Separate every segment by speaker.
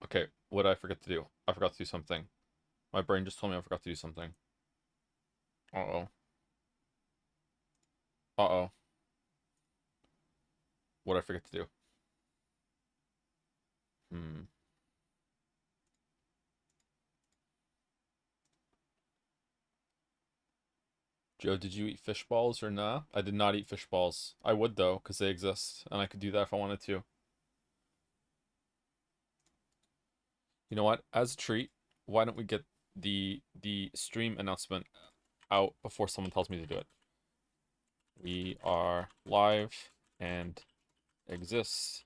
Speaker 1: Okay, what did I forget to do? I forgot to do something. My brain just told me I forgot to do something. Uh-oh. Uh-oh. What did I forget to do? Hmm. Joe, did you eat fish balls or nah? I did not eat fish balls. I would though, because they exist, and I could do that if I wanted to. You know what? As a treat, why don't we get the stream announcement out before someone tells me to do it? We are live and exist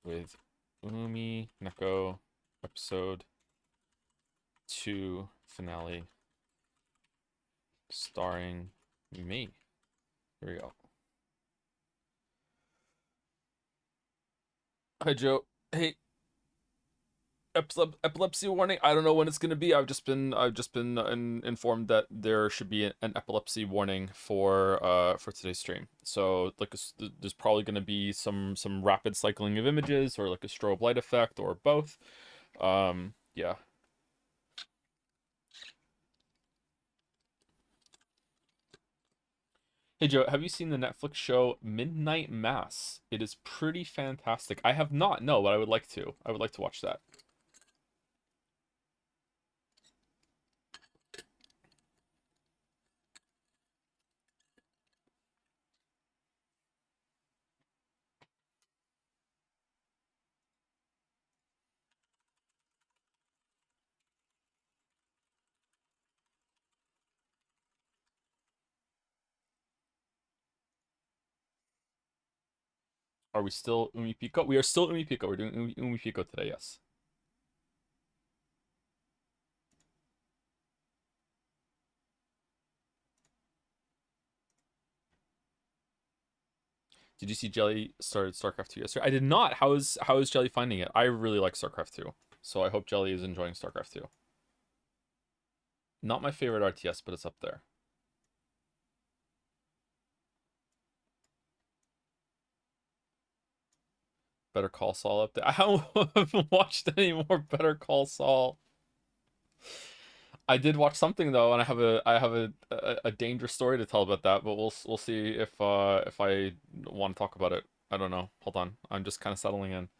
Speaker 1: with Umineko episode 2 finale starring me. Here we go. Hi Joe. Hey, epilepsy warning. I don't know when it's gonna be. I've just been informed that there should be an epilepsy warning for today's stream. So like there's probably gonna be some rapid cycling of images or like a strobe light effect or both. Yeah. Hey Joe, have you seen the Netflix show Midnight Mass? It is pretty fantastic. I have not, no, but I would like to. I would like to watch that. Are we still Umipiko? We are still Umipiko. We're doing Umipiko today, yes. Did you see Jelly started StarCraft 2 yesterday? I did not. How is Jelly finding it? I really like StarCraft 2. So I hope Jelly is enjoying StarCraft 2. Not my favorite RTS, but it's up there. Better Call Saul up there. I haven't watched any more Better Call Saul. I did watch something though, and I have a dangerous story to tell about that, but we'll see if I want to talk about it. I don't know. Hold on. I'm just kind of settling in.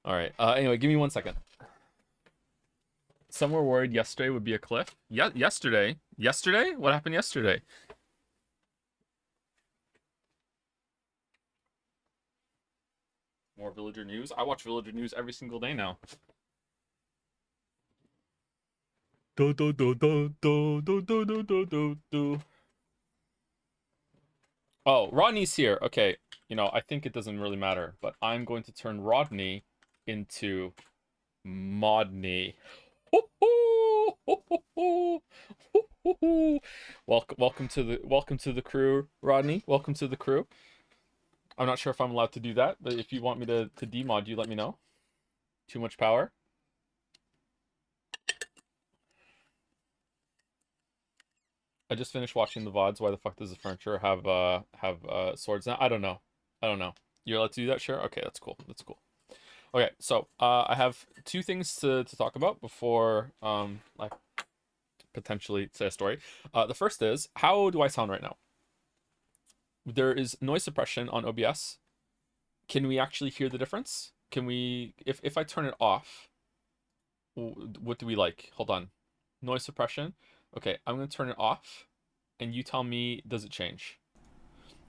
Speaker 1: All right. Anyway, give me 1 second. Some were worried yesterday would be a cliff. Yeah, yesterday. Yesterday? What happened yesterday? More Villager news. I watch Villager news every single day now. Do do do do do do do do do do do. Oh, Rodney's here. Okay, I think it doesn't really matter, but I'm going to turn Rodney into Modney. Welcome to the crew, Rodney. Welcome to the crew. I'm not sure if I'm allowed to do that, but if you want me to demod you, let me know. Too much power. I just finished watching the VODs. Why the fuck does the furniture have swords now? I don't know. I don't know. You're allowed to do that, sure? Okay, that's cool. That's cool. Okay, so I have two things to talk about before I potentially say a story. The first is, how do I sound right now? There is noise suppression on OBS. Can we actually hear the difference? Can we, if I turn it off, what do we like? Hold on. Noise suppression. Okay, I'm gonna turn it off, and you tell me, does it change?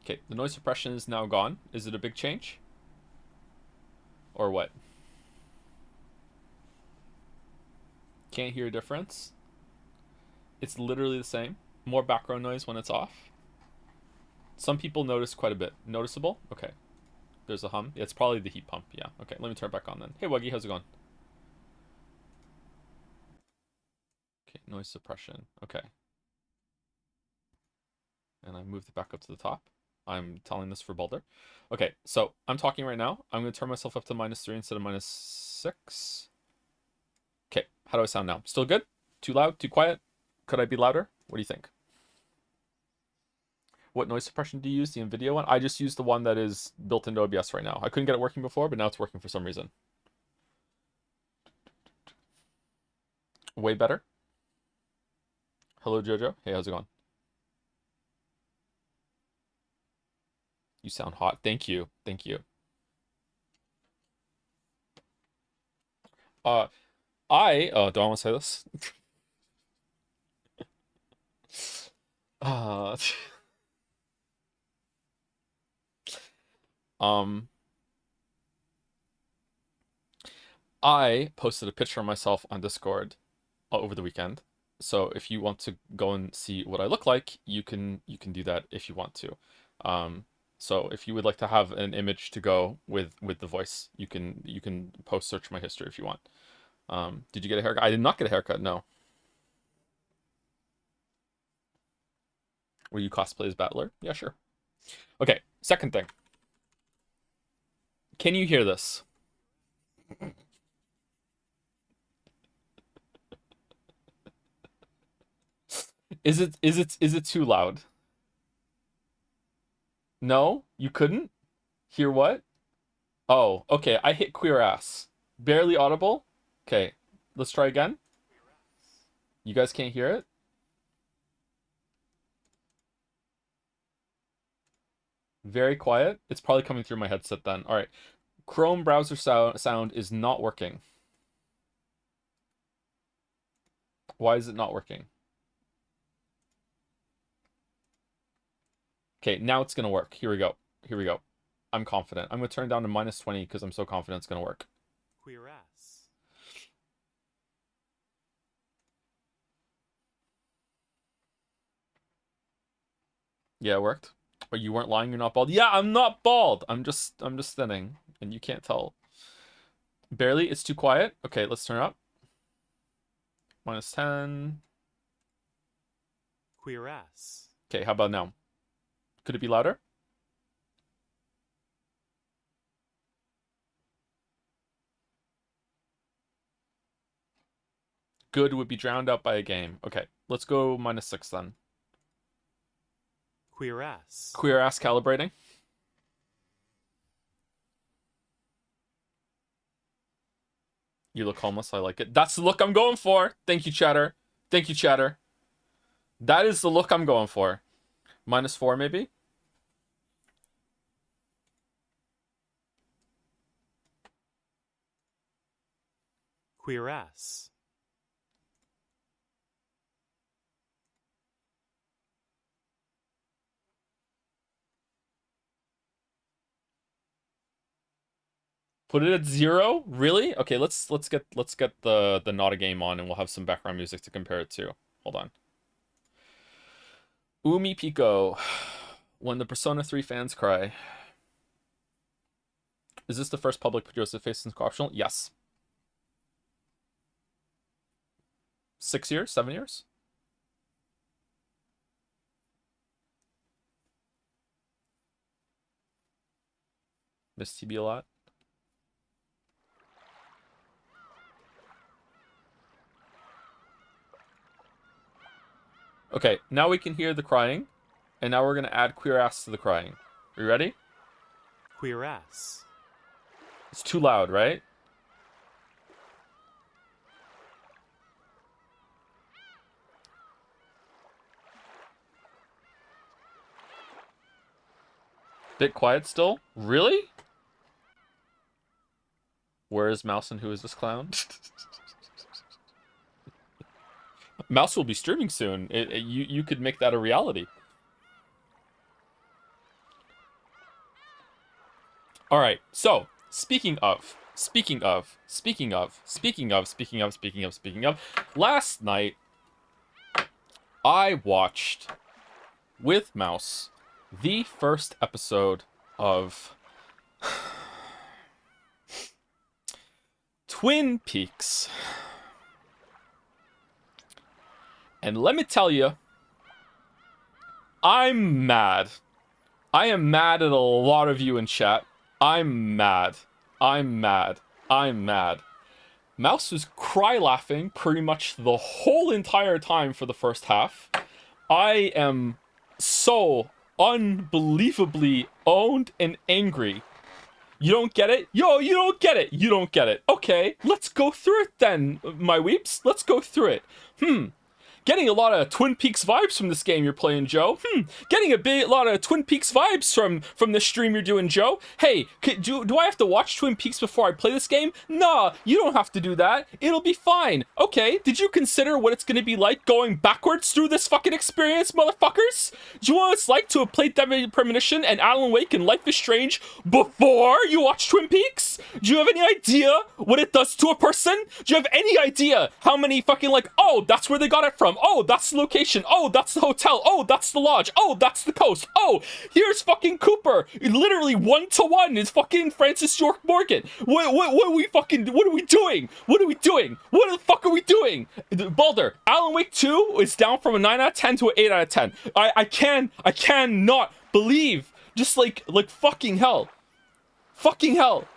Speaker 1: Okay, the noise suppression is now gone. Is it a big change? Or what? Can't hear a difference? It's literally the same. More background noise when it's off. Some people notice quite a bit. Noticeable? Okay. There's a hum. Yeah, it's probably the heat pump. Yeah. Okay, let me turn it back on then. Hey, Wuggy, how's it going? Okay, noise suppression. Okay. And I moved it back up to the top. I'm telling this for Boulder. Okay, so I'm talking right now. I'm going to turn myself up to -3 instead of -6. Okay, how do I sound now? Still good? Too loud? Too quiet? Could I be louder? What do you think? What noise suppression do you use? The NVIDIA one? I just use the one that is built into OBS right now. I couldn't get it working before, but now it's working for some reason. Way better. Hello, Jojo. Hey, how's it going? You sound hot. Thank you. Thank you. Uh, do I want to say this? Uh, um, I posted a picture of myself on Discord over the weekend. So if you want to go and see what I look like, you can do that if you want to. So if you would like to have an image to go with the voice, you can post search my history if you want. Did you get a haircut? I did not get a haircut, no. Will you cosplay as Battler? Yeah, sure. Okay, second thing. Can you hear this? Is it too loud? No? You couldn't? Hear what? Oh, okay. I hit queer ass. Barely audible? Okay. Let's try again. You guys can't hear it? Very quiet. It's probably coming through my headset then. All right. Chrome browser sound is not working. Why is it not working? Okay, now it's gonna work. Here we go. Here we go. I'm confident. I'm gonna turn down to -20 because I'm so confident it's gonna work.
Speaker 2: Queer ass.
Speaker 1: Yeah, it worked. But you weren't lying, you're not bald. Yeah, I'm not bald. I'm just thinning, and you can't tell. Barely, it's too quiet. Okay, let's turn it up. -10.
Speaker 2: Queer ass.
Speaker 1: Okay, how about now? Could it be louder? Good would be drowned out by a game. Okay, let's go -6 then.
Speaker 2: Queer ass.
Speaker 1: Queer ass calibrating. You look homeless. I like it. That's the look I'm going for. Thank you, chatter. Thank you, chatter. That is the look I'm going for. -4, maybe?
Speaker 2: Queer ass.
Speaker 1: Put it at 0? Really? Okay, let's get the not a game on and we'll have some background music to compare it to. Hold on. Umineko. When the Persona 3 fans cry. Is this the first public Joseph face since co-optional? Yes. 6 years? 7 years? Miss TB a lot. Okay, now we can hear the crying, and now we're gonna add queer ass to the crying. Are you ready?
Speaker 2: Queer ass.
Speaker 1: It's too loud, right? Bit quiet still? Really? Where is Mouse and who is this clown? Mouse will be streaming soon. You could make that a reality. All right. So speaking of, last night I watched with Mouse the first episode of Twin Peaks. And let me tell you, I'm mad. I am mad at a lot of you in chat. I'm mad. I'm mad. I'm mad. Mouse was cry laughing pretty much the whole entire time for the first half. I am so unbelievably owned and angry. You don't get it? Yo, you don't get it. You don't get it. Okay, let's go through it then, my weeps. Let's go through it. Getting a lot of Twin Peaks vibes from this game you're playing, Joe. Getting a lot of Twin Peaks vibes from this stream you're doing, Joe. Hey, do I have to watch Twin Peaks before I play this game? Nah, you don't have to do that. It'll be fine. Okay, did you consider what it's gonna be like going backwards through this fucking experience, motherfuckers? Do you know what it's like to have played Deadly Premonition and Alan Wake and Life is Strange before you watch Twin Peaks? Do you have any idea what it does to a person? Do you have any idea how many fucking like, oh, that's where they got it from? Oh, that's the location. Oh, that's the hotel. Oh, that's the lodge. Oh, that's the coast. Oh, here's fucking Cooper. Literally 1-to-1 is fucking Francis York Morgan. What are we doing? What are we doing? What the fuck are we doing? Balder, Alan Wake 2 is down from a 9 out of 10 to an 8 out of 10. I cannot believe, just like fucking hell. Fucking hell.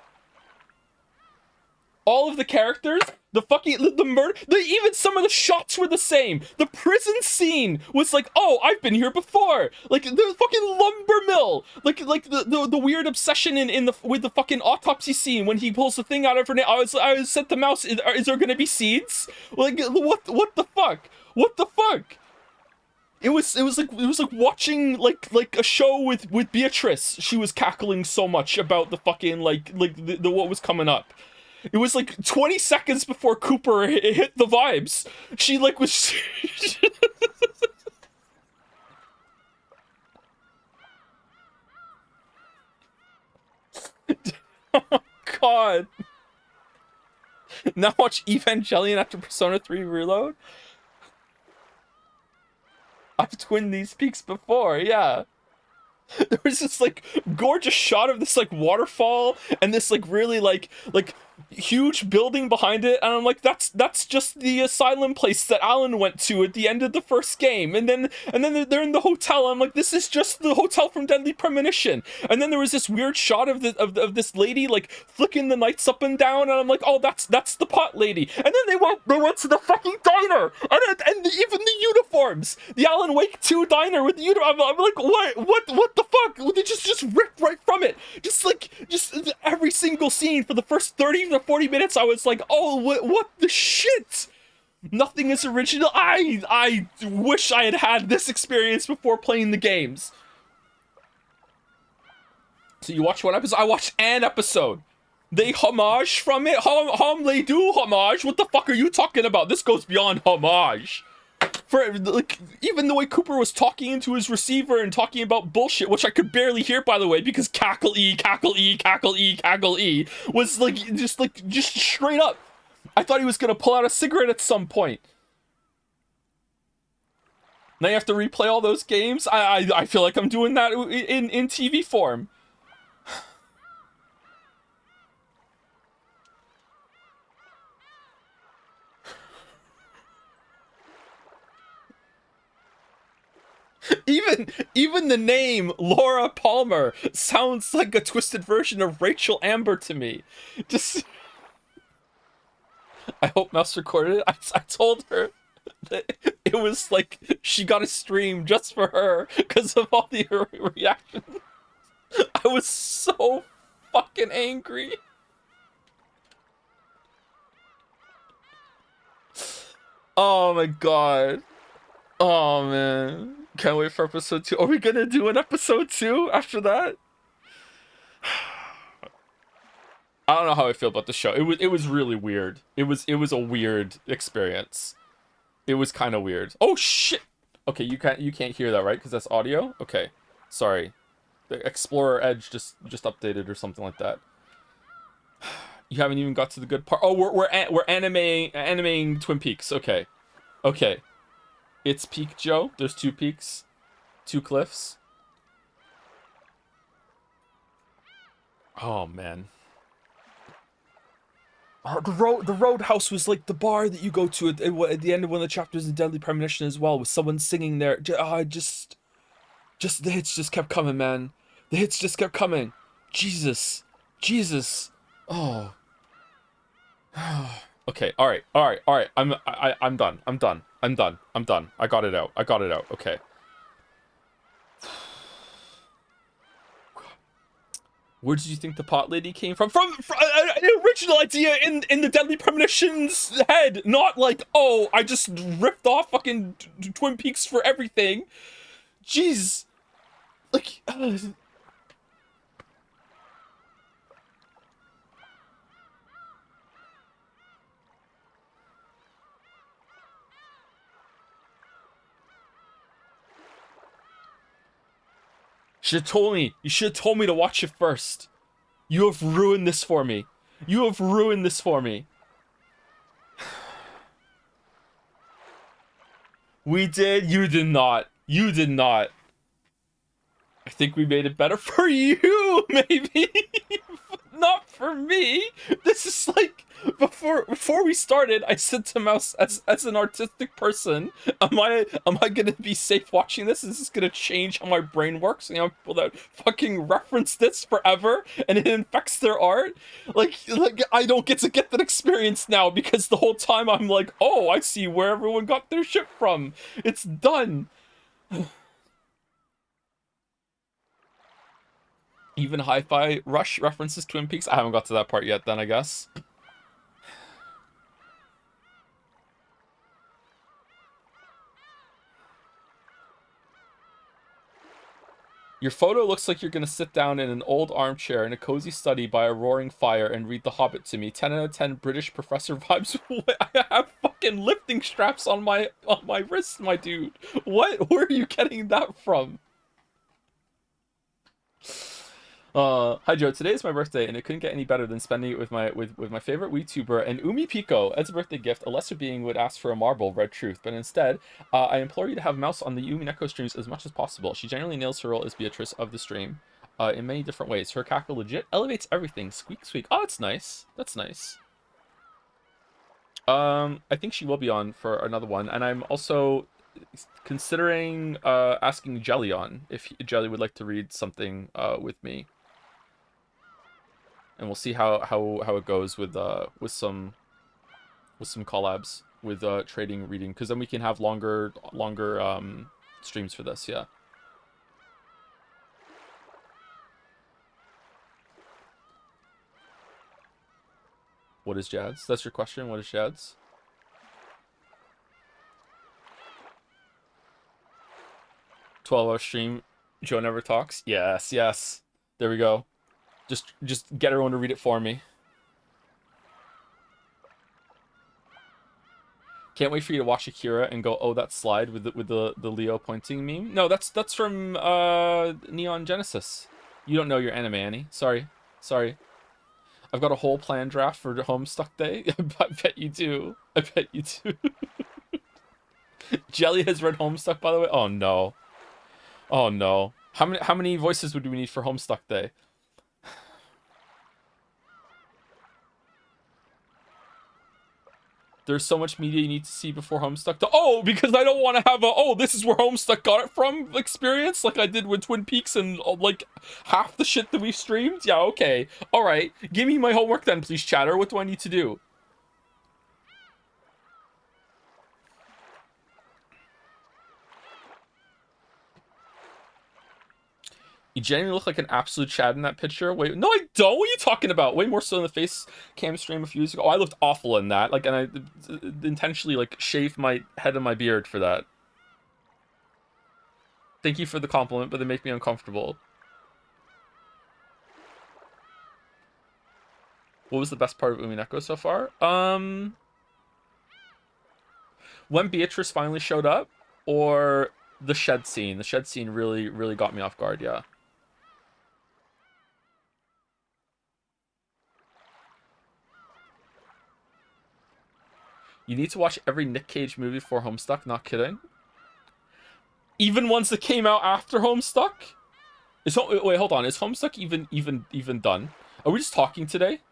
Speaker 1: All of the characters, the murder, even some of the shots were the same. The prison scene was like, oh, I've been here before. Like the fucking lumber mill, like the weird obsession with the fucking autopsy scene when he pulls the thing out of her nail. I said to Mouse, is there gonna be seeds? Like what the fuck? What the fuck? It was like watching like a show with Beatrice. She was cackling so much about the fucking like the what was coming up. It was like 20 seconds before Cooper hit the vibes. She like was. Oh, God. Now watch Evangelion after Persona 3 Reload. I've twinned these peaks before, yeah. There was this like gorgeous shot of this like waterfall and this like really like huge building behind it, and I'm like, that's just the asylum place that Alan went to at the end of the first game, and then they're in the hotel. I'm like, this is just the hotel from Deadly Premonition. And then there was this weird shot of this lady like flicking the lights up and down, and I'm like, oh, that's the pot lady. And then they went to the fucking diner, and even the uniforms, the Alan Wake 2 diner with the uniform. I'm like, what the fuck? They just ripped right from it. Just every single scene for the first 30 to 40 minutes, I was like, oh, what the shit? Nothing is original. I wish I had this experience before playing the games. So you watch one episode? I watched an episode. They homage from it? They do homage? What the fuck are you talking about? This goes beyond homage. For like, even the way Cooper was talking into his receiver and talking about bullshit, which I could barely hear, by the way, because cackle E was like just straight up. I thought he was gonna pull out a cigarette at some point. Now you have to replay all those games. I feel like I'm doing that in TV form. Even the name Laura Palmer sounds like a twisted version of Rachel Amber to me. Just, I hope Mouse recorded it. I told her that it was like she got a stream just for her because of all the reactions. I was so fucking angry. Oh my god. Oh man. Can't wait for episode 2. Are we gonna do an episode 2 after that? I don't know how I feel about the show. It was really weird. It was a weird experience. It was kind of weird. Oh shit. Okay, you can't hear that, right? Because that's audio. Okay, sorry. The Explorer Edge just updated or something like that. You haven't even got to the good part. Oh, we're animating Twin Peaks. Okay. It's Peak Joe. There's 2 peaks, 2 cliffs. Oh man. The Roadhouse was like the bar that you go to at the end of one of the chapters of Deadly Premonition as well, with someone singing there. Just the hits just kept coming, man. The hits just kept coming. Jesus. Oh. Okay. All right. I'm done. I got it out. Okay. Where did you think the pot lady came from? From an original idea in the Deadly Premonition's head, not like, oh, I just ripped off fucking Twin Peaks for everything. Jeez, like, should have told me. You should have told me to watch it first. You have ruined this for me. You have ruined this for me. We did. You did not. You did not. I think we made it better for you, maybe. Not for me. This is like before we started, I said to Mouse, as an artistic person, am I gonna be safe watching this? Is this gonna change how my brain works? You know, people that fucking reference this forever and it infects their art. Like I don't get to get that experience now because the whole time I'm like, oh, I see where everyone got their shit from. It's done. Even Hi-Fi Rush references Twin Peaks. I haven't got to that part yet then, I guess. Your photo looks like you're gonna sit down in an old armchair in a cozy study by a roaring fire and read The Hobbit to me. 10 out of 10 British professor vibes. I have fucking lifting straps on my wrists, my dude. What? Where are you getting that from? Hi Joe, today is my birthday and it couldn't get any better than spending it with my favorite WeTuber and Umineko. As a birthday gift, a lesser being would ask for a marble, Red Truth, but instead, I implore you to have Mouse on the Umineko streams as much as possible. She generally nails her role as Beatrice of the stream, in many different ways. Her cackle legit elevates everything. Squeak squeak. Oh, that's nice. That's nice. I think she will be on for another one, and I'm also considering asking Jelly on if Jelly would like to read something with me. And we'll see how it goes with some collabs with trading reading, because then we can have longer streams for this. Yeah. What is Jad's? That's your question. What is Jad's? $12-hour stream. Joe never talks. Yes, yes. There we go. Just get everyone to read it for me. Can't wait for you to watch Akira and go, oh, that slide with the Leo pointing meme. No, that's from Neon Genesis. You don't know your anime, Annie. Sorry. I've got a whole plan draft for Homestuck Day. I bet you do. I bet you do. Jelly has read Homestuck, by the way. Oh no. Oh no. How many voices would we need for Homestuck Day? There's so much media you need to see before Homestuck. Oh, because I don't want to have a, oh, this is where Homestuck got it from experience, like I did with Twin Peaks and like half the shit that we've streamed. Yeah, okay. All right. Give me my homework then, please, chatter. What do I need to do? You genuinely look like an absolute Chad in that picture. Wait, no, I don't. What are you talking about? Way more so in the face cam stream a few years ago. Oh, I looked awful in that. Like, and I intentionally like shaved my head and my beard for that. Thank you for the compliment, but they make me uncomfortable. What was the best part of Umineko so far? When Beatrice finally showed up, or the shed scene. The shed scene really got me off guard. Yeah. You need to watch every Nick Cage movie for Homestuck, not kidding. Even ones that came out after Homestuck? Wait, hold on. Is Homestuck even done? Are we just talking today?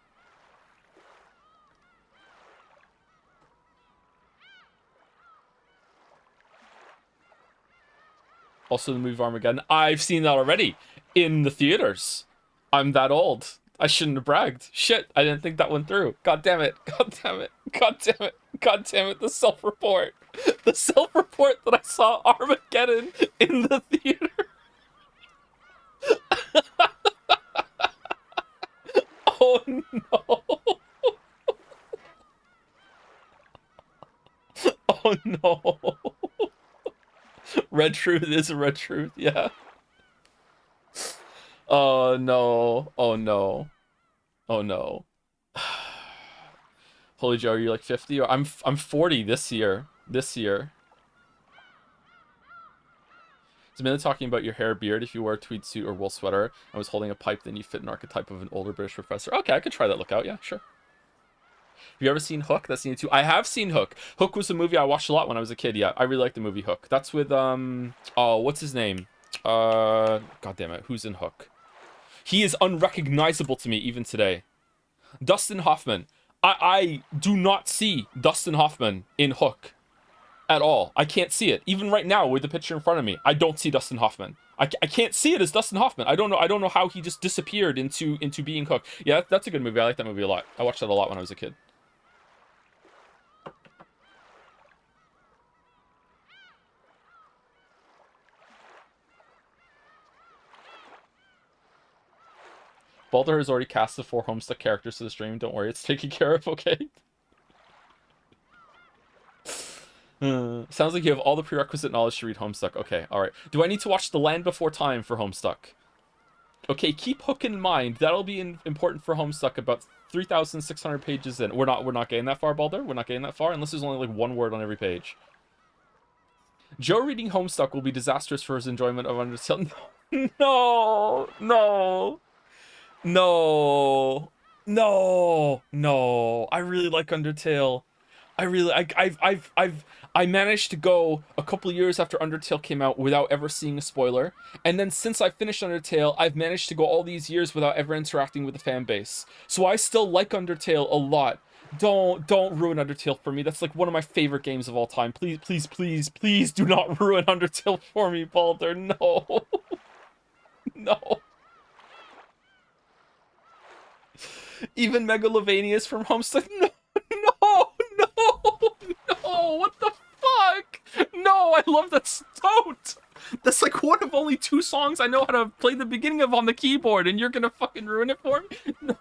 Speaker 1: Also the movie Armageddon. I've seen that already in the theaters. I'm that old. I shouldn't have bragged. Shit, I didn't think that went through. God damn it. God damn it. God damn it. God damn it. The self-report. The self-report that I saw Armageddon in the theater. Oh no. Red truth is a red truth, yeah. Oh no. Oh no. Oh no. Holy Joe, are you like 50? Or I'm 40 this year. This year. It's mainly talking about your hair, beard. If you wear a tweed suit or wool sweater and was holding a pipe, then you fit an archetype of an older British professor. Okay, I could try that look out. Yeah, sure. Have you ever seen Hook? That's needed too. I have seen Hook. Hook was a movie I watched a lot when I was a kid. Yeah, I really like the movie Hook. That's with oh, what's his name? God damn it, who's in Hook? He is unrecognizable to me even today. Dustin Hoffman. I do not see Dustin Hoffman in Hook at all. I can't see it. Even right now with the picture in front of me, I don't see Dustin Hoffman. I can't see it as Dustin Hoffman. I don't know how he just disappeared into being Hook. Yeah, that's a good movie. I like that movie a lot. I watched that a lot when I was a kid. Baldur has already cast the 4 Homestuck characters to the stream. Don't worry, it's taken care of, okay? Sounds like you have all the prerequisite knowledge to read Homestuck. Okay, alright. Do I need to watch The Land Before Time for Homestuck? Okay, keep Hook in mind. That'll be important for Homestuck about 3,600 pages in. We're not getting that far, Baldur. We're not getting that far, unless there's only like one word on every page. Joe reading Homestuck will be disastrous for his enjoyment of Undertale. No, no. No, no, no. I really like Undertale. I managed to go a couple years after Undertale came out without ever seeing a spoiler, and then since I finished Undertale, I've managed to go all these years without ever interacting with the fan base. So I still like Undertale a lot. Don't ruin Undertale for me. That's like one of my favorite games of all time. Please, please, please, please do not ruin Undertale for me, Baldur. No, no. Even Megalovanius from Homestuck. No, no, no, no. What the fuck? No, I love that Stoat. That's like one of only 2 songs I know how to play the beginning of on the keyboard, and you're gonna fucking ruin it for me? No.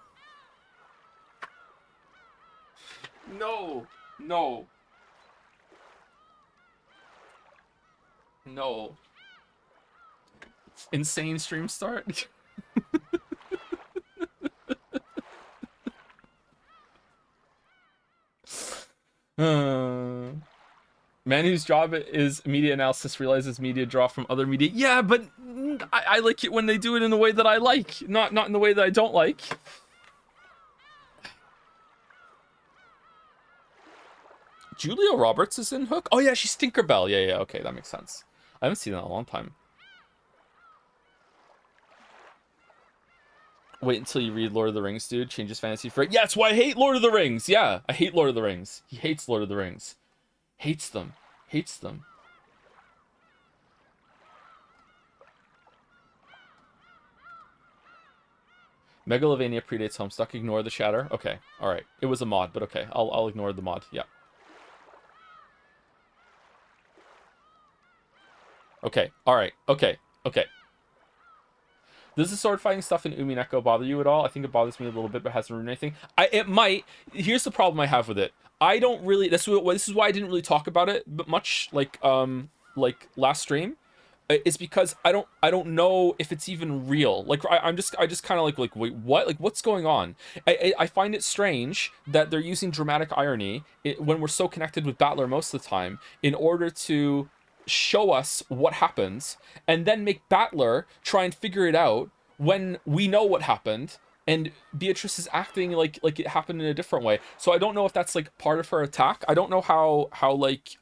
Speaker 1: No. No. No. Insane stream start. Man whose job is media analysis realizes media draw from other media. Yeah, but I like it when they do it in the way that I like, not in the way that I don't like. Julia Roberts is in Hook? Oh yeah, she's Tinkerbell. Yeah, okay, that makes sense. I haven't seen that in a long time. Wait until you read Lord of the Rings, dude. Changes fantasy for it. Yeah, that's why I hate Lord of the Rings. Yeah, I hate Lord of the Rings. He hates Lord of the Rings. Hates them. Hates them. Megalovania predates Homestuck. Ignore the chatter. Okay, alright. It was a mod, but okay. I'll ignore the mod. Yeah. Okay, alright. Okay. Does the sword fighting stuff in Umineko bother you at all? I think it bothers me a little bit, but hasn't ruined anything. It might. Here's the problem I have with it. I don't really. This is why I didn't really talk about it, but much like last stream. Is because I don't know if it's even real. Like I just kind of like wait, what? Like what's going on? I find it strange that they're using dramatic irony when we're so connected with Battler most of the time in order to show us what happens and then make Battler try and figure it out when we know what happened and Beatrice is acting like it happened in a different way. So I don't know if that's like part of her attack. I don't know how like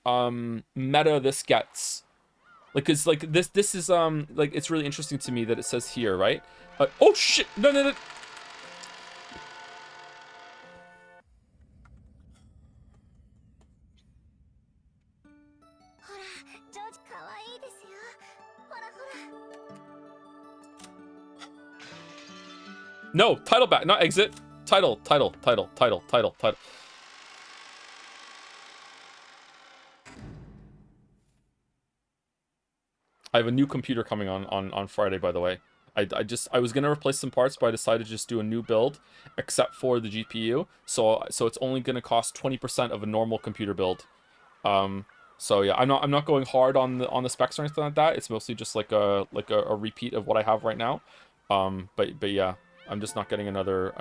Speaker 1: meta this gets. Like, cause like this is like it's really interesting to me that it says here, right? Oh shit! No. No, title back, not exit. Title. I have a new computer coming on Friday, by the way. I was gonna replace some parts, but I decided to just do a new build, except for the GPU. So it's only gonna cost 20% of a normal computer build. So yeah, I'm not going hard on the specs or anything like that. It's mostly just like a repeat of what I have right now. But yeah, I'm just not getting another.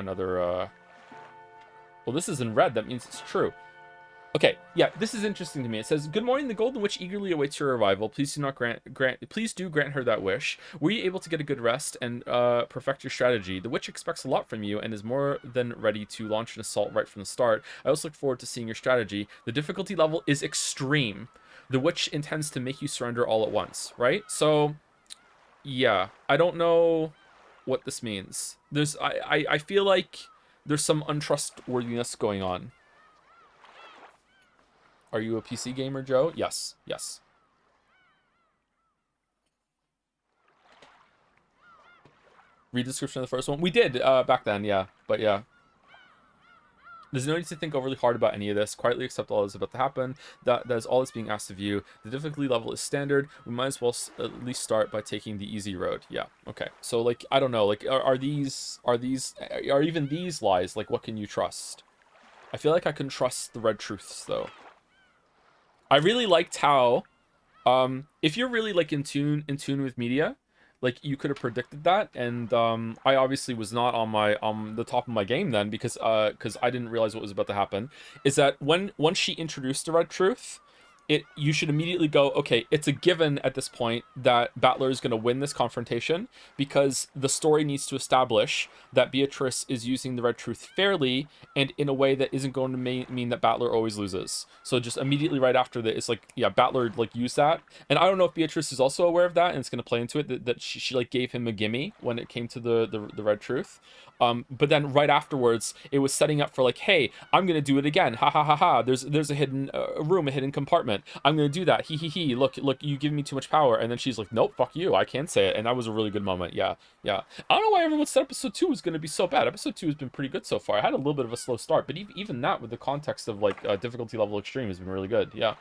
Speaker 1: Well, this is in red. That means it's true. Okay, yeah, this is interesting to me. It says, "Good morning. The Golden Witch eagerly awaits your arrival. Please do not Please do grant her that wish. Were you able to get a good rest and perfect your strategy? The witch expects a lot from you and is more than ready to launch an assault right from the start. I also look forward to seeing your strategy. The difficulty level is extreme. The witch intends to make you surrender all at once." Right? So yeah, I don't know what this means. I feel like there's some untrustworthiness going on. Are you a PC gamer, Joe? Yes, yes. Read the description of the first one. We did back then, yeah. But yeah. There's no need to think overly hard about any of this. Quietly accept all that's about to happen. That is all that's being asked of you. The difficulty level is standard. We might as well at least start by taking the easy road. Yeah. Okay. So like, I don't know. Like, are even these lies? Like, what can you trust? I feel like I can trust the red truths though. I really liked how if you're really like in tune with media, like you could have predicted that. And I obviously was not on the top of my game then, because I didn't realize what was about to happen. Is that when once she introduced the red truth, you should immediately go, okay, it's a given at this point that Battler is going to win this confrontation, because the story needs to establish that Beatrice is using the red truth fairly and in a way that isn't going to mean that Battler always loses. So just immediately right after that, it's like, yeah, Battler like used that. And I don't know if Beatrice is also aware of that and it's going to play into it, that she like gave him a gimme when it came to the red truth. But then right afterwards, it was setting up for like, hey, I'm gonna do it again. Ha ha ha ha. There's a hidden room, a hidden compartment. I'm gonna do that. He he he. Look, you give me too much power. And then she's like, nope, fuck you. I can't say it. And that was a really good moment. Yeah, yeah. I don't know why everyone said episode 2 was gonna be so bad. Episode 2 has been pretty good so far. I had a little bit of a slow start, but even that, with the context of like difficulty level extreme, has been really good. Yeah,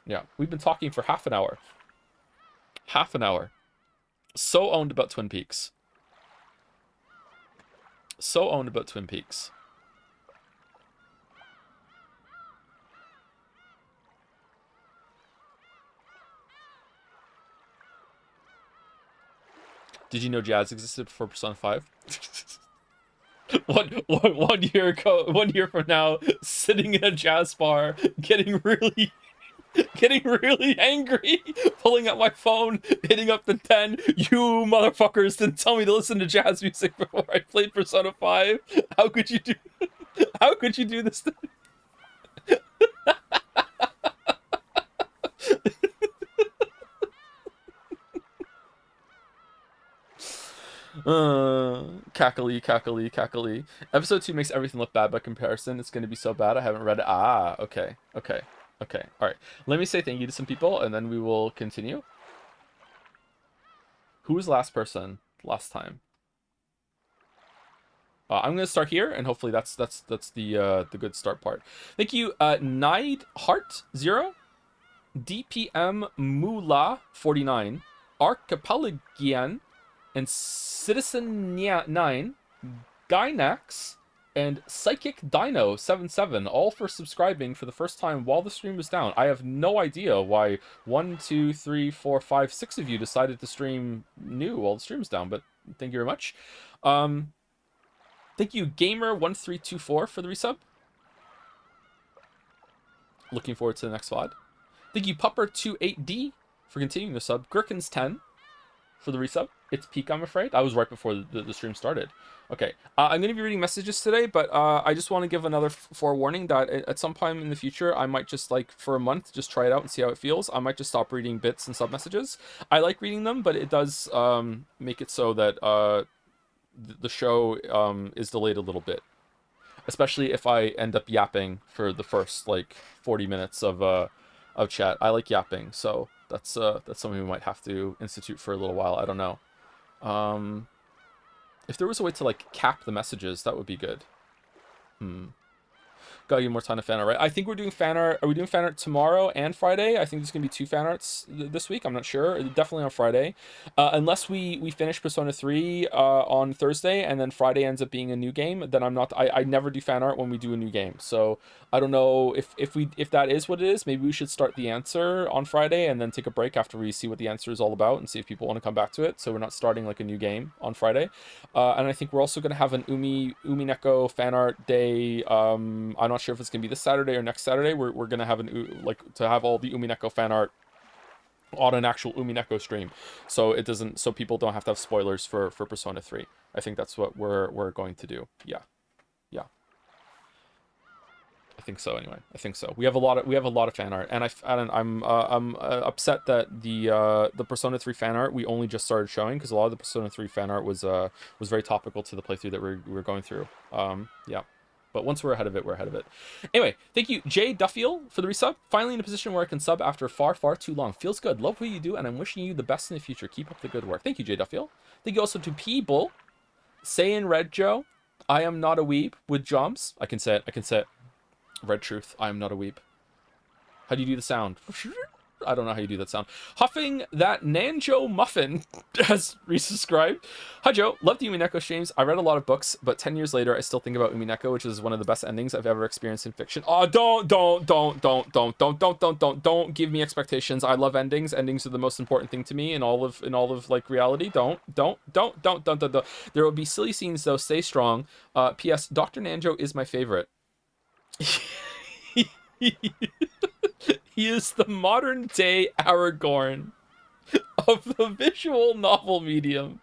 Speaker 1: yeah. We've been talking for half an hour. Half an hour. So owned about Twin Peaks. So owned about Twin Peaks. Did you know jazz existed before Persona 5? One year ago, 1 year from now, sitting in a jazz bar, getting really angry, pulling out my phone, hitting up the 10. You motherfuckers didn't tell me to listen to jazz music before I played Persona 5. How could you do? How could you do this? Cackly, cackly, cackly. Episode 2 makes everything look bad by comparison. It's going to be so bad I haven't read it. Ah, okay, okay, okay. All right. Let me say thank you to some people, and then we will continue. Who was the last person last time? I'm gonna start here, and hopefully that's the good start part. Thank you, Nide Heart 0, DPM Mula 49, Archipelagian, and Citizen 9, Gynax, and Psychic Dino 77, all for subscribing for the first time while the stream was down. I have no idea why 1, 2, 3, 4, 5, 6 of you decided to stream new while the stream was down, but thank you very much. Thank you, Gamer1324, for the resub. Looking forward to the next VOD. Thank you, Pupper28D, for continuing the sub. Gherkins10 for the resub. It's peak, I'm afraid. I was right before the stream started. Okay, I'm going to be reading messages today, but I just want to give another forewarning that at some time in the future, I might just, like, for a month, just try it out and see how it feels. I might just stop reading bits and sub messages. I like reading them, but it does make it so that the show is delayed a little bit, especially if I end up yapping for the first like 40 minutes of chat. I like yapping, so that's something we might have to institute for a little while. I don't know. If there was a way to like cap the messages, that would be good. Gotta give more time to fan art, right? I think we're doing fan art. Are we doing fan art tomorrow and Friday? I think there's gonna be 2 fan arts this week. I'm not sure. Definitely on Friday, unless we finish Persona 3 on Thursday and then Friday ends up being a new game. Then I'm not. I never do fan art when we do a new game. So I don't know if that is what it is. Maybe we should start the answer on Friday and then take a break after we see what the answer is all about and see if people want to come back to it. So we're not starting like a new game on Friday. And I think we're also gonna have an Umineko fan art day. I'm not sure if it's gonna be this Saturday or next Saturday. We're gonna have to have all the Umineko fan art on an actual Umineko stream, so it doesn't, so people don't have to have spoilers for Persona 3. I think that's what we're going to do. Yeah, yeah. I think so. Anyway, I think so. We have a lot of fan art, and I'm upset that the Persona 3 fan art we only just started showing, because a lot of the Persona 3 fan art was very topical to the playthrough that we were going through. Yeah. But once we're ahead of it, we're ahead of it. Anyway, thank you, Jay Duffield, for the resub. Finally in a position where I can sub after far, far too long. Feels good. Love what you do, and I'm wishing you the best in the future. Keep up the good work. Thank you, Jay Duffield. Thank you also to People. Say in Red Joe, I am not a weeb with jumps. I can say it. I can say it. Red Truth, I am not a weeb. How do you do the sound? I don't know how you do that sound. Huffing that Nanjo Muffin has resubscribed. Hi Joe, love the Umineko streams. I read a lot of books, but 10 years later, I still think about Umineko, which is one of the best endings I've ever experienced in fiction. Oh, don't give me expectations. I love endings. Endings are the most important thing to me in all of like reality. Don't. There will be silly scenes though. Stay strong. P.S. Dr. Nanjo is my favorite. He is the modern day Aragorn of the visual novel medium.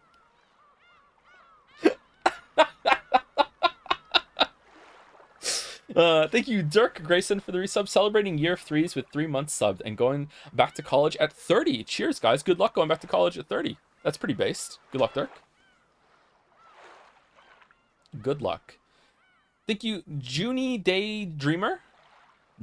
Speaker 1: Thank you, Dirk Grayson, for the resub. Celebrating year 3s with 3 months subbed and going back to college at 30. Cheers, guys. Good luck going back to college at 30. That's pretty based. Good luck, Dirk. Good luck. Thank you, Junie Daydreamer.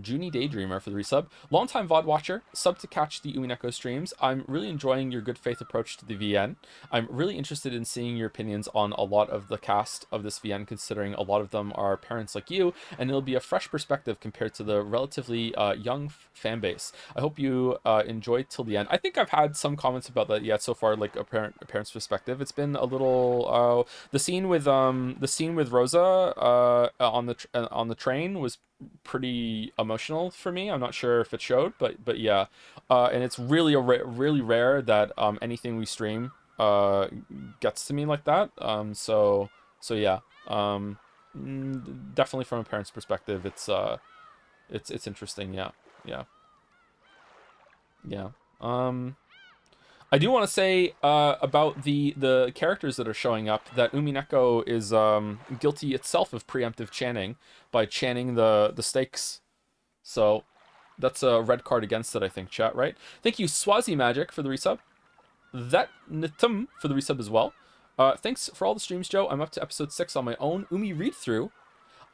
Speaker 1: Junie Daydreamer for the resub. Longtime VOD watcher, sub to catch the Umineko streams. I'm really enjoying your good faith approach to the VN. I'm really interested in seeing your opinions on a lot of the cast of this VN, considering a lot of them are parents like you, and it'll be a fresh perspective compared to the relatively young fan base. I hope you enjoy till the end. I think I've had some comments about that yet so far, like a parent's perspective. It's been a little the scene with Rosa on the train was pretty emotional for me. I'm not sure if it showed, but yeah, and it's really really rare that anything we stream gets to me like that. So yeah, definitely from a parent's perspective, it's interesting. Yeah. I do want to say about the characters that are showing up that Umineko is guilty itself of preemptive chanting by chanting the stakes. So that's a red card against it, I think, chat, right? Thank you, Swazi Magic, for the resub. That Nitum for the resub as well. Thanks for all the streams, Joe. I'm up to episode 6 on my own Umi read-through.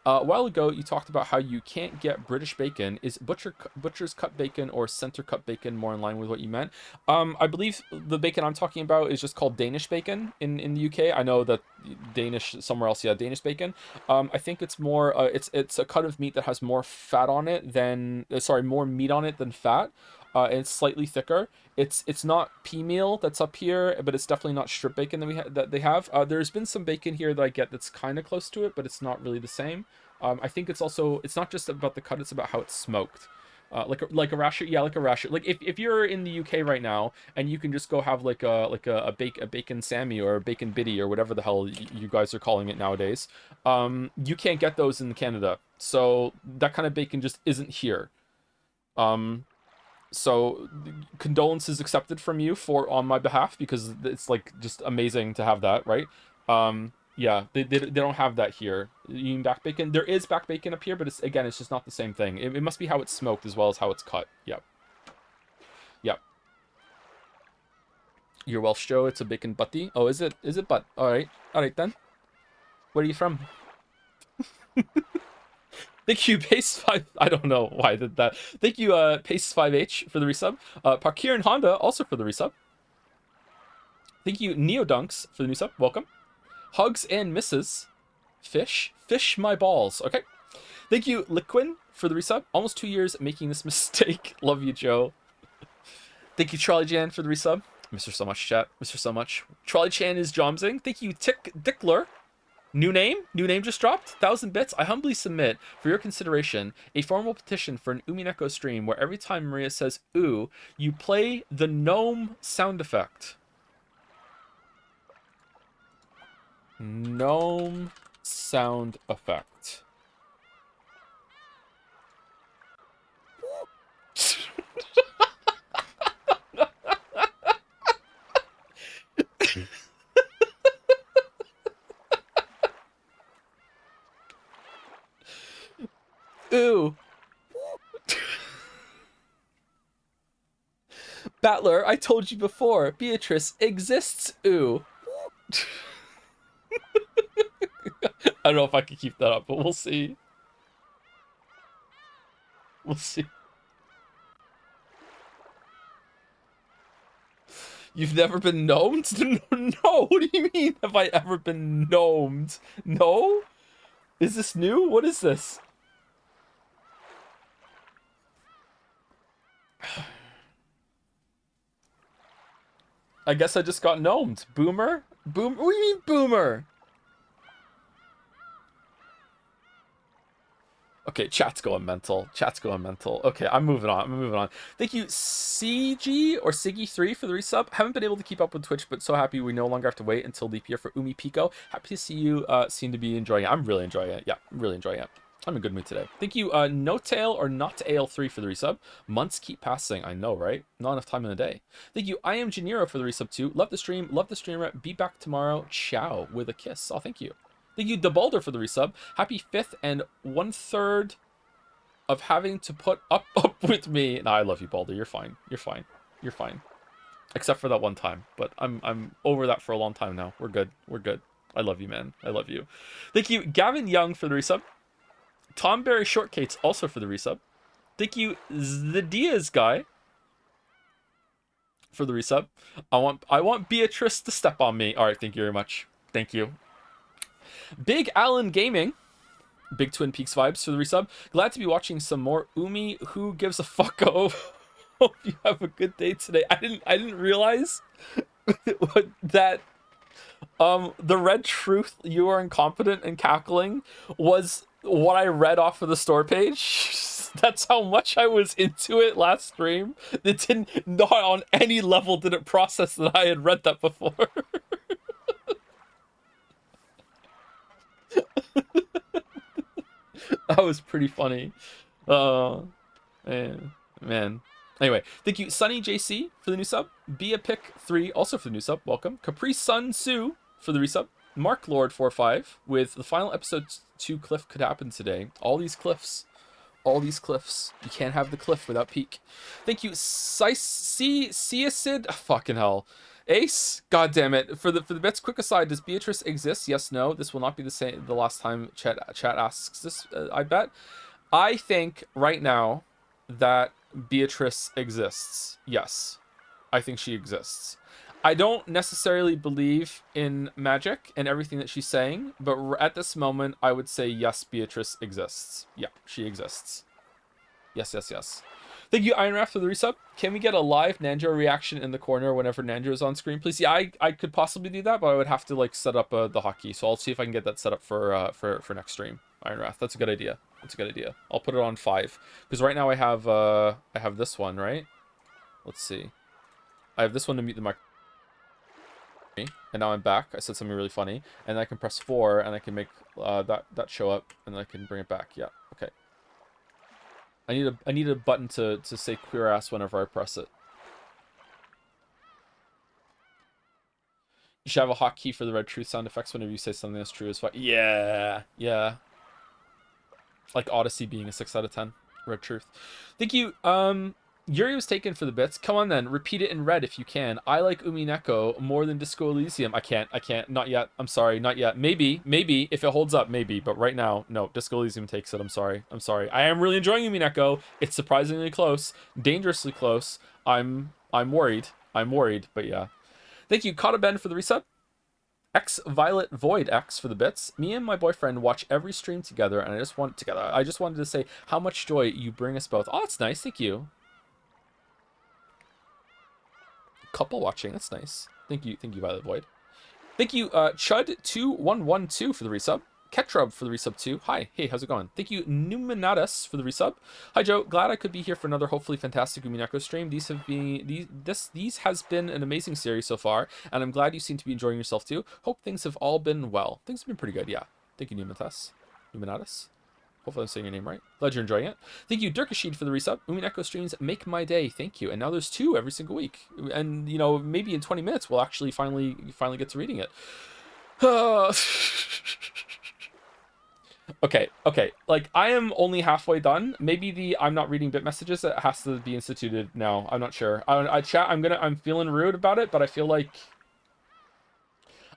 Speaker 1: A while ago, you talked about how you can't get British bacon. Is butcher's cut bacon or center cut bacon more in line with what you meant? I believe the bacon I'm talking about is just called Danish bacon in the UK. I know that Danish somewhere else, yeah, Danish bacon. I think it's more it's a cut of meat that has more fat on it than more meat on it than fat. And it's slightly thicker. It's not pea meal that's up here, but it's definitely not strip bacon that they have. There's been some bacon here that I get that's kind of close to it, but it's not really the same. I think it's not just about the cut; it's about how it's smoked. Like a rasher, yeah, like a rasher. Like if you're in the UK right now and you can just go have like a bacon Sammy or a bacon Biddy or whatever the hell you guys are calling it nowadays, you can't get those in Canada. So that kind of bacon just isn't here. So condolences accepted from you on my behalf, because it's like just amazing to have that, right? Yeah, they don't have that here. You mean back bacon? There is back bacon up here, but it's just not the same thing. It must be how it's smoked as well as how it's cut. Yep. You're Welsh, Joe. It's a bacon butty. Oh, is it butt? All right then. Where are you from? Thank you, Pace5. I don't know why I did that. Thank you, Pace5H, for the resub. Parkir and Honda also for the resub. Thank you, Neodunks, for the new sub. Welcome. Hugs and misses. Fish my balls. Okay. Thank you, Liquin, for the resub. Almost 2 years making this mistake. Love you, Joe. Thank you, Charlie Jan, for the resub. Mr. So Much, chat. Mr. So Much. Charlie Chan is Jomsing. Thank you, Tick Dickler. New name? New name just dropped? 1,000 bits. I humbly submit, for your consideration, a formal petition for an Umineko stream where every time Maria says ooh, you play the gnome sound effect. Gnome sound effect. Ooh. Battler, I told you before, Beatrice exists. Ooh. I don't know if I can keep that up, but we'll see. We'll see. You've never been gnomed? No, what do you mean have I ever been gnomed? No? Is this new? What is this? I guess I just got gnomed. Boomer? Boom? What do you mean boomer? Okay, chat's going mental. Chat's going mental. Okay, I'm moving on. Thank you, CG or Siggy3 for the resub. Haven't been able to keep up with Twitch, but so happy we no longer have to wait until leap year for Umi Pico. Happy to see you seem to be enjoying it. I'm really enjoying it. Yeah, I'm really enjoying it. I'm in a good mood today. Thank you, No Tail or Not Ale3 for the resub. Months keep passing. I know, right? Not enough time in the day. Thank you, I Am Janiro for the resub too. Love the stream. Love the streamer. Be back tomorrow. Ciao with a kiss. Oh, thank you. Thank you, DeBalder, for the resub. Happy 5th and 1/3 of having to put up with me. No, I love you, Balder. You're fine. You're fine. You're fine. Except for that one time. But I'm over that for a long time now. We're good. We're good. I love you, man. I love you. Thank you, Gavin Young, for the resub. Tom Berry Shortcakes also for the resub. Thank you, the Diaz guy, for the resub. I want Beatrice to step on me. All right, thank you very much. Thank you. Big Allen Gaming, big Twin Peaks vibes for the resub. Glad to be watching some more Umi. Who gives a fuck? Oh, hope you have a good day today. I didn't realize that the red truth, you are incompetent and cackling, was what I read off of the store page. That's how much I was into it last stream. It didn't, not on any level did it process that I had read that before. That was pretty funny. Man. Anyway, thank you, Sunny JC, for the new sub. Be a Pick 3, also for the new sub. Welcome. Capri Sun Sue for the resub. Mark Lord 45 with the final episode 2 cliff could happen today. All these cliffs. All these cliffs. You can't have the cliff without peak. Thank you, Ciacid. Fucking hell. Ace, god damn it. For the bits, quick aside, does Beatrice exist? Yes, no. This will not be the last time chat asks this, I bet. I think right now that Beatrice exists. Yes. I think she exists. I don't necessarily believe in magic and everything that she's saying, but at this moment, I would say yes, Beatrice exists. Yeah, she exists. Yes. Thank you, Iron Raft, for the resub. Can we get a live Nanjo reaction in the corner whenever Nanjo is on screen, please? Yeah, I could possibly do that, but I would have to like set up the hotkey. So I'll see if I can get that set up for next stream. Iron Raft, that's a good idea. That's a good idea. I'll put it on 5 because right now I have this one, right? Let's see. I have this one to mute the mic. And now I'm back. I said something really funny, and I can press 4, and I can make that show up, and then I can bring it back. Yeah, okay. I need a button to say queer ass whenever I press it. You should have a hotkey for the red truth sound effects whenever you say something that's true as fuck. Yeah. Like Odyssey being a 6 out of 10. Red truth. Thank you. Yuri was taken for the bits. Come on then, repeat it in red if you can. I like Umineko more than Disco Elysium. I can't. Not yet. I'm sorry, not yet. Maybe, if it holds up, maybe. But right now, no. Disco Elysium takes it. I'm sorry. I am really enjoying Umineko. It's surprisingly close, dangerously close. I'm worried. But yeah. Thank you, Kata Ben, for the resub. X Violet Void X for the bits. Me and my boyfriend watch every stream together, and I just wanted to say how much joy you bring us both. Oh, that's nice. Thank you. Couple watching. That's nice. Thank you, Violet Void. Thank you, Chud2112 for the resub. Ketrub for the resub too. Hi, hey, how's it going? Thank you, Numinatus for the resub. Hi Joe, glad I could be here for another hopefully fantastic Umineko stream. These has been an amazing series so far, and I'm glad you seem to be enjoying yourself too. Hope things have all been well. Things have been pretty good, yeah. Thank you, Numinatus. Hopefully I'm saying your name right. Glad you're enjoying it. Thank you, Dirkashid, for the resub. Umineko streams make my day. Thank you. And now there's 2 every single week. And, you know, maybe in 20 minutes we'll actually finally get to reading it. Okay. Like, I am only halfway done. Maybe the I'm not reading bit messages that has to be instituted now. I'm not sure. I'm feeling rude about it, but I feel like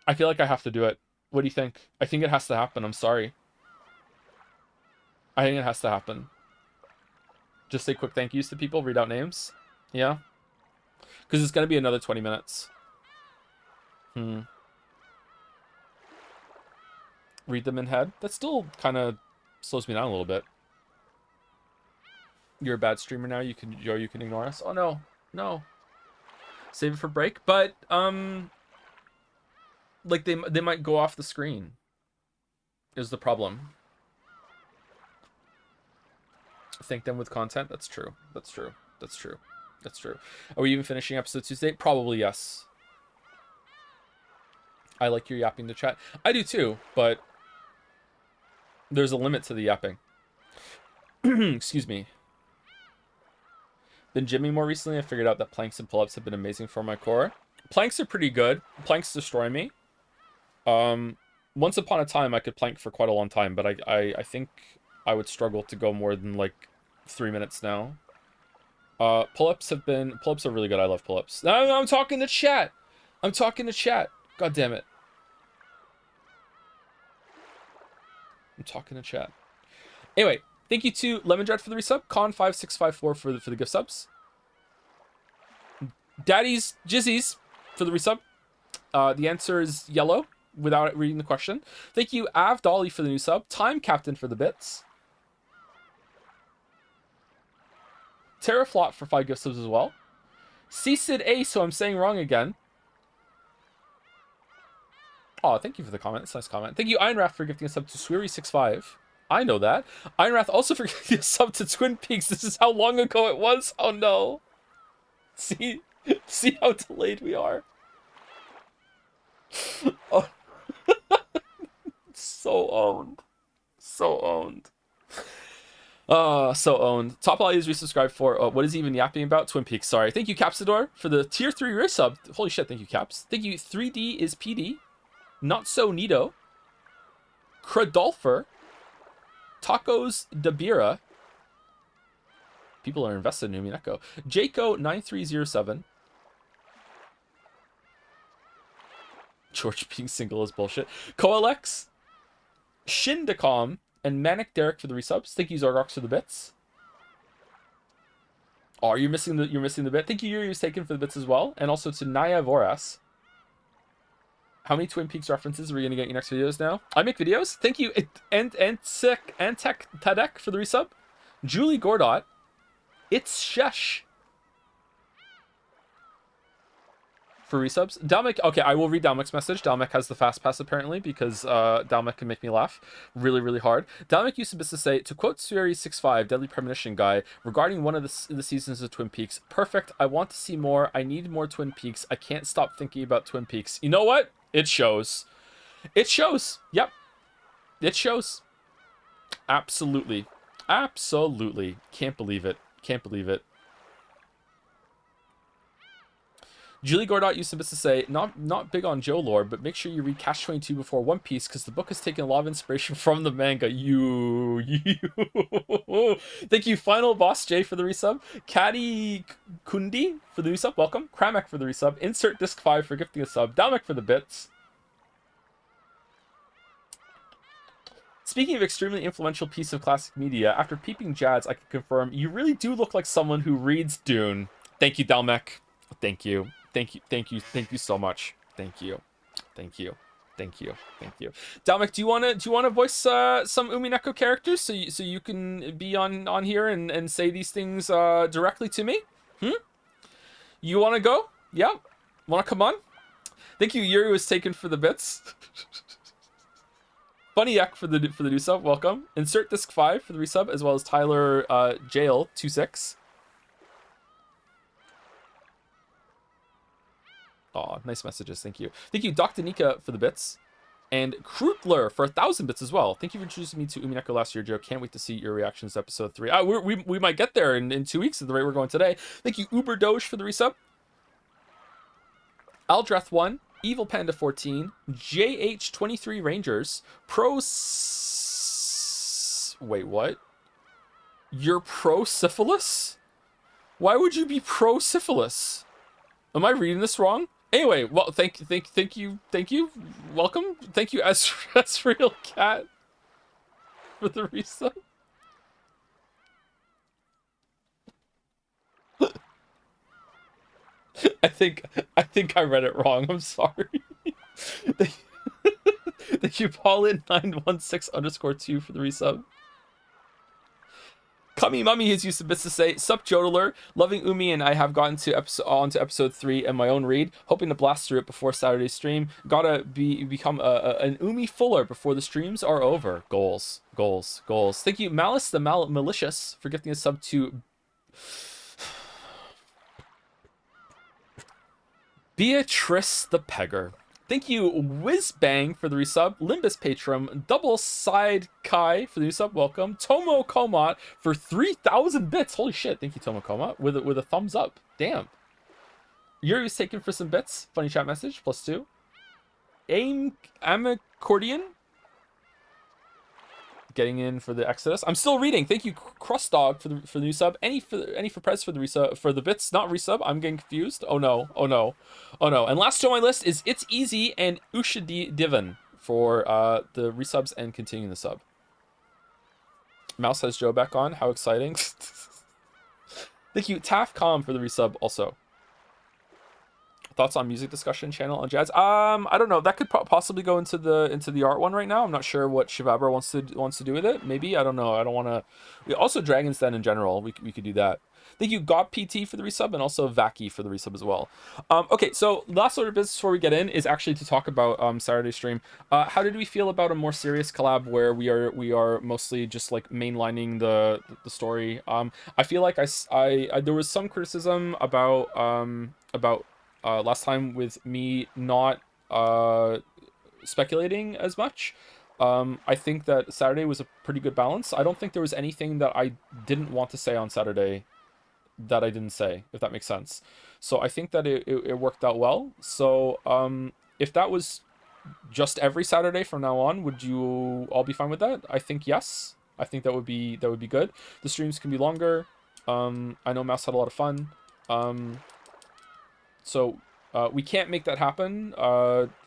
Speaker 1: I have to do it. What do you think? I think it has to happen. I'm sorry. I think it has to happen. Just say quick thank yous to people, read out names. Yeah. Because it's going to be another 20 minutes. Read them in head. That still kind of slows me down a little bit. You're a bad streamer now. You can ignore us. Oh no. No. Save it for break. But like they might go off the screen. Is the problem. Thank them with content. That's true. Are we even finishing episode Tuesday? Probably yes. I like your yapping to chat. I do too, but there's a limit to the yapping. Excuse me. Been gymming more recently. I figured out that planks and pull-ups have been amazing for my core. Planks are pretty good. Planks destroy me. Once upon a time I could plank for quite a long time, but I think I would struggle to go more than like 3 minutes now. Pull-ups are really good. I love pull-ups. I'm talking to chat. God damn it. I'm talking to chat. Anyway, thank you to Lemon Dread for the resub. Con5654 for the gift subs. Daddy's Jizzies for the resub. The answer is yellow without reading the question. Thank you, Av Dolly for the new sub. Time Captain for the bits. Terraflot for 5 gift subs as well. Csid A, so I'm saying wrong again. Oh, thank you for the comment. It's a nice comment. Thank you, Einrath, for gifting a sub to Sweary65. I know that. Einrath also for gifting a sub to Twin Peaks. This is how long ago it was. Oh no. See how delayed we are. Oh. So owned. So owned. So owned. Top All is resubscribed for what is he even yapping about? Twin Peaks. Sorry. Thank you, Capsador, for the tier 3 resub. Holy shit, thank you, Caps. Thank you, 3D is PD. Not So Neato. Cradolfer. Tacos Dabira. People are invested in Umineko. Jaco9307. George being single is bullshit. Coalex. Shindacom. And Manic Derek for the resubs. Thank you, Zargox, for the bits. Oh, you're missing the bit. Thank you, Yuri's taken for the bits as well. And also to Naya Voras. How many Twin Peaks references are we gonna get in your next videos now? I make videos. Thank you, Antec Tadek for the resub. Julie Gordot. It's Shesh for resubs. Dalmek, okay, I will read Dalmek's message. Dalmek has the fast pass apparently because Dalmek can make me laugh really, really hard. Dalmek used to say, to quote Sweary65, Deadly Premonition guy, regarding one of the seasons of Twin Peaks, perfect, I want to see more, I need more Twin Peaks, I can't stop thinking about Twin Peaks. You know what? It shows. It shows. Yep. It shows. Absolutely. Absolutely. Can't believe it. Can't believe it. Julie Gordot used to say, not big on Joe lore, but make sure you read Catch 22 before One Piece, because the book has taken a lot of inspiration from the manga. You. Thank you, Final Boss J for the resub. Caddy Kundi for the resub. Welcome. Kramek for the resub. Insert Disc 5 for gifting a sub. Dalmek for the bits. Speaking of extremely influential piece of classic media, after peeping Jads, I can confirm you really do look like someone who reads Dune. Thank you, Dalmek. Thank you. Thank you so much. Thank you. Thank you. Thank you. Dalmic, do you wanna voice some Umineko characters so you can be on here and say these things directly to me? Hmm? You wanna go? Yeah. Wanna come on? Thank you. Yuri was taken for the bits. Funny Yak for the new sub. Welcome. Insert disc 5 for the resub, as well as Tyler Jail 26. Aw, nice messages. Thank you. Thank you, Dr. Nika, for the bits. And Krutler for 1,000 bits as well. Thank you for introducing me to Umineko last year, Joe. Can't wait to see your reactions to episode 3. We might get there in 2 weeks at the rate we're going today. Thank you, Uber Doge, for the resub. Aldreth 1, Evil Panda 14, JH23 Rangers, Wait, what? You're pro syphilis? Why would you be pro syphilis? Am I reading this wrong? Anyway, well, thank you. Welcome. Thank you, Real Cat, for the resub. I think I read it wrong. I'm sorry. Thank you, Paulin916_2 for the resub. Kami Mummy has used the bits to say, Sup Jodeler, loving Umi and I have gotten to on to episode 3 and my own read, hoping to blast through it before Saturday's stream. Gotta become an Umi fuller before the streams are over. Goals. Thank you, Malice the Malicious, for gifting a sub to Beatrice the Pegger. Thank you, Whizbang, for the resub. Limbus Patron. Double Side Kai for the resub. Welcome. Tomo Komat for 3,000 bits. Holy shit. Thank you, Tomo Komat. With a thumbs up. Damn. Yuri's taken for some bits. Funny chat message. +2. Accordion. Getting in for the Exodus. I'm still reading. Thank you, Crust Dog, for the new sub. Any for Prez for the resub, for the bits, not resub. I'm getting confused. Oh no. And last two on my list is It's Easy and Ushadi Divan for the resubs and continuing the sub. Mouse has Joe back on. How exciting! Thank you, Tafcom, for the resub also. Thoughts on music discussion channel on Jazz? I don't know. That could possibly go into the art one right now. I'm not sure what Shivabra wants to do with it. Maybe, I don't know. I don't want to. Also, Dragon's Den in general. We could do that. Thank you, Got PT, for the resub, and also Vaki for the resub as well. Okay, so last order of business before we get in is actually to talk about Saturday stream. How did we feel about a more serious collab where we are mostly just like mainlining the story? I feel like I there was some criticism about last time with me not speculating as much. I think that Saturday was a pretty good balance. I don't think there was anything that I didn't want to say on Saturday that I didn't say, if that makes sense. So I think that it worked out well. So if that was just every Saturday from now on, would you all be fine with that? I think yes. I think that would be good. The streams can be longer. I know Mouse had a lot of fun. So we can't make that happen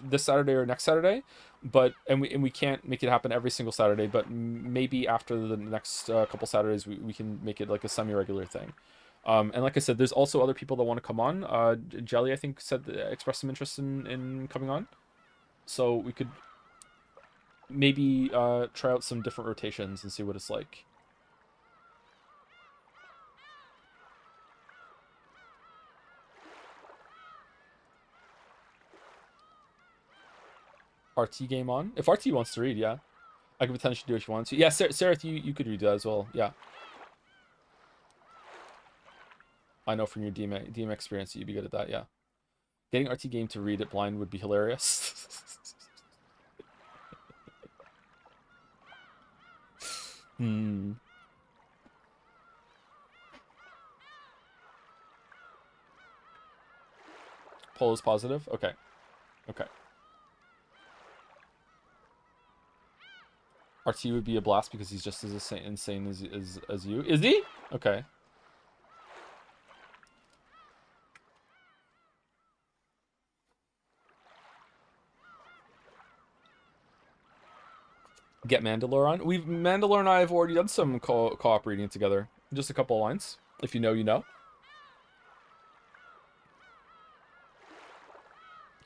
Speaker 1: this Saturday or next Saturday, but we can't make it happen every single Saturday. But maybe after the next couple Saturdays, we can make it like a semi-regular thing. And like I said, there's also other people that want to come on. Jelly, I think, expressed some interest in coming on, so we could maybe try out some different rotations and see what it's like. RT game on. If RT wants to read, yeah. I could potentially do it if you want to. Yeah, Sarah, you could read that as well. Yeah. I know from your DM experience that you'd be good at that, yeah. Getting RT game to read it blind would be hilarious. Poll is positive? Okay. RT would be a blast because he's just as insane as you. Is he? Okay. Get Mandalore on. Mandalore and I have already done some co-op reading together. Just a couple of lines. If you know, you know.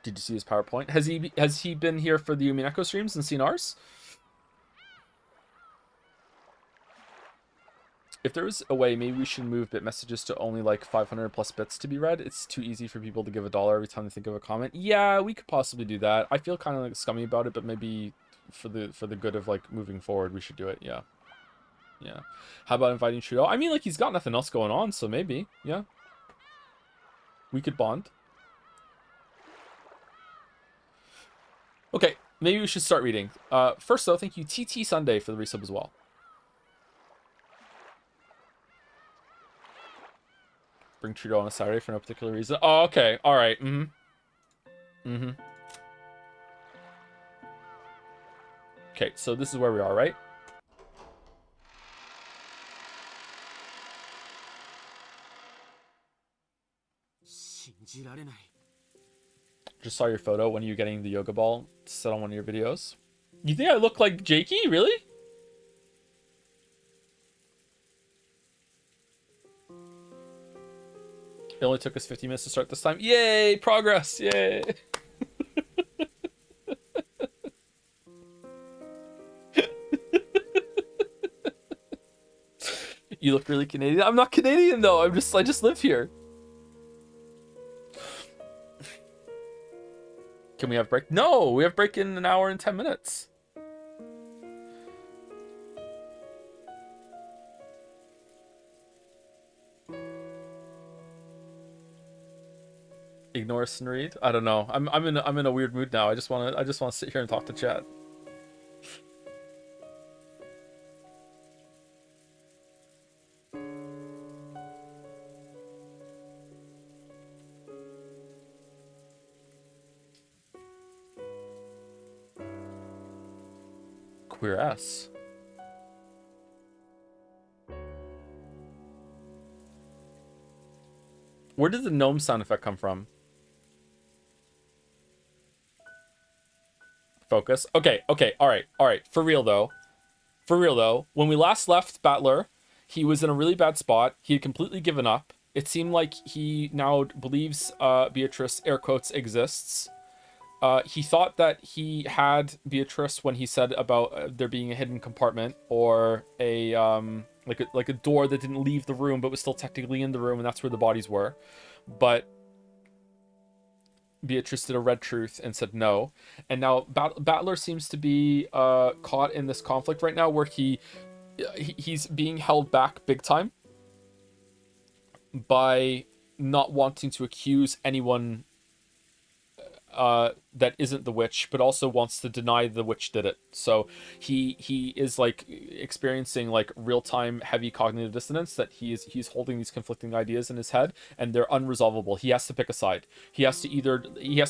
Speaker 1: Did you see his PowerPoint? Has he been here for the Umineko streams and seen ours? If there was a way, maybe we should move bit messages to only like 500 plus bits to be read. It's too easy for people to give $1 every time they think of a comment. Yeah, we could possibly do that. I feel kind of like scummy about it, but maybe for the good of like moving forward, we should do it. Yeah, yeah. How about inviting Trudeau? I mean, like he's got nothing else going on, so maybe, yeah, we could bond. Okay, maybe we should start reading. First though, thank you TT Sunday for the resub as well. Bring Trudeau on a Saturday for no particular reason. Oh, okay. All right. Okay, so this is where we are, right? Just saw your photo. When are you getting the yoga ball to sit on one of your videos? You think I look like Jakey? Really? It only took us 50 minutes to start this time. Yay! Progress! Yay! You look really Canadian. I'm not Canadian though. I just live here. Can we have break? No, we have break in an hour and 10 minutes. Ignore us and read. I don't know. I'm in a weird mood now. I just wanna sit here and talk to chat. Queer ass. Where did the gnome sound effect come from? Focus. Okay, all right. For real though, when we last left Battler, he was in a really bad spot. He had completely given up. It seemed like he now believes Beatrice, air quotes, exists. He thought that he had Beatrice when he said about there being a hidden compartment or a like a door that didn't leave the room but was still technically in the room, and that's where the bodies were. But Beatrice did a red truth and said no, and now Battler seems to be caught in this conflict right now where he's being held back big time by not wanting to accuse anyone that isn't the witch, but also wants to deny the witch did it. So he is like experiencing like real-time heavy cognitive dissonance, that he's holding these conflicting ideas in his head and they're unresolvable. He has to pick a side. He has to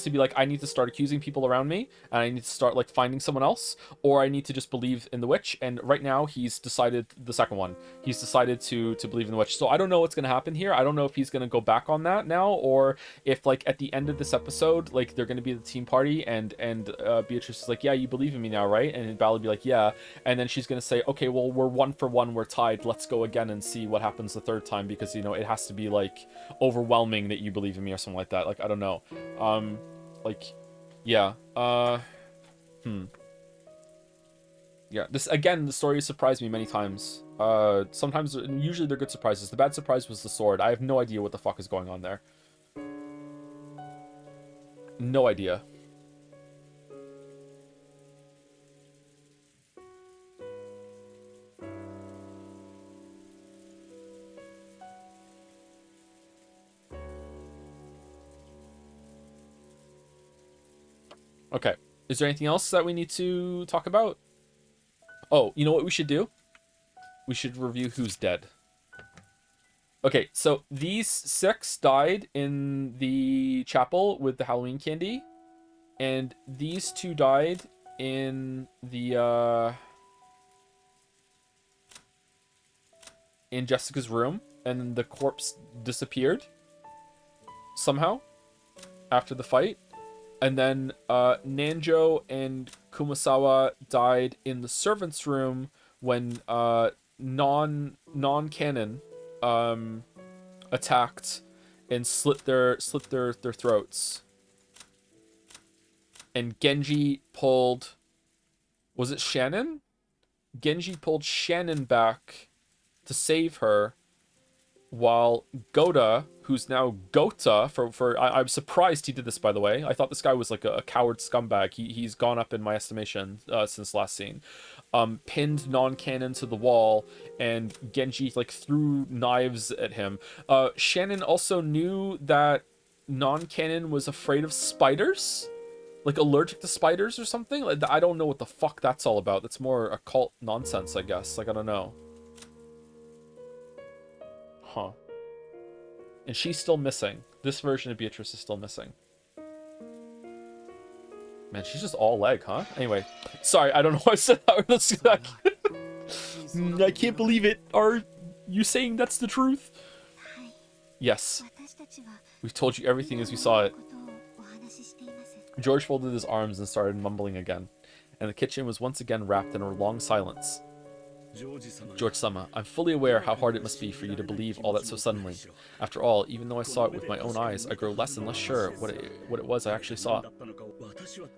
Speaker 1: be like, I need to start accusing people around me and I need to start like finding someone else, or I need to just believe in the witch. And right now he's decided the second one. He's decided to believe in the witch. So I don't know what's going to happen here. I don't know if he's going to go back on that now, or if like at the end of this episode like they're going to be the team party and Beatrice is like, yeah, you believe in me now, right? And Val would be like, yeah. And then she's going to say, okay, well, we're 1 for 1, we're tied, let's go again and see what happens the third time, because you know it has to be like overwhelming that you believe in me or something like that. Like I don't know. Like yeah. Yeah, this again, the story surprised me many times. Sometimes, usually they're good surprises. The bad surprise was the sword. I have no idea what the fuck is going on there. No idea. Okay. Is there anything else that we need to talk about? Oh, you know what we should do? We should review who's dead. Okay, so these 6 died in the chapel with the Halloween candy, and these 2 died in the in Jessica's room, and the corpse disappeared somehow after the fight. And then Nanjo and Kumasawa died in the servants' room when non-canon attacked and slit their throats. And Genji pulled... Was it Shannon? Genji pulled Shannon back to save her, while Gota, who's now Gota, I'm surprised he did this, by the way. I thought this guy was like a coward scumbag. He's gone up in my estimation since last scene. Pinned non-canon to the wall, and Genji like threw knives at him. Shannon also knew that non-canon was afraid of spiders, like allergic to spiders or something. Like, I don't know what the fuck that's all about. That's more occult nonsense, I guess. Like, I don't know. Huh. And she's still missing. This version of Beatrice is still missing. Man, she's just all leg, huh? Anyway, sorry, I don't know why I said that. I can't believe it. Are you saying that's the truth? Yes. We've told you everything as we saw it. George folded his arms and started mumbling again, and the kitchen was once again wrapped in a long silence. George-sama, I'm fully aware how hard it must be for you to believe all that so suddenly. After all, even though I saw it with my own eyes, I grow less and less sure what it was I actually saw.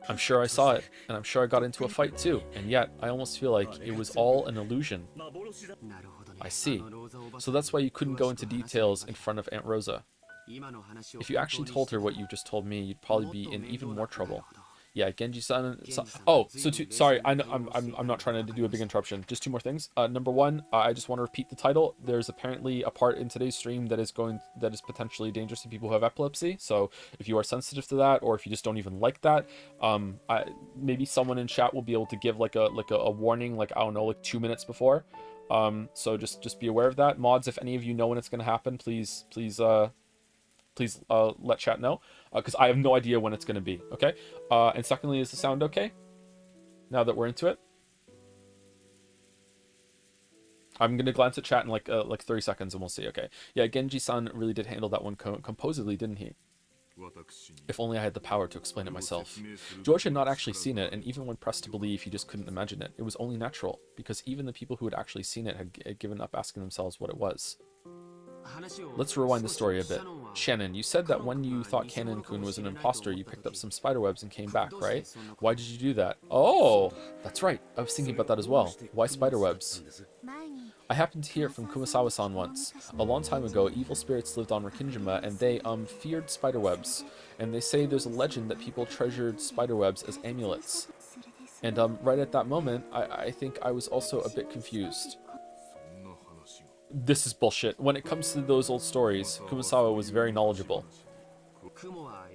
Speaker 1: I'm sure I saw it, and I'm sure I got into a fight too, and yet I almost feel like it was all an illusion. I see. So that's why you couldn't go into details in front of Aunt Rosa. If you actually told her what you just told me, you'd probably be in even more trouble. Yeah, Genji-san. Oh, so sorry, I'm not trying to do a big interruption. Just two more things. Number one, I just want to repeat the title. There's apparently a part in today's stream that is potentially dangerous to people who have epilepsy. So if you are sensitive to that, or if you just don't even like that, maybe someone in chat will be able to give like a warning, like, I don't know, like 2 minutes before. So just be aware of that. Mods, if any of you know when it's gonna happen, please let chat know, because I have no idea when it's going to be. Okay. And secondly, is the sound okay now that we're into it? I'm going to glance at chat in like 30 seconds and we'll see. Okay. Yeah, Genji-san really did handle that one composedly, didn't he? If only I had the power to explain it myself. George had not actually seen it, and even when pressed to believe, he just couldn't imagine it. It was only natural, because even the people who had actually seen it had given up asking themselves what it was. Let's rewind the story a bit. Shannon, you said that when you thought Kanon-kun was an imposter, you picked up some spiderwebs and came back, right? Why did you do that? Oh, that's right. I was thinking about that as well. Why spiderwebs? I happened to hear it from Kumasawa-san once. A long time ago, evil spirits lived on Rakinjima, and they, feared spiderwebs. And they say there's a legend that people treasured spiderwebs as amulets. And, right at that moment, I think I was also a bit confused. This is bullshit. When it comes to those old stories, Kumasawa was very knowledgeable.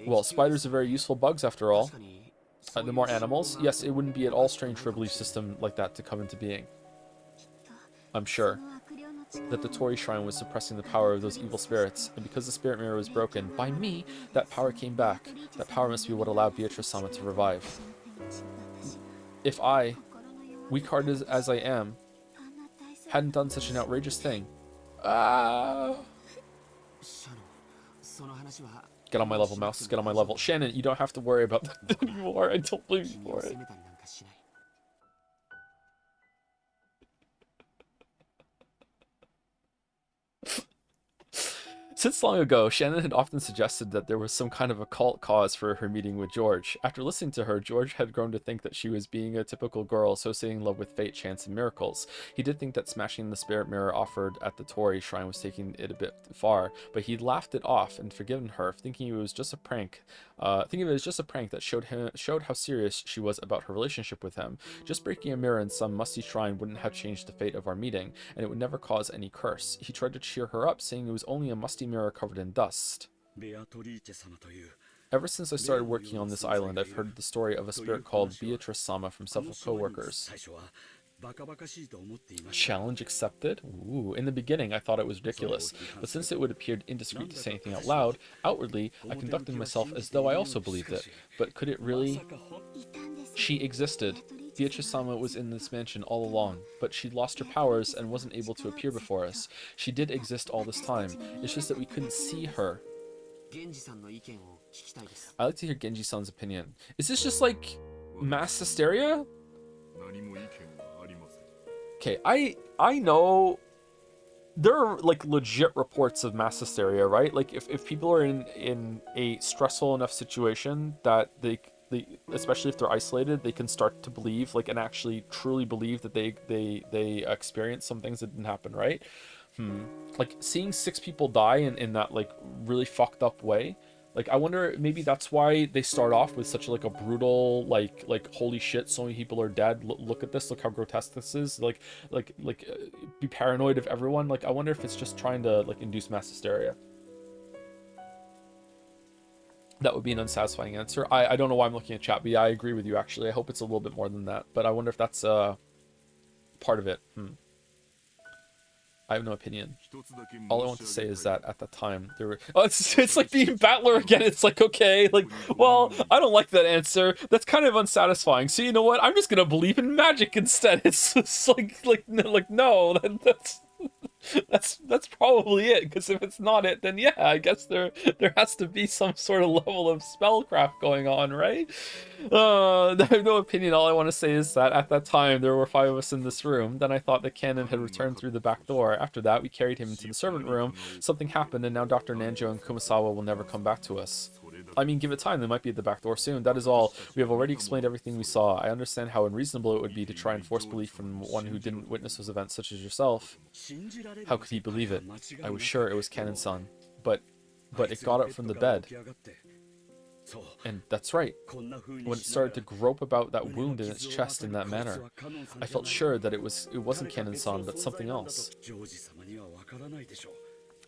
Speaker 1: Well, spiders are very useful bugs after all. The more animals, yes, it wouldn't be at all strange for a belief system like that to come into being. I'm sure that the Tori Shrine was suppressing the power of those evil spirits, and because the spirit mirror was broken by me, that power came back. That power must be what allowed Beatrice-sama to revive. If I, weak-hearted as I am, hadn't done such an outrageous thing. Get on my level, mouse. Get on my level. Shannon, you don't have to worry about that anymore. I don't blame you for it. Since long ago, Shannon had often suggested that there was some kind of occult cause for her meeting with George. After listening to her, George had grown to think that she was being a typical girl associating love with fate, chance, and miracles. He did think that smashing the spirit mirror offered at the Tori Shrine was taking it a bit far, but he'd laughed it off and forgiven her, thinking it was just a prank. Thinking of it as just a prank that showed how serious she was about her relationship with him. Just breaking a mirror in some musty shrine wouldn't have changed the fate of our meeting, and it would never cause any curse. He tried to cheer her up, saying it was only a musty mirror covered in dust. Ever since I started working on this island, I've heard the story of a spirit called Beatrice-sama from several co-workers. Challenge accepted? Ooh, in the beginning I thought it was ridiculous, but since it would appear indiscreet to say anything out loud, outwardly I conducted myself as though I also believed it. But could it really? She existed. Beatrice-sama was in this mansion all along, but she'd lost her powers and wasn't able to appear before us. She did exist all this time, it's just that we couldn't see her. I like to hear Genji-san's opinion. Is this just like mass hysteria? Okay, I know there are like legit reports of mass hysteria, right? Like if people are in a stressful enough situation that Especially if they're isolated, they can start to believe, like, and actually truly believe that they experienced some things that didn't happen, right? Like seeing 6 people die in that like really fucked up way. Like I wonder maybe that's why they start off with such like a brutal like holy shit, so many people are dead. Look at this, look how grotesque this is. Be paranoid of everyone. Like I wonder if it's just trying to like induce mass hysteria. That would be an unsatisfying answer. I don't know why I'm looking at chat, but yeah, I agree with you actually. I hope it's a little bit more than that, but I wonder if that's part of it. I have no opinion. All I want to say is that at the time there were. Oh, it's like being Battler again. It's like okay, like well, I don't like that answer. That's kind of unsatisfying. So you know what? I'm just gonna believe in magic instead. It's just like no, that's probably it. Because if it's not it, then yeah, I guess there has to be some sort of level of spellcraft going on, right? I have no opinion. All I want to say is that at that time there were 5 of us in this room. Then I thought the canon had returned through the back door. After that, we carried him into the servant room. Something happened, and now Dr. Nanjo and Kumasawa will never come back to us. I mean, give it time. They might be at the back door soon. That is all. We have already explained everything we saw. I understand how unreasonable it would be to try and force belief from one who didn't witness those events, such as yourself. How could he believe it? I was sure it was Canon-san, but it got up from the bed. And that's right. When it started to grope about that wound in its chest in that manner, I felt sure that it wasn't Canon-san, but something else.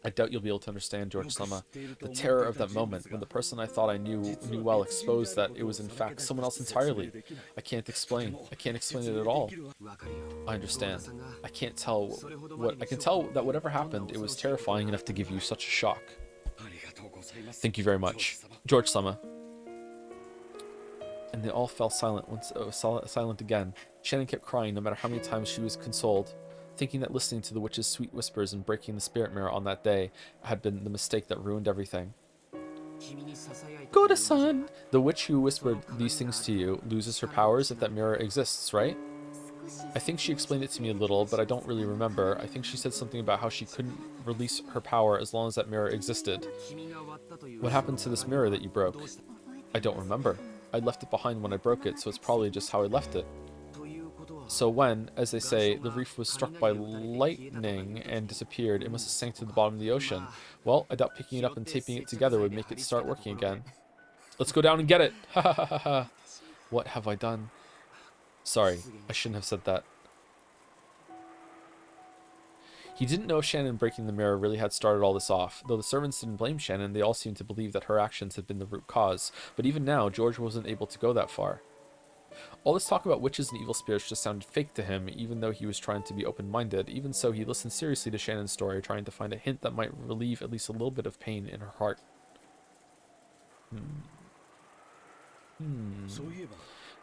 Speaker 1: I doubt you'll be able to understand, George-sama. The terror of that moment, when the person I thought I knew well exposed that it was in fact someone else entirely. I can't explain. I can't explain it at all. I understand. I can tell that whatever happened, it was terrifying enough to give you such a shock. Thank you very much, George-sama. And they all fell silent silent again. Shannon kept crying no matter how many times she was consoled, thinking that listening to the witch's sweet whispers and breaking the spirit mirror on that day had been the mistake that ruined everything. Goda-san! The witch who whispered these things to you loses her powers if that mirror exists, right? I think she explained it to me a little, but I don't really remember. I think she said something about how she couldn't release her power as long as that mirror existed. What happened to this mirror that you broke? I don't remember. I left it behind when I broke it, so it's probably just how I left it. So when, as they say, the reef was struck by lightning and disappeared, it must have sank to the bottom of the ocean. Well, I doubt picking it up and taping it together would make it start working again. Let's go down and get it! Ha ha ha ha ha! What have I done? Sorry, I shouldn't have said that. He didn't know Shannon breaking the mirror really had started all this off. Though the servants didn't blame Shannon, they all seemed to believe that her actions had been the root cause. But even now, George wasn't able to go that far. All this talk about witches and evil spirits just sounded fake to him, even though he was trying to be open-minded. Even so, he listened seriously to Shannon's story, trying to find a hint that might relieve at least a little bit of pain in her heart.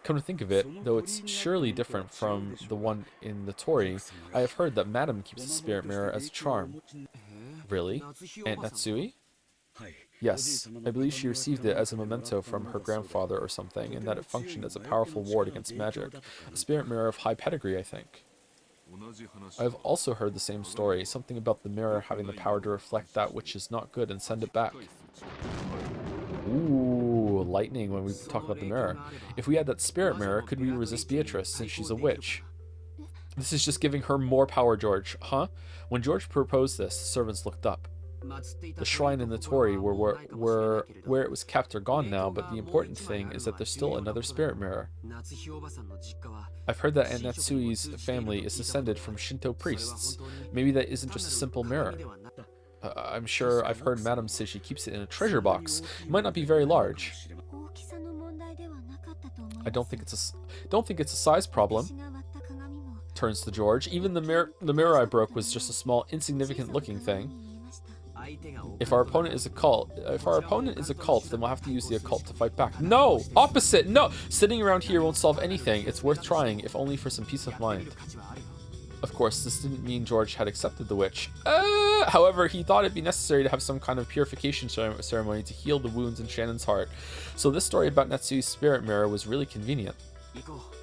Speaker 1: Come to think of it, though it's surely different from the one in the Torii, I have heard that Madame keeps the spirit mirror as a charm. Really? Aunt Natsui? Yes, I believe she received it as a memento from her grandfather or something, and that it functioned as a powerful ward against magic. A spirit mirror of high pedigree, I think. I have also heard the same story, something about the mirror having the power to reflect that which is not good and send it back. Ooh, lightning when we talk about the mirror. If we had that spirit mirror, could we resist Beatrice, since she's a witch? This is just giving her more power, George. Huh? When George proposed this, the servants looked up. The shrine in the Torii where it was kept are gone now, but the important thing is that there's still another spirit mirror. I've heard that Aunt Natsui's family is descended from Shinto priests. Maybe that isn't just a simple mirror. I'm sure I've heard Madame say she keeps it in a treasure box. It might not be very large. I don't think it's a size problem. Turns to George. Even the mirror I broke was just a small, insignificant looking thing. If our opponent is a cult, then we'll have to use the occult to fight back. No! Opposite! No! Sitting around here won't solve anything. It's worth trying, if only for some peace of mind. Of course, this didn't mean George had accepted the witch. However, he thought it'd be necessary to have some kind of purification ceremony to heal the wounds in Shannon's heart. So this story about Natsui's spirit mirror was really convenient.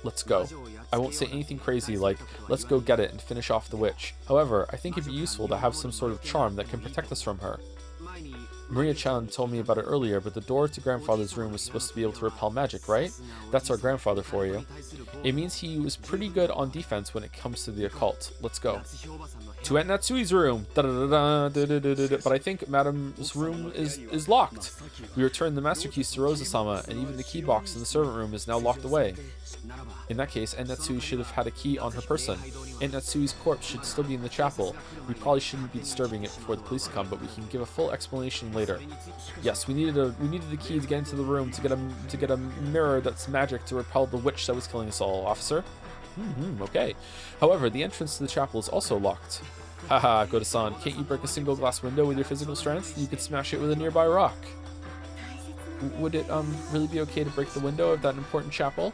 Speaker 1: Let's go. I won't say anything crazy like, let's go get it and finish off the witch. However, I think it'd be useful to have some sort of charm that can protect us from her. Maria-chan told me about it earlier, but the door to grandfather's room was supposed to be able to repel magic, right? That's our grandfather for you. It means he was pretty good on defense when it comes to the occult. Let's go. To Aunt Natsui's room. But I think Madame's room is locked. We returned the master keys to Rosa-sama, and even the key box in the servant room is now locked away. In that case, Aunt Natsui should have had a key on her person. Aunt Natsui's corpse should still be in the chapel. We probably shouldn't be disturbing it before the police come, but we can give a full explanation later. Yes, we needed the key to get into the room to get a mirror that's magic to repel the witch that was killing us all, officer. Okay. However, the entrance to the chapel is also locked. Haha, Goda-san, can't you break a single glass window with your physical strength? You could smash it with a nearby rock. Would it really be okay to break the window of that important chapel?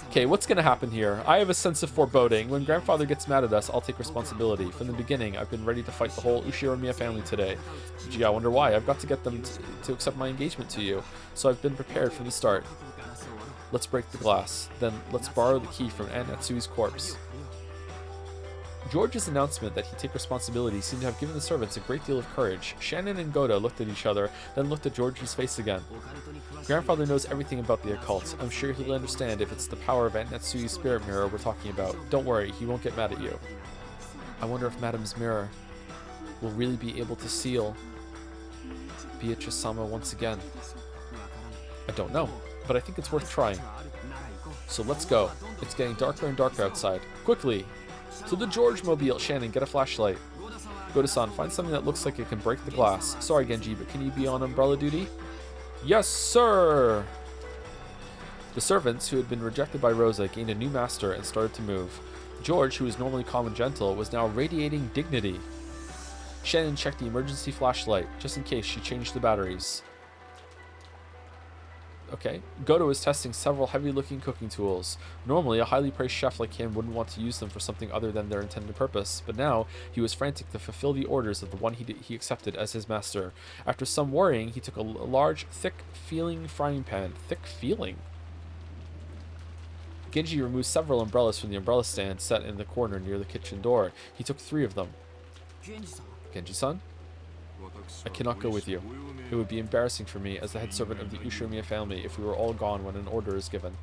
Speaker 1: Okay, what's gonna happen here? I have a sense of foreboding. When grandfather gets mad at us, I'll take responsibility. From the beginning, I've been ready to fight the whole Ushiromiya family today. Gee, I wonder why. I've got to get them to accept my engagement to you, so I've been prepared from the start. Let's break the glass. Then let's borrow the key from Aunt Natsui's corpse. George's announcement that he'd take responsibility seemed to have given the servants a great deal of courage. Shannon and Goda looked at each other, then looked at George's face again. Grandfather knows everything about the occult. I'm sure he'll understand if it's the power of Aunt Natsui's spirit mirror we're talking about. Don't worry, he won't get mad at you. I wonder if Madame's mirror will really be able to seal Beatrice-sama once again. I don't know, but I think it's worth trying. So let's go. It's getting darker and darker outside. Quickly! To the George Mobile. Shannon, get a flashlight. Goda-san, find something that looks like it can break the glass. Sorry, Genji, but can you be on umbrella duty? Yes, sir! The servants, who had been rejected by Rosa, gained a new master and started to move. George, who was normally calm and gentle, was now radiating dignity. Shannon checked the emergency flashlight, just in case she changed the batteries. Okay. Goda was testing several heavy-looking cooking tools. Normally, a highly praised chef like him wouldn't want to use them for something other than their intended purpose, but now he was frantic to fulfill the orders of the one he accepted as his master. After some worrying, he took a large, thick-feeling frying pan. Thick-feeling? Genji removed several umbrellas from the umbrella stand set in the corner near the kitchen door. He took 3 of them. Genji-san? I cannot go with you. It would be embarrassing for me as the head servant of the Ushiromiya family if we were all gone when an order is given.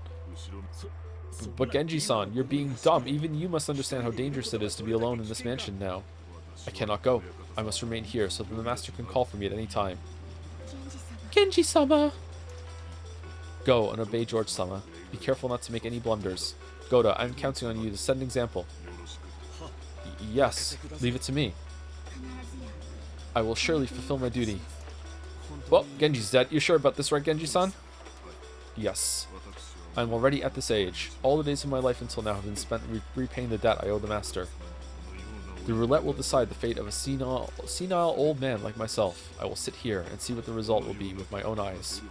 Speaker 1: But Genji-san, you're being dumb. Even you must understand how dangerous it is to be alone in this mansion now. I cannot go. I must remain here so that the master can call for me at any time. Genji-sama! Go and obey George-sama. Be careful not to make any blunders. Goda, I'm counting on you to set an example. Yes, leave it to me. I will surely fulfill my duty. Well, Genji's dead. You sure about this, right, Genji-san? Yes. I'm already at this age. All the days of my life until now have been spent repaying the debt I owe the master. The roulette will decide the fate of a senile old man like myself. I will sit here and see what the result will be with my own eyes.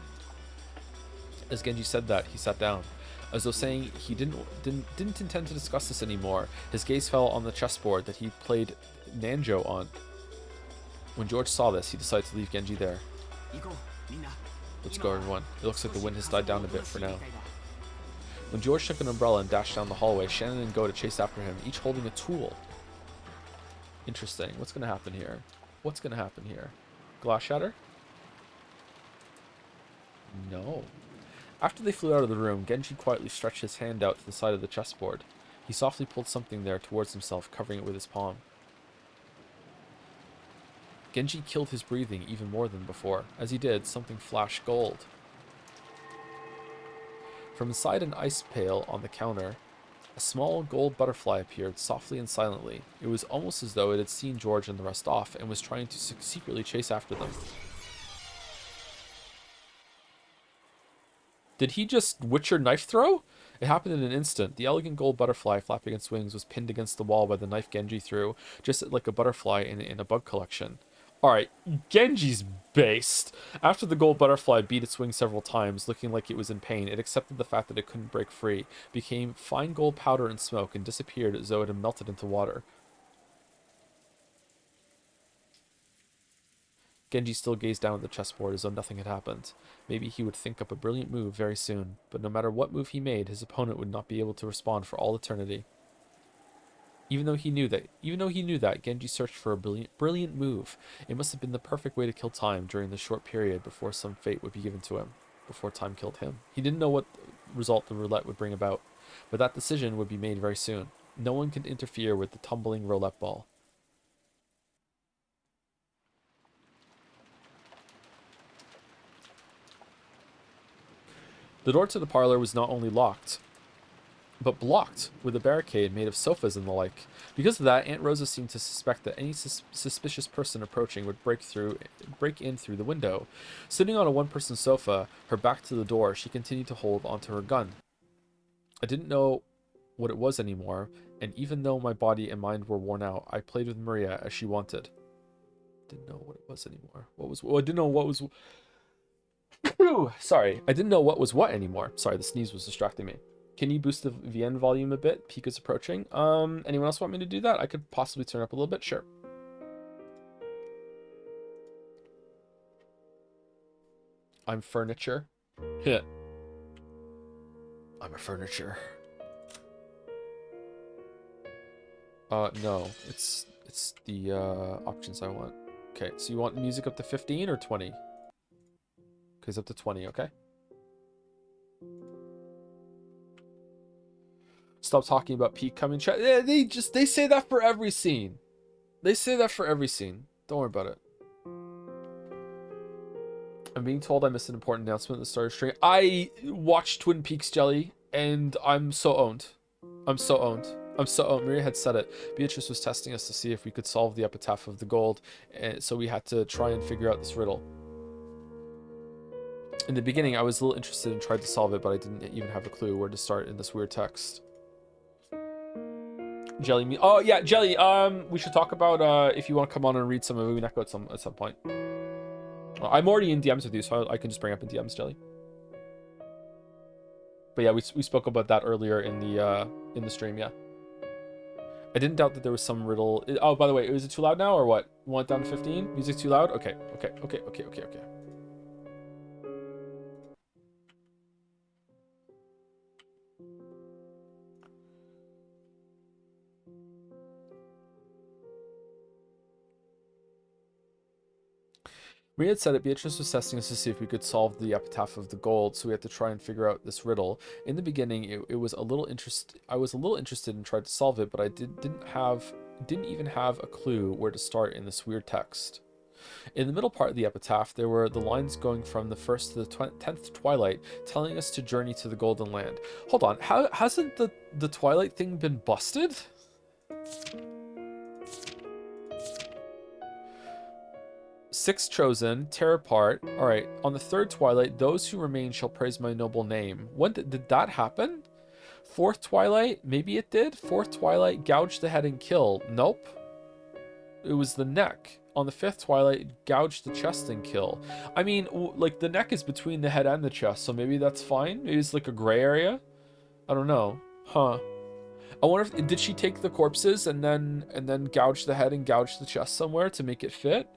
Speaker 1: As Genji said that, he sat down. As though saying he didn't intend to discuss this anymore, his gaze fell on the chessboard that he played Nanjo on. When George saw this, he decided to leave Genji there. Let's go, everyone. It looks like the wind has died down a bit for now. When George took an umbrella and dashed down the hallway, Shannon and Goda chased after him, each holding a tool. Interesting. What's going to happen here? What's going to happen here? Glass shatter? No. After they flew out of the room, Genji quietly stretched his hand out to the side of the chessboard. He softly pulled something there towards himself, covering it with his palm. Genji killed his breathing even more than before. As he did, something flashed gold. From inside an ice pail on the counter, a small gold butterfly appeared softly and silently. It was almost as though it had seen George and the rest off and was trying to secretly chase after them. Did he just Witcher knife throw? It happened in an instant. The elegant gold butterfly flapping its wings was pinned against the wall by the knife Genji threw, just like a butterfly in a bug collection. Alright, Genji's based. After the gold butterfly beat its wings several times, looking like it was in pain, it accepted the fact that it couldn't break free, became fine gold powder and smoke, and disappeared as though it had melted into water. Genji still gazed down at the chessboard as though nothing had happened. Maybe he would think up a brilliant move very soon, but no matter what move he made, his opponent would not be able to respond for all eternity. Even though he knew that, Genji searched for a brilliant move. It must have been the perfect way to kill time during the short period before some fate would be given to him, before time killed him. He didn't know what result the roulette would bring about, but that decision would be made very soon. No one could interfere with the tumbling roulette ball. The door to the parlor was not only locked, but blocked with a barricade made of sofas and the like. Because of that, Aunt Rosa seemed to suspect that any suspicious person approaching would break in through the window. Sitting on a one-person sofa, her back to the door, she continued to hold onto her gun. I didn't know what it was anymore, and even though my body and mind were worn out, I played with Maria as she wanted. Didn't know what it was anymore. I didn't know what was. Sorry, I didn't know what was what anymore. Sorry, the sneeze was distracting me. Can you boost the VN volume a bit? Peak is approaching. Anyone else want me to do that? I could possibly turn up a little bit. Sure. I'm furniture. Yeah. I'm a furniture. No. It's the options I want. Okay, so you want music up to 15 or 20? Okay, it's up to 20, okay? Stop talking about peak coming. They say that for every scene. They say that for every scene. Don't worry about it. I'm being told I missed an important announcement at the start of stream. I watched Twin Peaks, Jelly, and I'm so owned. I'm so owned. I'm so owned. Maria had said it. Beatrice was testing us to see if we could solve the epitaph of the gold, and so we had to try and figure out this riddle. In the beginning, I was a little interested and tried to solve it, but I didn't even have a clue where to start in this weird text. Jelly me. Oh yeah, Jelly. We should talk about if you want to come on and read some of Umineko at some point. I'm already in DMs with you, so I can just bring up in DMs, Jelly. But yeah, we spoke about that earlier in the stream. Yeah. I didn't doubt that there was some riddle. Oh, by the way, is it too loud now or what? Want it down to 15? Music too loud? Okay. Maria had said it. Beatrice was testing us to see if we could solve the epitaph of the gold, so we had to try and figure out this riddle. In the beginning, it was a little interest. I was a little interested and tried to solve it, but I didn't even have a clue where to start in this weird text. In the middle part of the epitaph, there were the lines going from the first to the 10th twilight, telling us to journey to the Golden Land. Hold on, hasn't the twilight thing been busted? Six chosen, tear apart. All right, on the third twilight, those who remain shall praise my noble name. When did that happen? Fourth twilight, maybe it did. Fourth twilight, gouge the head and kill. Nope. It was the neck. On the fifth twilight, gouge the chest and kill. I mean, like the neck is between the head and the chest, so maybe that's fine. Maybe it's like a gray area. I don't know. Huh. I wonder if did she take the corpses and then gouge the head and gouge the chest somewhere to make it fit?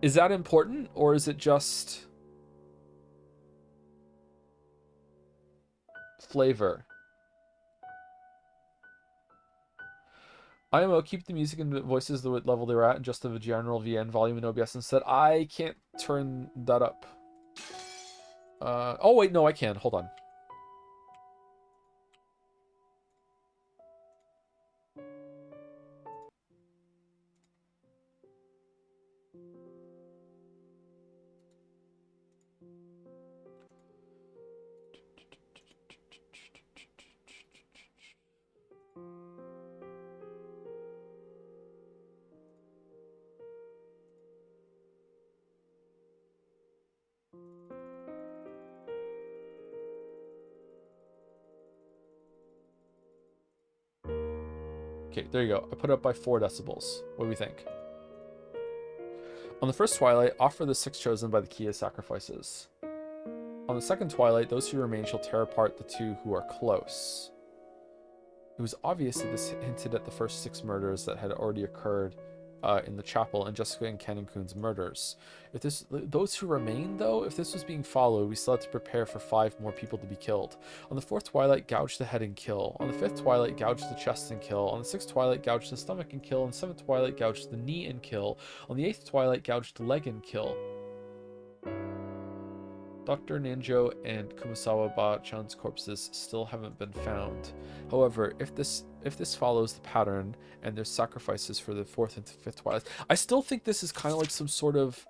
Speaker 1: Is that important, or is it just flavor? IMO, keep the music and the voices the level they were at and just the general VN volume in OBS instead. I can't turn that up. Oh wait, no, I can. Hold on. Okay, there you go. I put it up by 4 decibels. What do we think? On the first twilight, offer the 6 chosen by the key as sacrifices. On the second twilight, those who remain shall tear apart the 2 who are close. It was obvious that this hinted at the first 6 murders that had already occurred in the chapel and Jessica and Ken and Kuhn's murders. If those who remain, though, if this was being followed, we still had to prepare for 5 more people to be killed. On the 4th twilight, gouge the head and kill. On the 5th twilight, gouge the chest and kill. On the 6th twilight, gouge the stomach and kill. On the 7th twilight, gouge the knee and kill. On the 8th twilight, gouge the leg and kill. Dr. Nanjo and Kumasawa Ba-chan's corpses still haven't been found. However, if this follows the pattern and there's sacrifices for the 4th and 5th twilights, I still think this is kind of like some sort of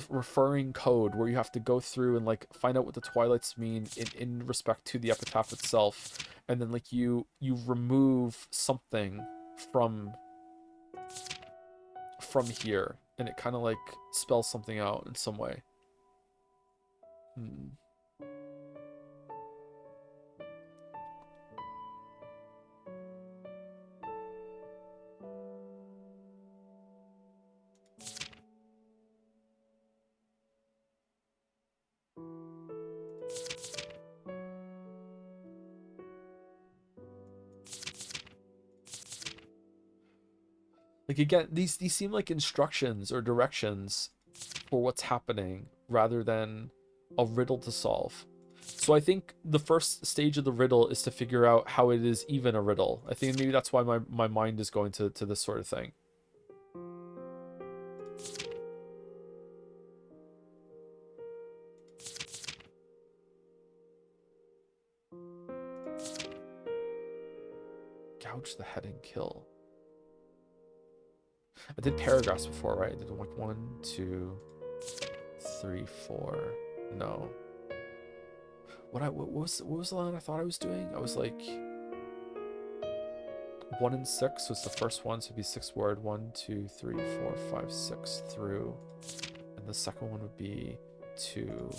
Speaker 1: referring code where you have to go through and like find out what the twilights mean in respect to the epitaph itself, and then like you remove something from here, and it kind of like spells something out in some way. Like again, these seem like instructions or directions for what's happening rather than a riddle to solve. So I think the first stage of the riddle is to figure out how it is even a riddle. I think maybe that's why my mind is going to this sort of thing. Gouge the head and kill. I did paragraphs before, right? I did like 1, 2, 3, 4. No. What was the line I thought I was doing? I was like 1 and 6 was the first one, so it'd be 6 word. 1, 2, 3, 4, 5, 6 through, and the second one would be 2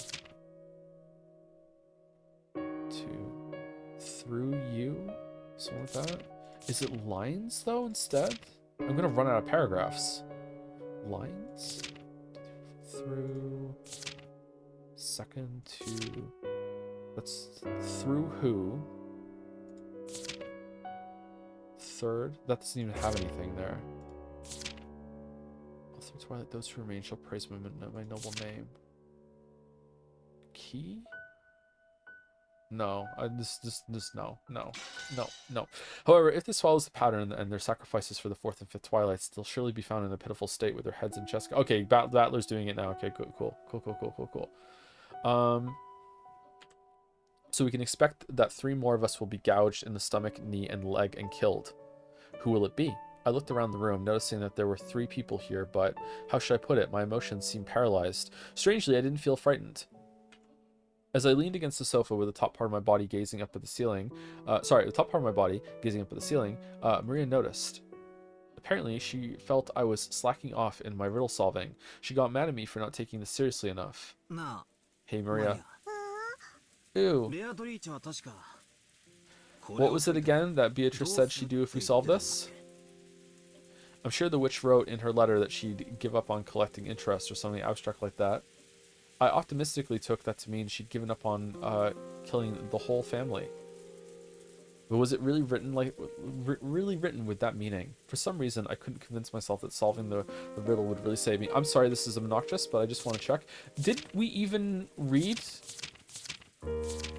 Speaker 1: through you, something like that. Is it lines though instead? I'm gonna run out of paragraphs. Lines through second to. That's through who? Third? That doesn't even have anything there. Through twilight, those who remain shall praise my noble name. Key? No, no. However, if this follows the pattern and their sacrifices for the 4th and 5th twilights, they'll surely be found in a pitiful state with their heads and chests. Okay, Battler's doing it now. Okay, cool. So we can expect that 3 more of us will be gouged in the stomach, knee, and leg and killed. Who will it be? I looked around the room, noticing that there were 3 people here, but how should I put it? My emotions seemed paralyzed. Strangely, I didn't feel frightened. As I leaned against the sofa with the top part of my body gazing up at the ceiling, Maria noticed. Apparently, she felt I was slacking off in my riddle solving. She got mad at me for not taking this seriously enough. Hey, Maria. Ew. What was it again that Beatrice said she'd do if we solved this? I'm sure the witch wrote in her letter that she'd give up on collecting interest or something abstract like that. I optimistically took that to mean she'd given up on killing the whole family. But was it really written with that meaning? For some reason, I couldn't convince myself that solving the riddle would really save me. I'm sorry this is obnoxious, but I just want to check. Did we even read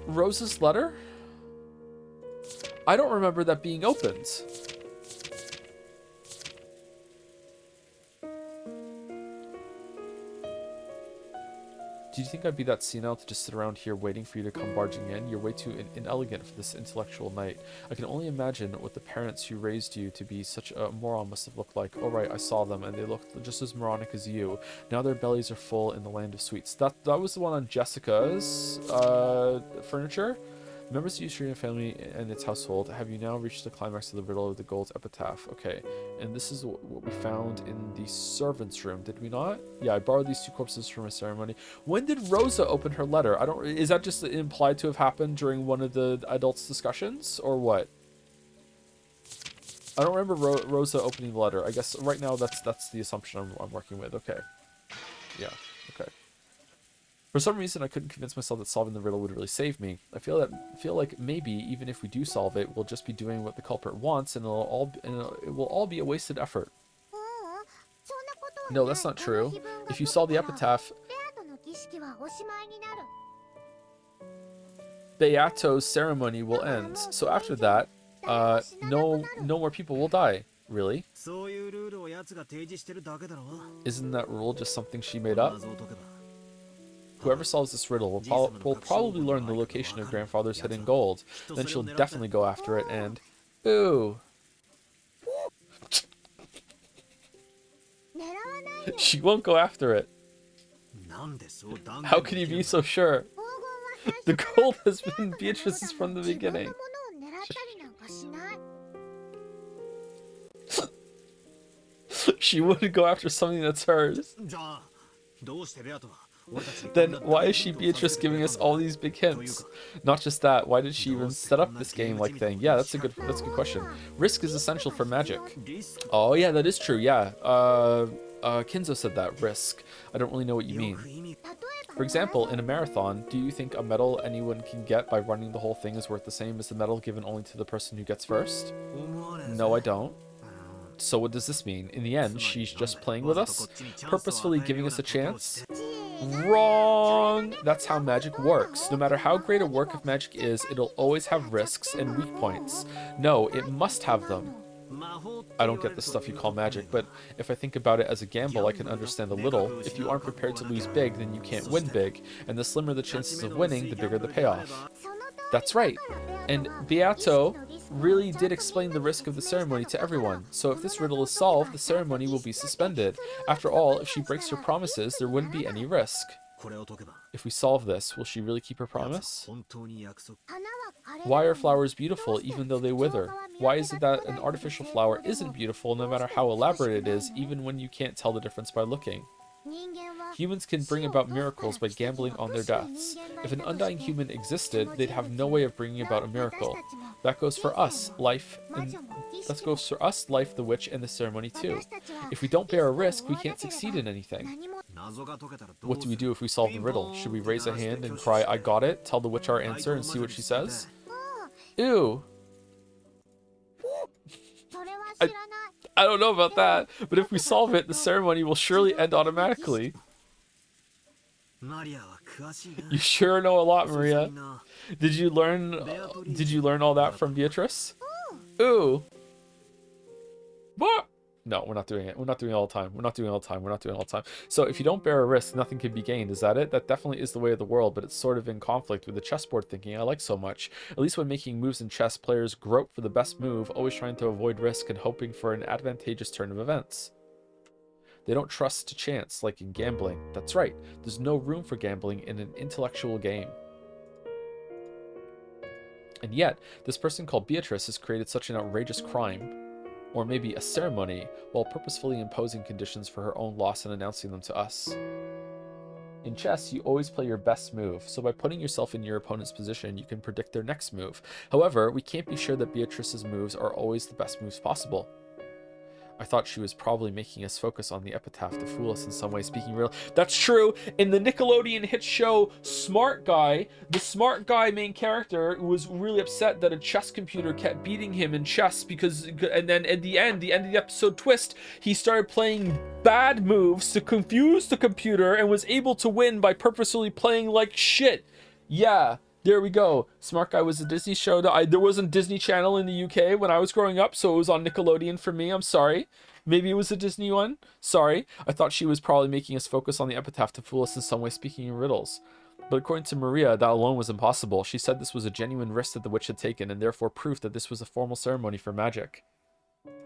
Speaker 1: Rose's letter? I don't remember that being opened. Do you think I'd be that senile to just sit around here waiting for you to come barging in? You're way too inelegant for this intellectual night. I can only imagine what the parents who raised you to be such a moron must have looked like. Oh right, I saw them, and they looked just as moronic as you. Now their bellies are full in the land of sweets. That was the one on Jessica's furniture. Members of the Eastrian family and its household, have you now reached the climax of the riddle of the gold epitaph? Okay, and this is what we found in the servants' room, did we not? Yeah, I borrowed these 2 corpses from a ceremony. When did Rosa open her letter? Is that just implied to have happened during one of the adults' discussions, or what? I don't remember Rosa opening the letter. I guess right now that's the assumption I'm working with. Okay. Yeah, okay. For some reason, I couldn't convince myself that solving the riddle would really save me. I feel like maybe even if we do solve it, we'll just be doing what the culprit wants, and it will all be a wasted effort. No, that's not true. If you saw the epitaph, Beato's ceremony will end. So after that, no more people will die. Really? Isn't that rule just something she made up? Whoever solves this riddle will probably learn the location of grandfather's hidden gold. Then she'll definitely go after it and... Ooh. She won't go after it. How can you be so sure? The gold has been Beatrice's from the beginning. She wouldn't go after something that's hers. Then why is she Beatrice giving us all these big hints? Not just that, why did she even set up this game-like thing? Yeah, that's a good question. Risk is essential for magic. Oh yeah, that is true, yeah. Kinzo said that, risk. I don't really know what you mean. For example, in a marathon, do you think a medal anyone can get by running the whole thing is worth the same as the medal given only to the person who gets first? No, I don't. So what does this mean? In the end, she's just playing with us? Purposefully giving us a chance? Wrong! That's how magic works. No matter how great a work of magic is, it'll always have risks and weak points. No, it must have them. I don't get the stuff you call magic, but if I think about it as a gamble, I can understand a little. If you aren't prepared to lose big, then you can't win big, and the slimmer the chances of winning, the bigger the payoff. That's right. And Beato really did explain the risk of the ceremony to everyone, so if this riddle is solved, the ceremony will be suspended. After all, if she breaks her promises, there wouldn't be any risk. If we solve this, will she really keep her promise? Why are flowers beautiful even though they wither? Why is it that an artificial flower isn't beautiful no matter how elaborate it is, even when you can't tell the difference by looking? Humans can bring about miracles by gambling on their deaths. If an undying human existed, they'd have no way of bringing about a miracle. That goes for us, life, the witch, and the ceremony too. If we don't bear a risk, we can't succeed in anything. What do we do if we solve the riddle? Should we raise a hand and cry, I got it, tell the witch our answer, and see what she says? Ew. I don't know about that, but if we solve it, the ceremony will surely end automatically. You sure know a lot, Maria. Did you learn all that from Beatrice? Ooh. What? No, we're not doing it. We're not doing it all the time. We're not doing it all the time. We're not doing it all the time. So if you don't bear a risk, nothing can be gained. Is that it? That definitely is the way of the world, but it's sort of in conflict with the chessboard thinking I like so much. At least when making moves in chess, players grope for the best move, always trying to avoid risk and hoping for an advantageous turn of events. They don't trust to chance, like in gambling. That's right. There's no room for gambling in an intellectual game. And yet, this person called Beatrice has created such an outrageous crime, or maybe a ceremony, while purposefully imposing conditions for her own loss and announcing them to us. In chess, you always play your best move, so by putting yourself in your opponent's position, you can predict their next move. However, we can't be sure that Beatrice's moves are always the best moves possible. I thought she was probably making us focus on the epitaph to fool us in some way, speaking real. That's true. In the Nickelodeon hit show Smart Guy, the Smart Guy main character was really upset that a chess computer kept beating him in chess and then at the end of the episode twist, he started playing bad moves to confuse the computer and was able to win by purposely playing like shit. Yeah. There we go. Smart Guy was a Disney show that there wasn't Disney Channel in the UK when I was growing up, so it was on Nickelodeon for me. I'm sorry. Maybe it was a Disney one. Sorry. I thought she was probably making us focus on the epitaph to fool us in some way, speaking in riddles. But according to Maria, that alone was impossible. She said this was a genuine risk that the witch had taken, and therefore proof that this was a formal ceremony for magic.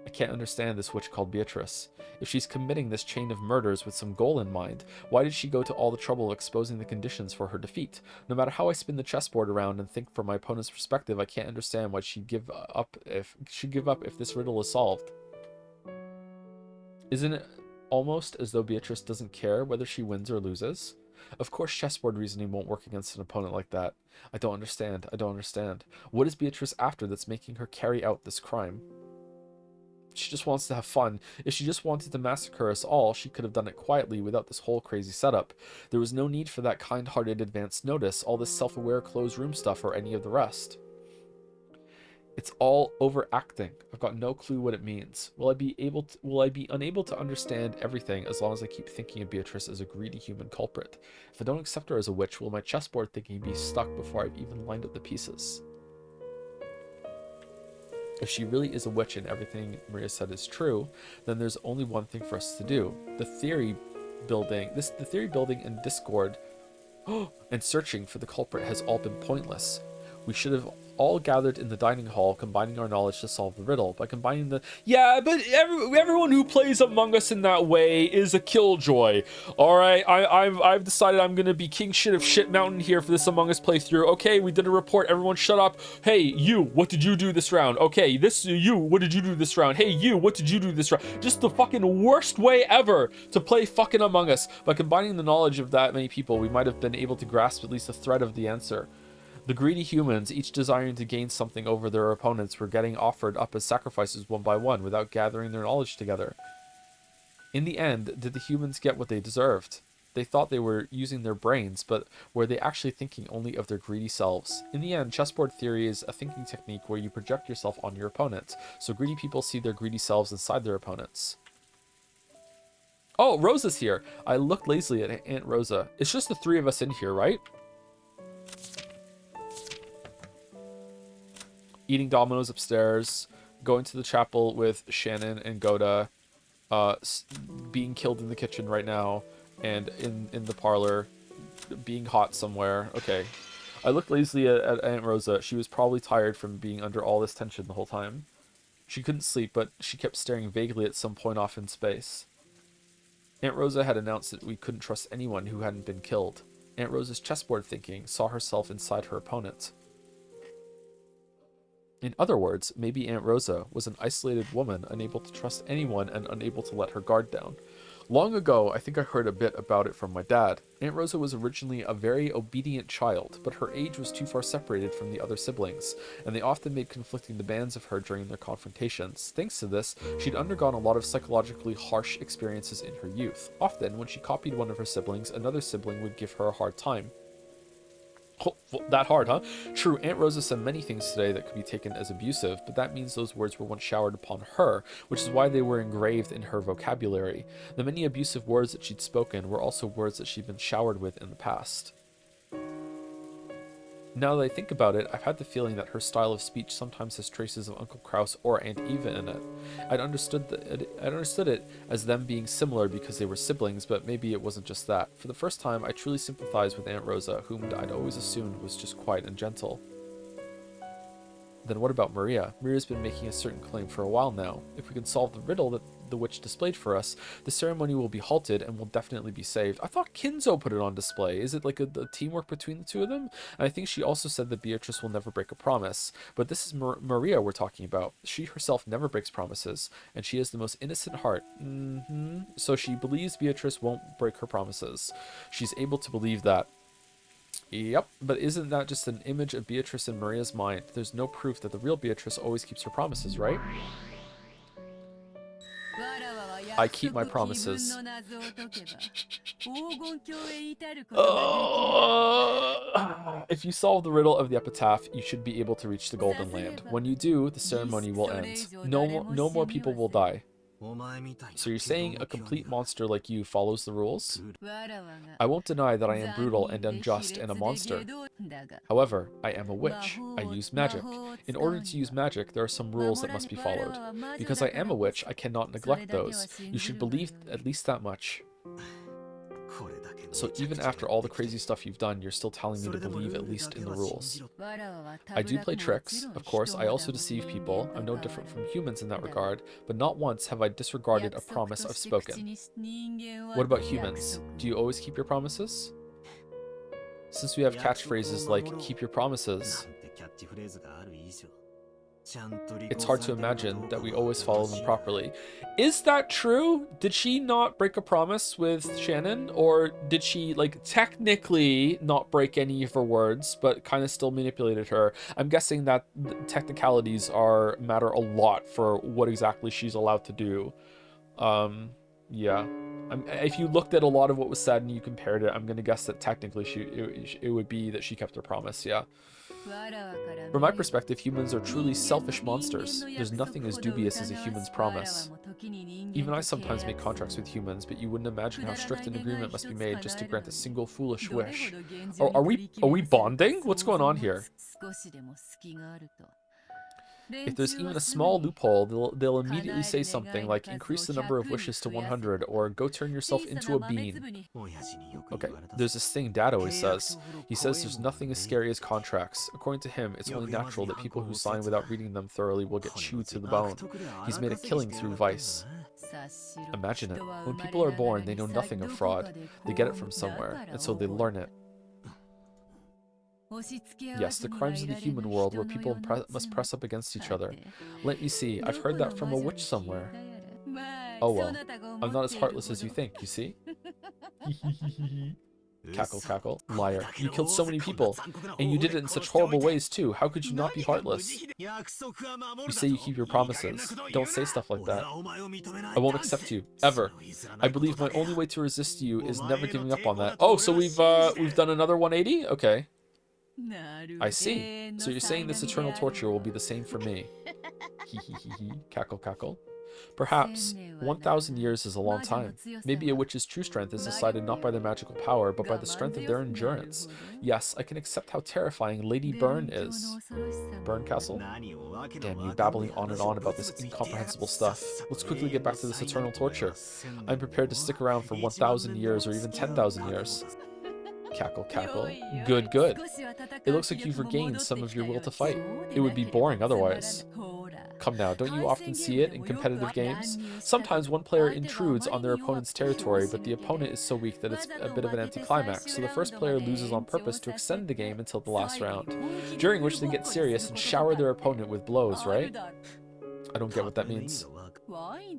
Speaker 1: I can't understand this witch called Beatrice. If she's committing this chain of murders with some goal in mind, why did she go to all the trouble of exposing the conditions for her defeat? No matter how I spin the chessboard around and think from my opponent's perspective, I can't understand why she'd give up if this riddle is solved. Isn't it almost as though Beatrice doesn't care whether she wins or loses? Of course chessboard reasoning won't work against an opponent like that. I don't understand. What is Beatrice after that's making her carry out this crime? She just wants to have fun. If she just wanted to massacre us all, she could have done it quietly without this whole crazy setup. There was no need for that kind-hearted advance notice, all this self-aware closed room stuff, or any of the rest. It's all overacting. I've got no clue what it means. Will I be unable to understand everything as long as I keep thinking of Beatrice as a greedy human culprit? If I don't accept her as a witch, will my chessboard thinking be stuck before I've even lined up the pieces? If she really is a witch and everything Maria said is true, then there's only one thing for us to do. The theory building and discord and searching for the culprit has all been pointless. We should have all gathered in the dining hall, combining our knowledge to solve the riddle. By combining the... Yeah, but everyone who plays Among Us in that way is a killjoy. Alright, I've decided I'm gonna be king shit of shit mountain here for this Among Us playthrough. Okay, we did a report. Everyone shut up. Hey, you, what did you do this round? Okay, you, what did you do this round? Hey, you, what did you do this round? Just the fucking worst way ever to play fucking Among Us. By combining the knowledge of that many people, we might have been able to grasp at least a thread of the answer. The greedy humans, each desiring to gain something over their opponents, were getting offered up as sacrifices one by one without gathering their knowledge together. In the end, did the humans get what they deserved? They thought they were using their brains, but were they actually thinking only of their greedy selves? In the end, chessboard theory is a thinking technique where you project yourself on your opponent, so greedy people see their greedy selves inside their opponents. Oh, Rosa's here. I looked lazily at Aunt Rosa. It's just the three of us in here, right? Eating Dominoes upstairs, going to the chapel with Shannon and Goda, being killed in the kitchen right now, and in the parlor, being hot somewhere. Okay. I looked lazily at Aunt Rosa. She was probably tired from being under all this tension the whole time. She couldn't sleep, but she kept staring vaguely at some point off in space. Aunt Rosa had announced that we couldn't trust anyone who hadn't been killed. Aunt Rosa's chessboard thinking saw herself inside her opponent. In other words, maybe Aunt Rosa was an isolated woman, unable to trust anyone and unable to let her guard down. Long ago, I think I heard a bit about it from my dad. Aunt Rosa was originally a very obedient child, but her age was too far separated from the other siblings, and they often made conflicting demands of her during their confrontations. Thanks to this, she'd undergone a lot of psychologically harsh experiences in her youth. Often, when she copied one of her siblings, another sibling would give her a hard time. Oh, that hard, huh? True, Aunt Rosa said many things today that could be taken as abusive, but that means those words were once showered upon her, which is why they were engraved in her vocabulary. The many abusive words that she'd spoken were also words that she'd been showered with in the past. Now that I think about it, I've had the feeling that her style of speech sometimes has traces of Uncle Kraus or Aunt Eva in it. I'd understood it as them being similar because they were siblings, but maybe it wasn't just that. For the first time, I truly sympathized with Aunt Rosa, whom I'd always assumed was just quiet and gentle. Then what about Maria? Maria's been making a certain claim for a while now. If we can solve the riddle that the witch displayed for us, the ceremony will be halted and will definitely be saved. I thought Kinzo put it on display. Is it like a teamwork between the two of them? And I think she also said that Beatrice will never break a promise. But this is Maria we're talking about. She herself never breaks promises, and she has the most innocent heart. So she believes Beatrice won't break her promises. She's able to believe that. Yep, but isn't that just an image of Beatrice in Maria's mind? There's no proof that the real Beatrice always keeps her promises, right? I keep my promises. If you solve the riddle of the epitaph, you should be able to reach the Golden Land. When you do, the ceremony will end. No more people will die. So you're saying a complete monster like you follows the rules? I won't deny that I am brutal and unjust and a monster. However, I am a witch. I use magic. In order to use magic, there are some rules that must be followed. Because I am a witch, I cannot neglect those. You should believe at least that much. So even after all the crazy stuff you've done, you're still telling me to believe at least in the rules. I do play tricks. Of course, I also deceive people. I'm no different from humans in that regard, but not once have I disregarded a promise I've spoken. What about humans? Do you always keep your promises? Since we have catchphrases like, keep your promises, it's hard to imagine that we always follow them properly. Is that true? Did she not break a promise with Shannon? Or did she, like, technically not break any of her words, but kind of still manipulated her? I'm guessing that technicalities matter a lot for what exactly she's allowed to do. Yeah. If you looked at a lot of what was said and you compared it, I'm gonna guess that technically it would be that she kept her promise. Yeah. From my perspective, humans are truly selfish monsters. There's nothing as dubious as a human's promise. Even I sometimes make contracts with humans, but you wouldn't imagine how strict an agreement must be made just to grant a single foolish wish. Are we bonding? What's going on here? If there's even a small loophole, they'll immediately say something like increase the number of wishes to 100 or go turn yourself into a bean. Okay, there's this thing Dad always says. He says there's nothing as scary as contracts. According to him, it's only natural that people who sign without reading them thoroughly will get chewed to the bone. He's made a killing through vice. Imagine it. When people are born, they know nothing of fraud. They get it from somewhere, and so they learn it. Yes, the crimes of the human world where people must press up against each other. Let me see, I've heard that from a witch somewhere. Oh well, I'm not as heartless as you think, you see? Cackle, cackle. Liar. You killed so many people, and you did it in such horrible ways too. How could you not be heartless? You say you keep your promises. Don't say stuff like that. I won't accept you, ever. I believe my only way to resist you is never giving up on that. Oh, so we've done another 180? Okay. I see. So you're saying this eternal torture will be the same for me. Cackle, cackle. Perhaps 1,000 years is a long time. Maybe a witch's true strength is decided not by their magical power, but by the strength of their endurance. Yes, I can accept how terrifying Lady Byrne is. Byrne Castle? Damn you, babbling on and on about this incomprehensible stuff. Let's quickly get back to this eternal torture. I'm prepared to stick around for 1,000 years or even 10,000 years. Cackle, cackle. Good, good. It looks like you've regained some of your will to fight. It would be boring otherwise. Come now, don't you often see it in competitive games? Sometimes one player intrudes on their opponent's territory, but the opponent is so weak that it's a bit of an anticlimax, so the first player loses on purpose to extend the game until the last round, during which they get serious and shower their opponent with blows, right? I don't get what that means.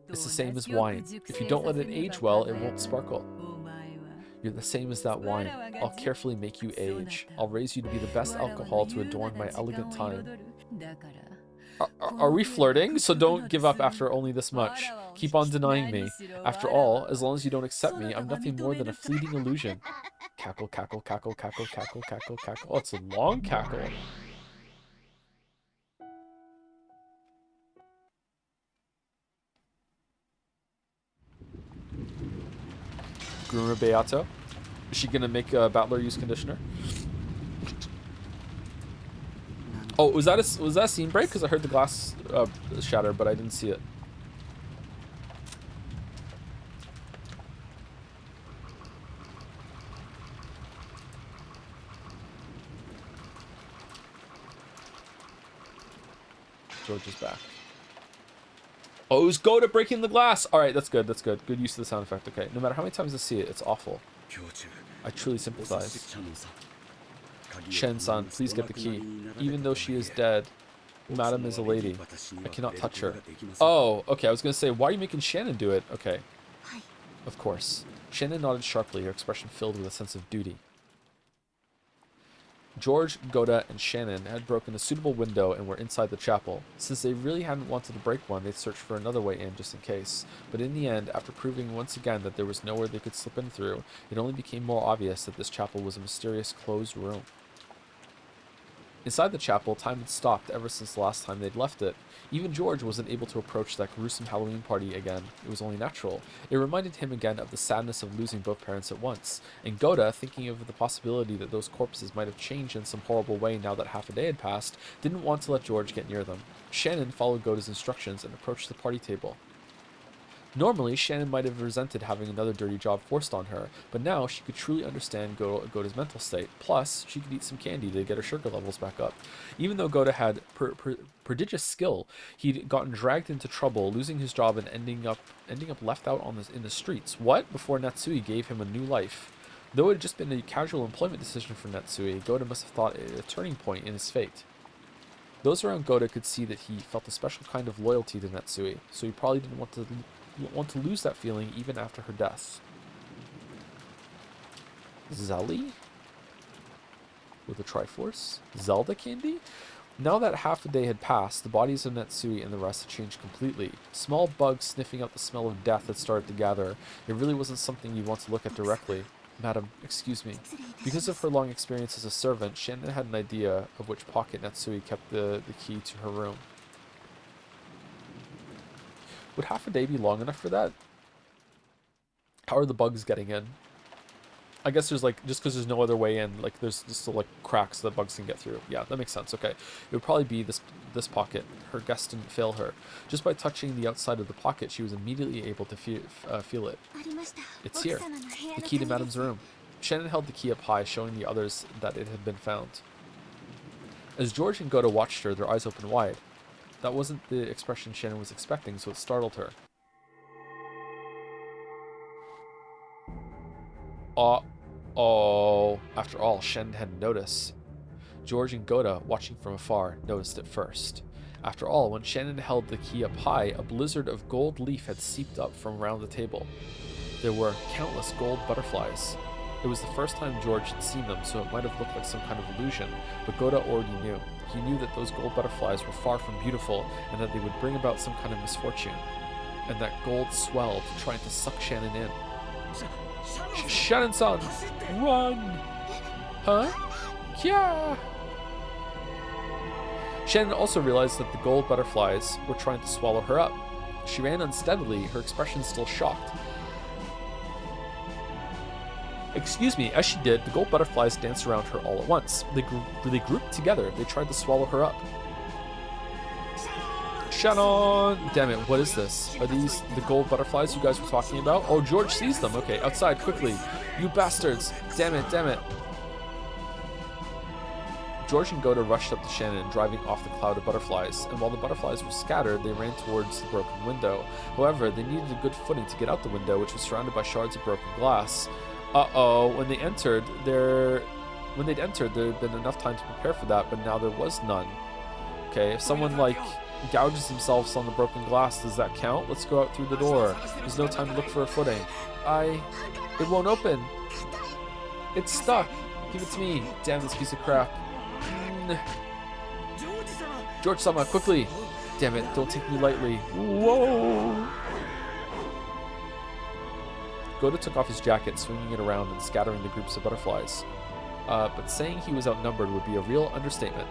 Speaker 1: It's the same as wine. If you don't let it age well, it won't sparkle. You're the same as that wine. I'll carefully make you age. I'll raise you to be the best alcohol to adorn my elegant time. Are we flirting? So don't give up after only this much. Keep on denying me. After all, as long as you don't accept me, I'm nothing more than a fleeting illusion. Cackle, cackle, cackle, cackle, cackle, cackle, cackle. Oh, it's a long cackle. Groomer Beato. Is she gonna make Battler use conditioner? Oh, was that a scene break? Because I heard the glass shatter, but I didn't see it. George is back. Oh, it was Goda breaking the glass. All right, that's good. That's good. Good use of the sound effect. Okay. No matter how many times I see it, it's awful. I truly sympathize. Shen-san, please get the key. Even though she is dead, Madam is a lady. I cannot touch her. Oh, okay. I was going to say, why are you making Shannon do it? Okay. Of course. Shannon nodded sharply, her expression filled with a sense of duty. George, Goda, and Shannon had broken a suitable window and were inside the chapel. Since they really hadn't wanted to break one, they'd searched for another way in just in case. But in the end, after proving once again that there was nowhere they could slip in through, it only became more obvious that this chapel was a mysterious closed room. Inside the chapel, time had stopped ever since the last time they'd left it. Even George wasn't able to approach that gruesome Halloween party again. It was only natural. It reminded him again of the sadness of losing both parents at once. And Goda, thinking of the possibility that those corpses might have changed in some horrible way now that half a day had passed, didn't want to let George get near them. Shannon followed Goda's instructions and approached the party table. Normally, Shannon might have resented having another dirty job forced on her, but now she could truly understand Goda's mental state. Plus, she could eat some candy to get her sugar levels back up. Even though Goda had prodigious skill, he'd gotten dragged into trouble, losing his job and ending up left out in the streets. What? Before Natsui gave him a new life. Though it had just been a casual employment decision for Natsui, Goda must have thought it a turning point in his fate. Those around Goda could see that he felt a special kind of loyalty to Natsui, so he probably didn't want to lose that feeling even after her death. Zelly? With a Triforce? Zelda candy? Now that half a day had passed, the bodies of Netsui and the rest had changed completely. Small bugs sniffing out the smell of death had started to gather. It really wasn't something you'd want to look at directly. Madam, excuse me. Because of her long experience as a servant, Shannon had an idea of which pocket Netsui kept the key to her room. Would half a day be long enough for that? How are the bugs getting in? I guess there's like, just because there's no other way in, like there's just still like cracks that bugs can get through. Yeah, that makes sense. Okay. It would probably be this pocket. Her guess didn't fail her. Just by touching the outside of the pocket, she was immediately able to feel it. It's here. The key to Madam's room. Shannon held the key up high, showing the others that it had been found. As George and Goda watched her, their eyes opened wide. That wasn't the expression Shannon was expecting, so it startled her. Oh, after all, Shannon hadn't noticed. George and Goda, watching from afar, noticed it first. After all, when Shannon held the key up high, a blizzard of gold leaf had seeped up from around the table. There were countless gold butterflies. It was the first time George had seen them, so it might have looked like some kind of illusion, but Goda already knew. He knew that those gold butterflies were far from beautiful, and that they would bring about some kind of misfortune. And that gold swelled, trying to suck Shannon in. Shannon-san, run! Huh? Yeah! Shannon also realized that the gold butterflies were trying to swallow her up. She ran unsteadily, her expression still shocked. Excuse me, as she did, the gold butterflies danced around her all at once. They grouped together. They tried to swallow her up. Shannon! Damn it, what is this? Are these the gold butterflies you guys were talking about? Oh, George sees them. Okay, outside, quickly. You bastards! Damn it, damn it. George and Goda rushed up to Shannon, driving off the cloud of butterflies, and while the butterflies were scattered, they ran towards the broken window. However, they needed a good footing to get out the window, which was surrounded by shards of broken glass. Uh-oh, when they'd entered, there had been enough time to prepare for that, but now there was none. Okay, if someone, like, gouges themselves on the broken glass, does that count? Let's go out through the door. There's no time to look for a footing. It won't open. It's stuck. Give it to me. Damn this piece of crap. George-sama, quickly. Damn it, don't take me lightly. Whoa. Goda took off his jacket, swinging it around and scattering the groups of butterflies. But saying he was outnumbered would be a real understatement.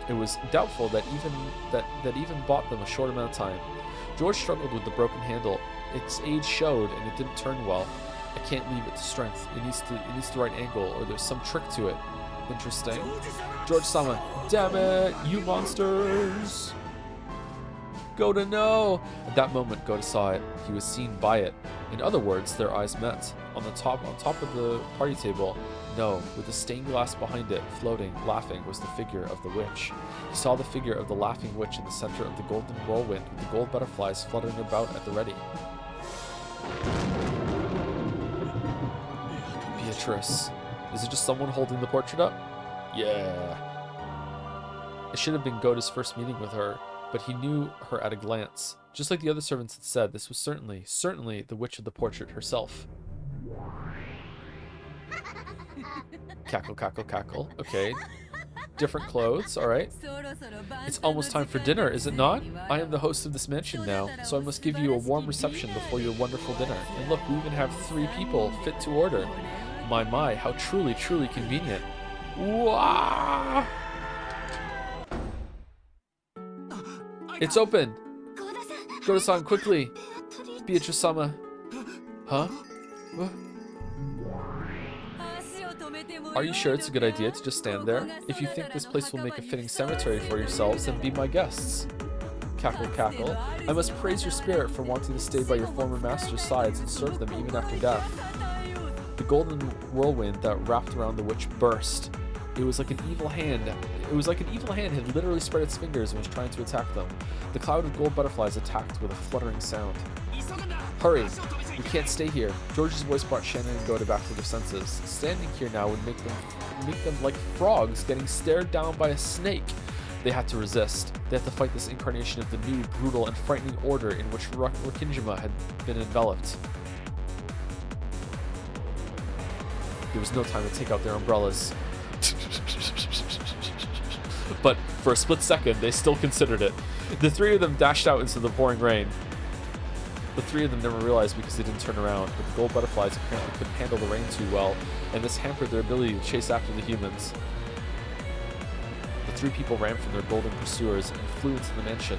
Speaker 1: It was doubtful that even bought them a short amount of time. George struggled with the broken handle. Its age showed, and it didn't turn well. I can't leave it to strength. It needs the right angle, or there's some trick to it. Interesting. George-sama, damn it, you monsters! Goda, no! At that moment, Goda saw it. He was seen by it. In other words, their eyes met. On top of the party table, no, with the stained glass behind it, floating, laughing, was the figure of the witch. He saw the figure of the laughing witch in the center of the golden whirlwind, with the gold butterflies fluttering about at the ready. Beatrice. Is it just someone holding the portrait up? Yeah. It should have been Goda's first meeting with her, but he knew her at a glance. Just like the other servants had said, this was certainly the witch of the portrait herself. Cackle, cackle, cackle. Okay. Different clothes, alright. It's almost time for dinner, is it not? I am the host of this mansion now, so I must give you a warm reception before your wonderful dinner. And look, we even have 3 people fit to order. My, how truly convenient. Wow! It's open! Goda-san, quickly! Beatrice-sama. Huh? Are you sure it's a good idea to just stand there? If you think this place will make a fitting cemetery for yourselves, then be my guests. Cackle, cackle. I must praise your spirit for wanting to stay by your former master's sides and serve them even after death. The golden whirlwind that wrapped around the witch burst. It was like an evil hand had literally spread its fingers and was trying to attack them. The cloud of gold butterflies attacked with a fluttering sound. Hurry! We can't stay here. George's voice brought Shannon and Goda back to their senses. Standing here now would make them like frogs getting stared down by a snake. They had to resist. They had to fight this incarnation of the new, brutal, and frightening order in which Rokkinjima had been enveloped. There was no time to take out their umbrellas. But For a split second, they still considered it. The three of them dashed out into the pouring rain. The three of them never realized because they didn't turn around, but the gold butterflies apparently couldn't handle the rain too well, and this hampered their ability to chase after the humans. The three people ran from their golden pursuers and flew into the mansion.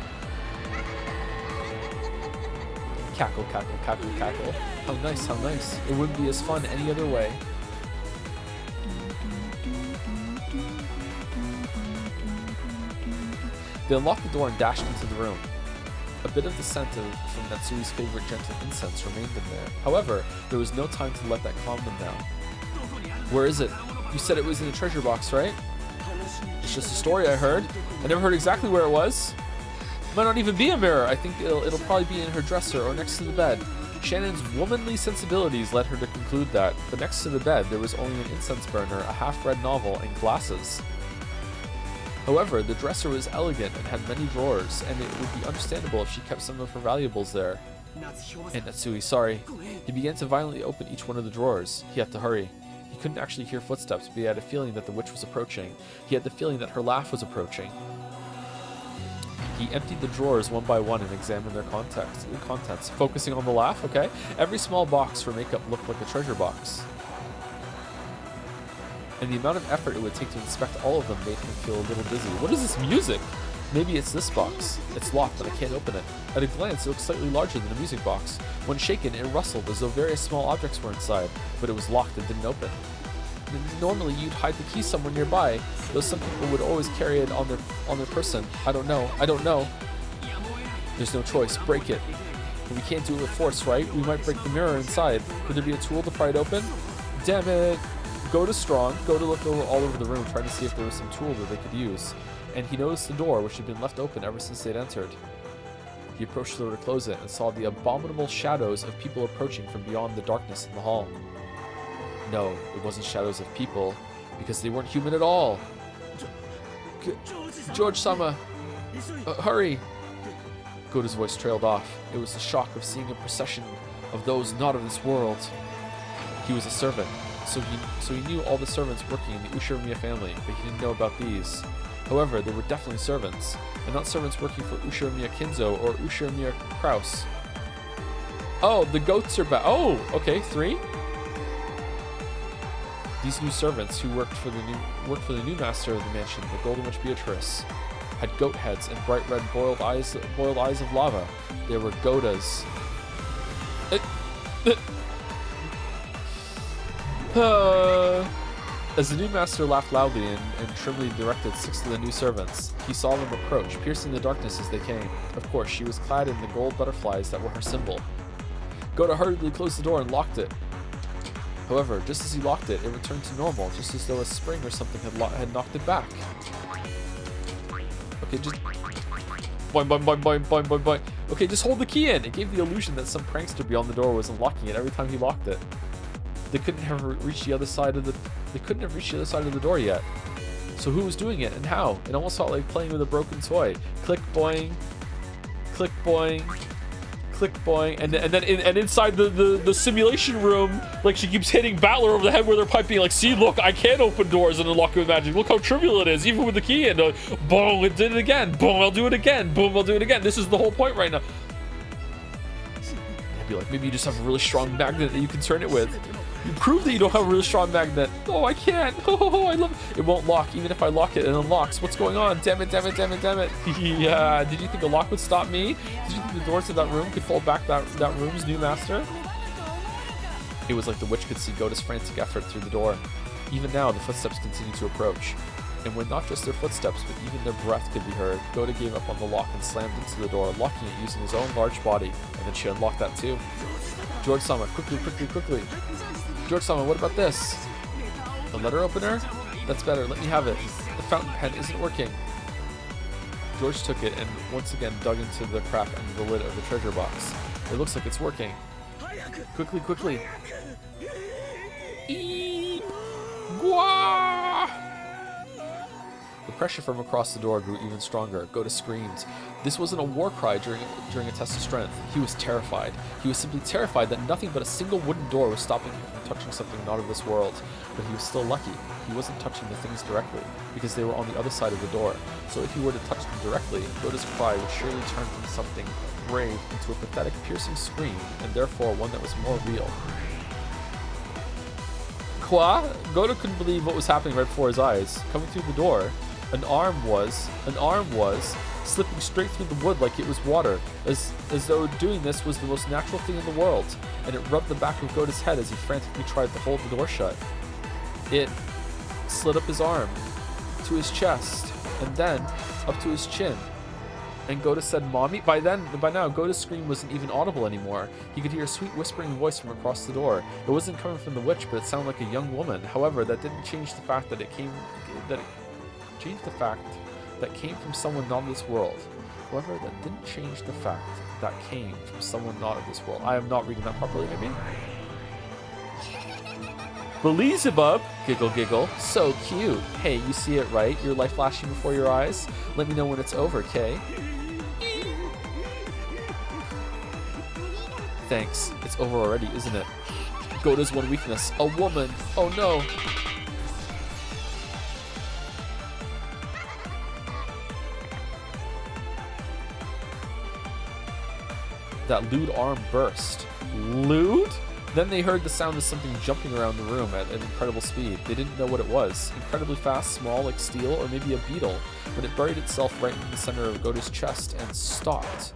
Speaker 1: Cackle, cackle, cackle, cackle. How nice, how nice. It wouldn't be as fun any other way. They unlocked the door and dashed into the room. A bit of the scent from Natsui's favorite gentle incense remained in there. However, there was no time to let that calm them down. Where is it? You said it was in the treasure box, right? It's just a story I heard. I never heard exactly where it was. Might not even be a mirror. I think it'll probably be in her dresser or next to the bed. Shannon's womanly sensibilities led her to conclude that, but next to the bed there was only an incense burner, a half-read novel, and glasses. However, the dresser was elegant and had many drawers, and it would be understandable if she kept some of her valuables there. And Natsui, sorry. He began to violently open each one of the drawers. He had to hurry. He couldn't actually hear footsteps, but he had a feeling that the witch was approaching. He had the feeling that her laugh was approaching. He emptied the drawers one by one and examined their contents. Focusing on the laugh, okay? Every small box for makeup looked like a treasure box. And the amount of effort it would take to inspect all of them made him feel a little dizzy. What is this music? Maybe it's this box. It's locked, but I can't open it. At a glance, it looks slightly larger than a music box. When shaken, it rustled as though various small objects were inside, but it was locked and didn't open. Normally, you'd hide the key somewhere nearby, though some people would always carry it on their person. I don't know. There's no choice. Break it. But we can't do it with force, right? We might break the mirror inside. Could there be a tool to pry it open? Damn it. Go to look all over the room, trying to see if there was some tool that they could use. And he noticed the door, which had been left open ever since they'd entered. He approached the door to close it and saw the abominable shadows of people approaching from beyond the darkness in the hall. No, it wasn't shadows of people, because they weren't human at all. George-sama, hurry! Goda's voice trailed off. It was the shock of seeing a procession of those not of this world. He was a servant, so he knew all the servants working in the Ushiromiya family, but he didn't know about these. However, there were definitely servants, and not servants working for Ushiromiya Kinzo or Ushiromiya Kraus. Oh, the goats are back. Oh, okay, 3. These new servants who worked for the new master of the mansion, the Golden Witch Beatrice, had goat heads and bright red boiled eyes of lava. They were Godas. As the new master laughed loudly and trimly directed 6 of the new servants, he saw them approach, piercing the darkness as they came. Of course, she was clad in the gold butterflies that were her symbol. Goda hurriedly closed the door and locked it. However, just as he locked it, it returned to normal, just as though a spring or something had knocked it back. Okay, just... Boing, boing, boing, boing, boing, boing, boing. Okay, just hold the key in. It gave the illusion that some prankster beyond the door was unlocking it every time he locked it. They couldn't have reached the other side of the door yet. So who was doing it and how? It almost felt like playing with a broken toy. Click, boing. Click, boing. Click, boing. And then inside the simulation room, like, she keeps hitting Battler over the head with her pipe, being like, see, look, I can open doors and unlock it with magic. Look how trivial it is, even with the key. And boom, it did it again. Boom, I'll do it again. Boom, I'll do it again. This is the whole point right now. I'd be like, maybe you just have a really strong magnet that you can turn it with. You prove that you don't have a really strong magnet. Oh, I can't. Oh, I love it. It won't lock. Even if I lock it, it unlocks. What's going on? Damn it, damn it, damn it, damn it. Yeah. Did you think a lock would stop me? Did you think the doors to that room could hold back that room's new master? It was like the witch could see Goda's frantic effort through the door. Even now, the footsteps continued to approach. And when not just their footsteps, but even their breath could be heard, Goda gave up on the lock and slammed into the door, locking it using his own large body. And then she unlocked that too. George-sama, quickly, quickly, quickly. George-sama, what about this? The letter opener? That's better. Let me have it. The fountain pen isn't working. George took it and once again dug into the crack under the lid of the treasure box. It looks like it's working. Quickly, quickly. Eep! Gwa! The pressure from across the door grew even stronger. Goda screamed. This wasn't a war cry during a test of strength. He was terrified. He was simply terrified that nothing but a single wooden door was stopping him from touching something not of this world. But he was still lucky. He wasn't touching the things directly, because they were on the other side of the door. So if he were to touch them directly, Goda's cry would surely turn from something brave into a pathetic, piercing scream, and therefore one that was more real. Quoi? Goda couldn't believe what was happening right before his eyes. Coming through the door, an arm was slipping straight through the wood like it was water, as though doing this was the most natural thing in the world, and it rubbed the back of Goda's head as he frantically tried to hold the door shut. It slid up his arm, to his chest, and then up to his chin. And Goda said, "Mommy?" By now, Goda's scream wasn't even audible anymore. He could hear a sweet whispering voice from across the door. It wasn't coming from the witch, but it sounded like a young woman. However, that didn't change the fact that came from someone not of this world. I am not reading that properly, maybe. Beelzebub! Giggle, giggle. So cute. Hey, you see it, right? Your life flashing before your eyes? Let me know when it's over, Kay? Thanks. It's over already, isn't it? Goda's one weakness. A woman. Oh no. That lewd arm burst. Lewd? Then they heard the sound of something jumping around the room at an incredible speed. They didn't know what it was. Incredibly fast, small like steel, or maybe a beetle. But it buried itself right in the center of Goda's chest and stopped.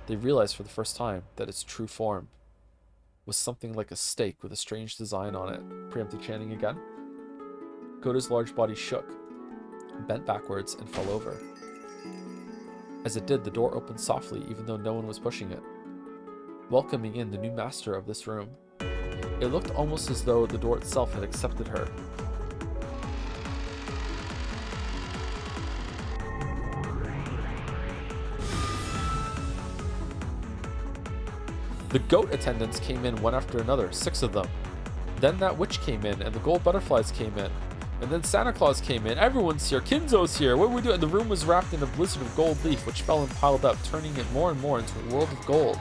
Speaker 1: They realized for the first time that its true form was something like a stake with a strange design on it. Preemptive chanting again. Goda's large body shook, bent backwards, and fell over. As it did, the door opened softly, even though no one was pushing it, welcoming in the new master of this room. It looked almost as though the door itself had accepted her. The goat attendants came in one after another, 6 of them. Then that witch came in, and the gold butterflies came in. And then Santa Claus came in. Everyone's here. Kinzo's here. What are we doing? The room was wrapped in a blizzard of gold leaf, which fell and piled up, turning it more and more into a world of gold.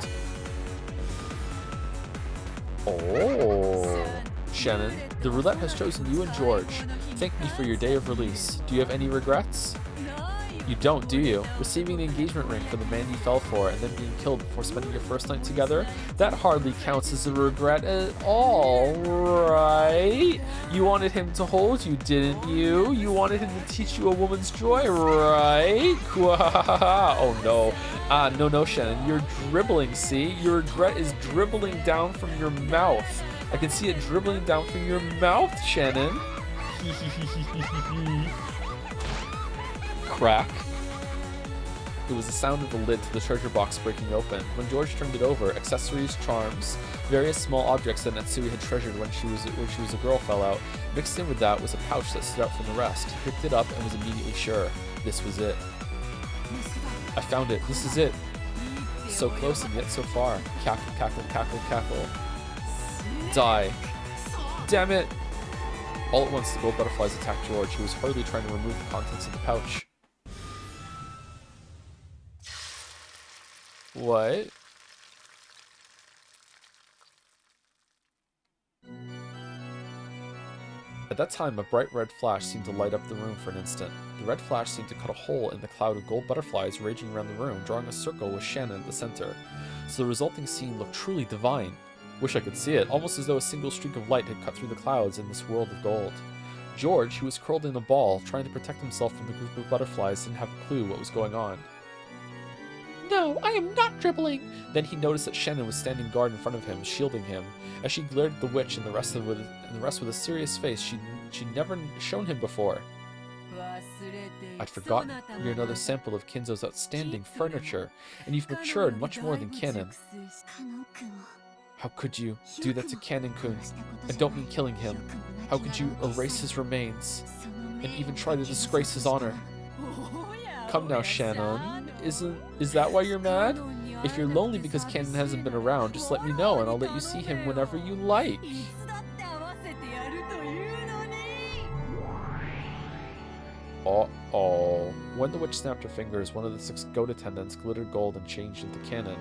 Speaker 1: Oh. Shannon, the roulette has chosen you and George. Thank me for your day of release. Do you have any regrets? You don't, do you? Receiving the engagement ring for the man you fell for and then being killed before spending your first night together? That hardly counts as a regret at all, right? You wanted him to hold you, didn't you? You wanted him to teach you a woman's joy, right? Oh no. No, Shannon. You're dribbling, see? Your regret is dribbling down from your mouth. I can see it dribbling down from your mouth, Shannon. Crack. It was the sound of the lid to the treasure box breaking open. When George turned it over, accessories, charms, various small objects that Natsui had treasured when she was a girl fell out. Mixed in with that was a pouch that stood out from the rest. He picked it up and was immediately sure. This was it. I found it. This is it. So close and yet so far. Cackle, cackle, cackle, cackle. Die. Damn it! All at once, the gold butterflies attacked George, who was hurriedly trying to remove the contents of the pouch. What? At that time, a bright red flash seemed to light up the room for an instant. The red flash seemed to cut a hole in the cloud of gold butterflies raging around the room, drawing a circle with Shannon at the center. So the resulting scene looked truly divine. Wish I could see it, almost as though a single streak of light had cut through the clouds in this world of gold. George, who was curled in a ball, trying to protect himself from the group of butterflies, didn't have a clue what was going on. No, I am not dribbling! Then he noticed that Shannon was standing guard in front of him, shielding him. As she glared at the witch and the rest with a serious face she'd never shown him before. I'd forgotten. You're another sample of Kinzo's outstanding furniture, and you've matured much more than Kanon. How could you do that to Kanon-kun? I don't mean killing him. How could you erase his remains, and even try to disgrace his honor? Come now, Shannon. Is that why you're mad? If you're lonely because Kanon hasn't been around, just let me know and I'll let you see him whenever you like. Uh-oh. When the witch snapped her fingers, one of the 6 goat attendants glittered gold and changed into Cannon.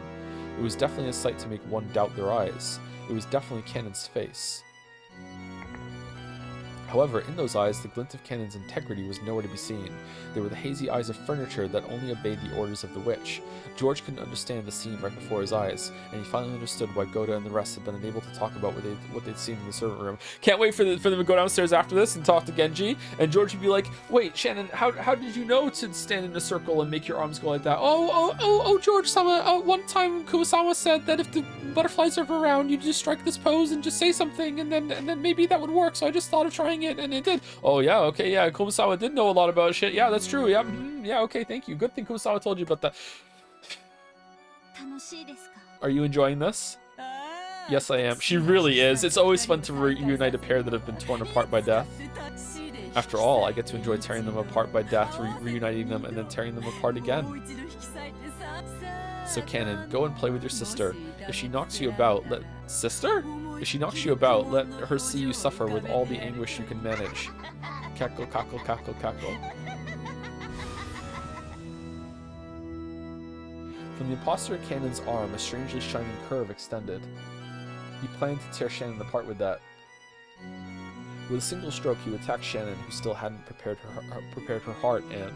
Speaker 1: It was definitely a sight to make one doubt their eyes. It was definitely Cannon's face. However, in those eyes, the glint of Cannon's integrity was nowhere to be seen. They were the hazy eyes of furniture that only obeyed the orders of the witch. George couldn't understand the scene right before his eyes, and he finally understood why Goda and the rest had been unable to talk about what they'd seen in the servant room. Can't wait for them to go downstairs after this and talk to Genji, and George would be like, "Wait, Shannon, how did you know to stand in a circle and make your arms go like that?" Oh, George-sama, one time Kumasama said that if the butterflies are around, you just strike this pose and just say something, and then maybe that would work, so I just thought of trying it, and it did. Oh, yeah, okay, yeah, Kumasawa did know a lot about shit. Yeah, that's true. Yeah, yeah, okay, thank you. Good thing Kumasawa told you about that. Are you enjoying this? Yes, I am. She really is. It's always fun to reunite a pair that have been torn apart by death. After all, I get to enjoy tearing them apart by death, reuniting them, and then tearing them apart again. So, Cannon, go and play with your sister. If she knocks you about, Sister? If she knocks you about, let her see you suffer with all the anguish you can manage. Cackle, cackle, cackle, cackle. From the imposter Cannon's arm, a strangely shining curve extended. He planned to tear Shannon apart with that. With a single stroke, he would attack Shannon, who still hadn't prepared her heart, and...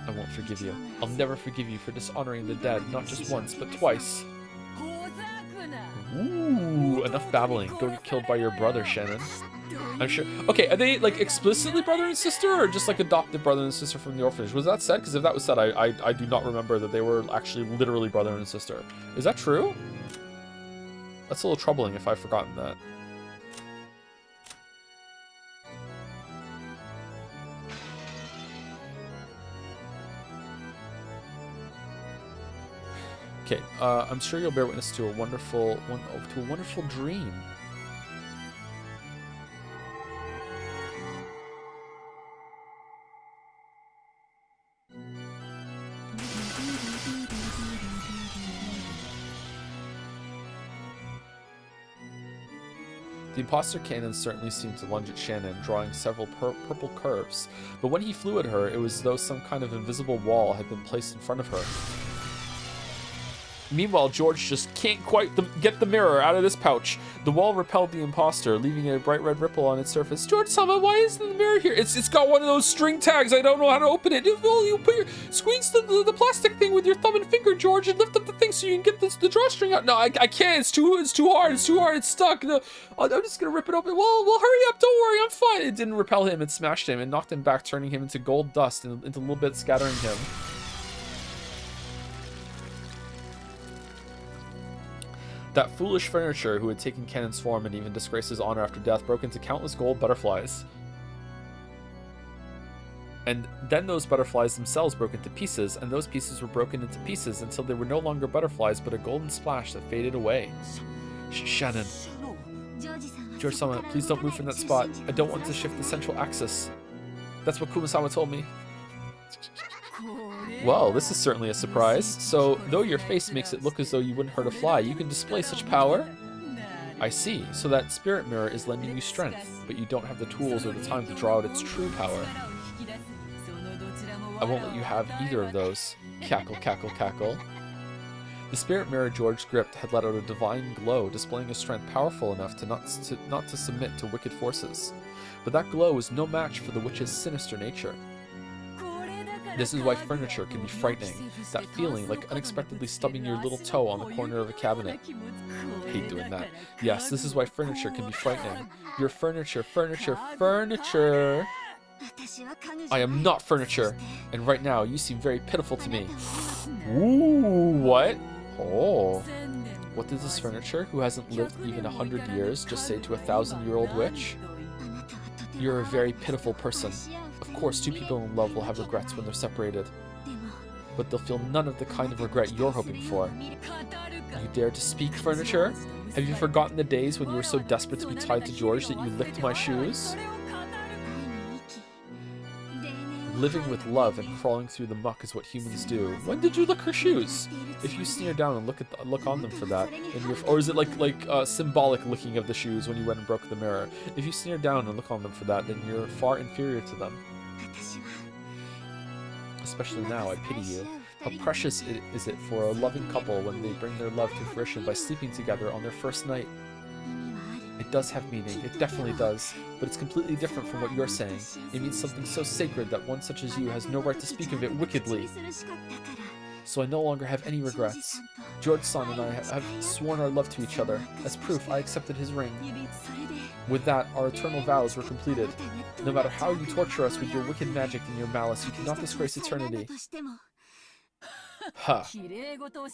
Speaker 1: I won't forgive you. I'll never forgive you for dishonoring the dead, not just once, but twice. Ooh, enough babbling. Go get killed by your brother, Shannon. I'm sure. Okay, are they like explicitly brother and sister, or just like adopted brother and sister from the orphanage? Was that said? Because if that was said, I do not remember that they were actually literally brother and sister. Is that true? That's a little troubling if I've forgotten that. Okay, I'm sure you'll bear witness to a wonderful dream. The imposter cannon certainly seemed to lunge at Shannon, drawing several purple curves, but when he flew at her, it was as though some kind of invisible wall had been placed in front of her. Meanwhile, George just can't quite get the mirror out of this pouch. The wall repelled the imposter, leaving a bright red ripple on its surface. George-sama, why isn't the mirror here? It's got one of those string tags. I don't know how to open it. Well, you squeeze the plastic thing with your thumb and finger, George, and lift up the thing so you can get the drawstring out. No, I can't. It's too hard. It's too hard. It's stuck. No, I'm just gonna rip it open. Well, hurry up. Don't worry. I'm fine. It didn't repel him. It smashed him and knocked him back, turning him into gold dust and into little bits, scattering him. That foolish furniture who had taken Cannon's form and even disgraced his honor after death broke into countless gold butterflies. And then those butterflies themselves broke into pieces, and those pieces were broken into pieces until they were no longer butterflies but a golden splash that faded away. Shannon. George-sama, please don't move from that spot. I don't want to shift the central axis. That's what Kumasama told me. Well, this is certainly a surprise. So, though your face makes it look as though you wouldn't hurt a fly, you can display such power? I see. So that spirit mirror is lending you strength, but you don't have the tools or the time to draw out its true power. I won't let you have either of those. Cackle, cackle, cackle. The spirit mirror George gripped had let out a divine glow, displaying a strength powerful enough to not to submit to wicked forces. But that glow was no match for the witch's sinister nature. This is why furniture can be frightening. That feeling like unexpectedly stubbing your little toe on the corner of a cabinet. I hate doing that. Yes, this is why furniture can be frightening. Your furniture, furniture, furniture. I am not furniture. And right now, you seem very pitiful to me. Ooh, what? Oh. What does this furniture, who hasn't lived even 100 years, just say to a 1,000-year-old witch? You're a very pitiful person. Of course, two people in love will have regrets when they're separated. But they'll feel none of the kind of regret you're hoping for. You dare to speak, furniture? Have you forgotten the days when you were so desperate to be tied to George that you licked my shoes? Living with love and crawling through the muck is what humans do. When did you lick her shoes? If you sneer down and look on them for that, then you're, or is it like symbolic licking of the shoes when you went and broke the mirror? If you sneer down and look on them for that, then you're far inferior to them. Especially now, I pity you. How precious is it for a loving couple when they bring their love to fruition by sleeping together on their first night? It does have meaning, it definitely does, but it's completely different from what you're saying. It means something so sacred that one such as you has no right to speak of it wickedly. So I no longer have any regrets. George-san and I have sworn our love to each other. As proof, I accepted his ring. With that, our eternal vows were completed. No matter how you torture us with your wicked magic and your malice, you cannot disgrace eternity. Ha!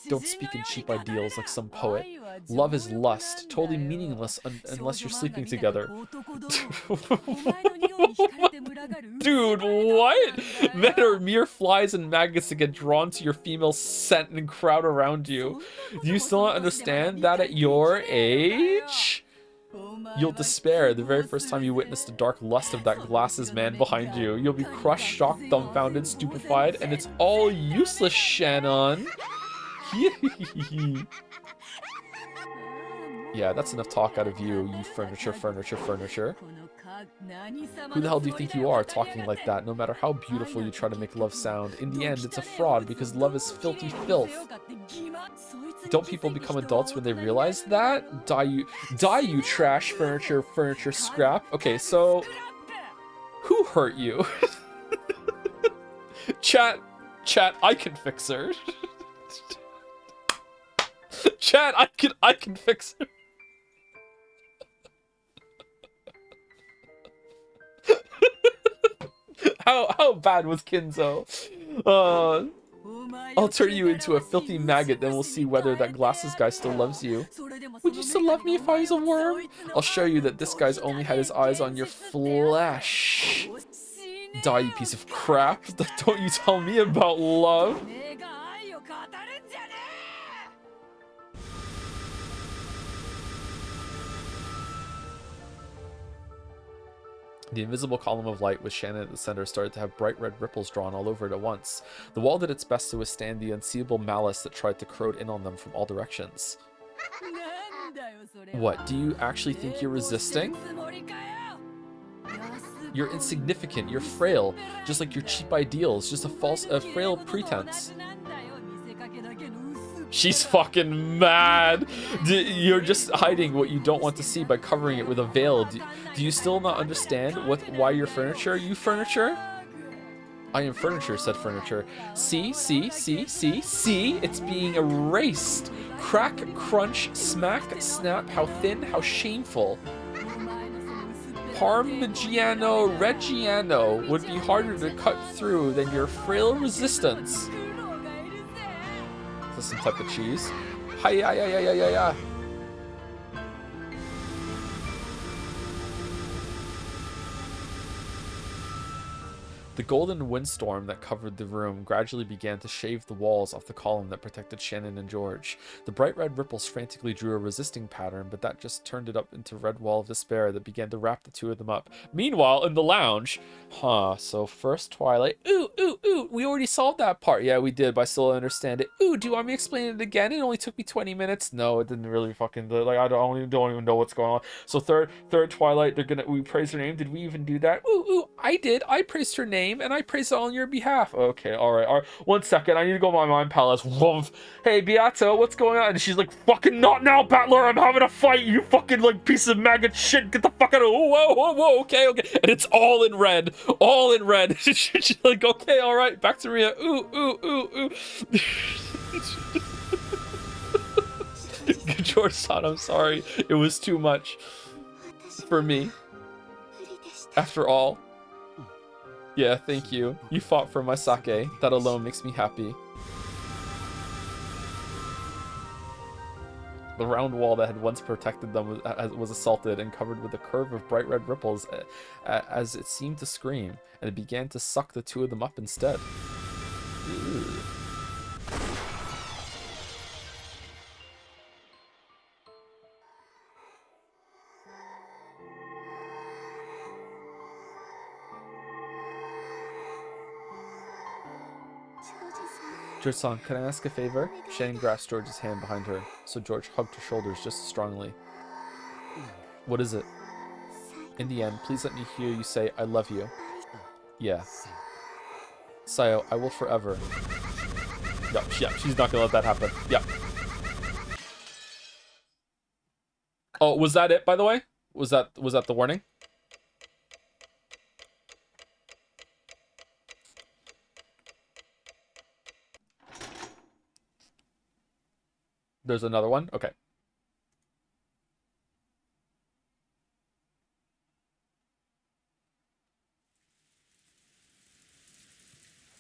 Speaker 1: Don't speak in cheap ideals like some poet. Love is lust, totally meaningless unless you're sleeping together. Dude, what? Men are mere flies and maggots that get drawn to your female scent and crowd around you. Do you still not understand that at your age? You'll despair the very first time you witness the dark lust of that glasses man behind you. You'll be crushed, shocked, dumbfounded, stupefied, and it's all useless, Shannon. Yeah, that's enough talk out of you, you furniture. Who the hell do you think you are, talking like that? No matter how beautiful you try to make love sound, in the end, it's a fraud because love is filthy filth. Don't people become adults when they realize that? Die you trash furniture scrap. Okay, so who hurt you? Chat, I can fix her. Chat, I can fix her. How bad was Kinzo? I'll turn you into a filthy maggot, then we'll see whether that glasses guy still loves you. Would you still love me if I was a worm? I'll show you that this guy's only had his eyes on your flesh. Die, you piece of crap. Don't you tell me about love. The invisible column of light with Shannon at the center started to have bright red ripples drawn all over it at once. The wall did its best to withstand the unseeable malice that tried to corrode in on them from all directions. What, do you actually think you're resisting? You're insignificant, you're frail, just like your cheap ideals, just a frail pretense. She's fucking mad. You're just hiding what you don't want to see by covering it with a veil. Do you still not understand why you're furniture? You furniture? I am furniture, said furniture. See? It's being erased. Crack, crunch, smack, snap, how thin, how shameful. Parmigiano Reggiano would be harder to cut through than your frail resistance. Is this some type of cheese? Hi-ya-ya-ya-ya-ya-ya. The golden windstorm that covered the room gradually began to shave the walls off the column that protected Shannon and George. The bright red ripples frantically drew a resisting pattern, but that just turned it up into a red wall of despair that began to wrap the two of them up. Meanwhile, in the lounge, so first Twilight. Ooh, we already solved that part. Yeah, we did, but I still don't understand it. Ooh, do you want me to explain it again? It only took me 20 minutes. No, it didn't really fucking, like, I don't even know what's going on. So third Twilight, we praised her name. Did we even do that? Ooh, I did. I praised her name. And I praise it on your behalf. Okay, all right. 1 second. I need to go to my mind palace. Woof. Hey, Beato, what's going on? And she's like, fucking not now, Battler. I'm having a fight. You fucking, like, piece of maggot shit. Get the fuck out of... Whoa. Okay. And it's all in red. She's like, okay, all right. Back to Ria. Ooh. George-san, I'm sorry. It was too much for me. After all. Yeah, thank you. You fought for my sake. That alone makes me happy. The round wall that had once protected them was assaulted and covered with a curve of bright red ripples as it seemed to scream, and it began to suck the two of them up instead. Ew. George-san, can I ask a favor? Shannon grasped George's hand behind her, so George hugged her shoulders just as strongly. What is it? In the end, please let me hear you say, I love you. Yeah. Sayo, I will forever. Yep, she's not gonna let that happen. Yep. Oh, was that it, by the way? Was that the warning? There's another one? Okay.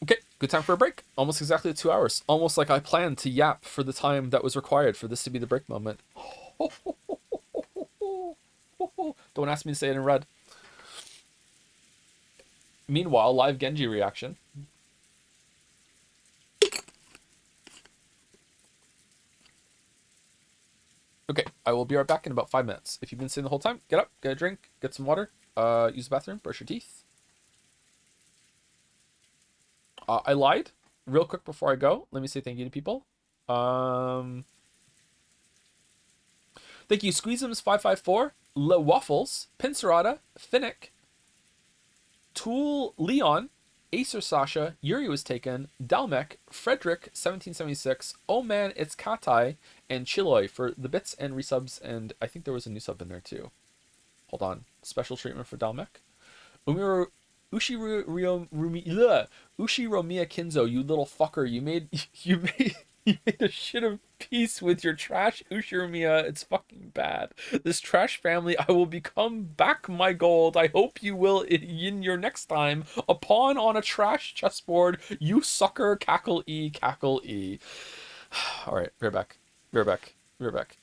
Speaker 1: Okay, good time for a break. Almost exactly 2 hours. Almost like I planned to yap for the time that was required for this to be the break moment. Don't ask me to say it in red. Meanwhile, live Genji reaction. Okay, I will be right back in about 5 minutes. If you've been sitting the whole time, get up, get a drink, get some water, use the bathroom, brush your teeth. I lied. Real quick before I go, let me say thank you to people. Thank you, Squeezums554, Le Waffles, Pincerata, Finnick, Tool Leon, Acer Sasha, Yuri was taken, Dalmek, Frederick 1776, Oh Man It's Katai, and Chiloy for the bits and resubs, and I think there was a new sub in there too. Hold on. Special treatment for Dalmek. Ushiro Miya Kinzo, you little fucker, you made you made a shit of peace with your trash Ushiromiya. It's fucking bad. This trash family, I will become back my gold. I hope you will in your next time. A pawn on a trash chessboard. You sucker. Cackle E, cackle E. Alright, we're back. We're back. We're back.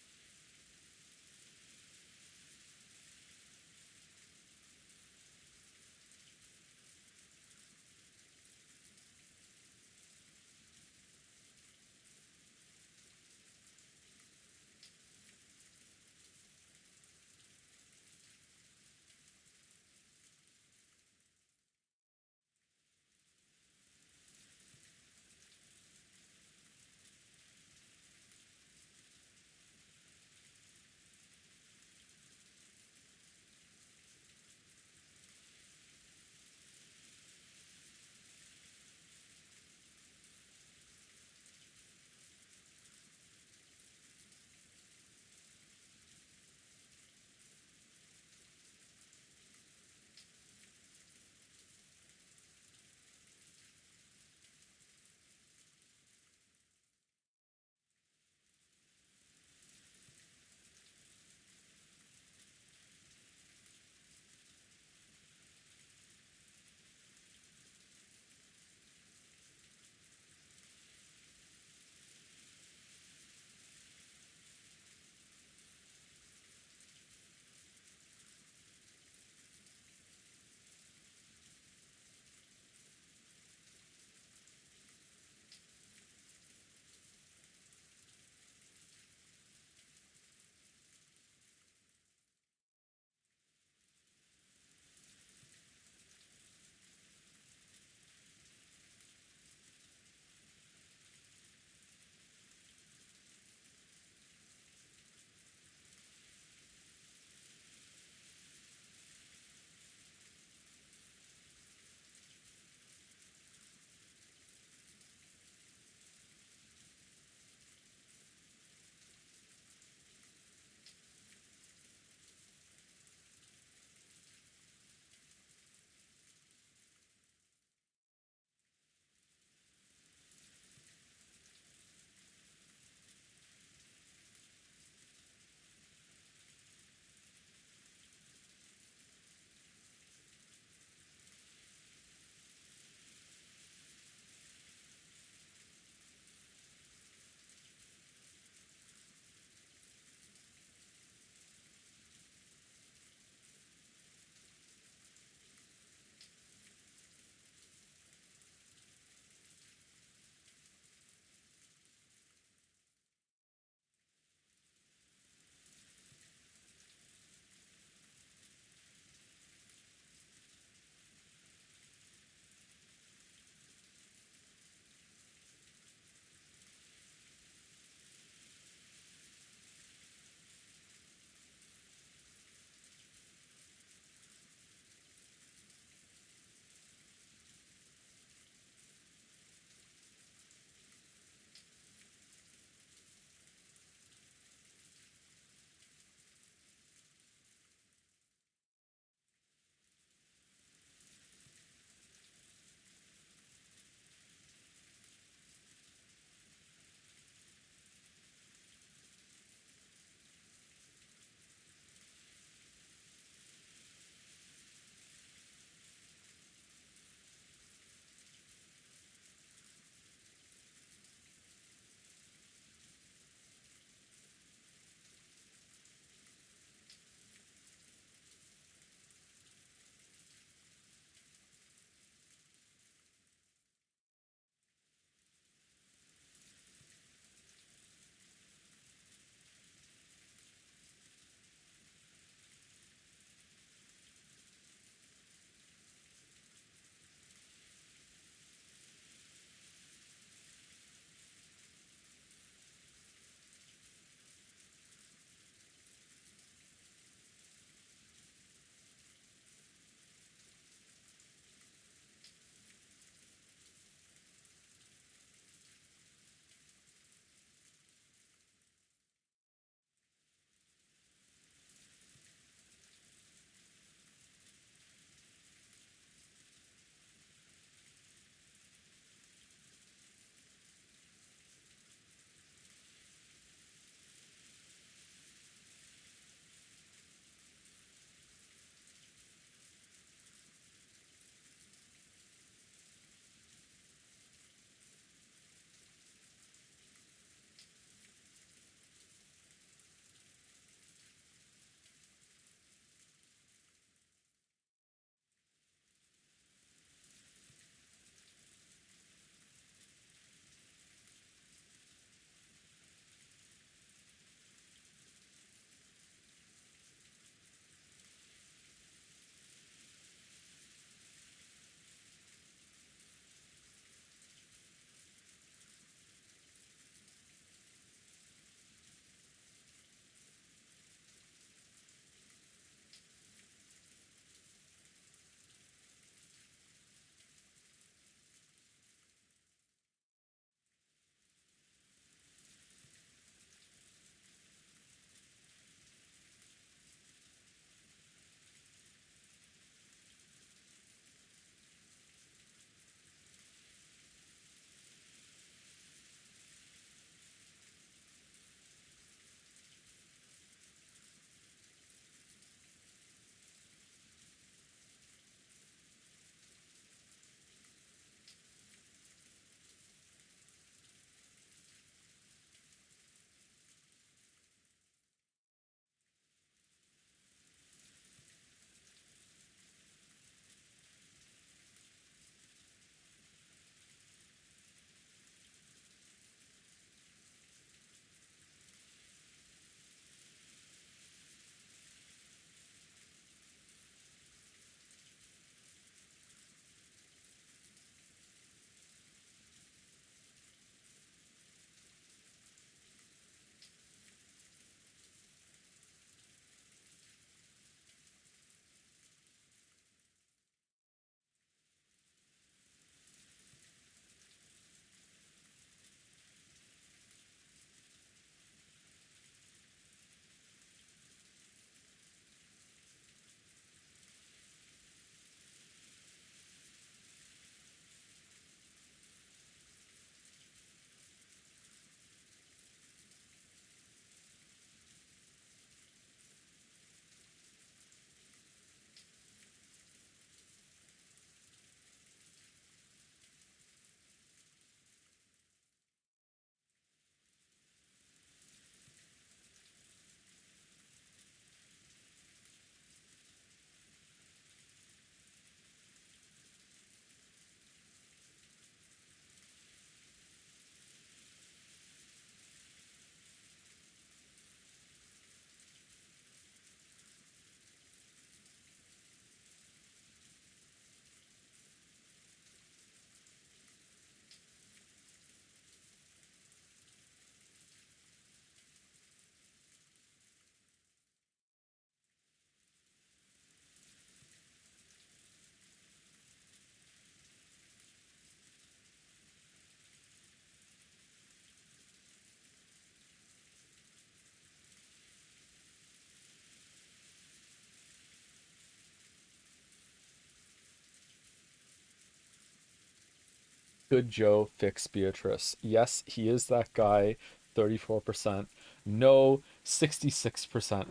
Speaker 1: Could Joe fix Beatrice? Yes, he is that guy. 34%. No, 66%.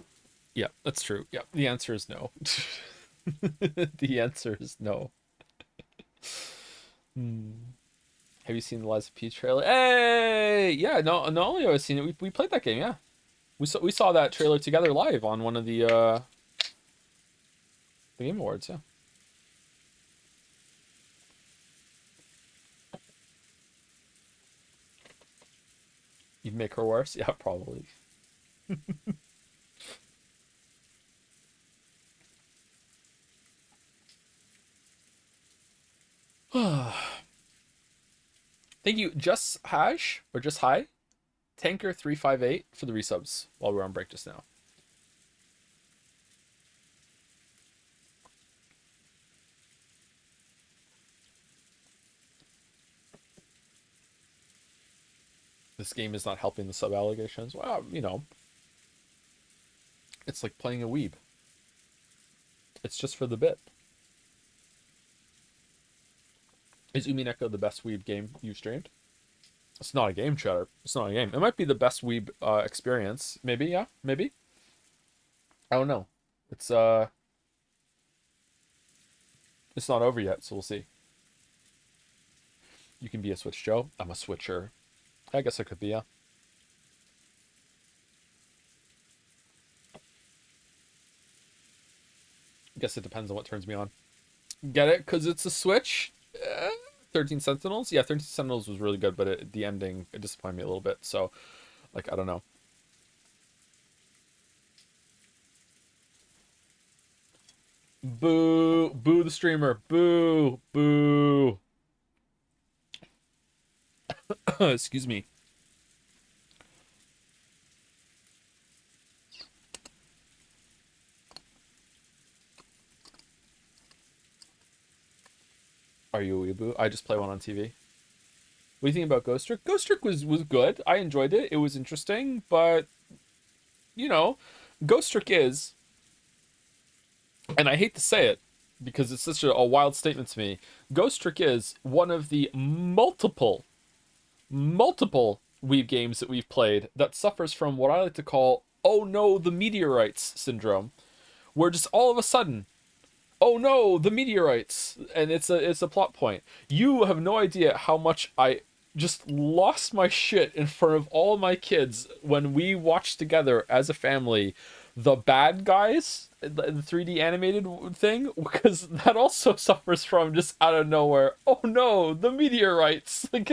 Speaker 1: Yeah, that's true. Yeah, the answer is no. The answer is no. Hmm. Have you seen the Lies of P trailer? Hey, yeah. No, not only have I seen it, we played that game. Yeah, we saw that trailer together live on one of the Game Awards. Yeah, you'd make her worse. Yeah, probably. Thank you, just Hash or just Hi Tanker 358 for the resubs while we're on break just now. This game is not helping the sub allegations. Well, it's like playing a weeb. It's just for the bit. Is Umineko the best weeb game you've streamed? It's not a game, Cheddar. It's not a game. It might be the best weeb experience. Maybe, yeah, maybe. I don't know. It's uh, it's not over yet, so we'll see. You can be a Switch Joe. I'm a Switcher. I guess I could be, yeah. I guess it depends on what turns me on. Get it? Because it's a Switch? 13 Sentinels? Yeah, 13 Sentinels was really good, but the ending, it disappointed me a little bit. So, like, I don't know. Boo! Boo the streamer! Boo! Boo! Excuse me. Are you a weeboo? I just play one on TV. What do you think about Ghost Trick? Ghost Trick was good. I enjoyed it. It was interesting, but you know, Ghost Trick is, and I hate to say it because it's such a wild statement to me. Ghost Trick is one of the multiple Weeb games that we've played that suffers from what I like to call "oh no, the meteorites" syndrome, where just all of a sudden, oh no, the meteorites, and it's a plot point. You have no idea how much I just lost my shit in front of all my kids when we watched together as a family the Bad Guys, the 3D animated thing, because that also suffers from just out of nowhere. Oh no, the meteorites! Like,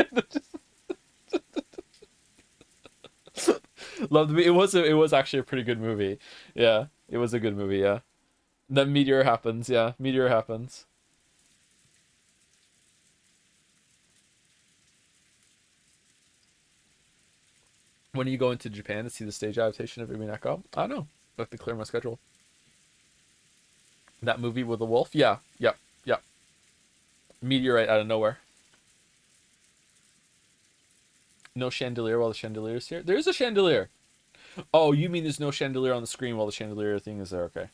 Speaker 1: loved me. It was actually a pretty good movie. Yeah, it was a good movie. Yeah, then meteor happens. Yeah, meteor happens. When are you going to Japan to see the stage adaptation of Umineko? I don't know. I have to clear my schedule. That movie with the wolf? Yeah, yep, yep. Meteorite out of nowhere. No chandelier while the chandelier's here. There is a chandelier. Oh, you mean there's no chandelier on the screen while the chandelier thing is there? Okay.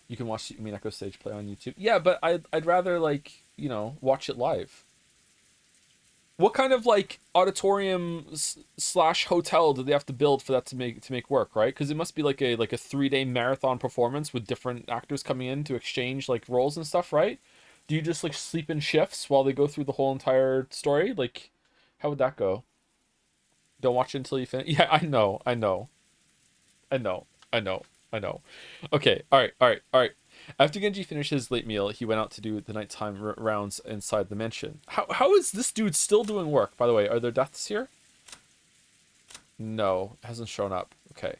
Speaker 1: You can watch the Umineko stage play on YouTube. Yeah, but I'd rather like watch it live. What kind of like auditorium slash hotel do they have to build for that to make work, right? Because it must be like a 3 day marathon performance with different actors coming in to exchange like roles and stuff, right? Do you just like sleep in shifts while they go through the whole entire story? Like, how would that go? Don't watch it until you finish. Yeah, I know, I know, I know, I know, I know. Okay, all right, all right, all right. After Genji finished his late meal, he went out to do the nighttime rounds inside the mansion. How is this dude still doing work? By the way, are there deaths here? No, hasn't shown up. Okay.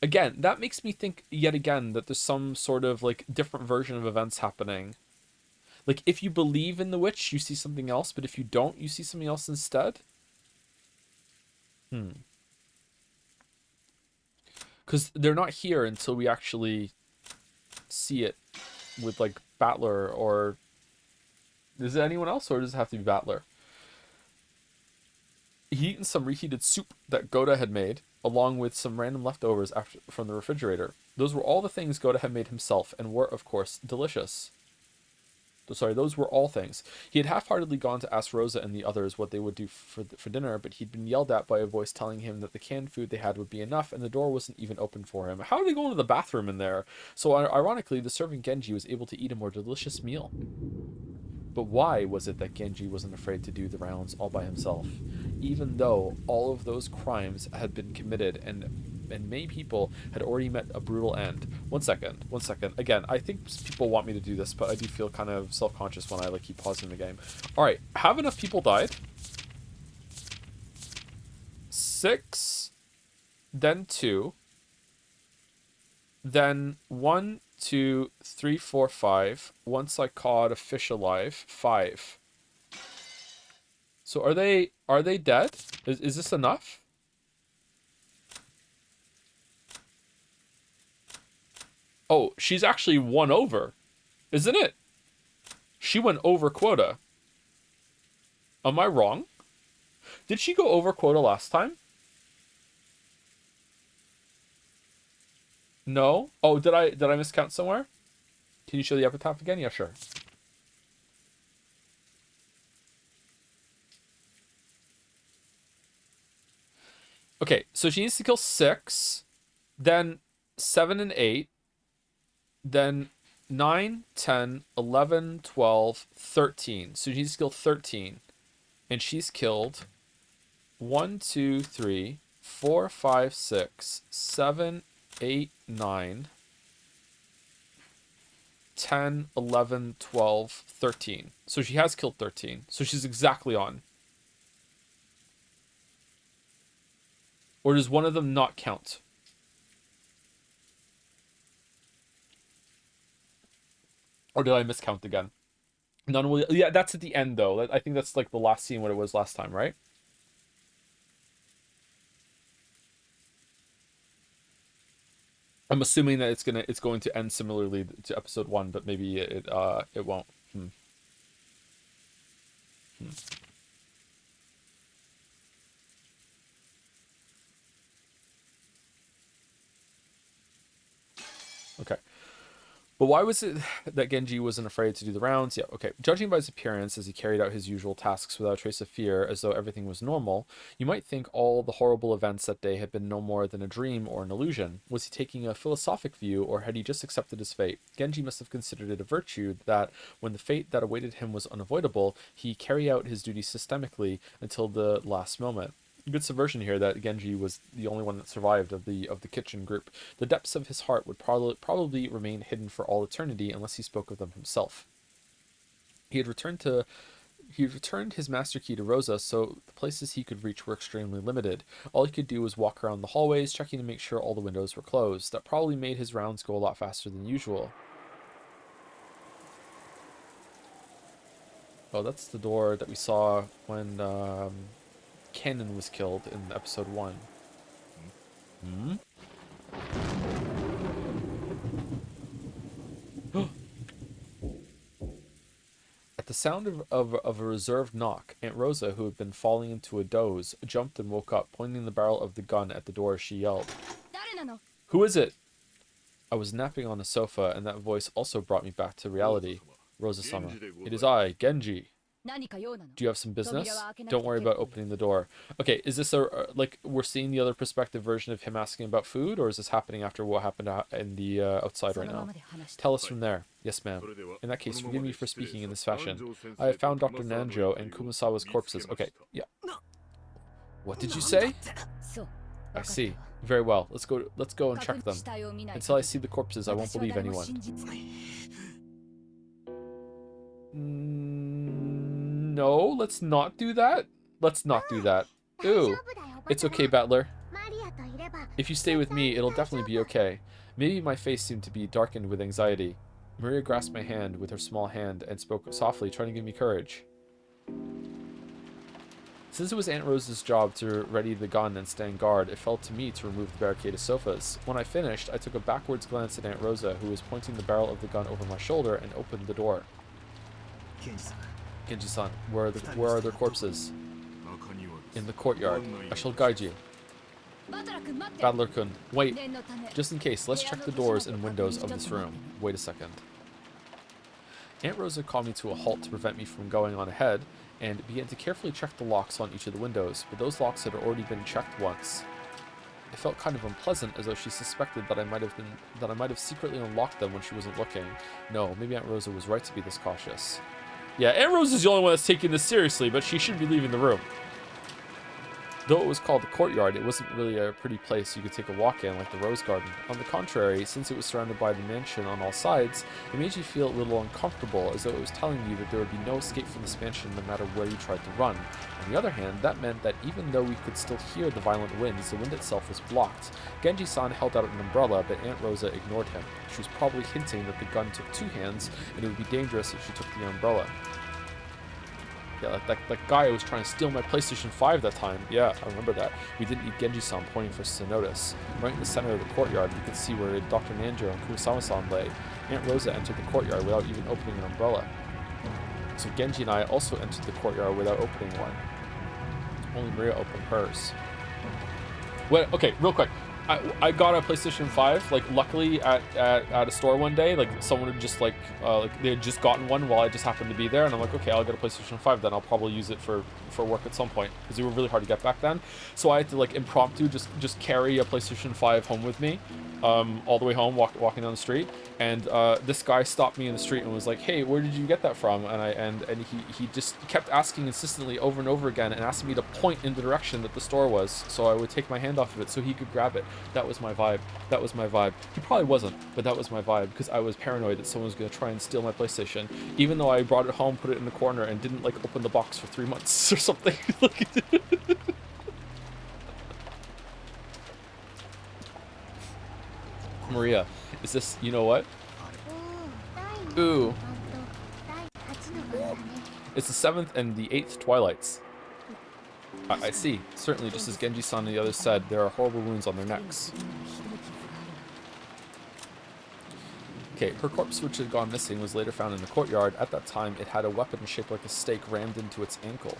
Speaker 1: Again, that makes me think yet again that there's some sort of like different version of events happening. Like if you believe in the witch, you see something else, but if you don't, you see something else instead. Hmm. Because they're not here until we actually see it with like Battler, or is it anyone else, or does it have to be Battler? He'd eaten some reheated soup that Goda had made, along with some random leftovers from the refrigerator. Those were all the things Goda had made himself, and were, of course, delicious. Sorry, those were all things. He had half-heartedly gone to ask Rosa and the others what they would do for dinner, but he'd been yelled at by a voice telling him that the canned food they had would be enough, and the door wasn't even open for him. How did they go into the bathroom in there? So, ironically, the servant Genji was able to eat a more delicious meal. But why was it that Genji wasn't afraid to do the rounds all by himself? Even though all of those crimes had been committed and many people had already met a brutal end. One second. Again, I think people want me to do this, but I do feel kind of self-conscious when I like keep pausing the game. Alright, have enough people died? 6, then 2, then 1, 2, 3, 4, 5. Once I caught a fish alive, 5. So are they dead? Is this enough? Oh, she's actually won over, isn't it? She went over quota. Am I wrong? Did she go over quota last time? No? Oh, did I miscount somewhere? Can you show the epitaph again? Yeah, sure. Okay, so she needs to kill 6, then 7 and 8, then 9, 10, 11, 12, 13. So she needs to kill 13. And she's killed 1, 2, 3, 4, 5, 6, 7, 8, 9, 10, 11, 12, 13. So she has killed 13. So she's exactly on. Or does one of them not count? Or did I miscount again? None will. Yeah, that's at the end though. I think that's like the last scene what it was last time, right? I'm assuming that it's going to end similarly to episode 1, but maybe it won't. Okay. But why was it that Genji wasn't afraid to do the rounds? Yeah, okay. Judging by his appearance as he carried out his usual tasks without a trace of fear, as though everything was normal, you might think all the horrible events that day had been no more than a dream or an illusion. Was he taking a philosophic view, or had he just accepted his fate? Genji must have considered it a virtue that, when the fate that awaited him was unavoidable, he carry out his duty systemically until the last moment. Good subversion here that Genji was the only one that survived of the kitchen group. The depths of his heart would probably remain hidden for all eternity unless he spoke of them himself. He had returned his master key to Rosa, so the places he could reach were extremely limited. All he could do was walk around the hallways, checking to make sure all the windows were closed. That probably made his rounds go a lot faster than usual. Oh, that's the door that we saw when Cannon was killed in episode 1. Hmm? At the sound of a reserved knock, Aunt Rosa, who had been falling into a doze, jumped and woke up, pointing the barrel of the gun at the door. She yelled, "Who is it?" I was napping on a sofa, and that voice also brought me back to reality. Rosa-sama. It is I, Genji. Do you have some business? Don't worry about opening the door. Okay, is this like we're seeing the other perspective version of him asking about food, or is this happening after what happened in the outside right now? Tell us from there. Yes, ma'am. In that case, forgive me for speaking in this fashion. I have found Dr. Nanjo and Kumasawa's corpses. Okay, yeah. What did you say? I see. Very well. Let's go and check them. Until I see the corpses, I won't believe anyone. No, let's not do that. Let's not do that. Ooh. It's okay, Battler. If you stay with me, it'll definitely be okay. Maybe my face seemed to be darkened with anxiety. Maria grasped my hand with her small hand and spoke softly, trying to give me courage. Since it was Aunt Rose's job to ready the gun and stand guard, it fell to me to remove the barricaded sofas. When I finished, I took a backwards glance at Aunt Rosa, who was pointing the barrel of the gun over my shoulder, and opened the door. Genji-san, where are their corpses? In the courtyard. I shall guide you. Battler-kun, wait. Just in case, let's check the doors and windows of this room. Wait a second. Aunt Rosa called me to a halt to prevent me from going on ahead, and began to carefully check the locks on each of the windows, but those locks had already been checked once. It felt kind of unpleasant, as though she suspected that I might have secretly unlocked them when she wasn't looking. No, maybe Aunt Rosa was right to be this cautious. Yeah, Aunt Rosa's the only one that's taking this seriously, but she should be leaving the room. Though it was called the courtyard, it wasn't really a pretty place you could take a walk in like the Rose Garden. On the contrary, since it was surrounded by the mansion on all sides, it made you feel a little uncomfortable, as though it was telling you that there would be no escape from this mansion no matter where you tried to run. On the other hand, that meant that even though we could still hear the violent winds, the wind itself was blocked. Genji-san held out an umbrella, but Aunt Rosa ignored him. She was probably hinting that the gun took 2 hands, and it would be dangerous if she took the umbrella. Yeah, that guy who was trying to steal my PlayStation 5 that time. Yeah, I remember that. We didn't need Genji-san pointing for us to notice. Right in the center of the courtyard, you could see where Dr. Nanjo and Kurosawa-san lay. Aunt Rosa entered the courtyard without even opening an umbrella. So Genji and I also entered the courtyard without opening one. Only Maria opened hers. Wait, okay, real quick. I got a PlayStation 5, like, luckily at a store one day. Like, someone had just, like, they had just gotten one while I just happened to be there. And I'm like, okay, I'll get a PlayStation 5 then. I'll probably use it for work at some point. Because they were really hard to get back then. So I had to, like, impromptu just carry a PlayStation 5 home with me. All the way home, walking down the street. And this guy stopped me in the street and was like, hey, where did you get that from? And he just kept asking insistently over and over again and asked me to point in the direction that the store was, so I would take my hand off of it so he could grab it. That was my vibe. That was my vibe. He probably wasn't, but that was my vibe, because I was paranoid that someone was going to try and steal my PlayStation, even though I brought it home, put it in the corner, and didn't, like, open the box for 3 months or something. Maria, is this, you know what? Ooh. It's the 7th and the 8th Twilights. I see. Certainly, just as Genji-san and the others said, there are horrible wounds on their necks. Okay, her corpse, which had gone missing, was later found in the courtyard. At that time, it had a weapon shaped like a stake rammed into its ankle.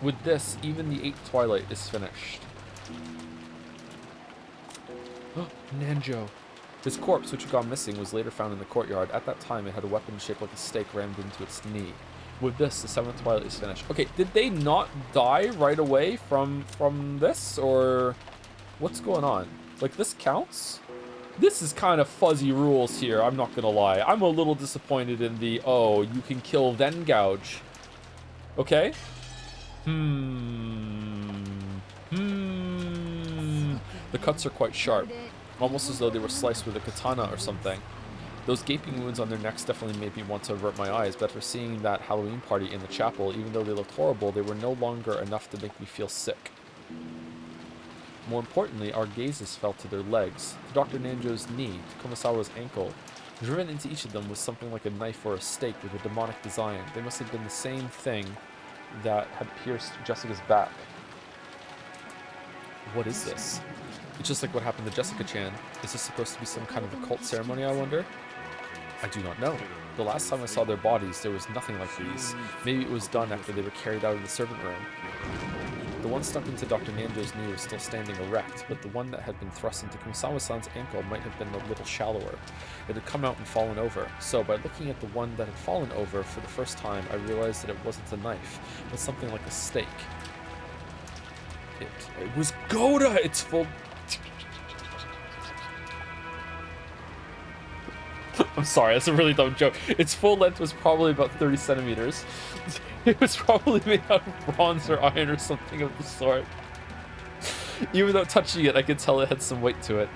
Speaker 1: With this, even the 8th Twilight is finished. Nanjo. His corpse, which had gone missing, was later found in the courtyard. At that time, it had a weapon shaped like a stake rammed into its knee. With this, the 7th Twilight is finished. Okay, did they not die right away from this? Or what's going on? Like, this counts? This is kind of fuzzy rules here, I'm not gonna lie. I'm a little disappointed in the, oh, you can kill then gouge. Okay? The cuts are quite sharp, almost as though they were sliced with a katana or something. Those gaping wounds on their necks definitely made me want to avert my eyes, but after seeing that Halloween party in the chapel, even though they looked horrible, they were no longer enough to make me feel sick. More importantly, our gazes fell to their legs, to Dr. Nanjo's knee, to Kumasawa's ankle. Driven into each of them was something like a knife or a stake with a demonic design. They must have been the same thing that had pierced Jessica's back. What is this? It's just like what happened to Jessica-chan. Is this supposed to be some kind of occult ceremony, I wonder? I do not know. The last time I saw their bodies, there was nothing like these. Maybe it was done after they were carried out of the servant room. The one stuck into Dr. Nanjo's knee was still standing erect, but the one that had been thrust into Kumasawa-san's ankle might have been a little shallower. It had come out and fallen over, so by looking at the one that had fallen over for the first time, I realized that it wasn't a knife, but something like a stake. It was Goda! It's full... I'm sorry, that's a really dumb joke. Its full length was probably about 30 centimeters. It was probably made out of bronze or iron or something of the sort. Even without touching it, I could tell it had some weight to it.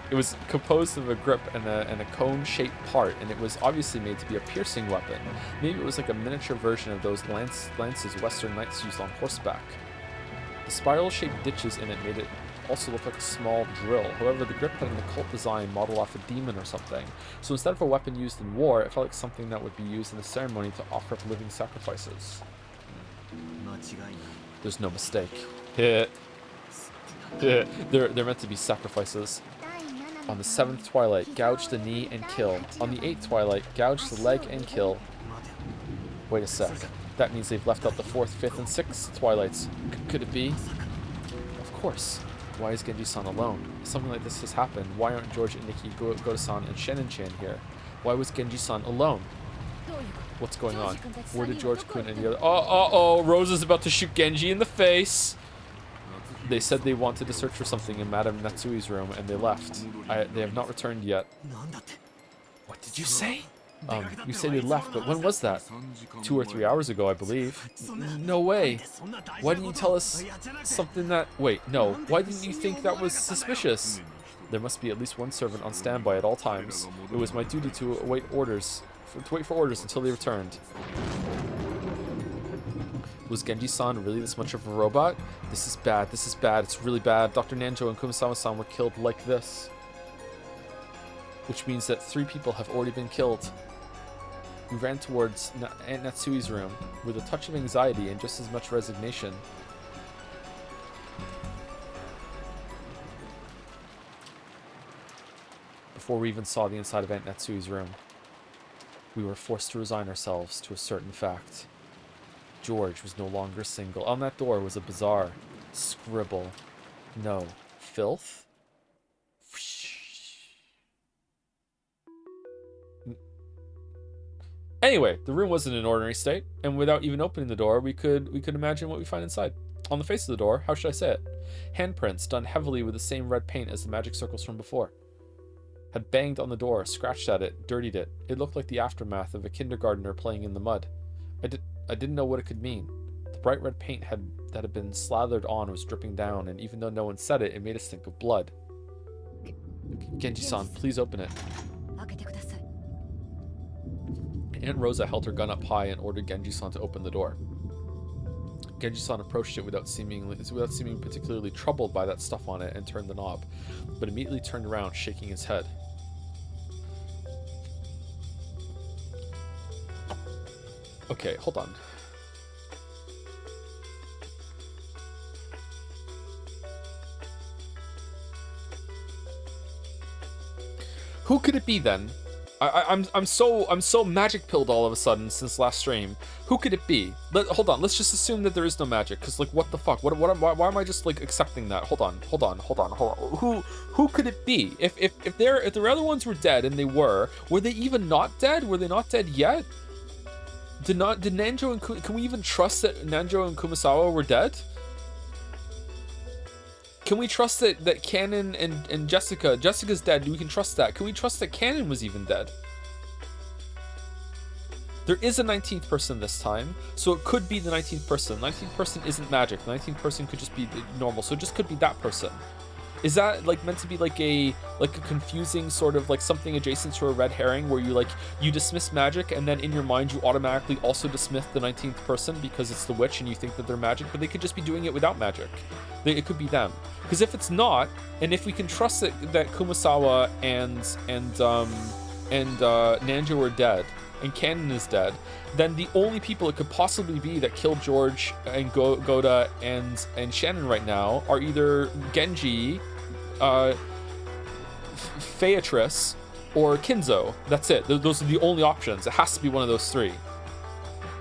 Speaker 1: It was composed of a grip and a cone-shaped part, and it was obviously made to be a piercing weapon. Maybe it was like a miniature version of those lances Western knights used on horseback. The spiral-shaped ditches in it made it also looked like a small drill. However, the grip had an occult design modeled off a demon or something. So instead of a weapon used in war, it felt like something that would be used in a ceremony to offer up living sacrifices. There's no mistake. They're meant to be sacrifices. On the 7th twilight, gouge the knee and kill. On the 8th twilight, gouge the leg and kill. Wait a sec. That means they've left out the 4th, 5th, and 6th twilights. Could it be? Of course. Why is Genji-san alone? If something like this has happened, why aren't George, Nikki, Goto-san, and Shannon-chan here? Why was Genji-san alone? What's going on? Where did George-kun and the other... Oh, Rose is about to shoot Genji in the face! They said they wanted to search for something in Madame Natsui's room, and they left. They have not returned yet. What did you say? You say they left, but when was that? 2 or 3 hours ago, I believe. No way. Why didn't you tell us something that... Wait, no. Why didn't you think that was suspicious? There must be at least one servant on standby at all times. It was my duty to wait for orders until they returned. Was Genji-san really this much of a robot? This is bad. This is bad. It's really bad. Dr. Nanjo and Kumasawa-san were killed like this. Which means that 3 people have already been killed. We ran towards Aunt Natsui's room with a touch of anxiety and just as much resignation. Before we even saw the inside of Aunt Natsui's room, we were forced to resign ourselves to a certain fact. George was no longer single. On that door was a bizarre scribble. No. Filth? Anyway, the room wasn't in an ordinary state, and without even opening the door, we could imagine what we find inside. On the face of the door, how should I say it? Handprints done heavily with the same red paint as the magic circles from before. Had banged on the door, scratched at it, dirtied it. It looked like the aftermath of a kindergartner playing in the mud. I didn't know what it could mean. The bright red paint that had been slathered on was dripping down, and even though no one said it, it made us think of blood. Genji-san, please open it. Aunt Rosa held her gun up high and ordered Genji-san to open the door. Genji-san approached it without seeming particularly troubled by that stuff on it and turned the knob, but immediately turned around, shaking his head. Okay, hold on. Who could it be then? I'm so magic pilled all of a sudden since last stream. Who could it be? Hold on. Let's just assume that there is no magic. Cause like, what the fuck? Why am I just like accepting that? Hold on. Who could it be? If the other ones were dead, and they were they even not dead? Were they not dead yet? Did Nanjo and can we even trust that Nanjo and Kumasawa were dead? Can we trust that Canon and Jessica's dead? We can trust that. Can we trust that Canon was even dead? There is a 19th person this time, so it could be the 19th person. 19th person isn't magic. The 19th person could just be normal, so it just could be that person. Is that like meant to be like a confusing sort of like something adjacent to a red herring where you dismiss magic and then in your mind you automatically also dismiss the 19th person because it's the witch and you think that they're magic, but they could just be doing it without magic. It could be them. Because if it's not, and if we can trust that Kumasawa and Nanjo are dead and Canon is dead, then the only people it could possibly be that killed George and Goda and Shannon right now are either Genji, Featris, or Kinzo. That's it. Those are the only options. It has to be one of those 3.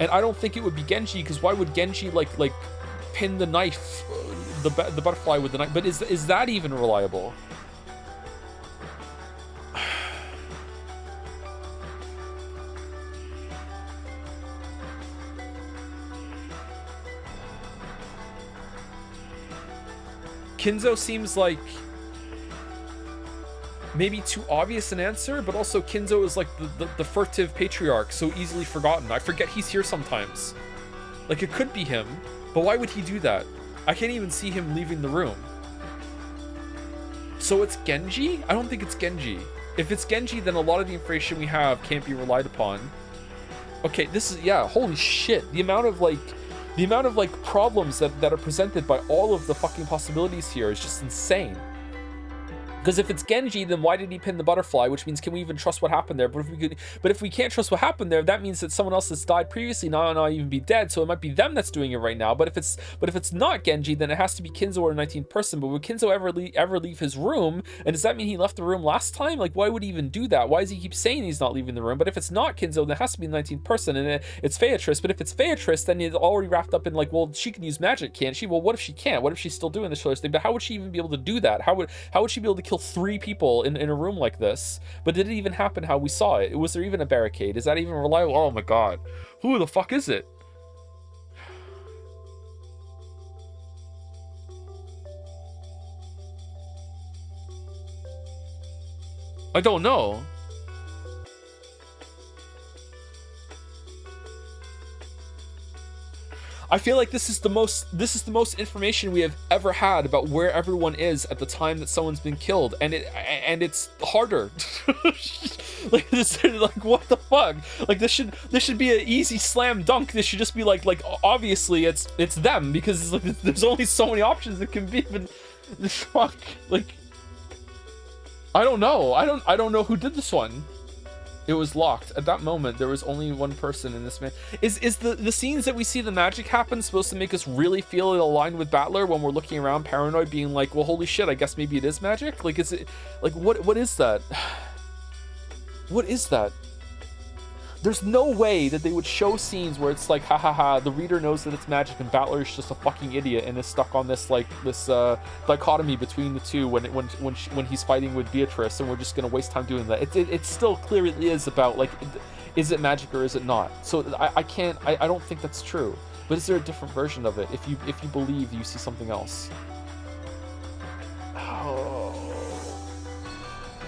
Speaker 1: And I don't think it would be Genji, because why would Genji like pin the knife, the butterfly with the knife? But is that even reliable? Kinzo seems like maybe too obvious an answer, but also Kinzo is like the furtive patriarch, so easily forgotten. I forget he's here sometimes. Like, it could be him, but why would he do that? I can't even see him leaving the room. So it's Genji? I don't think it's Genji. If it's Genji, then a lot of the information we have can't be relied upon. Okay, this is, yeah, holy shit. The amount of, like, The amount of, like, problems that are presented by all of the fucking possibilities here is just insane. Because if it's Genji, then why did he pin the butterfly? Which means, can we even trust what happened there? But if we can't trust what happened there, that means that someone else that's died previously not even be dead. So it might be them that's doing it right now. But if it's not Genji, then it has to be Kinzo or a 19th person. But would Kinzo ever leave his room? And does that mean he left the room last time? Like, why would he even do that? Why does he keep saying he's not leaving the room? But if it's not Kinzo, then it has to be the 19th person, and it's Featrice. But if it's Featrice, then it's already wrapped up in, like, well, she can use magic, can't she? Well, what if she can't? What if she's still doing this other thing? But how would she even be able to do that? How would she be able to kill 3 people in a room like this? But did it even happen how we saw it? Was there even a barricade? Is that even reliable? Oh my god. Who the fuck is it? I don't know. I feel like this is the most information we have ever had about where everyone is at the time that someone's been killed, and it's harder. Like this, like what the fuck? Like this should be an easy slam dunk. This should just be like obviously it's them, because like, there's only so many options that can be. But fuck, like I don't know. I don't know who did this one. It was locked. At that moment, there was only one person in this man. Is the scenes that we see the magic happen supposed to make us really feel aligned with Battler when we're looking around paranoid, being like, well, holy shit, I guess maybe it is magic? Like, is it, like, what is that? What is that? There's no way that they would show scenes where it's like, ha ha ha, the reader knows that it's magic and Battler is just a fucking idiot and is stuck on this, like, this dichotomy between the two when he's fighting with Beatrice, and we're just gonna waste time doing that. It still clearly is about, like, is it magic or is it not? So I don't think that's true. But is there a different version of it if you believe you see something else?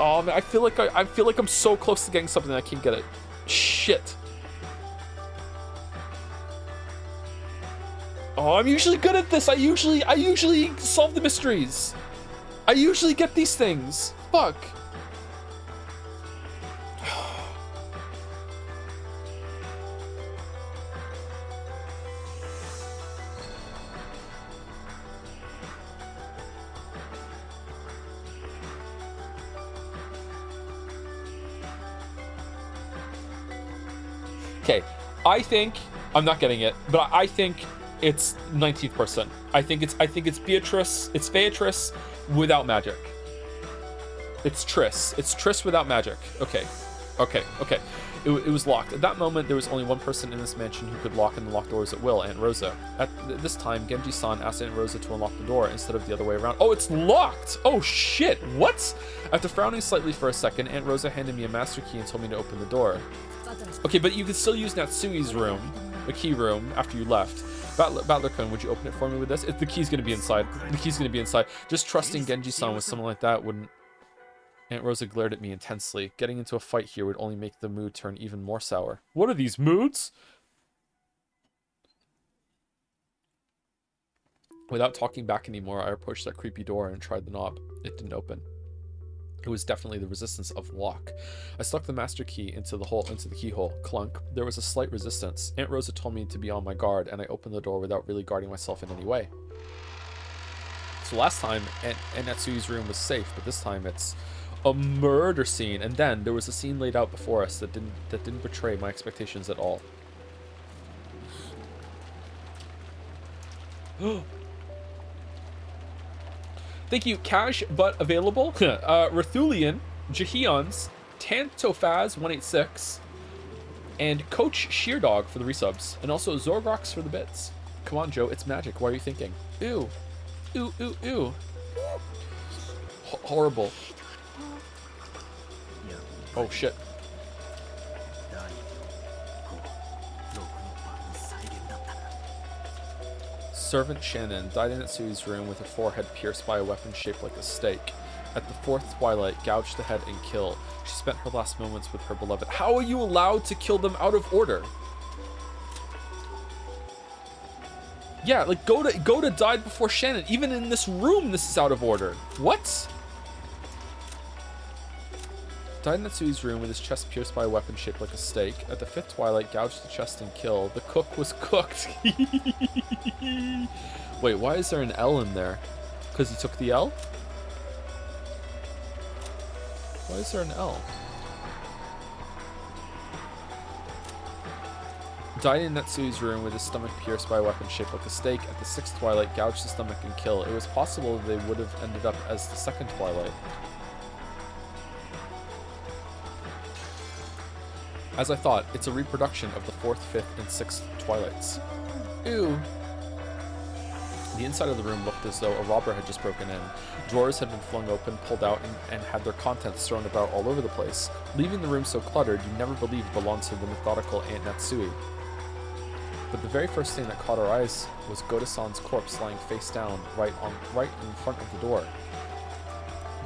Speaker 1: Oh man, I feel like I'm so close to getting something that I can't get it. Shit. Oh, I'm usually good at this. I usually solve the mysteries. I usually get these things. Fuck. Okay, I think I'm not getting it, but I think it's 19th person. I think it's Beatrice. It's Featrice without magic. It's Triss. It's Triss without magic. Okay. It was locked. At that moment, there was only one person in this mansion who could lock and unlock doors at will, Aunt Rosa. At this time, Genji-san asked Aunt Rosa to unlock the door instead of the other way around. Oh, it's locked! Oh shit, what? After frowning slightly for a second, Aunt Rosa handed me a master key and told me to open the door. Okay, but you could still use Natsui's room, the key room, after you left. Battler-kun, would you open it for me with this? The key's gonna be inside. The key's gonna be inside. Just trusting Genji-san with something like that wouldn't... Aunt Rosa glared at me intensely. Getting into a fight here would only make the mood turn even more sour. What are these moods? Without talking back anymore, I approached that creepy door and tried the knob. It didn't open. It was definitely the resistance of lock. I stuck the master key into the keyhole. Clunk. There was a slight resistance. Aunt Rosa told me to be on my guard, and I opened the door without really guarding myself in any way. So last time, Aunt Natsui's room was safe, but this time it's a murder scene. And then there was a scene laid out before us that didn't betray my expectations at all. Thank you, cash but available. Rathulian, Jahions, Tantofaz186, and Coach Sheerdog for the resubs, and also Zorgrox for the bits. Come on, Joe, it's magic. What are you thinking? Ew. Ew, ew, ew. Horrible. Oh, shit. Servant Shannon died in Natsui's room with her forehead pierced by a weapon shaped like a stake. At the fourth twilight, gouged the head and killed. She spent her last moments with her beloved. How are you allowed to kill them out of order? Yeah, like Goda died before Shannon. Even in this room, this is out of order. What? Died in Natsui's room with his chest pierced by a weapon shaped like a steak. At the fifth twilight, gouged the chest and kill. The cook was cooked. Wait, why is there an L in there? Because he took the L? Why is there an L? Died in Natsui's room with his stomach pierced by a weapon shaped like a steak. At the sixth twilight, gouged the stomach and kill. It was possible they would have ended up as the second twilight. As I thought, it's a reproduction of the fourth, fifth, and sixth twilights. Ew. The inside of the room looked as though a robber had just broken in. Drawers had been flung open, pulled out, and had their contents thrown about all over the place. Leaving the room so cluttered, you never believed it belonged to the methodical Aunt Natsui. But the very first thing that caught our eyes was Goda-san's corpse lying face down right in front of the door.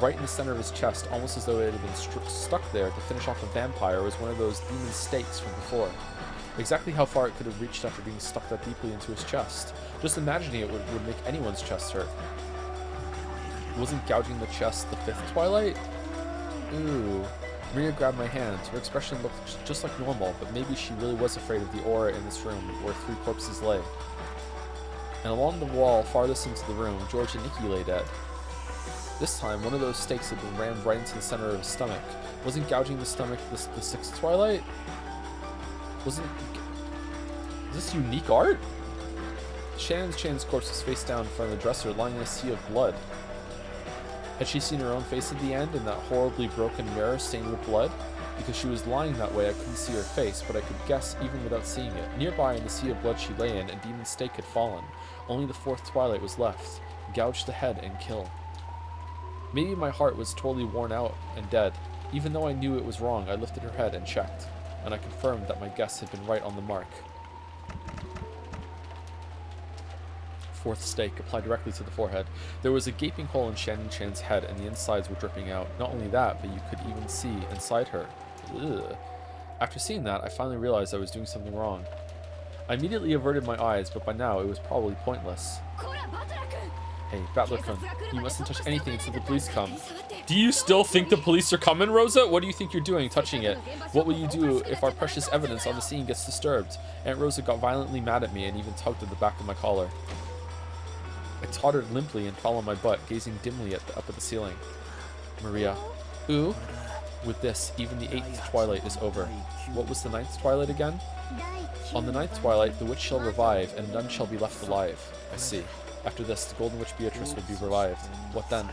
Speaker 1: Right in the center of his chest, almost as though it had been stuck there to finish off a vampire, was one of those demon stakes from before. Exactly how far it could have reached after being stuck that deeply into his chest. Just imagining it would make anyone's chest hurt. Wasn't gouging the chest the fifth twilight? Ooh. Maria grabbed my hand. Her expression looked just like normal, but maybe she really was afraid of the aura in this room where three corpses lay. And along the wall farthest into the room, George and Nikki lay dead. This time, one of those stakes had been rammed right into the center of his stomach. Wasn't gouging the stomach the sixth twilight? Is this unique art? Shannon's corpse was face down in front of the dresser, lying in a sea of blood. Had she seen her own face at the end in that horribly broken mirror stained with blood? Because she was lying that way, I couldn't see her face, but I could guess even without seeing it. Nearby in the sea of blood she lay in, a demon stake had fallen. Only the fourth twilight was left. Gouge the head and kill. Maybe my heart was totally worn out and dead. Even though I knew it was wrong, I lifted her head and checked, and I confirmed that my guess had been right on the mark. Fourth stake, applied directly to the forehead. There was a gaping hole in Shannon Chan's head, and the insides were dripping out. Not only that, but you could even see inside her. Ugh. After seeing that, I finally realized I was doing something wrong. I immediately averted my eyes, but by now it was probably pointless. Hey, Battler-kun, you mustn't touch anything until the police come. Do you still think the police are coming, Rosa? What do you think you're doing, touching it? What will you do if our precious evidence on the scene gets disturbed? Aunt Rosa got violently mad at me and even tugged at the back of my collar. I tottered limply and fell on my butt, gazing dimly up at the ceiling. Maria. Ooh? With this, even the eighth twilight is over. What was the ninth twilight again? On the ninth twilight, the witch shall revive, and none shall be left alive. I see. After this, the Golden Witch Beatrice will be revived. What then?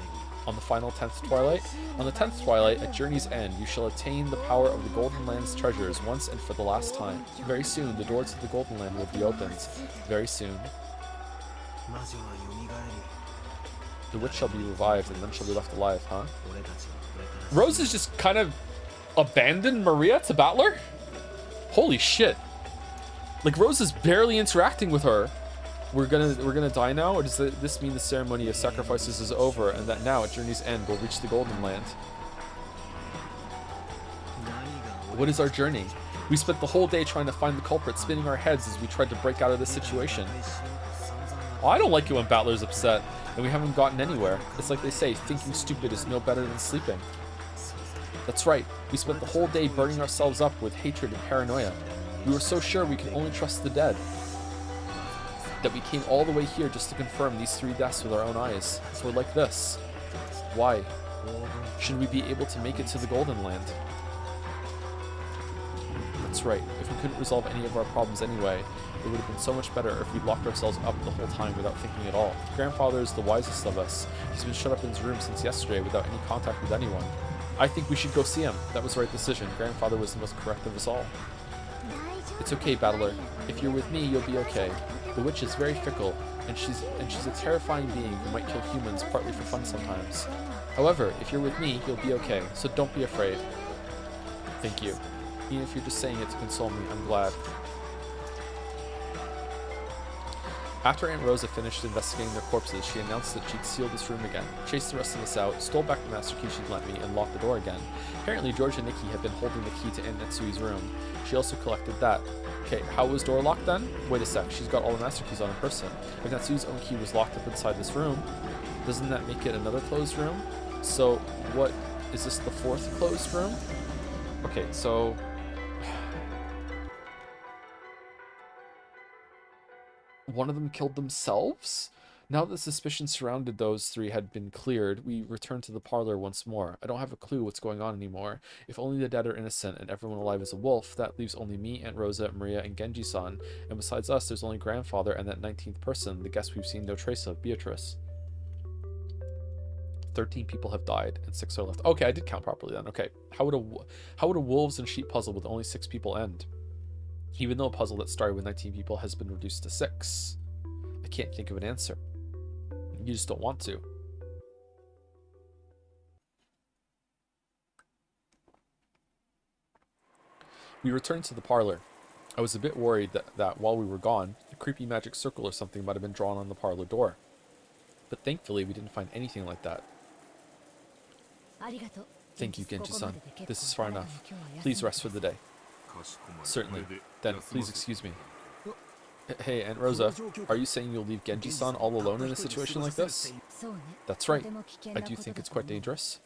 Speaker 1: On the final 10th twilight? On the 10th twilight, at Journey's End, you shall attain the power of the Golden Land's treasures once and for the last time. Very soon, the doors of the Golden Land will be opened. Very soon. The witch shall be revived, and none shall be left alive, huh? Rose has just kind of abandoned Maria to Battler? Holy shit. Like, Rose is barely interacting with her. We're gonna die now, or does this mean the ceremony of sacrifices is over, and that now at Journey's End we'll reach the Golden Land? What is our journey? We spent the whole day trying to find the culprit, spinning our heads as we tried to break out of this situation. Oh, I don't like it when Battler's upset, and we haven't gotten anywhere. It's like they say, thinking stupid is no better than sleeping. That's right, we spent the whole day burning ourselves up with hatred and paranoia. We were so sure we could only trust the dead, that we came all the way here just to confirm these three deaths with our own eyes. So we're like this. Why? Should we be able to make it to the Golden Land? That's right. If we couldn't resolve any of our problems anyway, it would have been so much better if we'd locked ourselves up the whole time without thinking at all. Grandfather is the wisest of us. He's been shut up in his room since yesterday without any contact with anyone. I think we should go see him. That was the right decision. Grandfather was the most correct of us all. It's okay, Battler. If you're with me, you'll be okay. The witch is very fickle, and she's a terrifying being who might kill humans partly for fun sometimes. However, if you're with me, you'll be okay, so don't be afraid. Thank you. Even if you're just saying it to console me, I'm glad. After Aunt Rosa finished investigating their corpses, she announced that she'd sealed this room again, chased the rest of us out, stole back the master key she'd lent me, and locked the door again. Apparently, George and Nikki had been holding the key to Aunt Natsui's room. She also collected that. Okay, how was door locked then? Wait a sec, she's got all the master keys on her person. If Natsui's own key was locked up inside this room, doesn't that make it another closed room? So, what Is this the fourth closed room? Okay, so... one of them killed themselves? Now that suspicion surrounded those three had been cleared, we returned to the parlor once more. I don't have a clue what's going on anymore. If only the dead are innocent and everyone alive is a wolf, that leaves only me, Aunt Rosa, Maria, and Genji-san. And besides us, there's only grandfather and that 19th person, the guest we've seen no trace of, Beatrice. 13 people have died and 6 are left. Okay, I did count properly then. Okay, how would a wolves and sheep puzzle with only 6 people end? Even though a puzzle that started with 19 people has been reduced to 6. I can't think of an answer. You just don't want to. We returned to the parlor. I was a bit worried that while we were gone, a creepy magic circle or something might have been drawn on the parlor door. But thankfully, we didn't find anything like that. Thank you, Genji-san. This is far enough. Please rest for the day. Certainly. Then, please excuse me. Hey, Aunt Rosa, are you saying you'll leave Genji-san all alone in a situation like this? That's right. I do think it's quite dangerous.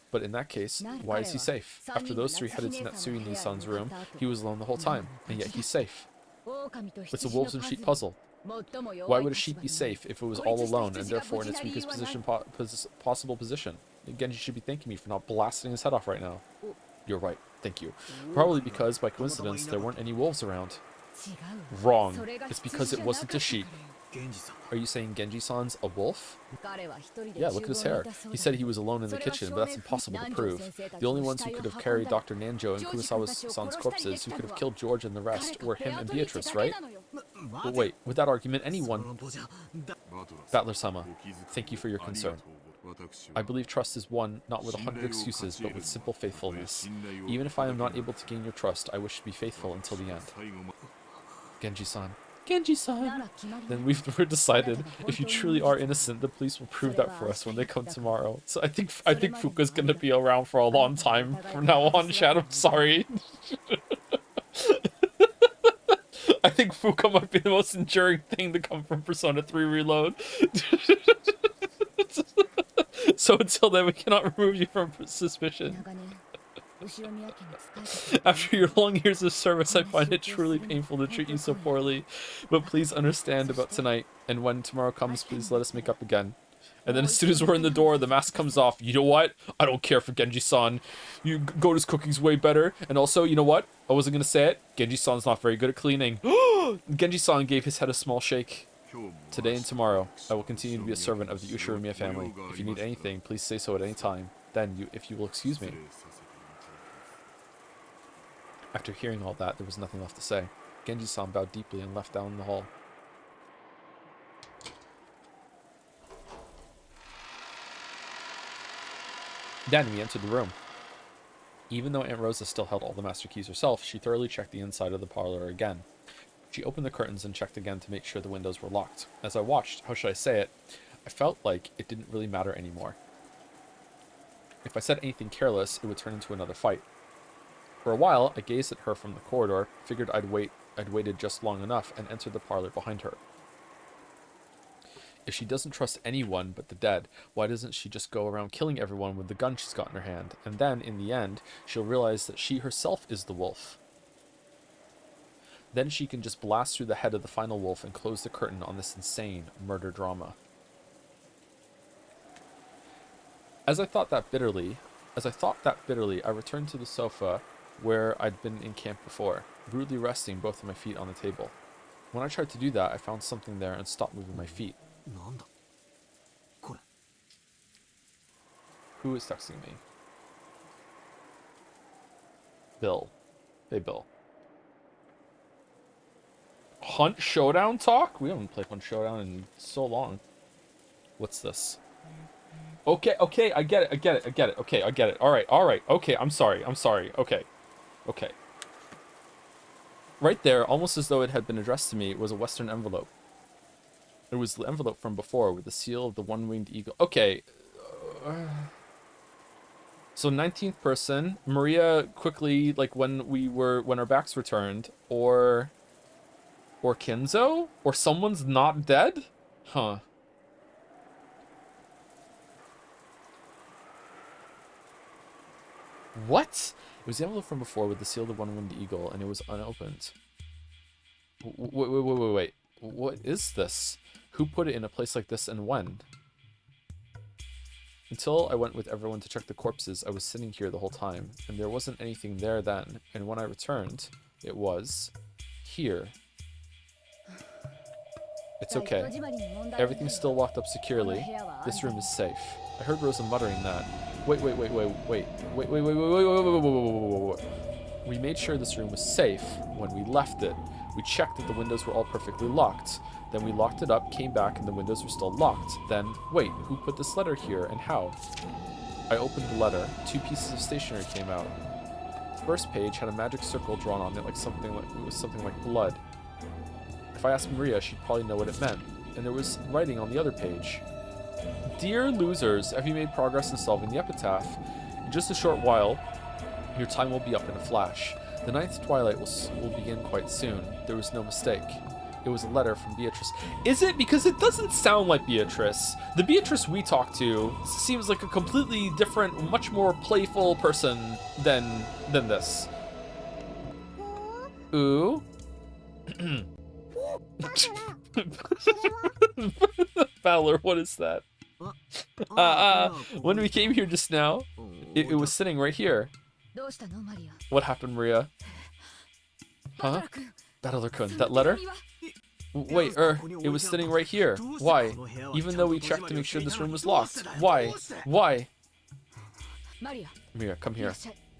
Speaker 1: But in that case, why is he safe? After those three headed to Natsui-Nisan's room, he was alone the whole time, and yet he's safe. It's a wolves and sheep puzzle. Why would a sheep be safe if it was all alone and therefore in its weakest possible position? Genji should be thanking me for not blasting his head off right now. You're right, thank you. Probably because, by coincidence, there weren't any wolves around. Wrong. It's because it wasn't a sheep. Are you saying Genji-san's a wolf? Yeah, look at his hair. He said he was alone in the kitchen, but that's impossible to prove. The only ones who could have carried Dr. Nanjo and Kurosawa-san's corpses, who could have killed George and the rest, were him and Beatrice, right? But wait, with that argument, anyone... Battler-sama, thank you for your concern. I believe trust is won not with 100 excuses, but with simple faithfulness. Even if I am not able to gain your trust, I wish to be faithful until the end. Genji-san. Genji-san! Then we've decided, if you truly are innocent, the police will prove that for us when they come tomorrow. So I think Fuka's gonna be around for a long time from now on, Chad. I'm sorry. I think Fuka might be the most enduring thing to come from Persona 3 Reload. So until then, we cannot remove you from suspicion. After your long years of service, I find it truly painful to treat you so poorly. But please understand about tonight, and when tomorrow comes, please let us make up again. And then as soon as we're in the door, the mask comes off. You know what? I don't care for Genji-san. Goto's cooking's way better. And also, you know what? I wasn't gonna say it. Genji-san's not very good at cleaning. Genji-san gave his head a small shake. Today and tomorrow, I will continue to be a servant of the Ushiromiya family. If you need anything, please say so at any time. Then, if you will excuse me. After hearing all that, there was nothing left to say. Genji-san bowed deeply and left down the hall. Then we entered the room. Even though Aunt Rosa still held all the master keys herself, she thoroughly checked the inside of the parlor again. She opened the curtains and checked again to make sure the windows were locked. As I watched, how should I say it, I felt like it didn't really matter anymore. If I said anything careless, it would turn into another fight. For a while, I gazed at her from the corridor, figured I'd waited just long enough, and entered the parlor behind her. If she doesn't trust anyone but the dead, why doesn't she just go around killing everyone with the gun she's got in her hand? And then, in the end, she'll realize that she herself is the wolf. Then she can just blast through the head of the final wolf and close the curtain on this insane murder drama. As I thought that bitterly, I returned to the sofa where I'd been in camp before, rudely resting both of my feet on the table. When I tried to do that, I found something there and stopped moving my feet. Who is texting me? Bill. Hey, Bill. Hunt Showdown talk? We haven't played Hunt Showdown in so long. What's this? Okay, I get it. Okay, I get it. Alright. Okay, I'm sorry. Okay. Right there, almost as though it had been addressed to me, was a Western envelope. It was the envelope from before, with the seal of the one-winged eagle. Okay. So 19th person, Maria quickly, like when our backs were turned, or Kinzo? Or someone's not dead? Huh. What? It was the envelope from before with the seal of the one-winged eagle, and it was unopened. Wait. What is this? Who put it in a place like this and when? Until I went with everyone to check the corpses, I was sitting here the whole time, and there wasn't anything there then, and when I returned, it was here. It's okay. Everything's still locked up securely. This room is safe. I heard Rosa muttering that. Wait. We made sure this room was safe when we left it. We checked that the windows were all perfectly locked. Then we locked it up, came back, and the windows were still locked. Then, wait, who put this letter here and how? I opened the letter. 2 pieces of stationery came out. The first page had a magic circle drawn on it, it was something like blood. If I asked Maria, she'd probably know what it meant. And there was writing on the other page. Dear losers, have you made progress in solving the epitaph? In just a short while, your time will be up in a flash. The 9th twilight will begin quite soon. There was no mistake. It was a letter from Beatrice. Is it? Because it doesn't sound like Beatrice. The Beatrice we talked to seems like a completely different, much more playful person than this. Ooh. Fowler, what is that? When we came here just now, it was sitting right here. What happened, Maria? Huh? Battler-kun, that letter? Wait, it was sitting right here. Why? Even though we checked to make sure this room was locked. Why? Why? Maria, come here.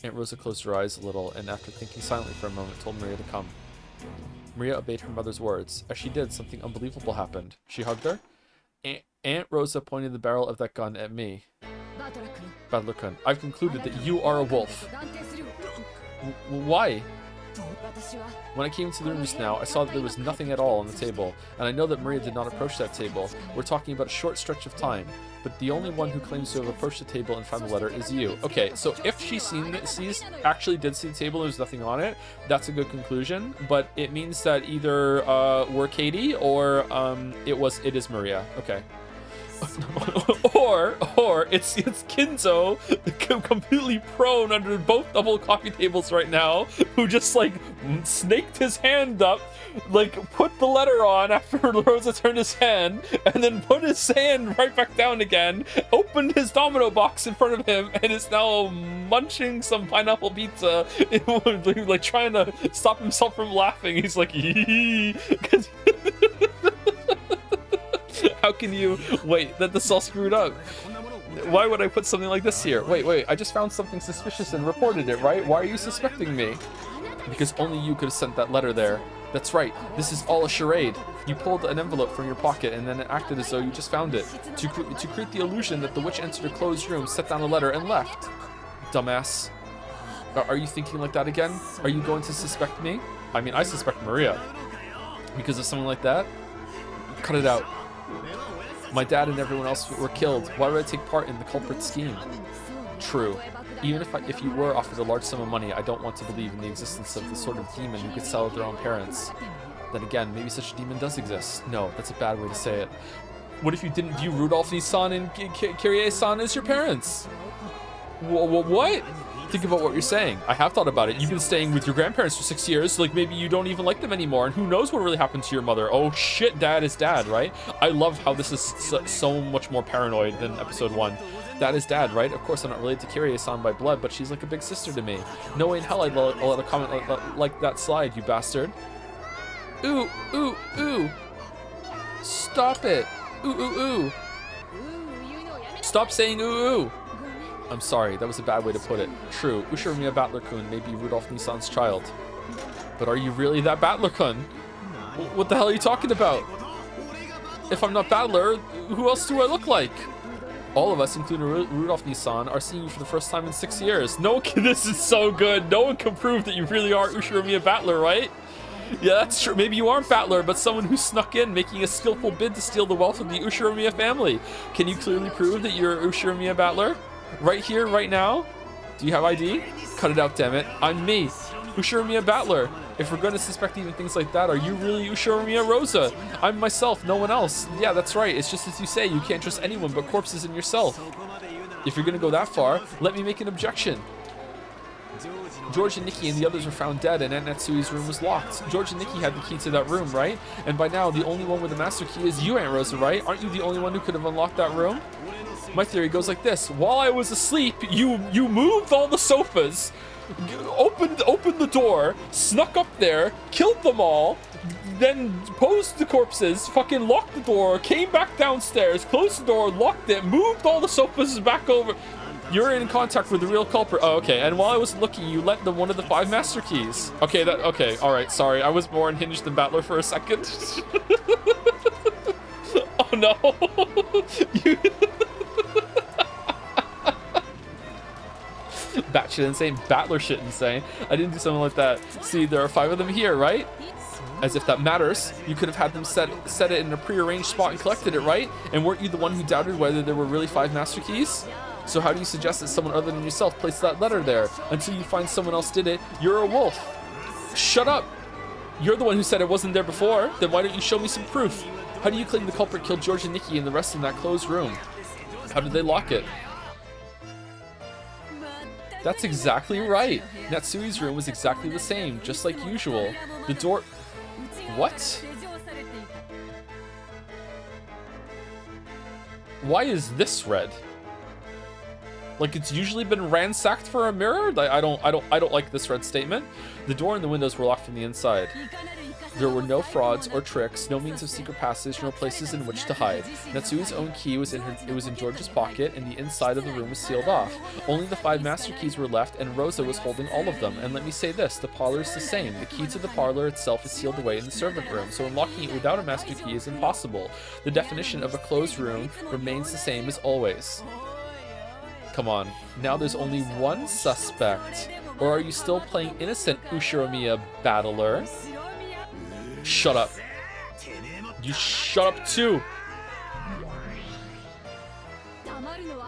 Speaker 1: Aunt Rosa closed her eyes a little, and after thinking silently for a moment, told Maria to come. Maria obeyed her mother's words. As she did, something unbelievable happened. She hugged her. Aunt Rosa pointed the barrel of that gun at me. Battler-kun, I've concluded that you are a wolf. Why? When I came into the room just now, I saw that there was nothing at all on the table, and I know that Maria did not approach that table. We're talking about a short stretch of time, but the only one who claims to have approached the table and found the letter is you. Okay, so if she actually did see the table and there's nothing on it, that's a good conclusion, but it means that either we're Katie or it is Maria. Okay. or it's Kinzo completely prone under both double coffee tables right now, who just like snaked his hand up, like put the letter on after Rosa turned his hand, and then put his hand right back down again, opened his domino box in front of him, and is now munching some pineapple pizza, like trying to stop himself from laughing. He's like, because how can you wait? That's all screwed up. Why would I put something like this here? Wait, I just found something suspicious and reported it, right? Why are you suspecting me? Because only you could have sent that letter there. That's right, this is all a charade. You pulled an envelope from your pocket and then it acted as though you just found it. To create the illusion that the witch entered a closed room, set down a letter, and left. Dumbass. Are you thinking like that again? Are you going to suspect me? I mean, I suspect Maria. Because of something like that? Cut it out. My dad and everyone else were killed. Why would I take part in the culprit's scheme? True. Even if you were offered a large sum of money, I don't want to believe in the existence of the sort of demon who could sell their own parents. Then again, maybe such a demon does exist. No, that's a bad way to say it. What if you didn't view Rudolph Nissan and Kyrie-san as your parents? What? Think about what you're saying. I have thought about it. You've been staying with your grandparents for 6 years, like maybe you don't even like them anymore, and who knows what really happened to your mother. Oh shit, dad is dad, right? I love how this is so much more paranoid than episode 1. Dad is dad, right? Of course I'm not related to Kyrie-san by blood, but she's like a big sister to me. No way in hell I'd let a comment like that slide, you bastard. Ooh. Stop it. Ooh. Stop saying ooh. I'm sorry, that was a bad way to put it. True, Ushiromiya Battler-kun may be Rudolph Nissan's child. But are you really that Battler-kun? What the hell are you talking about? If I'm not Battler, who else do I look like? All of us, including Rudolph Nissan, are seeing you for the first time in 6 years. This is so good. No one can prove that you really are Ushiromiya Battler, right? Yeah, that's true. Maybe you aren't Battler, but someone who snuck in, making a skillful bid to steal the wealth of the Ushiromiya family. Can you clearly prove that you're Ushiromiya Battler? Right here, right now? Do you have ID? Cut it out, damn it. I'm me, Ushiromiya Battler. If we're going to suspect even things like that, are you really Ushiromiya Rosa? I'm myself, no one else. Yeah, that's right. It's just as you say, you can't trust anyone but corpses and yourself. If you're going to go that far, let me make an objection. George and Nikki and the others were found dead, and Aunt Natsui's room was locked. George and Nikki had the key to that room, right? And by now, the only one with the master key is you, Aunt Rosa, right? Aren't you the only one who could have unlocked that room? My theory goes like this. While I was asleep, you moved all the sofas, opened the door, snuck up there, killed them all, then posed the corpses, fucking locked the door, came back downstairs, closed the door, locked it, moved all the sofas back over. You're in contact with the real culprit. Oh, okay. And while I was looking, you let one of the 5 master keys. Okay, okay, all right, sorry. I was more unhinged than Battler for a second. Oh no. You Batshit insane, Battler shit insane. I didn't do something like that. See, there are 5 of them here, right? As if that matters. You could have had them set it in a prearranged spot and collected it, right? And weren't you the one who doubted whether there were really 5 master keys? So how do you suggest that someone other than yourself placed that letter there? Until you find someone else did it, you're a wolf. Shut up. You're the one who said it wasn't there before. Then why don't you show me some proof? How do you claim the culprit killed George and Nikki and the rest in that closed room? How did they lock it? That's exactly right. Natsui's room was exactly the same, just like usual. The door... What? Why is this red? Like it's usually been ransacked for a mirror? I don't like this red statement. The door and the windows were locked from the inside. There were no frauds or tricks, no means of secret passage, no places in which to hide. Natsui's own key was in George's pocket, and the inside of the room was sealed off. Only the 5 master keys were left, and Rosa was holding all of them. And let me say this, the parlor is the same. The key to the parlor itself is sealed away in the servant room, so unlocking it without a master key is impossible. The definition of a closed room remains the same as always. Come on, now there's only one suspect. Or are you still playing innocent, Ushiromiya Battler? Shut up. You shut up too.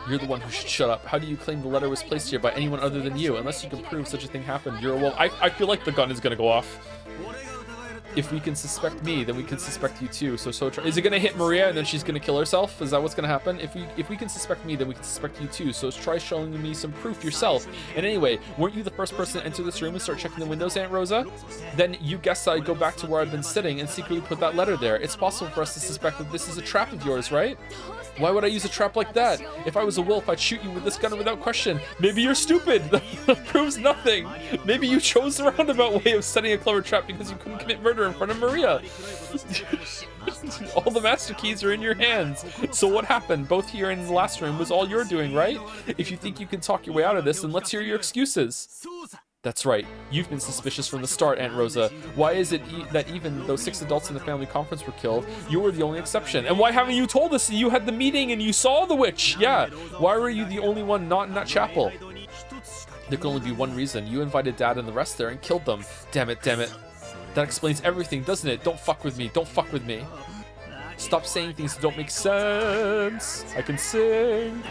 Speaker 1: You're the one who should shut up. How do you claim the letter was placed here by anyone other than you? Unless you can prove such a thing happened, you're a wolf. I feel like the gun is gonna go off. If we can suspect me, then we can suspect you too. So try. Is it gonna hit Maria and then she's gonna kill herself? Is that what's gonna happen? If we can suspect me, then we can suspect you too. So try showing me some proof yourself. And anyway, weren't you the first person to enter this room and start checking the windows, Aunt Rosa? Then you guessed I'd go back to where I'd been sitting and secretly put that letter there. It's possible for us to suspect that this is a trap of yours, right? Why would I use a trap like that? If I was a wolf, I'd shoot you with this gun without question. Maybe you're stupid. That proves nothing. Maybe you chose the roundabout way of setting a clever trap because you couldn't commit murder in front of Maria. All the master keys are in your hands. So what happened? Both here and in the last room was all you're doing, right? If you think you can talk your way out of this, then let's hear your excuses. That's right. You've been suspicious from the start, Aunt Rosa. Why is it that even though 6 adults in the family conference were killed, you were the only exception? And why haven't you told us that you had the meeting and you saw the witch? Yeah. Why were you the only one not in that chapel? There can only be one reason. You invited Dad and the rest there and killed them. Damn it, damn it. That explains everything, doesn't it? Don't fuck with me. Don't fuck with me. Stop saying things that don't make sense. I can sing.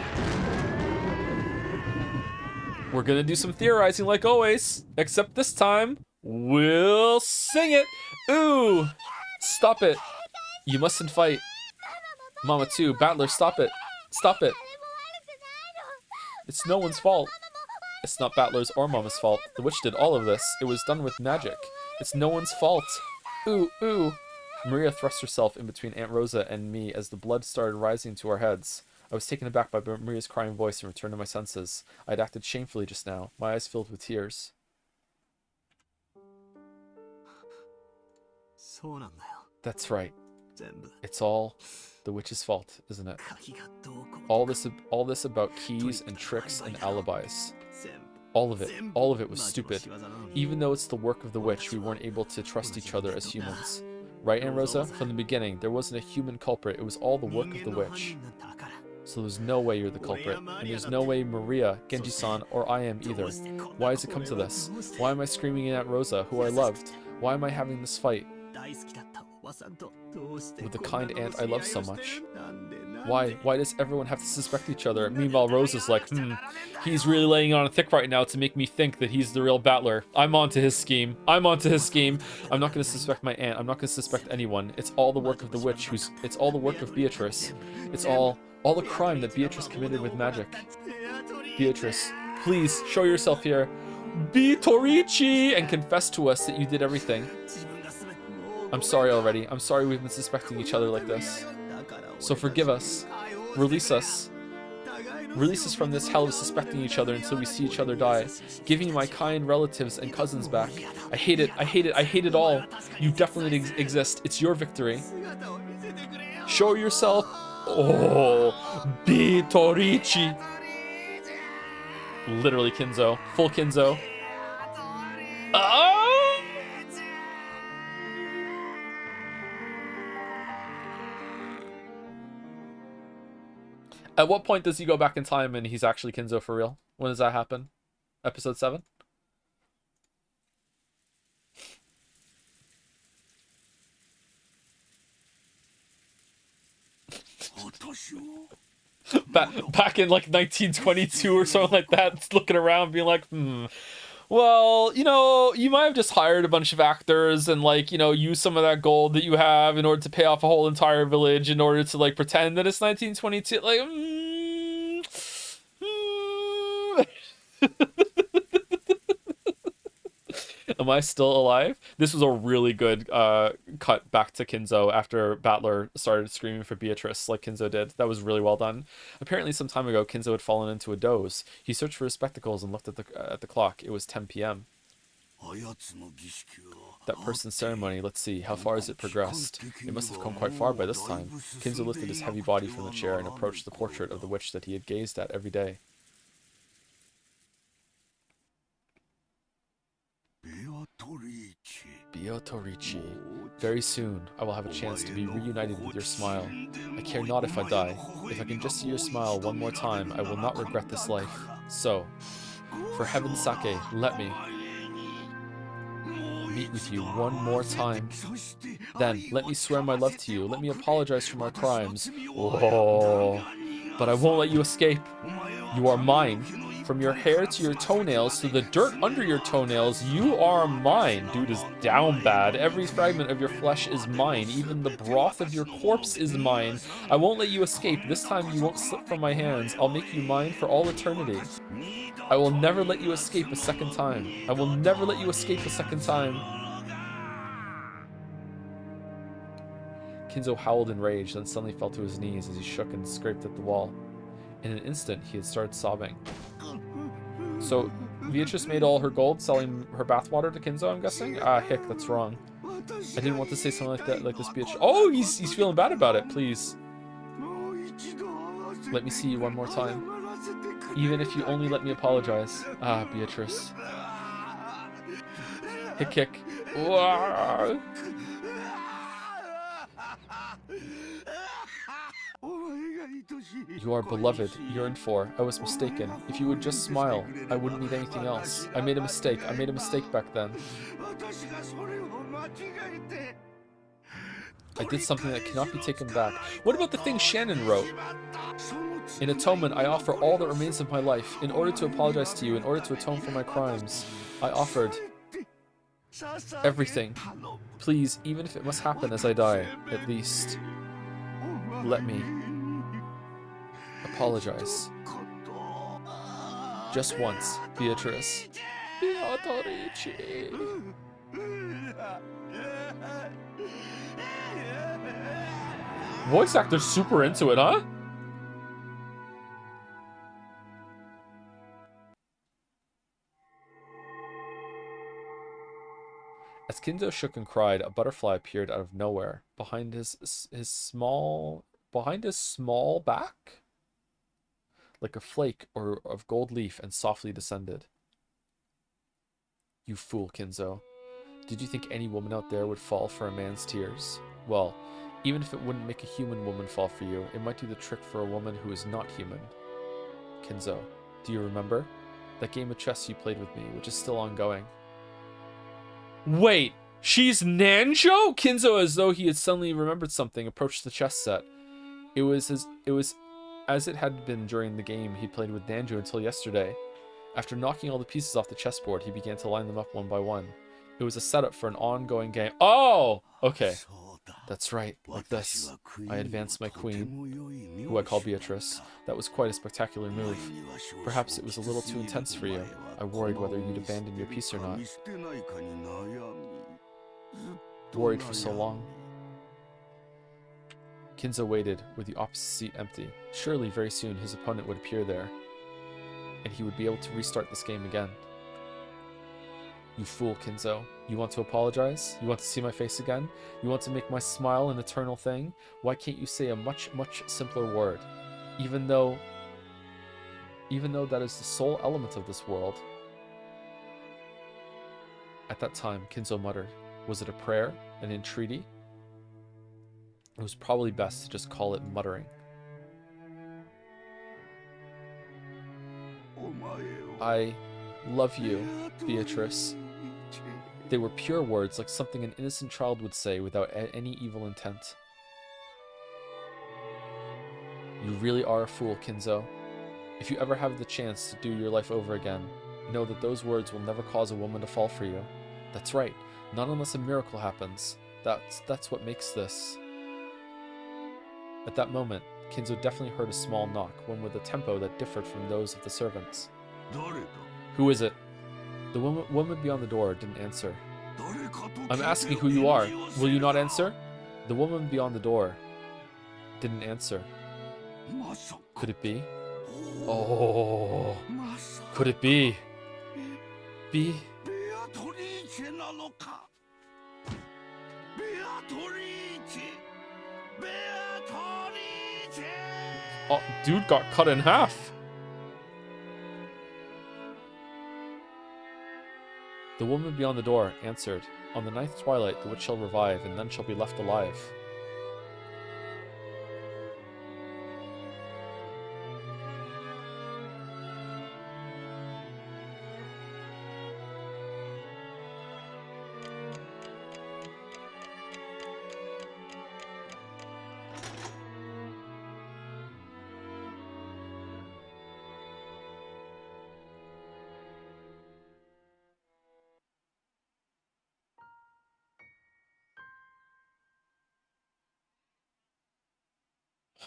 Speaker 1: We're gonna do some theorizing like always, except this time, we'll sing it. Ooh, stop it. You mustn't fight. Mama too, Battler, stop it. Stop it. It's no one's fault. It's not Battler's or Mama's fault. The witch did all of this. It was done with magic. It's no one's fault. Ooh, ooh. Maria thrust herself in between Aunt Rosa and me as the blood started rising to our heads. I was taken aback by Maria's crying voice and returned to my senses. I had acted shamefully just now, my eyes filled with tears. That's right. It's all the witch's fault, isn't it? All this about keys and tricks and alibis. All of it was stupid. Even though it's the work of the witch, we weren't able to trust each other as humans. Right, Aunt Rosa? From the beginning, there wasn't a human culprit. It was all the work of the witch. So there's no way you're the culprit. And there's no way Maria, Genji-san, or I am either. Why has it come to this? Why am I screaming at Rosa, who I loved? Why am I having this fight with the kind aunt I love so much? Why does everyone have to suspect each other? Meanwhile, Rosa's like, he's really laying on thick right now to make me think that he's the real Battler. I'm onto his scheme. I'm not going to suspect my aunt. I'm not going to suspect anyone. It's all the work of the witch it's all the work of Beatrice. It's all the crime that Beatrice committed with magic. Beatrice, please show yourself here. Be Torichi and confess to us that you did everything. I'm sorry already. I'm sorry we've been suspecting each other like this. So forgive us. Release us. Release us from this hell of suspecting each other until we see each other die. Give me my kind relatives and cousins back. I hate it. I hate it. I hate it all. You definitely exist. It's your victory. Show yourself. Oh, be Torichi. Literally Kinzo. Full Kinzo. Oh! At what point does he go back in time and he's actually Kinzo for real? When does that happen? Episode 7? Back in like 1922 or something like that, looking around being like, well, you know, you might have just hired a bunch of actors and, like, you know, use some of that gold that you have in order to pay off a whole entire village in order to, like, pretend that it's 1922. Like, Am I still alive? This was a really good cut back to Kinzo after Battler started screaming for Beatrice like Kinzo did. That was really well done. Apparently some time ago, Kinzo had fallen into a doze. He searched for his spectacles and looked at the clock. It was 10 p.m. That person's ceremony, let's see, how far has it progressed? It must have come quite far by this time. Kinzo lifted his heavy body from the chair and approached the portrait of the witch that he had gazed at every day. Torichi. Very soon, I will have a chance to be reunited with your smile. I care not if I die. If I can just see your smile one more time, I will not regret this life. So, for heaven's sake, let me meet with you one more time. Then, let me swear my love to you. Let me apologize for my crimes. Oh, but I won't let you escape. You are mine. From your hair to your toenails to the dirt under your toenails, you are mine. Dude is down bad. Every fragment of your flesh is mine. Even the broth of your corpse is mine. I won't let you escape. This time you won't slip from my hands. I'll make you mine for all eternity. I will never let you escape a second time. I will never let you escape a second time. Kinzo howled in rage, then suddenly fell to his knees as he shook and scraped at the wall. In an instant, he had started sobbing. So, Beatrice made all her gold selling her bathwater to Kinzo, I'm guessing? Ah, hick, that's wrong. I didn't want to say something like that, like this, Beatrice. Oh, he's feeling bad about it, please. Let me see you one more time. Even if you only let me apologize. Ah, Beatrice. Hick, hick. Wah. You are beloved, yearned for. I was mistaken. If you would just smile, I wouldn't need anything else. I made a mistake. I made a mistake back then. I did something that cannot be taken back. What about the thing Shannon wrote? In atonement, I offer all that remains of my life. In order to apologize to you, in order to atone for my crimes, I offered everything. Please, even if it must happen as I die, at least let me apologize. Just once, Beatrice. Beatrice. Voice actor's super into it, huh? As Kinzo shook and cried, a butterfly appeared out of nowhere behind his small back, like a flake or of gold leaf, and softly descended. You fool, Kinzo. Did you think any woman out there would fall for a man's tears? Well, even if it wouldn't make a human woman fall for you, it might do the trick for a woman who is not human. Kinzo, do you remember? That game of chess you played with me, which is still ongoing. Wait, she's Nanjo? Kinzo, as though he had suddenly remembered something, approached the chess set. It was as it had been during the game he played with Nanjo until yesterday. After knocking all the pieces off the chessboard, he began to line them up one by one. It was a setup for an ongoing game. Oh! Okay. That's right, like this. I advanced my queen, who I call Beatrice. That was quite a spectacular move. Perhaps it was a little too intense for you. I worried whether you'd abandon your peace or not. Worried for so long. Kinzo waited, with the opposite seat empty. Surely, very soon, his opponent would appear there, and he would be able to restart this game again. You fool, Kinzo. You want to apologize? You want to see my face again? You want to make my smile an eternal thing? Why can't you say a much, much simpler word? Even though that is the sole element of this world. At that time, Kinzo muttered. Was it a prayer? An entreaty? It was probably best to just call it muttering. I love you, Beatrice. They were pure words, like something an innocent child would say without any evil intent. You really are a fool, Kinzo. If you ever have the chance to do your life over again, know that those words will never cause a woman to fall for you. That's right, not unless a miracle happens. That's what makes this. At that moment, Kinzo definitely heard a small knock, one with a tempo that differed from those of the servants. Who is it? The woman beyond the door didn't answer. I'm asking who you are. Will you not answer? The woman beyond the door didn't answer. Could it be? Oh, could it be? Be? Oh, dude got cut in half. The woman beyond the door answered, On the ninth twilight the witch shall revive, and none shall be left alive.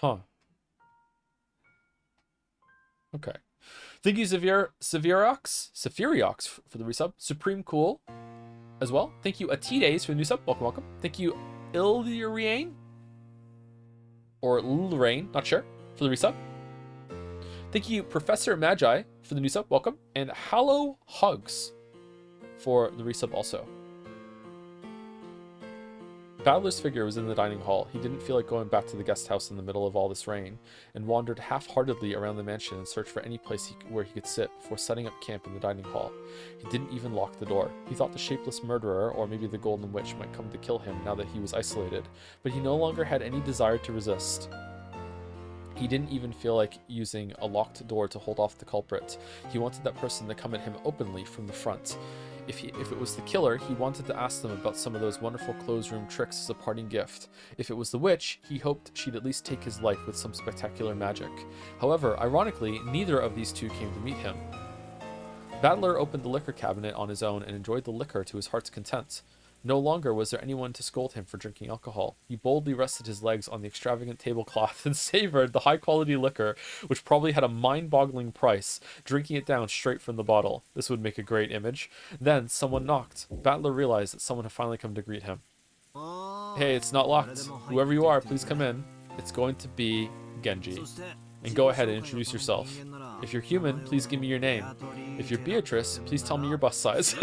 Speaker 1: Huh. Okay. Thank you, Sephiriox for the resub. Supreme Cool as well. Thank you, Atides for the new sub. Welcome, welcome. Thank you, Illyrain. Or Lilrain, not sure, for the resub. Thank you, Professor Magi for the new sub. Welcome. And Hallow Hugs for the resub also. Battler's figure was in the dining hall. He didn't feel like going back to the guest house in the middle of all this rain, and wandered half-heartedly around the mansion in search for any place where he could sit before setting up camp in the dining hall. He didn't even lock the door. He thought the shapeless murderer, or maybe the Golden Witch, might come to kill him now that he was isolated, but he no longer had any desire to resist. He didn't even feel like using a locked door to hold off the culprit. He wanted that person to come at him openly from the front. If it was the killer, he wanted to ask them about some of those wonderful closed room tricks as a parting gift. If it was the witch, he hoped she'd at least take his life with some spectacular magic. However, ironically, neither of these two came to meet him. Battler opened the liquor cabinet on his own and enjoyed the liquor to his heart's content. No longer was there anyone to scold him for drinking alcohol. He boldly rested his legs on the extravagant tablecloth and savored the high-quality liquor, which probably had a mind-boggling price, drinking it down straight from the bottle. This would make a great image. Then someone knocked. Battler realized that someone had finally come to greet him. Hey, it's not locked. Whoever you are, please come in. It's going to be Genji. And go ahead and introduce yourself. If you're human, please give me your name. If you're Beatrice, please tell me your bust size.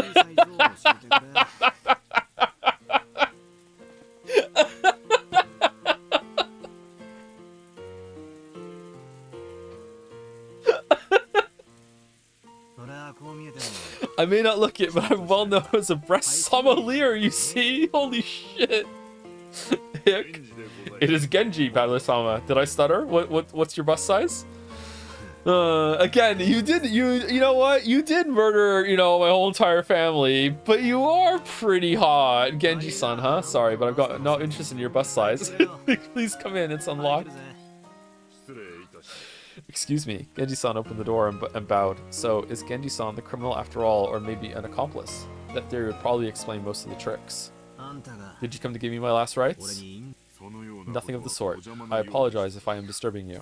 Speaker 1: I may not look it, but I'm well known as a breast sommelier, you see? Holy shit. Hick. It is Genji, Battler-sama. Did I stutter? What's your bust size? Again, you know what? You did murder, my whole entire family, but you are pretty hot. Genji-san, huh? Sorry, but I've got no interest in your bust size. Please come in, it's unlocked. Excuse me. Genji-san opened the door and bowed. So, is Genji-san the criminal after all, or maybe an accomplice? That theory would probably explain most of the tricks. Did you come to give me my last rites? Nothing of the sort. I apologize if I am disturbing you.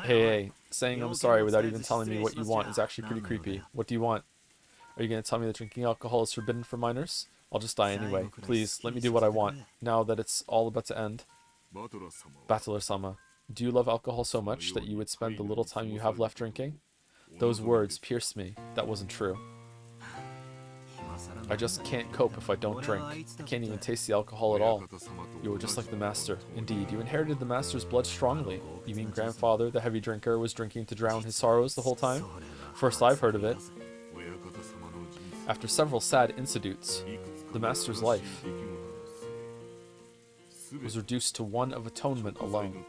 Speaker 1: Hey, saying I'm sorry without even telling me what you want is actually pretty creepy. What do you want? Are you going to tell me that drinking alcohol is forbidden for minors? I'll just die anyway. Please, let me do what I want, now that it's all about to end. Battler-sama, do you love alcohol so much that you would spend the little time you have left drinking? Those words pierced me. That wasn't true. I just can't cope if I don't drink. I can't even taste the alcohol at all. You were just like the master. Indeed, you inherited the master's blood strongly. You mean grandfather, the heavy drinker, was drinking to drown his sorrows the whole time? First I've heard of it. After several sad incidents, the master's life was reduced to one of atonement alone.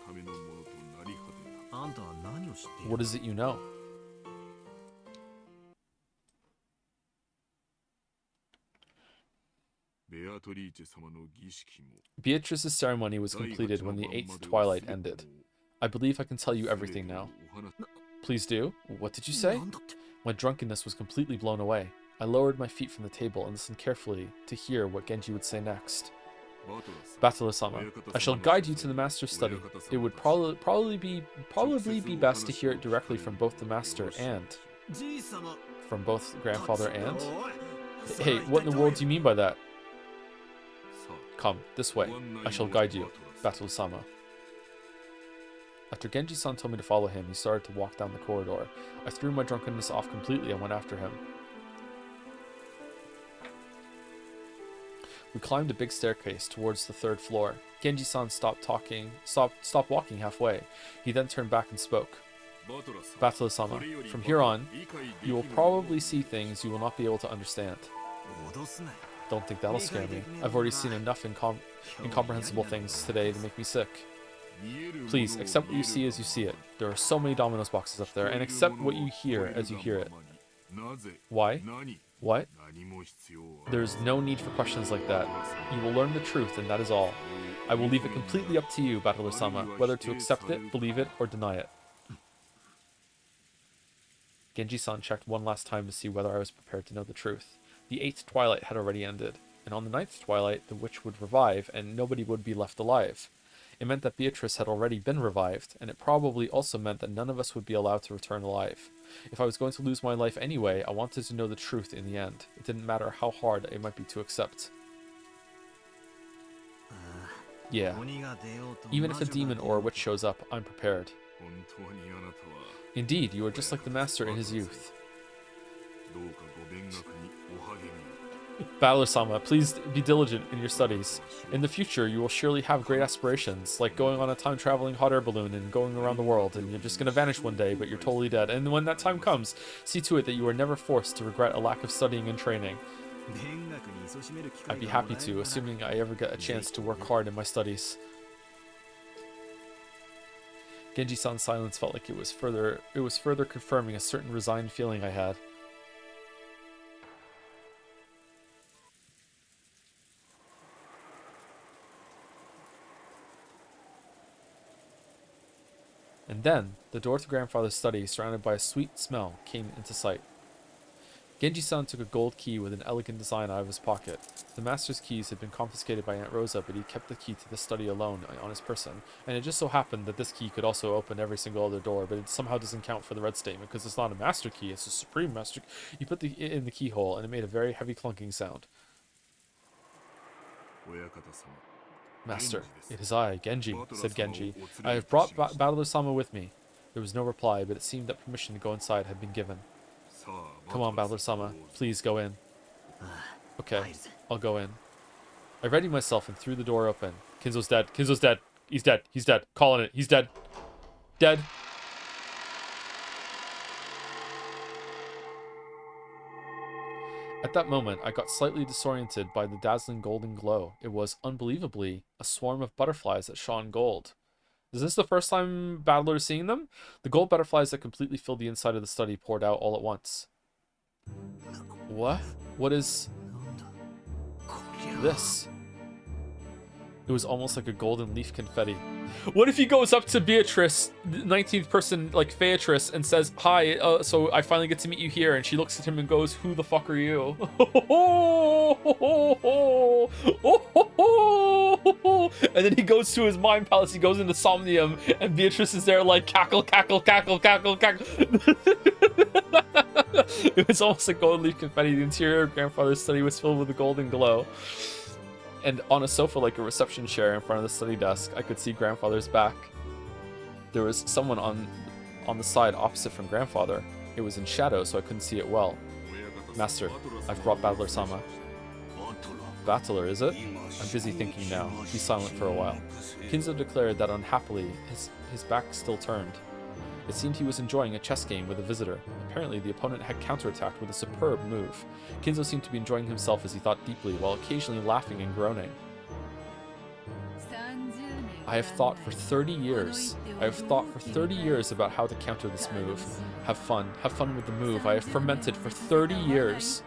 Speaker 1: What is it you know? Beatrice's ceremony was completed when the 8th twilight ended. I believe I can tell you everything now. Please do. What did you say? My drunkenness was completely blown away. I lowered my feet from the table and listened carefully to hear what Genji would say next. Battler-sama, I shall guide you to the master's study. It would probably be best to hear it directly from both the master and from both grandfather and. Hey, what in the world do you mean by that? Come, this way. I shall guide you, Battler-sama. After Genji-san told me to follow him, he started to walk down the corridor. I threw my drunkenness off completely and went after him. We climbed a big staircase towards the 3rd floor. Genji-san stopped walking halfway. He then turned back and spoke. Battler-sama, from here on, you will probably see things you will not be able to understand. Don't think that'll scare me. I've already seen enough incomprehensible things today to make me sick. Please, accept what you see as you see it. There are so many Domino's boxes up there, and accept what you hear as you hear it. Why? What? There is no need for questions like that. You will learn the truth, and that is all. I will leave it completely up to you, Battler-sama, whether to accept it, believe it, or deny it. Genji-san checked one last time to see whether I was prepared to know the truth. The 8th twilight had already ended, and on the 9th twilight, the witch would revive, and nobody would be left alive. It meant that Beatrice had already been revived, and it probably also meant that none of us would be allowed to return alive. If I was going to lose my life anyway, I wanted to know the truth in the end. It didn't matter how hard it might be to accept. Yeah. Even if a demon or a witch shows up, I'm prepared. Indeed, you are just like the master in his youth. Battler-sama, please be diligent in your studies. In the future, you will surely have great aspirations, like going on a time-traveling hot air balloon and going around the world, and you're just gonna vanish one day, but you're totally dead. And when that time comes, see to it that you are never forced to regret a lack of studying and training. I'd be happy to, assuming I ever get a chance to work hard in my studies. Genji-san's silence felt like it was further confirming a certain resigned feeling I had. And then, the door to grandfather's study, surrounded by a sweet smell, came into sight. Genji-san took a gold key with an elegant design out of his pocket. The master's keys had been confiscated by Aunt Rosa, but he kept the key to the study alone on his person. And it just so happened that this key could also open every single other door, but it somehow doesn't count for the red statement, because it's not a master key, it's a supreme master key. You put it in the keyhole, and it made a very heavy clunking sound. Master, it is I, Genji, said Genji. I have brought Battler-sama with me. There was no reply, but it seemed that permission to go inside had been given. Come on, Battler-sama, please go in. Okay, I'll go in. I readied myself and threw the door open. Kinzo's dead. Kinzo's dead. He's dead. He's dead. Calling it. He's dead. Dead. At that moment, I got slightly disoriented by the dazzling golden glow. It was, unbelievably, a swarm of butterflies that shone gold. Is this the first time Battler is seeing them? The gold butterflies that completely filled the inside of the study poured out all at once. What? What is this? It was almost like a golden leaf confetti. What if he goes up to Beatrice, the 19th person, like Beatrice, and says, hi, so I finally get to meet you here, and she looks at him and goes, who the fuck are you? And then he goes to his mind palace, he goes into Somnium, and Beatrice is there like cackle, cackle, cackle, cackle, cackle. It was almost like gold leaf confetti. The interior of grandfather's study was filled with a golden glow. And on a sofa like a reception chair in front of the study desk, I could see grandfather's back. There was someone on the side opposite from grandfather. It was in shadow, so I couldn't see it well. Master, I've brought Battler-sama. Battler, is it? I'm busy thinking now. Be silent for a while. Kinzo declared that unhappily, his back still turned. It seemed he was enjoying a chess game with a visitor. Apparently, the opponent had counterattacked with a superb move. Kinzo seemed to be enjoying himself as he thought deeply, while occasionally laughing and groaning. I have thought for 30 years. I have thought for 30 years about how to counter this move. Have fun with the move. I have fermented for 30 years.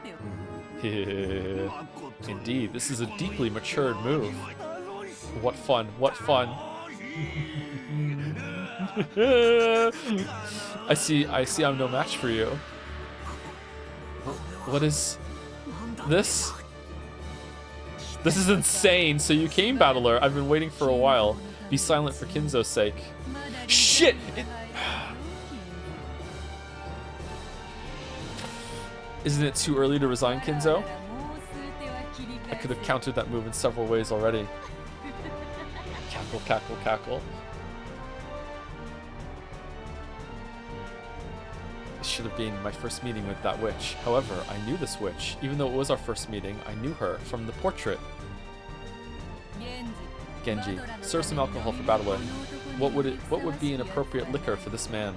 Speaker 1: Indeed, this is a deeply matured move. What fun, what fun. I see I'm no match for you. What is this? This is insane. So you came, Battler. I've been waiting for a while. Be silent for Kinzo's sake. Shit! Isn't it too early to resign, Kinzo? I could have countered that move in several ways already. Cackle, cackle, cackle. This should have been my first meeting with that witch. However, I knew this witch. Even though it was our first meeting, I knew her from the portrait. Genji, serve some alcohol for Battler. What would be an appropriate liquor for this man?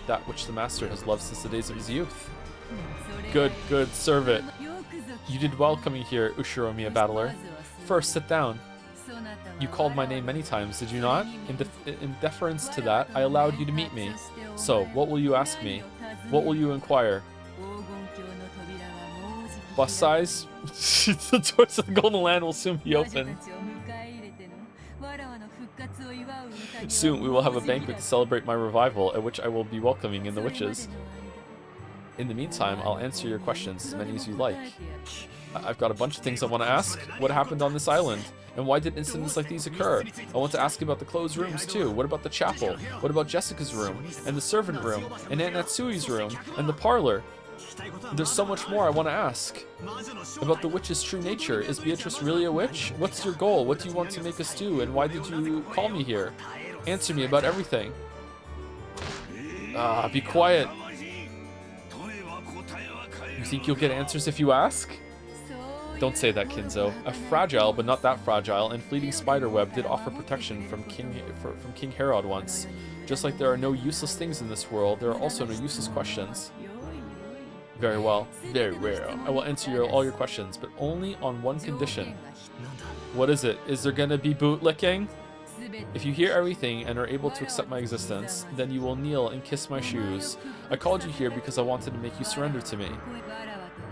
Speaker 1: That which the master has loved since the days of his youth. Good, good, serve it. You did well coming here, Ushiromiya Battler. First, sit down. You called my name many times, did you not? In deference to that, I allowed you to meet me. So, what will you ask me? What will you inquire? Bus size? The doors of the Golden Land will soon be open. Soon we will have a banquet to celebrate my revival, at which I will be welcoming in the witches. In the meantime, I'll answer your questions, as many as you like. I've got a bunch of things I want to ask. What happened on this island? And why did incidents like these occur? I want to ask about the closed rooms too. What about the chapel? What about Jessica's room? And the servant room? And Aunt Natsui's room? And the parlor? There's so much more I want to ask. About the witch's true nature. Is Beatrice really a witch? What's your goal? What do you want to make us do? And why did you call me here? Answer me about everything. Be quiet. You think you'll get answers if you ask? Don't say that, Kinzo. A fragile, but not that fragile, and fleeting spiderweb did offer protection from King Herod once. Just like there are no useless things in this world, there are also no useless questions. Very well. Very well. I will answer all your questions, but only on one condition. What is it? Is there gonna be bootlicking? If you hear everything and are able to accept my existence, then you will kneel and kiss my shoes. I called you here because I wanted to make you surrender to me.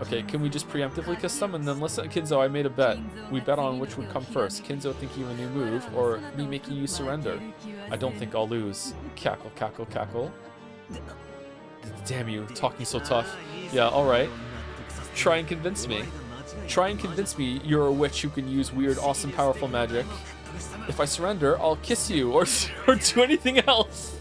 Speaker 1: Okay, can we just preemptively kiss them and then listen? Kinzo, I made a bet. We bet on which would come first. Kinzo thinking of a new move, or me making you surrender. I don't think I'll lose. Cackle, cackle, cackle. Damn you, talking so tough. Yeah, alright. Try and convince me. Try and convince me you're a witch who can use weird, awesome, powerful magic. If I surrender, I'll kiss you, or do anything else.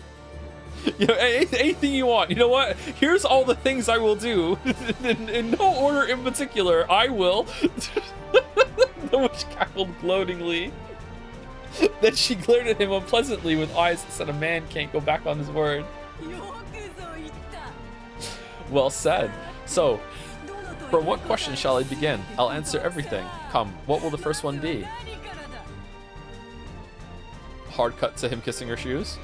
Speaker 1: You know, anything you want. You know what? Here's all the things I will do. In no order in particular, I will. The witch cackled gloatingly. Then she glared at him unpleasantly with eyes that said a man can't go back on his word. Well said. So, from what question shall I begin? I'll answer everything. Come, what will the first one be? Hard cut to him kissing her shoes.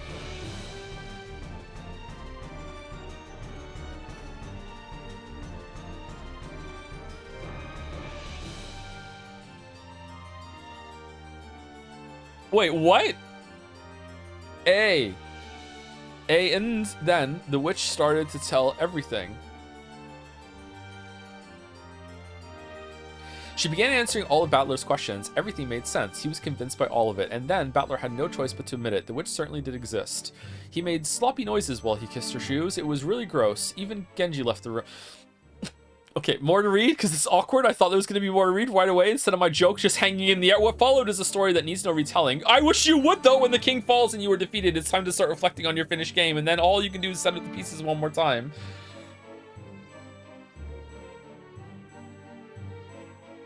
Speaker 1: Wait, what? And then the witch started to tell everything. She began answering all of Battler's questions. Everything made sense. He was convinced by all of it. And then Battler had no choice but to admit it. The witch certainly did exist. He made sloppy noises while he kissed her shoes. It was really gross. Even Genji left the room. Okay, more to read because it's awkward. I thought there was going to be more to read right away instead of my joke just hanging in the air. What followed is a story that needs no retelling. I wish you would, though. When the king falls and you are defeated, it's time to start reflecting on your finished game, and then all you can do is set up the pieces one more time.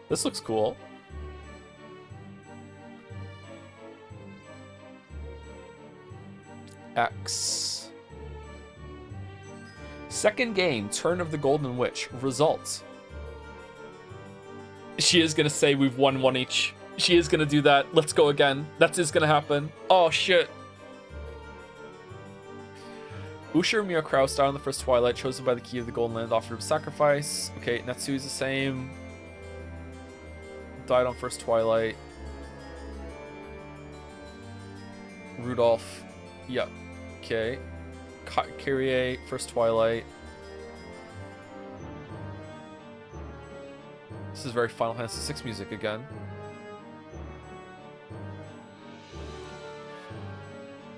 Speaker 1: This looks cool. X. Second game, Turn of the Golden Witch. Results. She is gonna say we've won one each. She is gonna do that. Let's go again. That is gonna happen. Oh, shit. Usher Mira Kraus died on the first twilight, chosen by the key of the Golden Land, offered him sacrifice. Okay, Natsu is the same. Died on first twilight. Rudolph. Yep. Okay. Kyrie, first twilight. This is very Final Fantasy VI music again.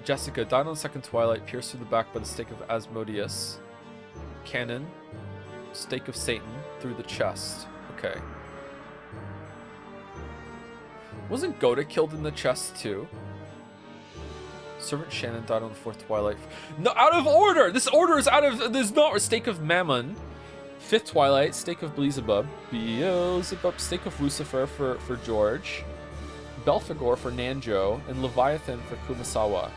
Speaker 1: Jessica died on the second twilight, pierced through the back by the stake of Asmodeus. Canon. Stake of Satan through the chest. Okay. Wasn't Goda killed in the chest too? Servant Shannon died on the fourth twilight. No, out of order! This order is out of... There's not a Stake of Mammon. Fifth twilight, Stake of Beelzebub. Stake of Lucifer for George. Belphegor for Nanjo. And Leviathan for Kumasawa.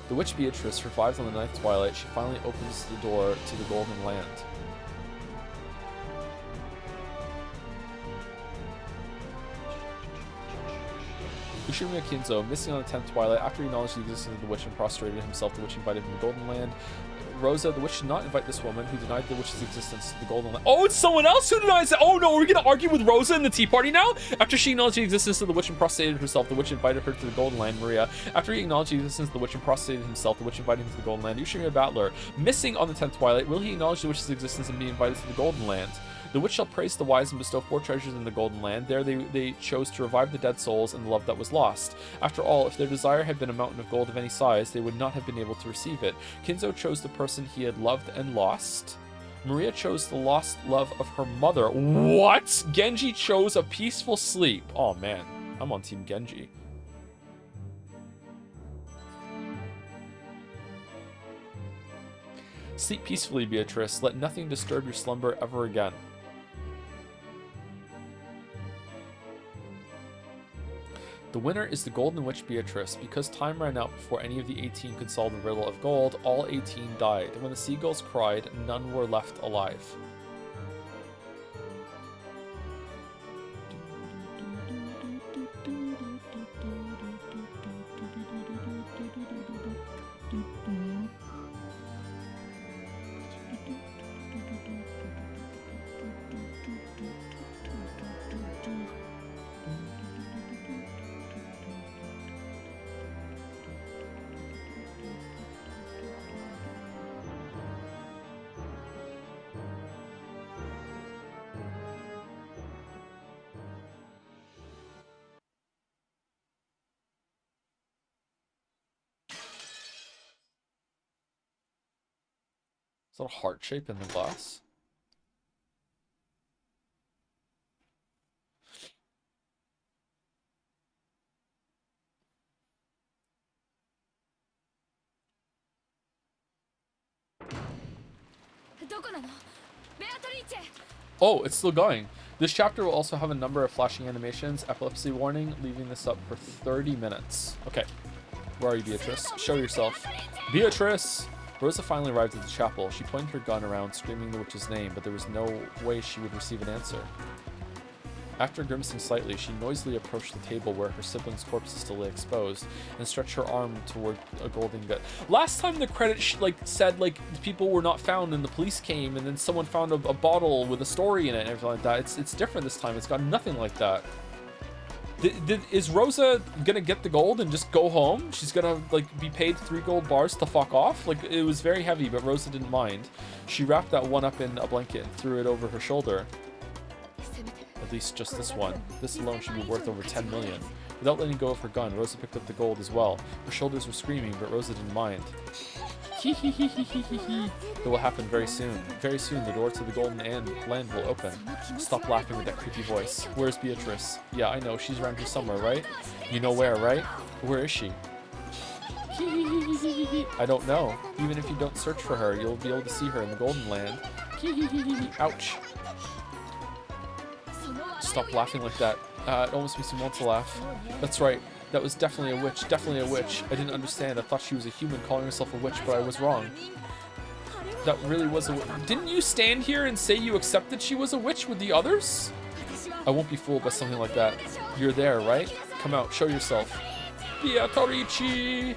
Speaker 1: The witch Beatrice survives on the ninth twilight. She finally opens the door to the Golden Land. Ushimiya Kinzo, missing on the 10th twilight. After he acknowledged the existence of the witch and prostrated himself, the witch invited him to the Golden Land. Rosa, the witch did not invite this woman, who denied the witch's existence to the Golden Land. Oh, it's someone else who denies it! Oh no, are we gonna argue with Rosa in the tea party now? After she acknowledged the existence of the witch and prostrated herself, the witch invited her to the Golden Land. Maria, after he acknowledged the existence of the witch and prostrated himself, the witch invited him to the Golden Land. Ushimiya Battler, missing on the 10th twilight. Will he acknowledge the witch's existence and be invited to the Golden Land? The witch shall praise the wise and bestow 4 treasures in the Golden Land. There they chose to revive the dead souls and the love that was lost. After all, if their desire had been a mountain of gold of any size, they would not have been able to receive it. Kinzo chose the person he had loved and lost. Maria chose the lost love of her mother. What? Genji chose a peaceful sleep. Oh man, I'm on Team Genji. Sleep peacefully, Beatrice. Let nothing disturb your slumber ever again. The winner is the Golden Witch Beatrice. Because time ran out before any of the 18 could solve the riddle of gold, all 18 died. When the seagulls cried, none were left alive. Is that a heart shape in the glass? Oh, it's still going. This chapter will also have a number of flashing animations. Epilepsy warning, leaving this up for 30 minutes. Okay. Where are you, Beatrice? Show yourself. Beatrice! Rosa finally arrived at the chapel. She pointed her gun around, screaming the witch's name, but there was no way she would receive an answer. After grimacing slightly, she noisily approached the table where her siblings' corpses still lay exposed, and stretched her arm toward a golden gut. Last time the credit said people were not found, and the police came, and then someone found a bottle with a story in it and everything like that. It's different this time. It's got nothing like that. Is Rosa gonna get the gold and just go home? She's gonna be paid 3 gold bars to fuck off? It was very heavy, but Rosa didn't mind. She wrapped that one up in a blanket and threw it over her shoulder. At least just this one. This alone should be worth over 10 million. Without letting go of her gun, Rosa picked up the gold as well. Her shoulders were screaming, but Rosa didn't mind. It will happen very soon. Very soon, the door to the Golden Land will open. Stop laughing with that creepy voice. Where's Beatrice? Yeah, I know. She's around here somewhere, right? You know where, right? Where is she? I don't know. Even if you don't search for her, you'll be able to see her in the Golden Land. Ouch. Stop laughing like that. It almost makes me want to laugh. That's right. That was definitely a witch. Definitely a witch. I didn't understand. I thought she was a human calling herself a witch, but I was wrong. That really was a witch. Didn't you stand here and say you accepted she was a witch with the others? I won't be fooled by something like that. You're there, right? Come out. Show yourself. Beatrice!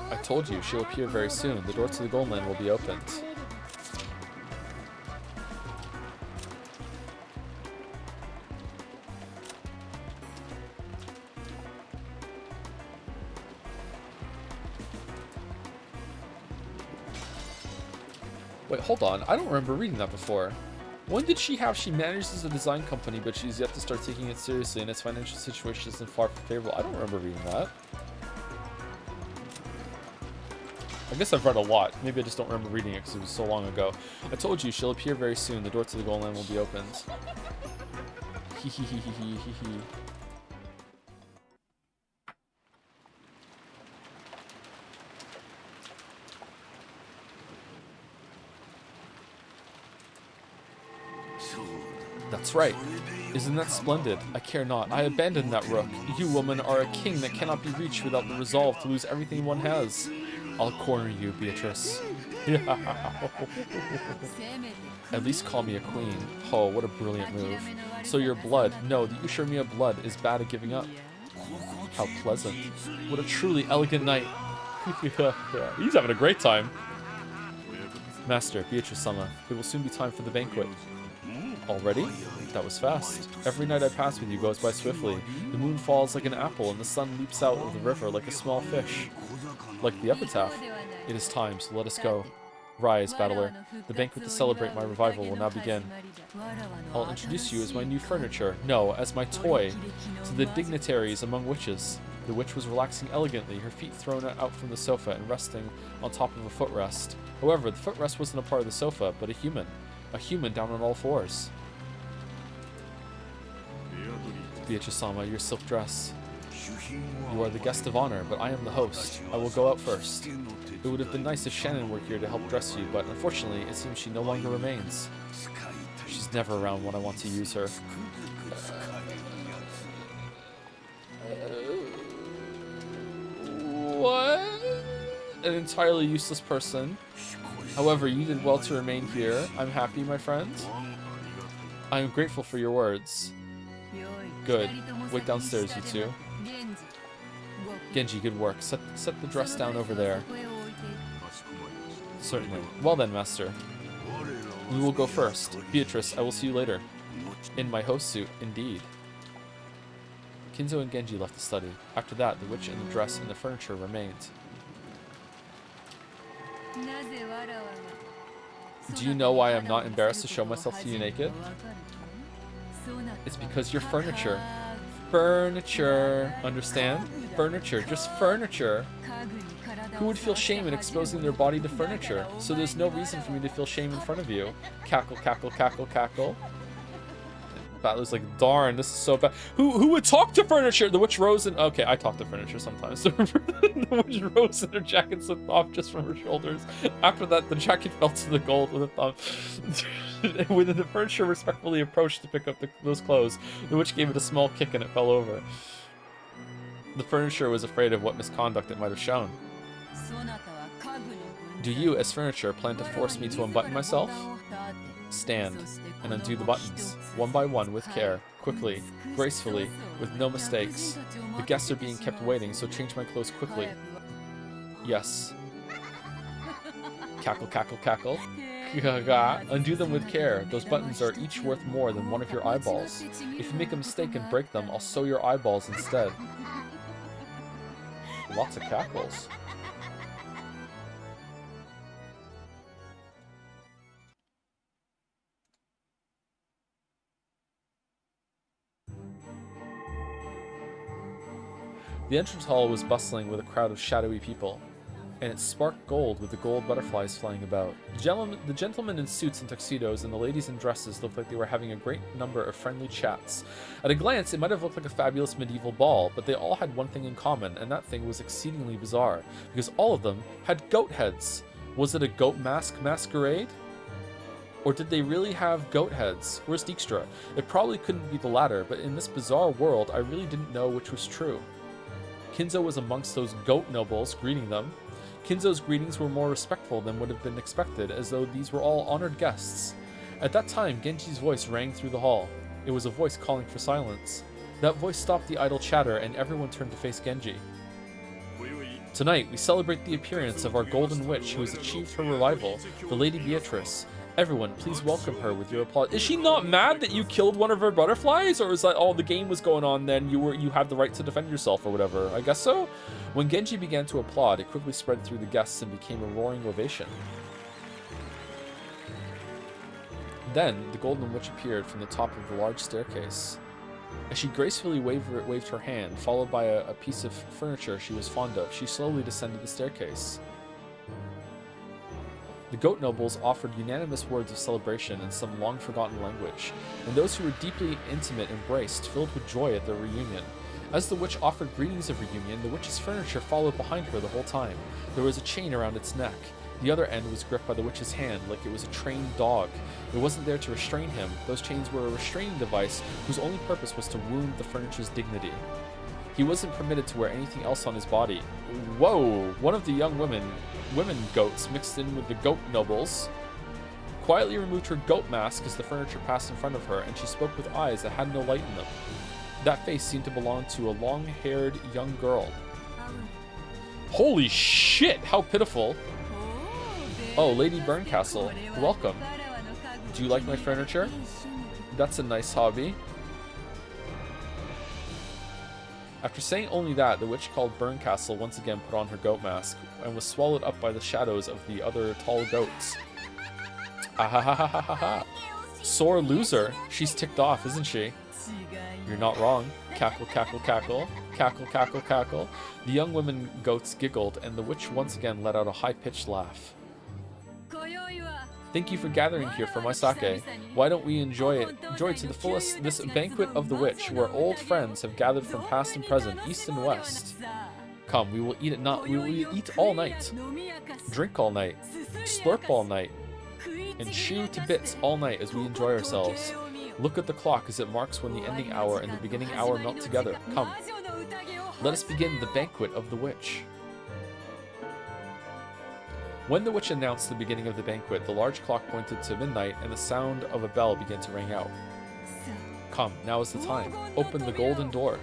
Speaker 1: I told you, she'll appear very soon. The door to the Golden Land will be opened. Wait, hold on. I don't remember reading that before. When did she manages a design company, but she's yet to start taking it seriously, and its financial situation isn't far from favorable. I don't remember reading that. I guess I've read a lot. Maybe I just don't remember reading it because it was so long ago. I told you, she'll appear very soon. The door to the Golden Land will be opened. Hee. That's right. Isn't that splendid? I care not. I abandoned that rook. You, woman, are a king that cannot be reached without the resolve to lose everything one has. I'll corner you, Beatrice. At least call me a queen. Oh, what a brilliant move. So your blood, no, the Ushermia blood is bad at giving up. How pleasant. What a truly elegant night. He's having a great time. Master, Beatrice-sama, it will soon be time for the banquet. Already? That was fast. Every night I pass with you goes by swiftly. The moon falls like an apple, and the sun leaps out of the river like a small fish. Like the epitaph. It is time, so let us go. Rise, battler. The banquet to celebrate my revival will now begin. I'll introduce you as my new furniture. No, as my toy. To the dignitaries among witches. The witch was relaxing elegantly, her feet thrown out from the sofa and resting on top of a footrest. However, the footrest wasn't a part of the sofa, but a human. A human down on all fours. Beatrice-sama, your silk dress. You are the guest of honor, but I am the host. I will go out first. It would have been nice if Shannon were here to help dress you, but unfortunately, it seems she no longer remains. She's never around when I want to use her. What? An entirely useless person. However, you did well to remain here. I'm happy, my friend. I am grateful for your words. Good. Wait downstairs, you two. Genji, good work. Set the dress down over there. Certainly. Well then, master. We will go first. Beatrice, I will see you later. In my host suit, indeed. Kinzo and Genji left the study. After that, the witch and the dress and the furniture remained. Do you know why I'm not embarrassed to show myself to you naked? It's because you're furniture. Furniture. Understand? Furniture. Just furniture. Who would feel shame in exposing their body to furniture? So there's no reason for me to feel shame in front of you. Cackle, cackle, cackle, cackle. Battler's like, darn, this is so bad. Who would talk to furniture? The witch rose and... Okay, I talk to furniture sometimes. The witch rose and her jacket slipped off just from her shoulders. After that, the jacket fell to the gold with a thumb. When the furniture respectfully approached to pick up those clothes, the witch gave it a small kick and it fell over. The furniture was afraid of what misconduct it might have shown. Do you, as furniture, plan to force me to unbutton myself? Stand and undo the buttons, one by one, with care, quickly, gracefully, with no mistakes. The guests are being kept waiting, so change my clothes quickly. Yes. Cackle, cackle, cackle. Undo them with care. Those buttons are each worth more than one of your eyeballs. If you make a mistake and break them, I'll sew your eyeballs instead. Lots of cackles. The entrance hall was bustling with a crowd of shadowy people, and it sparked gold with the gold butterflies flying about. The gentlemen in suits and tuxedos and the ladies in dresses looked like they were having a great number of friendly chats. At a glance, it might have looked like a fabulous medieval ball, but they all had one thing in common, and that thing was exceedingly bizarre, because all of them had goat heads. Was it a goat masquerade? Or did they really have goat heads? Where's Dijkstra? It probably couldn't be the latter, but in this bizarre world, I really didn't know which was true. Kinzo was amongst those goat nobles, greeting them. Kinzo's greetings were more respectful than would have been expected, as though these were all honored guests. At that time, Genji's voice rang through the hall. It was a voice calling for silence. That voice stopped the idle chatter, and everyone turned to face Genji. Tonight, we celebrate the appearance of our golden witch who has achieved her revival, the Lady Beatrice. Everyone, please welcome her with your applause. Is she not mad that you killed one of her butterflies? Or is that all the game was going on then you had the right to defend yourself or whatever? I guess so? When Genji began to applaud, it quickly spread through the guests and became a roaring ovation. Then, the Golden Witch appeared from the top of the large staircase. As she gracefully waved her hand, followed by a piece of furniture she was fond of, she slowly descended the staircase. The goat nobles offered unanimous words of celebration in some long-forgotten language, and those who were deeply intimate embraced, filled with joy at their reunion. As the witch offered greetings of reunion, the witch's furniture followed behind her the whole time. There was a chain around its neck. The other end was gripped by the witch's hand like it was a trained dog. It wasn't there to restrain him. Those chains were a restraining device whose only purpose was to wound the furniture's dignity. He wasn't permitted to wear anything else on his body. Whoa! One of the young women goats mixed in with the goat nobles quietly removed her goat mask as the furniture passed in front of her, and she spoke with eyes that had no light in them. That face seemed to belong to a long-haired young girl. Holy shit! How pitiful! Oh, Lady Burncastle, welcome. Do you like my furniture? That's a nice hobby. After saying only that, the witch called Burncastle once again put on her goat mask and was swallowed up by the shadows of the other tall goats. Ahahahaha. Sore loser. She's ticked off, isn't she? You're not wrong. Cackle, cackle, cackle. Cackle, cackle, cackle. The young women goats giggled, and the witch once again let out a high-pitched laugh. Thank you for gathering here for my sake. Why don't we enjoy to the fullest this banquet of the witch, where old friends have gathered from past and present, east and west. Come, we will eat all night, drink all night, slurp all night, and chew to bits all night as we enjoy ourselves. Look at the clock as it marks when the ending hour and the beginning hour melt together. Come, let us begin the banquet of the witch. When the witch announced the beginning of the banquet, the large clock pointed to midnight, and the sound of a bell began to ring out. Come, now is the time. Open the golden door.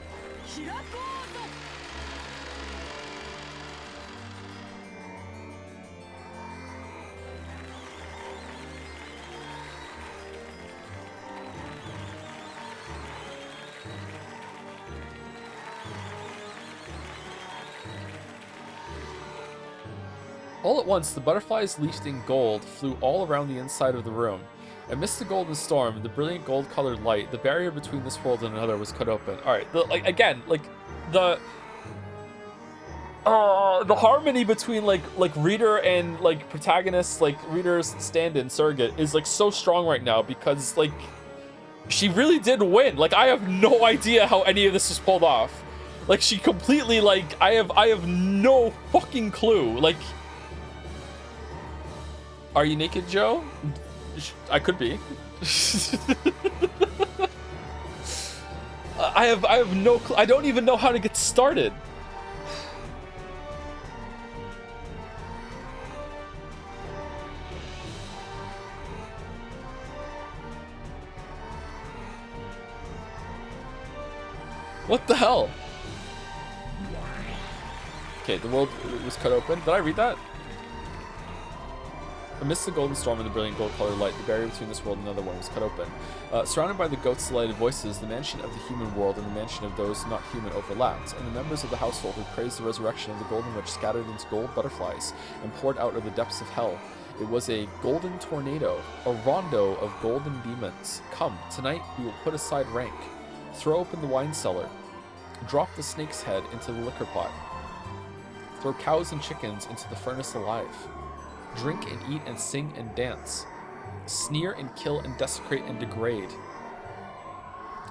Speaker 1: All at once, the butterflies leafed in gold flew all around the inside of the room. Amidst the golden storm, the brilliant gold-colored light, the barrier between this world and another was cut open. All right, the harmony between like reader and like protagonist, like reader's stand-in surrogate is like so strong right now because like she really did win. Like I have no idea how any of this was pulled off. Like she completely like I have no fucking clue. Like. Are you naked, Joe? I could be. I have no clue. I don't even know how to get started. What the hell? Okay, the world was cut open. Did I read that? Amidst the golden storm and the brilliant gold-colored light, the barrier between this world and another one was cut open. Surrounded by the goats' delighted voices, the mansion of the human world and the mansion of those not human overlapped, and the members of the household who praised the resurrection of the golden witch scattered into gold butterflies and poured out of the depths of hell. It was a golden tornado, a rondo of golden demons. Come, tonight we will put aside rank, throw open the wine cellar, Drop the snake's head into the liquor pot. Throw cows and chickens into the furnace alive. Drink and eat and sing and dance. Sneer and kill and desecrate and degrade.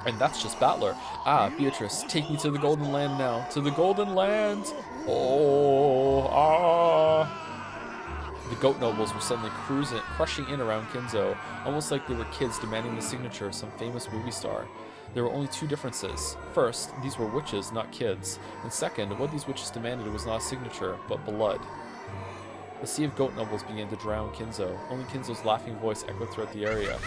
Speaker 1: And that's just Battler. Ah, Beatrice, take me to the Golden Land now. To the Golden Land! Oh, ah. The goat nobles were suddenly crushing in around Kinzo, almost like they were kids demanding the signature of some famous movie star. There were only two differences. First, these were witches, not kids. And second, what these witches demanded was not a signature, but blood. The sea of goat nobles began to drown Kinzo. Only Kinzo's laughing voice echoed throughout the area.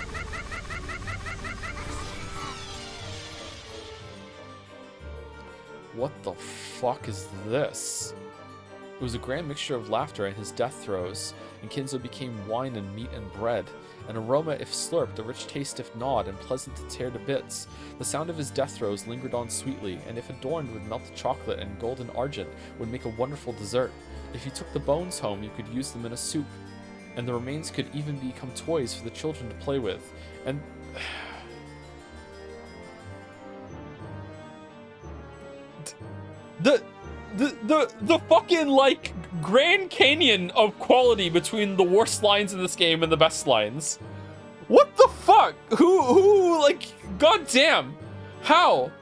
Speaker 1: What the fuck is this? It was a grand mixture of laughter and his death throes, and Kinzo became wine and meat and bread. An aroma if slurped, a rich taste if gnawed, and pleasant to tear to bits. The sound of his death throes lingered on sweetly, and if adorned with melted chocolate and golden argent, would make a wonderful dessert. If you took the bones home, you could use them in a soup, and the remains could even become toys for the children to play with. And the fucking, like, Grand Canyon of quality between the worst lines in this game and the best lines. What the fuck? Who, like, goddamn. How?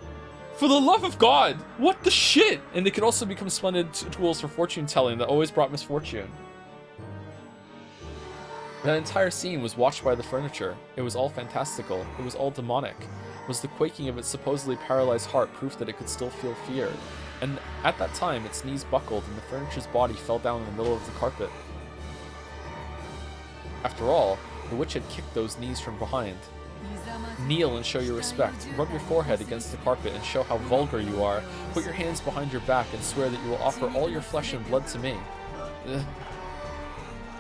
Speaker 1: For the love of God. What the shit? And they could also become splendid tools for fortune telling that always brought misfortune. That entire scene was watched by the furniture. It was all fantastical. It was all demonic. Was the quaking of its supposedly paralyzed heart proof that it could still feel fear? And at that time, its knees buckled and the furniture's body fell down in the middle of the carpet. After all, the witch had kicked those knees from behind. Kneel and show your respect. Rub your forehead against the carpet and show how vulgar you are. Put your hands behind your back and swear that you will offer all your flesh and blood to me. The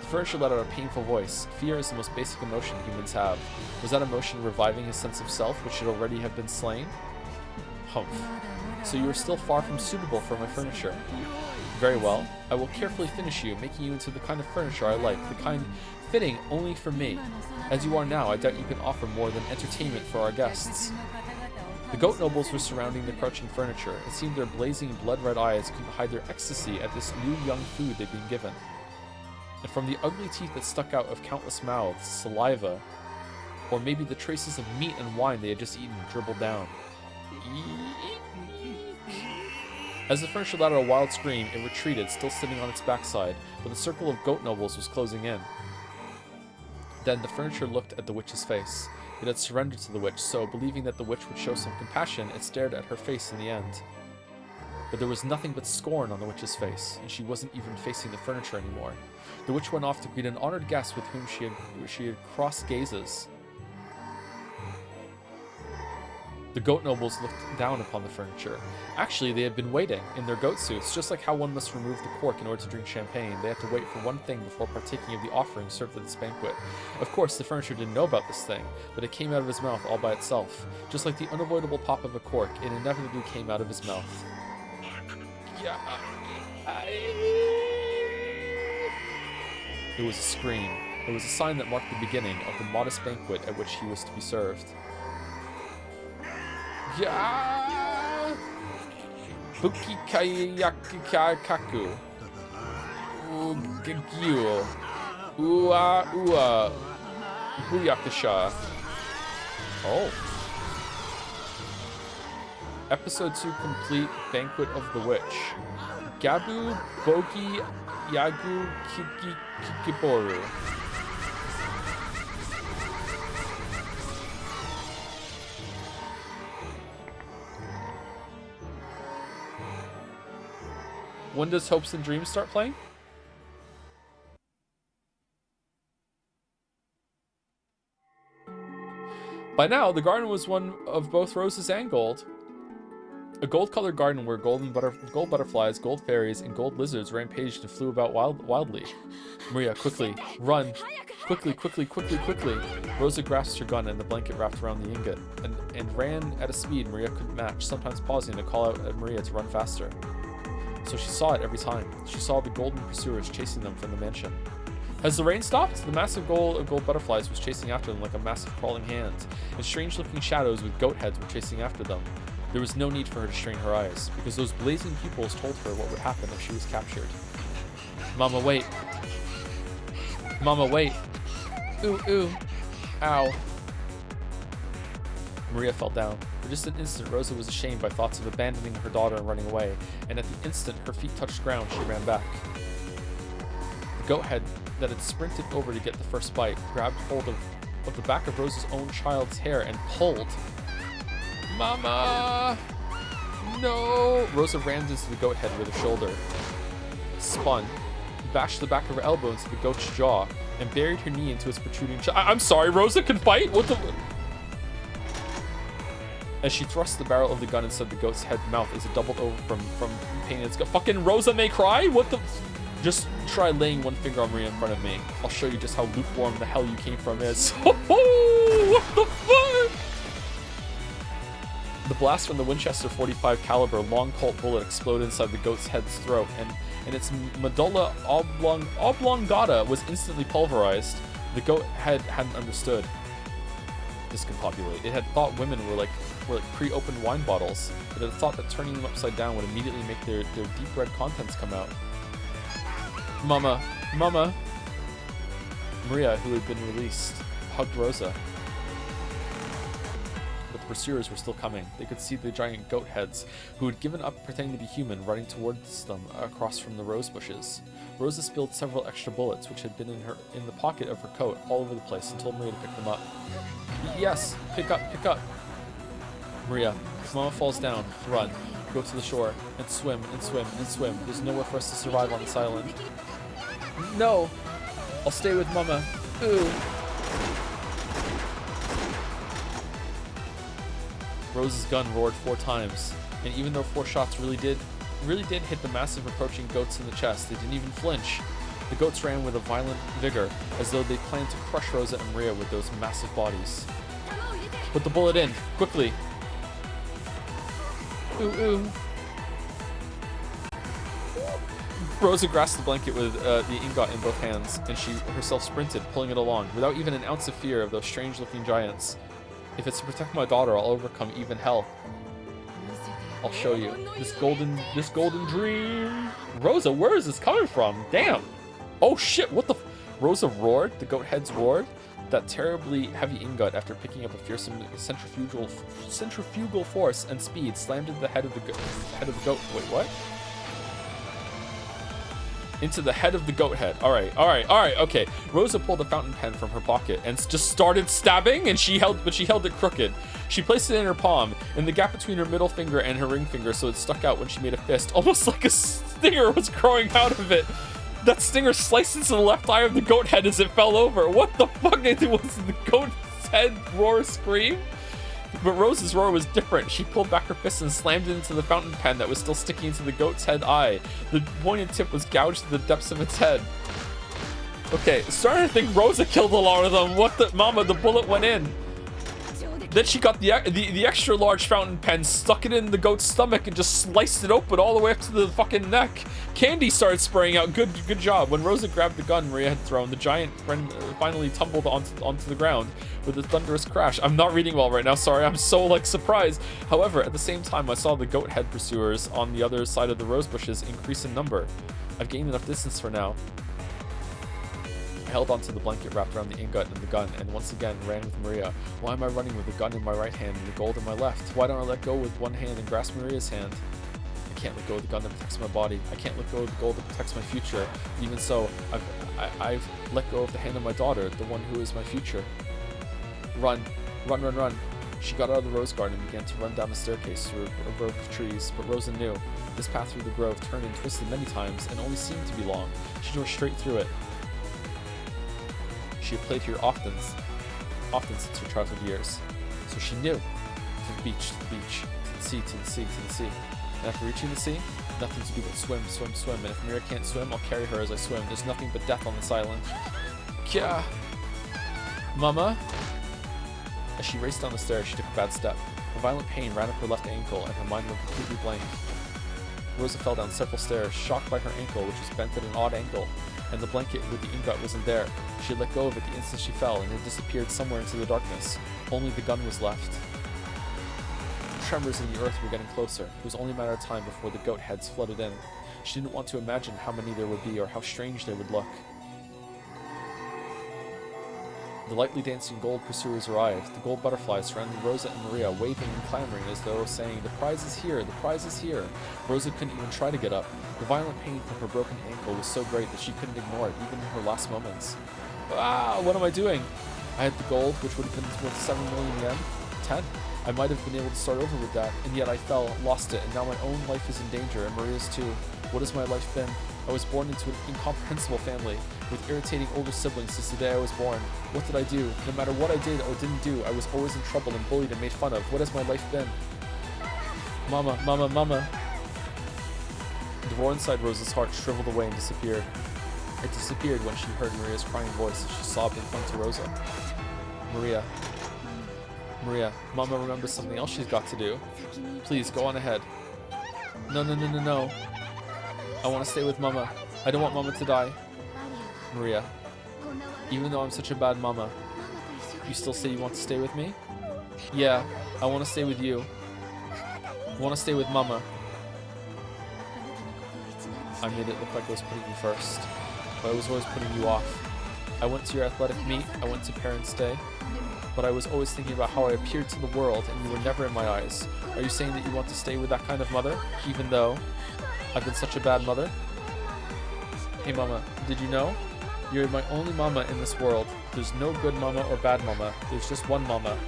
Speaker 1: furniture let out a painful voice. Fear is the most basic emotion humans have. Was that emotion reviving his sense of self, which should already have been slain? Humph. So you are still far from suitable for my furniture. Very well. I will carefully finish you, making you into the kind of furniture I like, the kind fitting only for me. As you are now, I doubt you can offer more than entertainment for our guests. The goat nobles were surrounding the crouching furniture. It seemed their blazing, blood-red eyes couldn't hide their ecstasy at this new young food they'd been given. And from the ugly teeth that stuck out of countless mouths, saliva, or maybe the traces of meat and wine they had just eaten dribbled down. As the furniture let out a wild scream, it retreated, still sitting on its backside, but the circle of goat nobles was closing in. Then the furniture looked at the witch's face. It had surrendered to the witch, so, believing that the witch would show some compassion, it stared at her face in the end. But there was nothing but scorn on the witch's face, and she wasn't even facing the furniture anymore. The witch went off to greet an honored guest with whom she had crossed gazes. The goat nobles looked down upon the furniture. Actually, they had been waiting, in their goat suits, just like how one must remove the cork in order to drink champagne. They had to wait for one thing before partaking of the offering served at this banquet. Of course, the furniture didn't know about this thing, but it came out of his mouth all by itself. Just like the unavoidable pop of a cork, it inevitably came out of his mouth. Yeah. It was a scream. It was a sign that marked the beginning of the modest banquet at which he was to be served. Yeah. Buki kayaku. Ugagyu. Ua. Buyakasha. Oh. Episode 2 complete. Banquet of the Witch. Gabu Bogi Yagu Kikiboru. When does Hopes and Dreams start playing? By now, the garden was one of both roses and gold. A gold-colored garden where gold butterflies, gold fairies, and gold lizards rampaged and flew about wildly. Maria, quickly, run! Quickly! Rosa grasped her gun and the blanket wrapped around the ingot, and ran at a speed Maria couldn't match, sometimes pausing to call out at Maria to run faster. So she saw it every time. She saw the golden pursuers chasing them from the mansion. Has the rain stopped? The massive gold butterflies was chasing after them like a massive crawling hand, and strange-looking shadows with goat heads were chasing after them. There was no need for her to strain her eyes, because those blazing pupils told her what would happen if she was captured. Mama, wait. Mama, wait. Ooh, ooh. Ow. Maria fell down. For just an instant, Rosa was ashamed by thoughts of abandoning her daughter and running away, and at the instant her feet touched ground, she ran back. The goat head that had sprinted over to get the first bite grabbed hold of the back of Rosa's own child's hair and pulled. Mama! No! Rosa ran into the goat head with her shoulder, spun, bashed the back of her elbow into the goat's jaw, and buried her knee into its protruding I'm sorry, Rosa can fight? What the... As she thrust the barrel of the gun inside the goat's head mouth as it doubled over from pain in its gut. Fucking Rosa may cry? What the... Just try laying one finger on Maria in front of me. I'll show you just how lukewarm the hell you came from is. What the fuck? The blast from the Winchester .45 caliber long Colt bullet exploded inside the goat's head's throat, and its medulla oblongata was instantly pulverized. The goat head hadn't understood. Discombobulate. It had thought women were like pre-opened wine bottles. It had thought that turning them upside down would immediately make their deep red contents come out. Mama, Mama. Maria, who had been released, hugged Rosa. But the pursuers were still coming. They could see the giant goat heads, who had given up pretending to be human, running towards them across from the rose bushes. Rosa spilled several extra bullets, which had been in the pocket of her coat, all over the place, and told Maria to pick them up. Yes, pick up, pick up. Maria, if Mama falls down, run. Go to the shore, and swim, and swim, and swim. There's nowhere for us to survive on this island. No! I'll stay with Mama. Ooh. Rose's gun roared 4 times, and even though 4 shots really did hit the massive approaching goats in the chest, they didn't even flinch. The goats ran with a violent vigor, as though they planned to crush Rosa and Maria with those massive bodies. Put the bullet in, quickly! Ooh, ooh. Rosa grasped the blanket with the ingot in both hands, and she herself sprinted, pulling it along, without even an ounce of fear of those strange-looking giants. If it's to protect my daughter, I'll overcome even hell. I'll show you. This golden dream. Rosa, where is this coming from? Damn. Oh shit, what the... Rosa roared, the goat heads roared. That terribly heavy ingot, after picking up a fearsome centrifugal force and speed, slammed into the head of the goat. Wait, what? Into the head of the goat head. All right, okay. Rosa pulled a fountain pen from her pocket and just started stabbing, and she held it crooked. She placed it in her palm, in the gap between her middle finger and her ring finger, so it stuck out when she made a fist, almost like a stinger was growing out of it. That stinger sliced into the left eye of the goat head as it fell over. What the fuck? Was the goat's head roar scream? But Rose's roar was different. She pulled back her fist and slammed it into the fountain pen that was still sticking into the goat's head eye. The pointed tip was gouged to the depths of its head. Okay, starting to think Rosa killed a lot of them. What the... Mama, the bullet went in. Then she got the extra large fountain pen, stuck it in the goat's stomach, and just sliced it open all the way up to the fucking neck. Candy started spraying out. Good job. When Rosa grabbed the gun Maria had thrown, the giant finally tumbled onto the ground with a thunderous crash. I'm not reading well right now. Sorry, I'm so surprised. However, at the same time, I saw the goat head pursuers on the other side of the rose bushes increase in number. I've gained enough distance for now. I held onto the blanket wrapped around the ingot and the gun, and once again ran with Maria. Why am I running with the gun in my right hand and the gold in my left? Why don't I let go with one hand and grasp Maria's hand? I can't let go of the gun that protects my body. I can't let go of the gold that protects my future. Even so, I've let go of the hand of my daughter, the one who is my future. Run. Run, run, run. She got out of the rose garden and began to run down the staircase through a grove of trees, but Rosa knew. This path through the grove turned and twisted many times and only seemed to be long. She drove straight through it. She had played here often since her childhood years. So she knew. To the beach, to the beach, to the sea, to the sea, to the sea. And after reaching the sea, nothing to do but swim, swim, swim. And if Maria can't swim, I'll carry her as I swim. There's nothing but death on this island. Kya! Mama? As she raced down the stairs, she took a bad step. A violent pain ran up her left ankle, and her mind went completely blank. Rosa fell down several stairs, shocked by her ankle, which was bent at an odd angle, and the blanket with the ingot wasn't there. She had let go of it the instant she fell, and it disappeared somewhere into the darkness. Only the gun was left. tremors in the earth were getting closer. It was only a matter of time before the goat heads flooded in. She didn't want to imagine how many there would be or how strange they would look. The lightly dancing gold pursuers arrived. The gold butterflies surrounded Rosa and Maria, waving and clamoring as though saying, "The prize is here! The prize is here!" Rosa couldn't even try to get up. The violent pain from her broken ankle was so great that she couldn't ignore it, even in her last moments. Ah, what am I doing? I had the gold, which would have been worth 7 million yen. 10? I might have been able to start over with that, and yet I fell, lost it, and now my own life is in danger, and Maria's too. What has my life been? I was born into an incomprehensible family, with irritating older siblings since the day I was born. What did I do? No matter what I did or didn't do, I was always in trouble and bullied and made fun of. What has my life been? Mama, mama, mama. The roar inside Rosa's heart shriveled away and disappeared. It disappeared when she heard Maria's crying voice as she sobbed and clung to Rosa. Maria. Maria, Mama remembers something else she's got to do. Please, go on ahead. No, no, no, no, no. I want to stay with Mama. I don't want Mama to die. Maria, even though I'm such a bad Mama, you still say you want to stay with me? Yeah, I want to stay with you. I want to stay with Mama. I made it look like I was putting you first, but I was always putting you off. I went to your athletic meet, I went to Parents' Day, but I was always thinking about how I appeared to the world and you were never in my eyes. Are you saying that you want to stay with that kind of mother, even though I've been such a bad mother? Hey Mama, did you know? You're my only Mama in this world. There's no good Mama or bad Mama. There's just one Mama.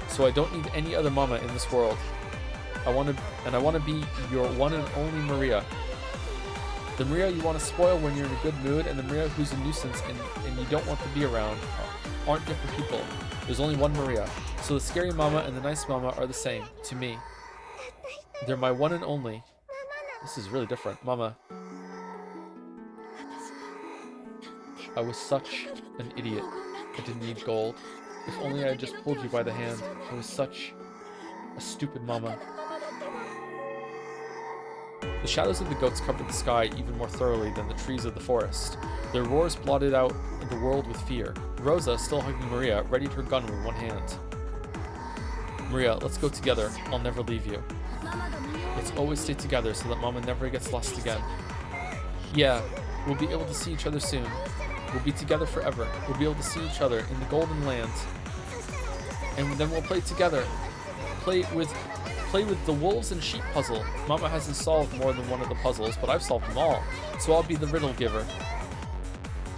Speaker 1: So I don't need any other Mama in this world. I want to be your one and only Maria. The Maria you want to spoil when you're in a good mood, and the Maria who's a nuisance and you don't want to be around aren't different people. There's only one Maria. So the scary Mama and the nice Mama are the same to me. They're my one and only. This is really different. Mama. I was such an idiot. I didn't need gold. If only I had just pulled you by the hand. I was such a stupid Mama. The shadows of the goats covered the sky even more thoroughly than the trees of the forest. Their roars blotted out the world with fear. Rosa, still hugging Maria, readied her gun with one hand. Maria, let's go together. I'll never leave you. Let's always stay together so that Mama never gets lost again. Yeah, we'll be able to see each other soon. We'll be together forever. We'll be able to see each other in the golden land. And then we'll play together. Play with the wolves and sheep puzzle. Mama hasn't solved more than one of the puzzles, but I've solved them all. So I'll be the riddle giver.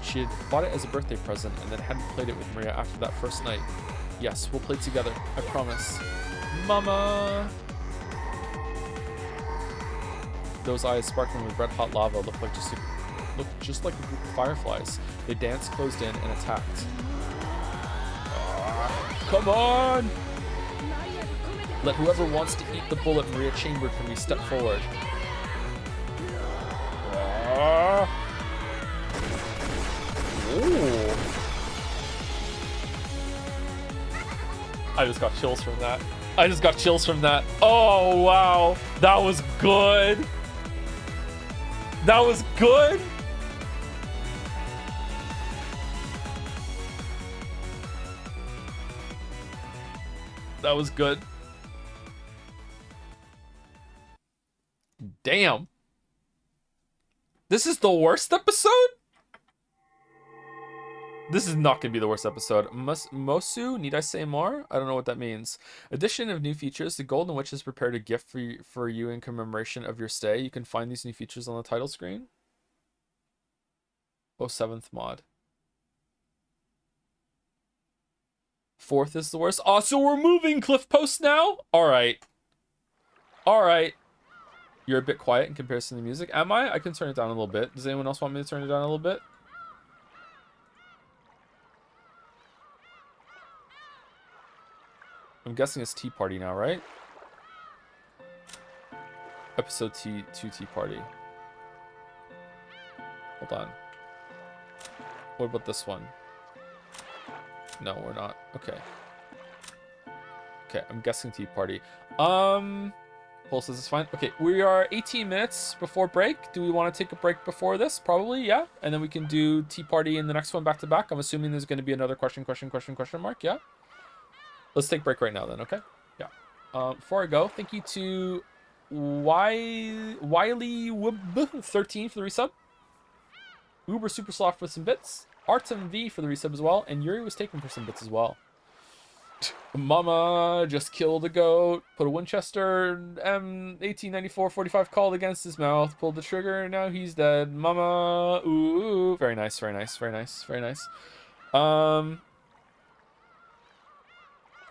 Speaker 1: She had bought it as a birthday present and then hadn't played it with Maria after that first night. Yes, we'll play together. I promise. Mama! Those eyes sparkling with red-hot lava looked just like a group of fireflies. They danced, closed in, and attacked. Come on! Let whoever wants to eat the bullet Maria chambered for me step forward. Ooh. I just got chills from that. Oh, wow. That was good. That was good. That was good. Damn. This is the worst episode? This is not going to be the worst episode. Mosu, need I say more? I don't know what that means. Addition of new features. The Golden Witch has prepared a gift for you in commemoration of your stay. You can find these new features on the title screen. Oh, 7th mod. 4th is the worst. Oh, so we're moving Cliff Post now? Alright. Alright. You're a bit quiet in comparison to the music. Am I? I can turn it down a little bit. Does anyone else want me to turn it down a little bit? I'm guessing it's Tea Party now, right? Episode 2 Tea Party. Hold on. What about this one? No, we're not. Okay. Okay, I'm guessing Tea Party. Pulse says it's fine. Okay, we are 18 minutes before break. Do we want to take a break before this? Probably, yeah. And then we can do Tea Party in the next one back to back. I'm assuming there's going to be another question mark, yeah? Let's take a break right now then, okay? Yeah. Before I go, thank you to Wiley Wub 13 for the resub. Uber Super Soft for some bits. Artem V for the resub as well, and Yuri was taken for some bits as well. Mama just killed a goat. Put a Winchester M1894 45 called against his mouth. Pulled the trigger. Now he's dead. Mama. Ooh. Very nice. Very nice. Very nice. Very nice.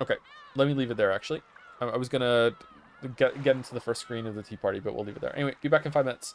Speaker 1: Okay. Let me leave it there. Actually, I was gonna get into the first screen of the tea party, but we'll leave it there. Anyway, be back in 5 minutes.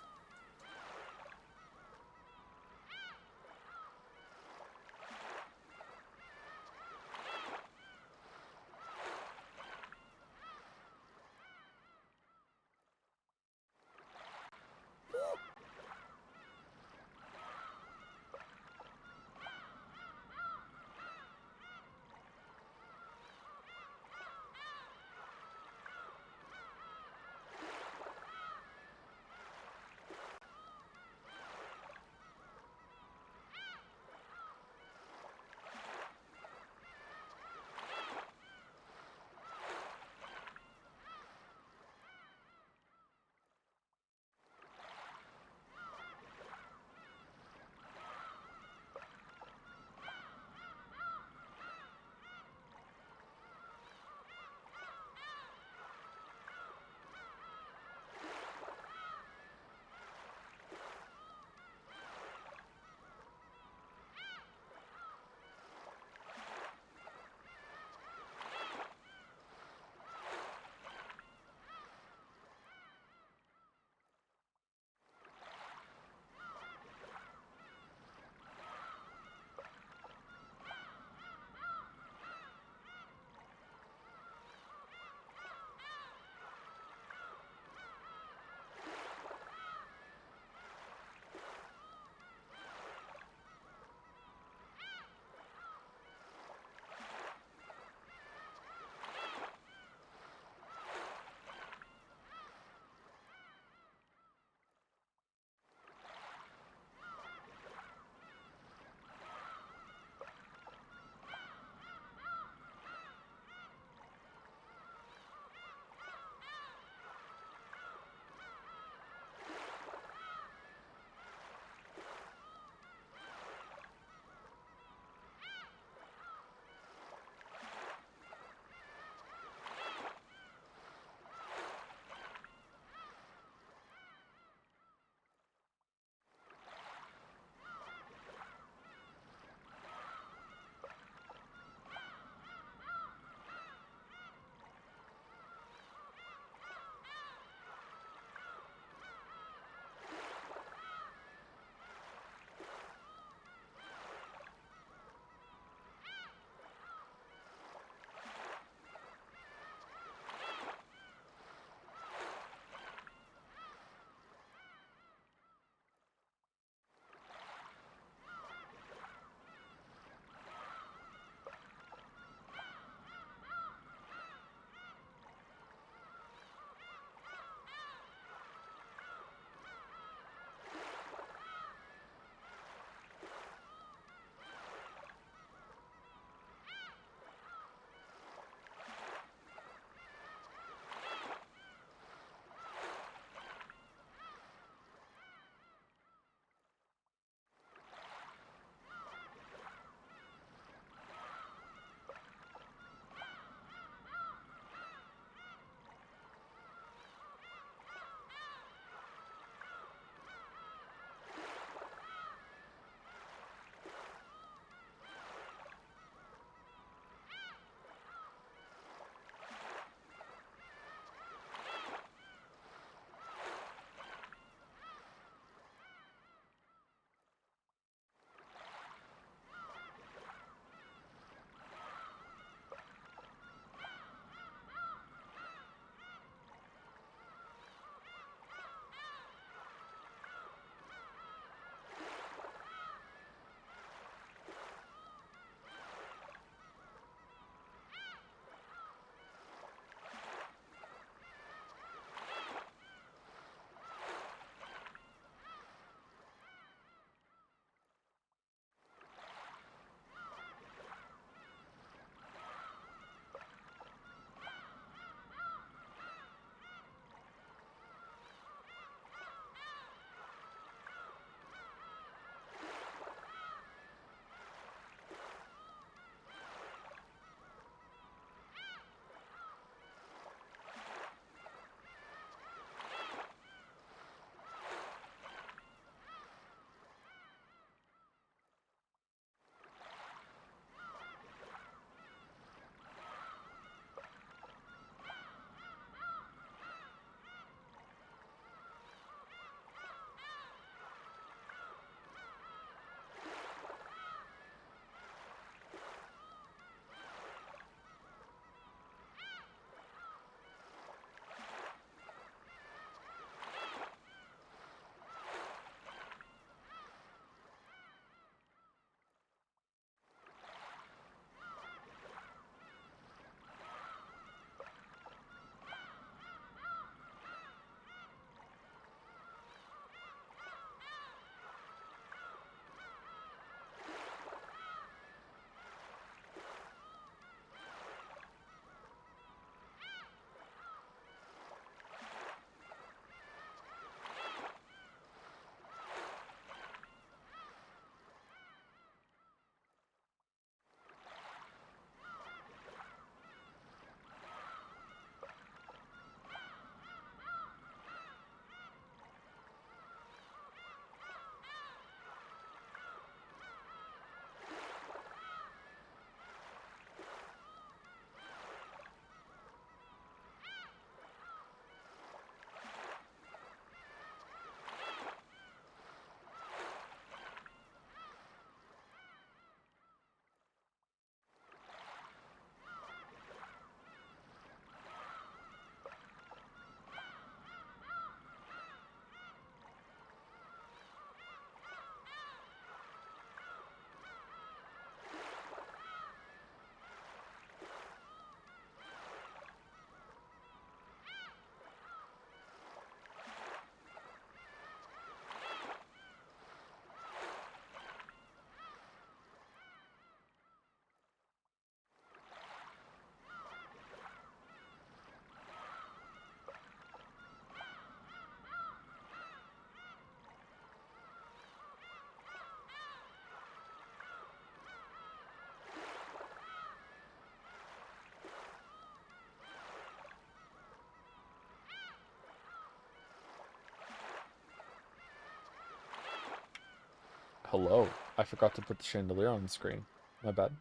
Speaker 1: Hello. I forgot to put the chandelier on the screen. My bad.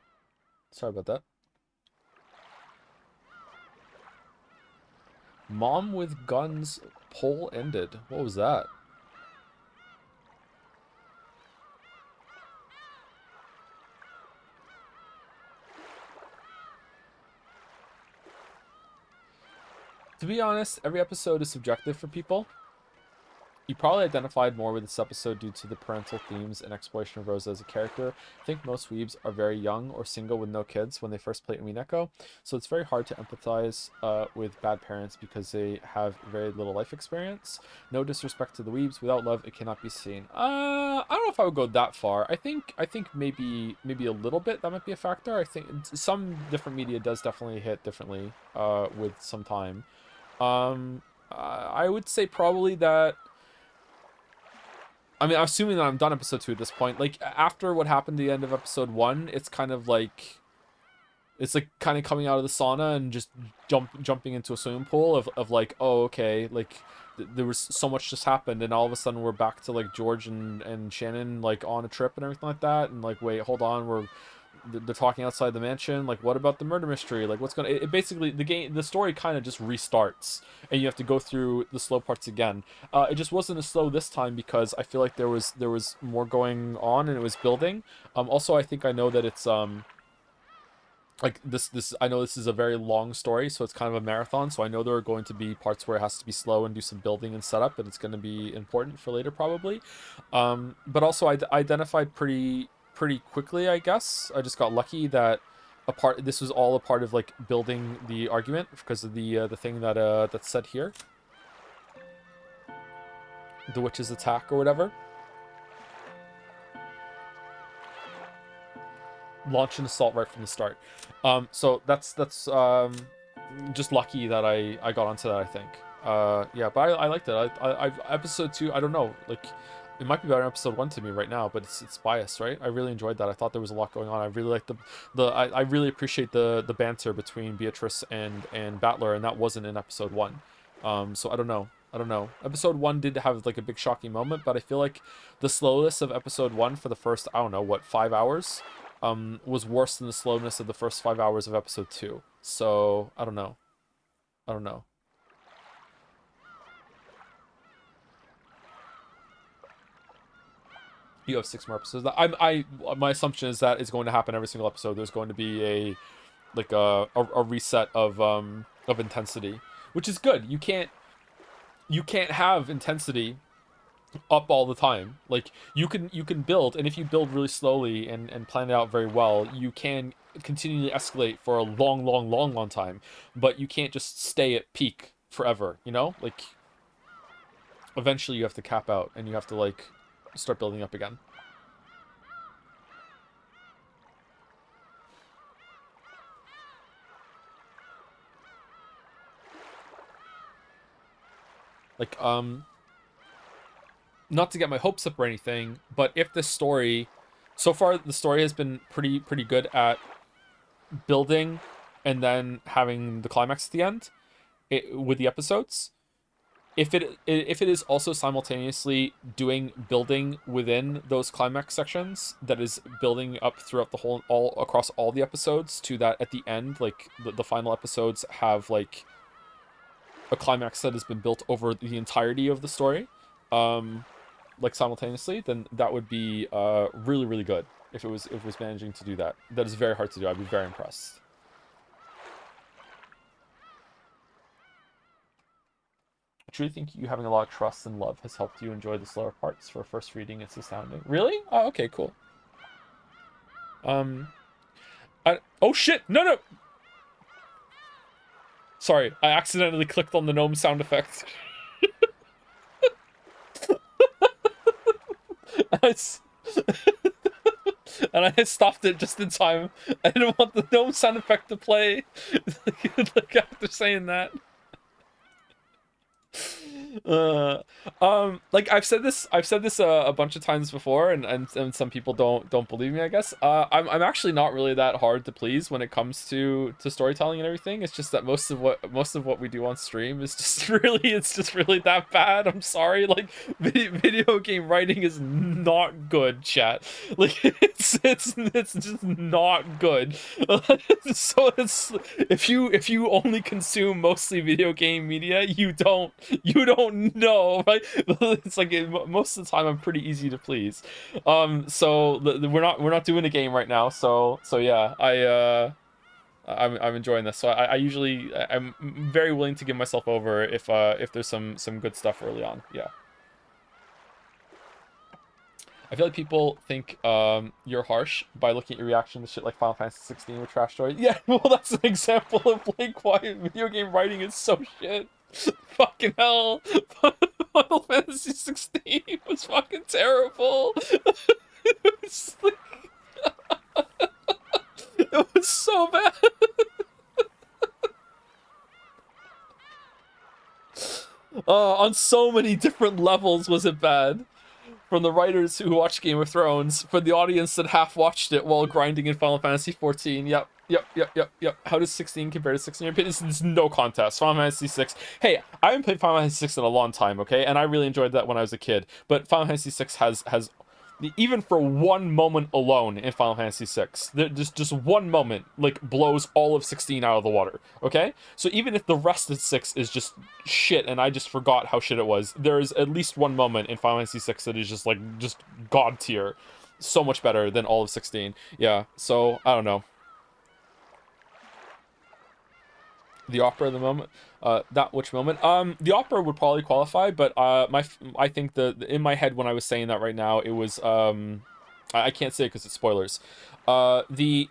Speaker 1: Sorry about that. Mom with guns poll ended. What was that? To be honest, every episode is subjective for people. You probably identified more with this episode due to the parental themes and exploration of Rosa as a character. I think most weebs are very young or single with no kids when they first play Umineko, so it's very hard to empathize with bad parents because they have very little life experience. No disrespect to the weebs, without love it cannot be seen. I don't know if I would go that far. I think maybe a little bit that might be a factor. I think some different media does definitely hit differently with some time. I would say probably that. I mean, I'm assuming that I'm done episode 2 at this point. Like, after what happened at the end of episode 1, it's kind of like... It's like kind of coming out of the sauna and just jumping into a swimming pool of like, oh, okay, like, there was so much just happened, and all of a sudden we're back to, like, George and Shannon, like, on a trip and everything like that, and, like, wait, hold on, they're talking outside the mansion, like, what about the murder mystery, like, what's gonna, it basically, the story kind of just restarts, and you have to go through the slow parts again. It just wasn't as slow this time because I feel like there was more going on and it was building. Also, I think I know that it's like this I know this is a very long story, so it's kind of a marathon, so I know there are going to be parts where it has to be slow and do some building and setup, and it's going to be important for later probably. But also I identified pretty quickly, I guess. I just got lucky that this was all a part of like building the argument because of the thing that that's said here, the witch's attack or whatever. Launch an assault right from the start. So that's just lucky that I got onto that, I think. Yeah, but I liked it. I episode 2, I don't know, like, it might be better than episode 1 to me right now, but it's biased, right? I really enjoyed that. I thought there was a lot going on. I really liked I really appreciate the banter between Beatrice and Battler, and that wasn't in episode 1. So I don't know. Episode 1 did have like a big shocking moment, but I feel like the slowness of episode 1 for the first, I don't know, what, 5 hours was worse than the slowness of the first 5 hours of episode 2. So I don't know. I don't know. You have 6 more episodes. My assumption is that it's going to happen every single episode. There's going to be a reset of intensity, which is good. You can't have intensity up all the time. Like, you can build, and if you build really slowly and plan it out very well, you can continually escalate for a long time. But you can't just stay at peak forever, you know? Like, eventually you have to cap out and you have to like start building up again. Like, not to get my hopes up or anything, but if this story, so far the story has been pretty good at building and then having the climax at the end, with the episodes. If it is also simultaneously doing building within those climax sections, that is building up throughout the whole, all across all the episodes, to that at the end, like the final episodes have like a climax that has been built over the entirety of the story, like simultaneously, then that would be really good if it was managing to do that. That is very hard to do. I'd be very impressed. I truly think you having a lot of trust and love has helped you enjoy the slower parts. For a first reading, it's astounding. Really? Oh, okay, cool. Oh shit! No! Sorry, I accidentally clicked on the gnome sound effect. And I stopped it just in time. I didn't want the gnome sound effect to play like after saying that. uh, like I've said this a bunch of times before, and some people don't believe me, I guess. I'm actually not really that hard to please when it comes to storytelling and everything. It's just that most of what we do on stream is just it's just really that bad. I'm sorry, like video game writing is not good, chat. Like it's just not good. So it's if you only consume mostly video game media, you don't know, right? It's like most of the time I'm pretty easy to please. So we're not doing a game right now, so yeah, I'm enjoying this. So I usually I'm very willing to give myself over if there's some good stuff early on. Yeah. I feel like people think you're harsh by looking at your reaction to shit like Final Fantasy 16 with trash stories. Yeah, well, that's an example of like why video game writing is so shit. Fucking hell, Final Fantasy 16 was fucking terrible. It was like, it was so bad. On so many different levels was it bad. From the writers who watched Game of Thrones, for the audience that half watched it while grinding in Final Fantasy 14. Yep. How does 16 compare to 16? There's no contest. Final Fantasy 6. Hey, I haven't played Final Fantasy 6 in a long time, okay? And I really enjoyed that when I was a kid. But Final Fantasy 6 has even for one moment alone in Final Fantasy 6, just one moment like blows all of 16 out of the water. Okay, so even if the rest of 6 is just shit and I just forgot how shit it was, there is at least one moment in Final Fantasy 6 that is just god tier, so much better than all of 16. Yeah, so I don't know. The opera of the moment, that which moment? The opera would probably qualify, but I think in my head when I was saying that right now, it was I can't say it because it's spoilers. The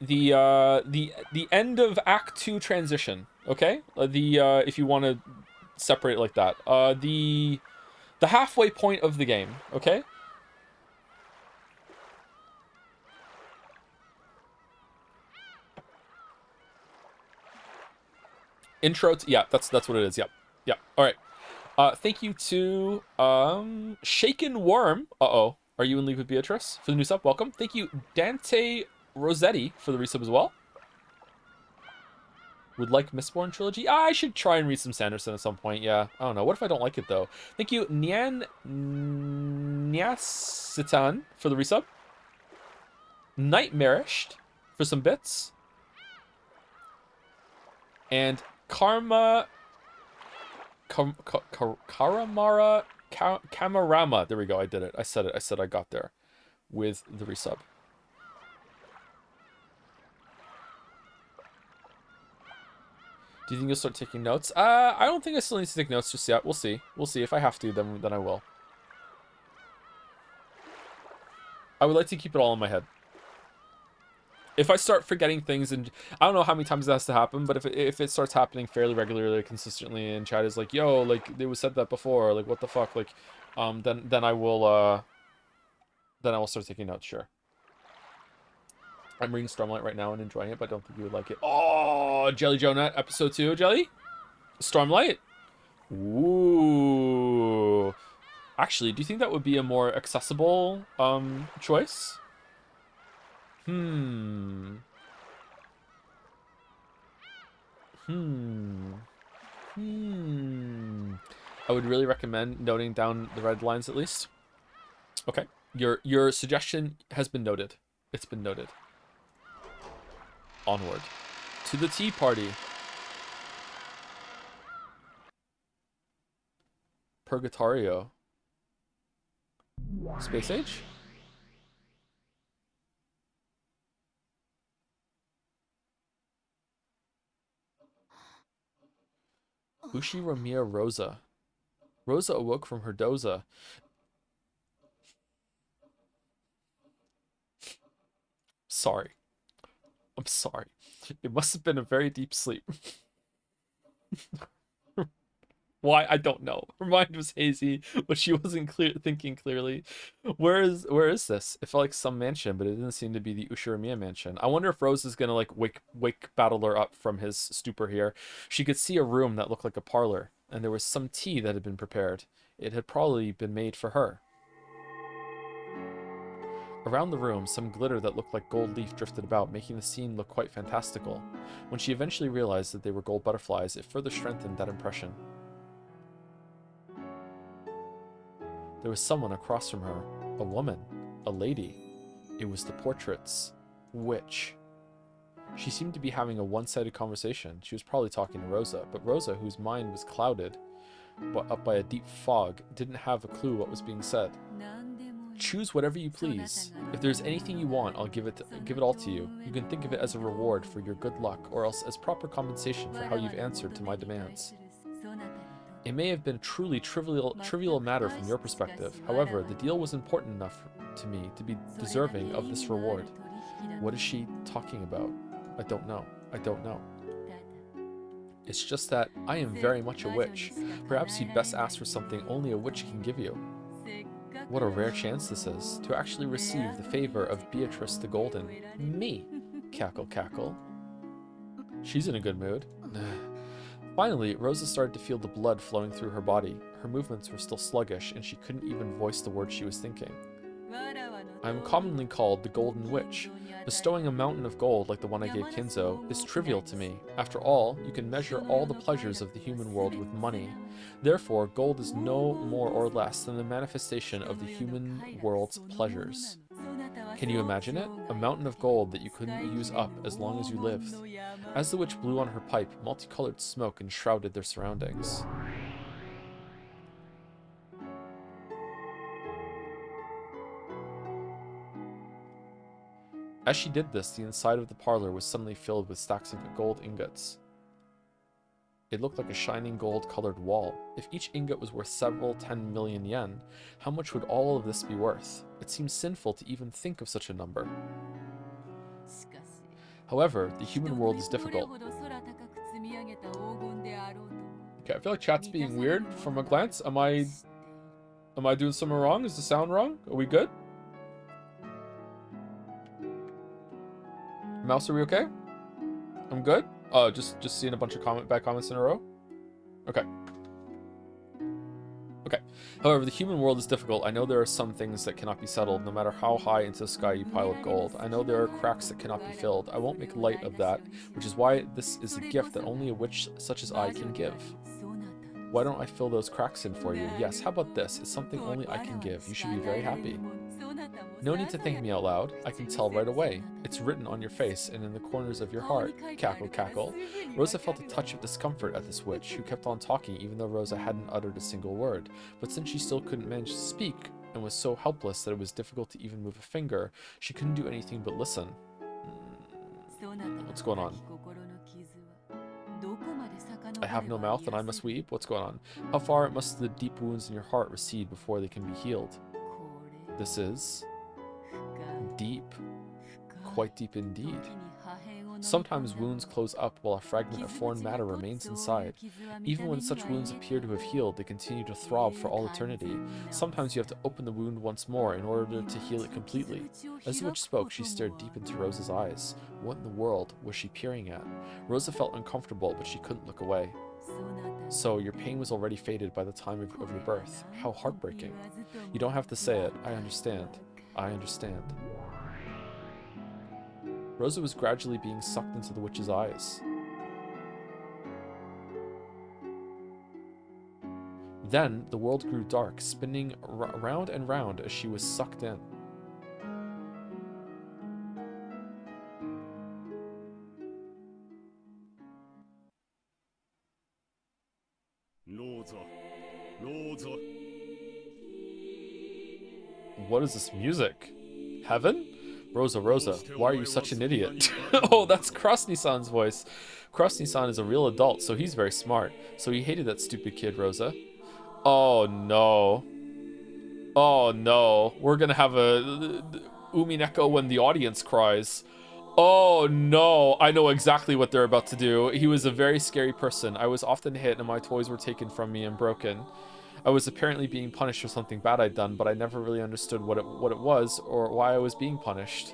Speaker 1: end of Act 2 transition. Okay, if you want to separate it like that. The halfway point of the game. Okay. Intro to, yeah, that's what it is. Yep. Yeah. All right. Thank you to Shaken Worm. Uh-oh. Are you in league with Beatrice for the new sub? Welcome. Thank you, Dante Rossetti, for the resub as well. Would like Mistborn trilogy? I should try and read some Sanderson at some point. Yeah. I don't know. What if I don't like it though? Thank you, Nyan Nyasitan, for the resub. Nightmarished for some bits. And Karamara Kamarama. There we go. I did it. I said it. I said I got there with the resub. Do you think you'll start taking notes? I don't think I still need to take notes just yet. We'll see. We'll see. If I have to, then I will. I would like to keep it all in my head. If I start forgetting things, and I don't know how many times that has to happen, but if it starts happening fairly regularly, consistently, and chat is like, yo, like it was said that before, like what the fuck, like, then I will start taking notes. Sure. I'm reading Stormlight right now and enjoying it, but I don't think you would like it. Oh, Jelly Jonah, episode 2, Jelly? Stormlight? Ooh. Actually, do you think that would be a more accessible choice? Hmm. I would really recommend noting down the red lines at least. Okay. Your suggestion has been noted. It's been noted. Onward. To the tea party. Purgatorio. Space Age? Ushi Ramia Rosa. Rosa awoke from her doza. Sorry. I'm sorry. It must have been a very deep sleep. Why? I don't know. Her mind was hazy, but she wasn't thinking clearly. Where is this? It felt like some mansion, but it didn't seem to be the Ushiromiya mansion. I wonder if Rose is gonna like wake Battler up from his stupor here. She could see a room that looked like a parlor. and there was some tea that had been prepared. It had probably been made for her. Around the room, some glitter that looked like gold leaf drifted about, making the scene look quite fantastical. When she eventually realized that they were gold butterflies, it further strengthened that impression. There was someone across from her. A woman. A lady. It was the portrait's witch. She seemed to be having a one-sided conversation. She was probably talking to Rosa, but Rosa, whose mind was clouded up by a deep fog, didn't have a clue what was being said. Choose whatever you please. If there's anything you want, I'll give it all to you. You can think of it as a reward for your good luck, or else as proper compensation for how you've answered to my demands. It may have been a truly trivial matter from your perspective. However, the deal was important enough to me to be deserving of this reward. What is she talking about? I don't know. I don't know. It's just that I am very much a witch. Perhaps you'd best ask for something only a witch can give you. What a rare chance this is, to actually receive the favor of Beatrice the Golden. Me! Cackle, cackle. She's in a good mood. Finally, Rosa started to feel the blood flowing through her body. Her movements were still sluggish, and she couldn't even voice the words she was thinking. I am commonly called the Golden Witch. Bestowing a mountain of gold like the one I gave Kinzo is trivial to me. After all, you can measure all the pleasures of the human world with money. Therefore, gold is no more or less than the manifestation of the human world's pleasures. Can you imagine it? A mountain of gold that you couldn't use up as long as you lived. As the witch blew on her pipe, multicolored smoke enshrouded their surroundings. As she did this, the inside of the parlor was suddenly filled with stacks of gold ingots. It looked like a shining gold-colored wall. If each ingot was worth several 10 million yen, how much would all of this be worth? It seemed sinful to even think of such a number. However, the human world is difficult. Okay, I feel like chat's being weird from a glance. Am I doing something wrong? Is the sound wrong? Are we good? Mouse, are we okay? I'm good? Just seeing a bunch of bad comments in a row? Okay. Okay. However, the human world is difficult. I know there are some things that cannot be settled, no matter how high into the sky you pile up gold. I know there are cracks that cannot be filled. I won't make light of that, which is why this is a gift that only a witch such as I can give. Why don't I fill those cracks in for you? Yes, how about this? It's something only I can give. You should be very happy. No need to thank me out loud. I can tell right away. It's written on your face and in the corners of your heart. Cackle, cackle. Rosa felt a touch of discomfort at this witch, who kept on talking even though Rosa hadn't uttered a single word. But since she still couldn't manage to speak, and was so helpless that it was difficult to even move a finger, she couldn't do anything but listen. What's going on? I have no mouth and I must weep? What's going on? How far must the deep wounds in your heart recede before they can be healed? This is deep. Quite deep indeed. Sometimes wounds close up while a fragment of foreign matter remains inside. Even when such wounds appear to have healed, they continue to throb for all eternity. Sometimes you have to open the wound once more in order to heal it completely. As the witch spoke, she stared deep into Rosa's eyes. What in the world was she peering at? Rosa felt uncomfortable, but she couldn't look away. So, your pain was already faded by the time of your birth. How heartbreaking. You don't have to say it. I understand. I understand. Rosa was gradually being sucked into the witch's eyes. Then, the world grew dark, spinning round and round as she was sucked in. What is this music? Heaven? Rosa, Rosa, why are you such an idiot? Oh, that's Krasny-san's voice. Krasny-san is a real adult, so he's very smart. So he hated that stupid kid, Rosa. Oh, no. Oh, no. We're gonna have a Umineko when the audience cries. Oh, no. I know exactly what they're about to do. He was a very scary person. I was often hit and my toys were taken from me and broken. I was apparently being punished for something bad I'd done, but I never really understood what it was or why I was being punished.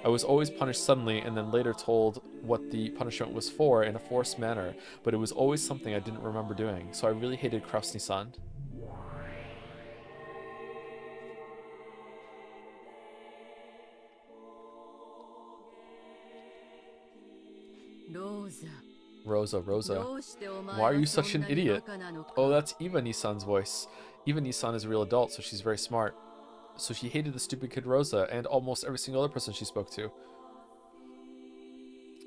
Speaker 1: I was always punished suddenly and then later told what the punishment was for in a forced manner, but it was always something I didn't remember doing, so I really hated Krasny-san. Rosa. Why are you such an idiot? Oh, that's Eva Nissan's voice. Eva Nissan is a real adult, so she's very smart. So she hated the stupid kid Rosa and almost every single other person she spoke to.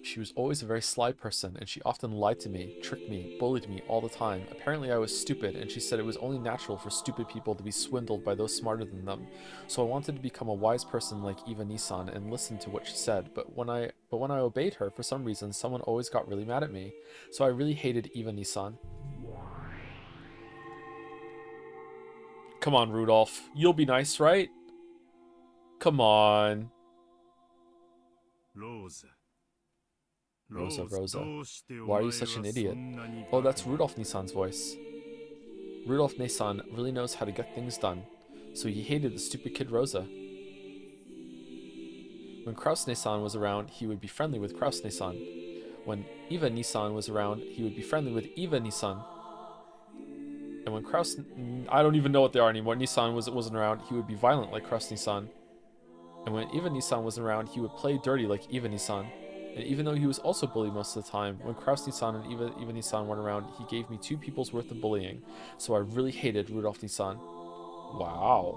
Speaker 1: She was always a very sly person, and she often lied to me, tricked me, bullied me all the time. Apparently I was stupid, and she said it was only natural for stupid people to be swindled by those smarter than them. So I wanted to become a wise person like Eva Nissan and listen to what she said, but when I obeyed her, for some reason, someone always got really mad at me. So I really hated Eva Nissan. Come on, Rudolph. You'll be nice, right? Come on.
Speaker 3: Rosa.
Speaker 1: Rosa. Why are you such an idiot? Oh, that's Rudolph Nissan's voice. Rudolph Nissan really knows how to get things done, so he hated the stupid kid Rosa. When Kraus Nissan was around, he would be friendly with Kraus Nissan. When Eva Nissan was around, he would be friendly with Eva Nissan. And when Kraus... I don't even know what they are anymore. Nissan wasn't around, he would be violent like Kraus Nissan. And when Eva Nissan was around, he would play dirty like Eva Nissan. And even though he was also bullied most of the time, when Kraus Nissan and Eva Nissan weren't around, he gave me 2 people's worth of bullying. So I really hated Rudolph Nissan. Wow.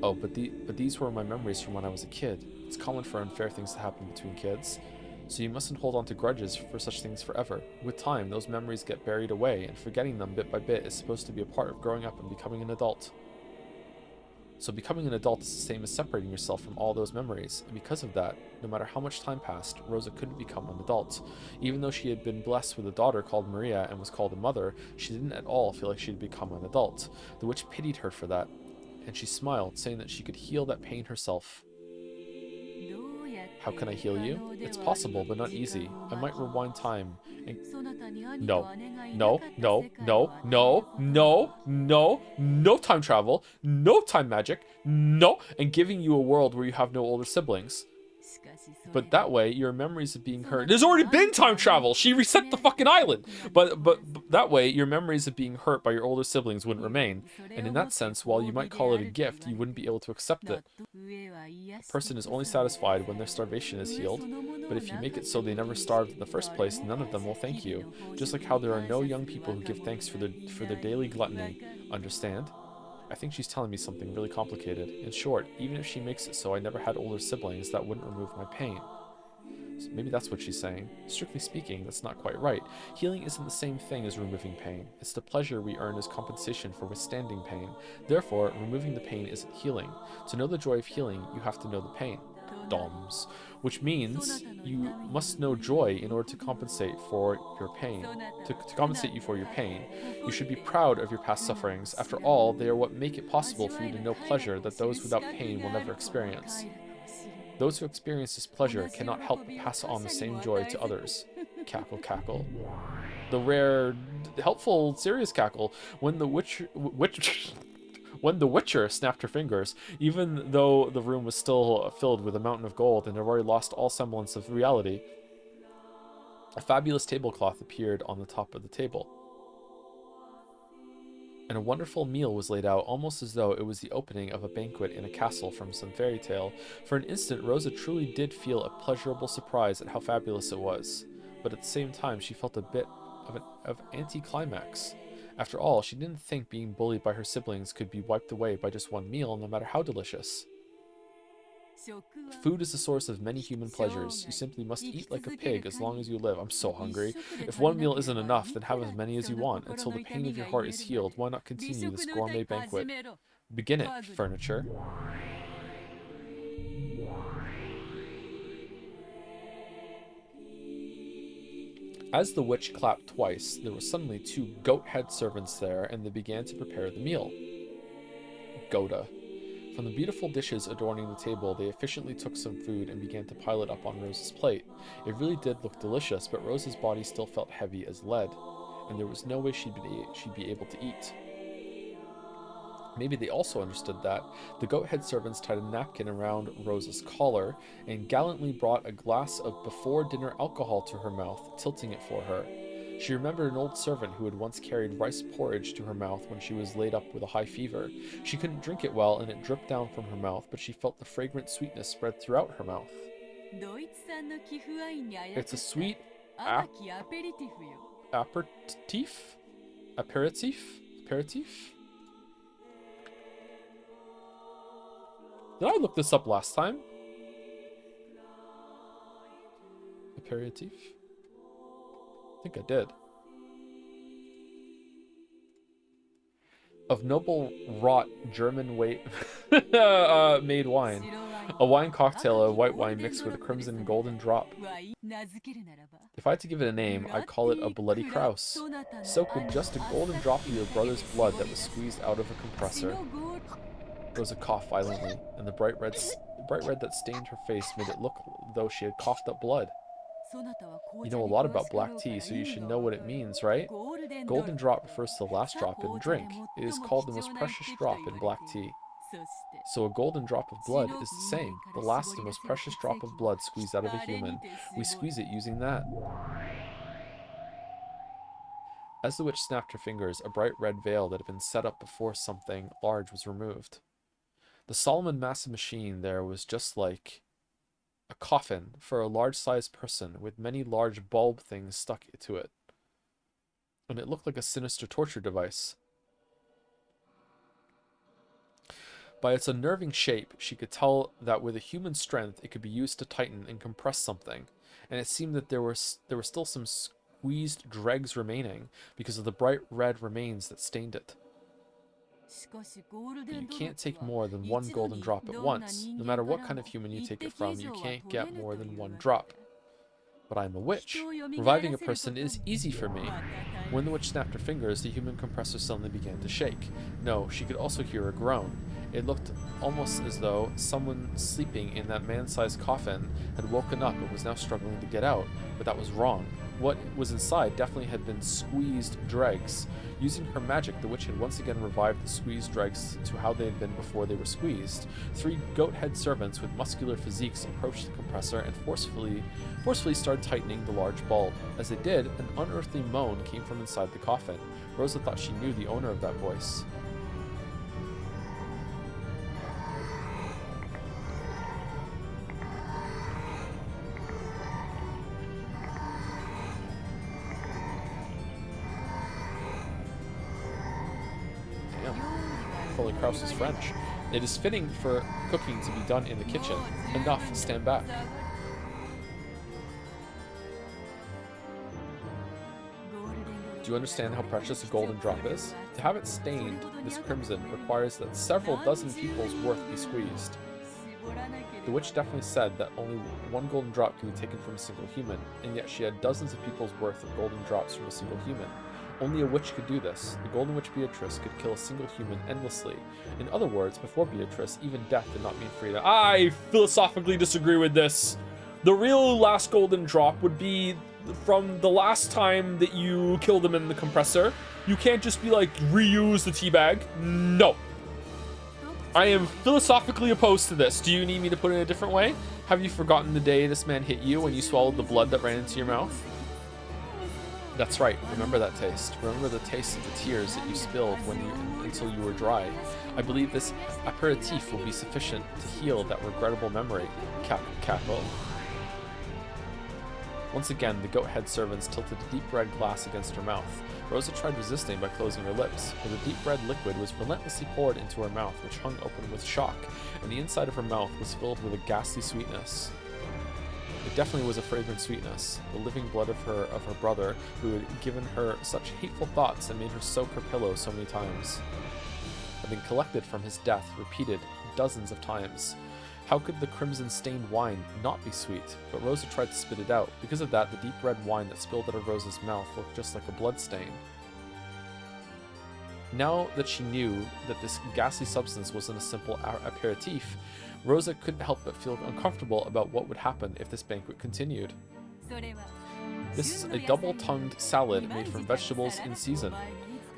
Speaker 1: Oh, but these were my memories from when I was a kid. It's common for unfair things to happen between kids. So you mustn't hold on to grudges for such things forever. With time, those memories get buried away, and forgetting them bit by bit is supposed to be a part of growing up and becoming an adult. So becoming an adult is the same as separating yourself from all those memories, and because of that, no matter how much time passed, Rosa couldn't become an adult. Even though she had been blessed with a daughter called Maria and was called a mother, she didn't at all feel like she'd become an adult. The witch pitied her for that, and she smiled, saying that she could heal that pain herself. How can I heal you? It's possible, but not easy. I might rewind time and... No. No, no, no, no, no, no, no time travel, no time magic, no, and giving you a world where you have no older siblings. But that way, your memories of being hurt... There's already been time travel! She reset the fucking island! But that way, your memories of being hurt by your older siblings wouldn't remain. And in that sense, while you might call it a gift, you wouldn't be able to accept it. A person is only satisfied when their starvation is healed, but if you make it so they never starved in the first place, none of them will thank you. Just like how there are no young people who give thanks for their daily gluttony. Understand? I think she's telling me something really complicated. In short, even if she makes it so I never had older siblings, that wouldn't remove my pain. So maybe that's what she's saying. Strictly speaking, that's not quite right. Healing isn't the same thing as removing pain. It's the pleasure we earn as compensation for withstanding pain. Therefore, removing the pain isn't healing. To know the joy of healing, you have to know the pain. DOMS. Which means you must know joy in order to compensate for your pain. To compensate you for your pain. You should be proud of your past sufferings. After all, they are what make it possible for you to know pleasure that those without pain will never experience. Those who experience this pleasure cannot help but pass on the same joy to others. Cackle, cackle. The rare, helpful, serious cackle. When the Witcher snapped her fingers, even though the room was still filled with a mountain of gold and had already lost all semblance of reality, a fabulous tablecloth appeared on the top of the table. And a wonderful meal was laid out, almost as though it was the opening of a banquet in a castle from some fairy tale. For an instant, Rosa truly did feel a pleasurable surprise at how fabulous it was, but at the same time, she felt a bit of anticlimax. After all, she didn't think being bullied by her siblings could be wiped away by just one meal, no matter how delicious. Food is the source of many human pleasures. You simply must eat like a pig as long as you live. I'm so hungry. If one meal isn't enough, then have as many as you want. Until the pain of your heart is healed, why not continue this gourmet banquet? Begin it, furniture. As the witch clapped twice, there were suddenly 2 goat-head servants there, and they began to prepare the meal. Goda. From the beautiful dishes adorning the table, they efficiently took some food and began to pile it up on Rose's plate. It really did look delicious, but Rose's body still felt heavy as lead, and there was no way she'd be able to eat. Maybe they also understood that. The goat-head servants tied a napkin around Rosa's collar and gallantly brought a glass of before-dinner alcohol to her mouth, tilting it for her. She remembered an old servant who had once carried rice porridge to her mouth when she was laid up with a high fever. She couldn't drink it well, and it dripped down from her mouth, but she felt the fragrant sweetness spread throughout her mouth. It's a sweet ap- aperitif? Aperitif? Aperitif? Did I look this up last time? Aperitif? I think I did. Of noble wrought German made wine. A wine cocktail of white wine mixed with a crimson and golden drop. If I had to give it a name, I'd call it a bloody Kraus. Soaked with just a golden drop of your brother's blood that was squeezed out of a compressor. Rosa coughed violently, and the bright red that stained her face made it look though she had coughed up blood. You know a lot about black tea, so you should know what it means, right? Golden drop refers to the last drop in drink. It is called the most precious drop in black tea. So a golden drop of blood is the same, the last and most precious drop of blood squeezed out of a human. We squeeze it using that. As the witch snapped her fingers, a bright red veil that had been set up before something large was removed. The solemn and massive machine there was just like a coffin for a large-sized person with many large bulb things stuck to it. And it looked like a sinister torture device. By its unnerving shape, she could tell that with a human strength it could be used to tighten and compress something, and it seemed that there were still some squeezed dregs remaining because of the bright red remains that stained it. But you can't take more than one golden drop at once. No matter what kind of human you take it from, you can't get more than one drop. But I'm a witch. Reviving a person is easy for me. When the witch snapped her fingers, the human compressor suddenly began to shake. No, she could also hear a groan. It looked almost as though someone sleeping in that man-sized coffin had woken up and was now struggling to get out, but that was wrong. What was inside definitely had been squeezed dregs. Using her magic, the witch had once again revived the squeezed dregs to how they had been before they were squeezed. 3 goat-head servants with muscular physiques approached the compressor and forcefully started tightening the large bulb. As they did, an unearthly moan came from inside the coffin. Rosa thought she knew the owner of that voice. Fully Kraus is French. It is fitting for cooking to be done in the kitchen. Enough, stand back. Do you understand how precious a golden drop is? To have it stained this crimson requires that several dozen people's worth be squeezed. The witch definitely said that only one golden drop can be taken from a single human, and yet she had dozens of people's worth of golden drops from a single human. Only a witch could do this. The Golden Witch Beatrice could kill a single human endlessly. In other words, before Beatrice, even death did not mean freedom. I philosophically disagree with this. The real last golden drop would be from the last time that you killed them in the compressor. You can't just be like, reuse the teabag. No. I am philosophically opposed to this. Do you need me to put it in a different way? Have you forgotten the day this man hit you when you swallowed the blood that ran into your mouth? That's right, remember that taste. Remember the taste of the tears that you spilled until you were dry. I believe this aperitif will be sufficient to heal that regrettable memory. Capo. Once again, the goat-head servants tilted a deep red glass against her mouth. Rosa tried resisting by closing her lips, but the deep red liquid was relentlessly poured into her mouth, which hung open with shock, and the inside of her mouth was filled with a ghastly sweetness. It definitely was a fragrant sweetness, the living blood of her brother, who had given her such hateful thoughts and made her soak her pillow so many times. Had been collected from his death, repeated dozens of times. How could the crimson-stained wine not be sweet? But Rosa tried to spit it out. Because of that, the deep red wine that spilled out of Rosa's mouth looked just like a blood stain. Now that she knew that this ghastly substance wasn't a simple aperitif, Rosa couldn't help but feel uncomfortable about what would happen if this banquet continued. This is a double-tongued salad made from vegetables in season.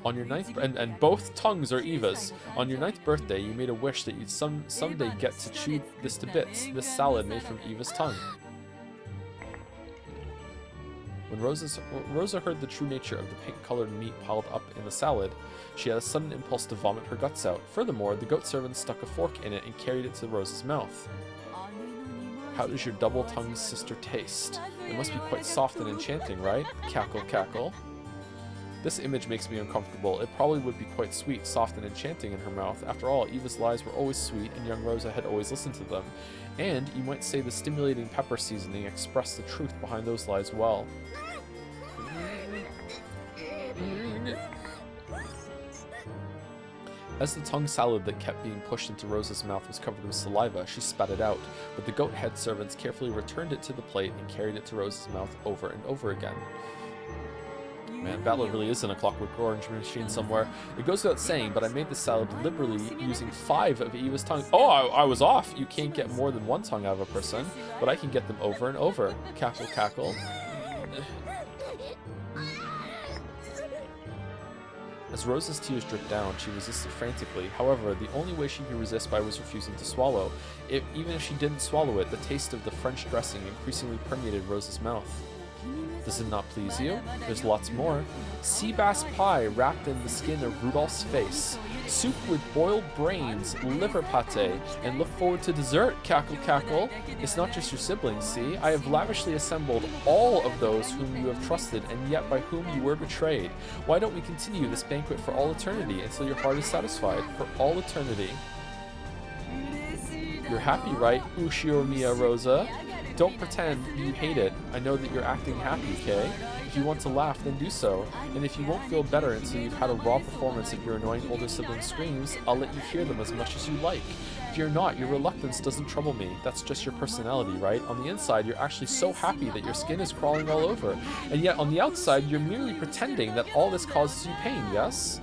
Speaker 1: On your and both tongues are Eva's. On your 9th birthday, you made a wish that you'd someday get to chew this to bits, this salad made from Eva's tongue. When Rosa heard the true nature of the pink-colored meat piled up in the salad, she had a sudden impulse to vomit her guts out. Furthermore, the goat servant stuck a fork in it and carried it to Rosa's mouth. How does your double-tongued sister taste? It must be quite soft and enchanting, right? Cackle, cackle. This image makes me uncomfortable. It probably would be quite sweet, soft, and enchanting in her mouth. After all, Eva's lies were always sweet, and young Rosa had always listened to them. And you might say the stimulating pepper seasoning expressed the truth behind those lies well. As the tongue salad that kept being pushed into Rosa's mouth was covered with saliva, she spat it out, but the goat head servants carefully returned it to the plate and carried it to Rosa's mouth over and over again. Man, Battler really is in a Clockwork Orange machine somewhere. It goes without saying, but I made this salad deliberately using 5 of Eva's tongues. Oh, I was off! You can't get more than 1 tongue out of a person, but I can get them over and over. Cackle, cackle. As Rosa's tears dripped down, she resisted frantically. However, the only way she could resist by was refusing to swallow. Even if she didn't swallow it, the taste of the French dressing increasingly permeated Rosa's mouth. Does it not please you? There's lots more. Sea bass pie wrapped in the skin of Rudolph's face. Soup with boiled brains, liver pate, and look forward to dessert, cackle cackle. It's not just your siblings, see? I have lavishly assembled all of those whom you have trusted and yet by whom you were betrayed. Why don't we continue this banquet for all eternity until your heart is satisfied? For all eternity. You're happy, right, Ushiomiya Rosa? Don't pretend you hate it. I know that you're acting happy, okay? If you want to laugh, then do so. And if you won't feel better until you've had a raw performance of your annoying older sibling's screams, I'll let you hear them as much as you like. If you're not, your reluctance doesn't trouble me. That's just your personality, right? On the inside, you're actually so happy that your skin is crawling all over. And yet, on the outside, you're merely pretending that all this causes you pain, yes?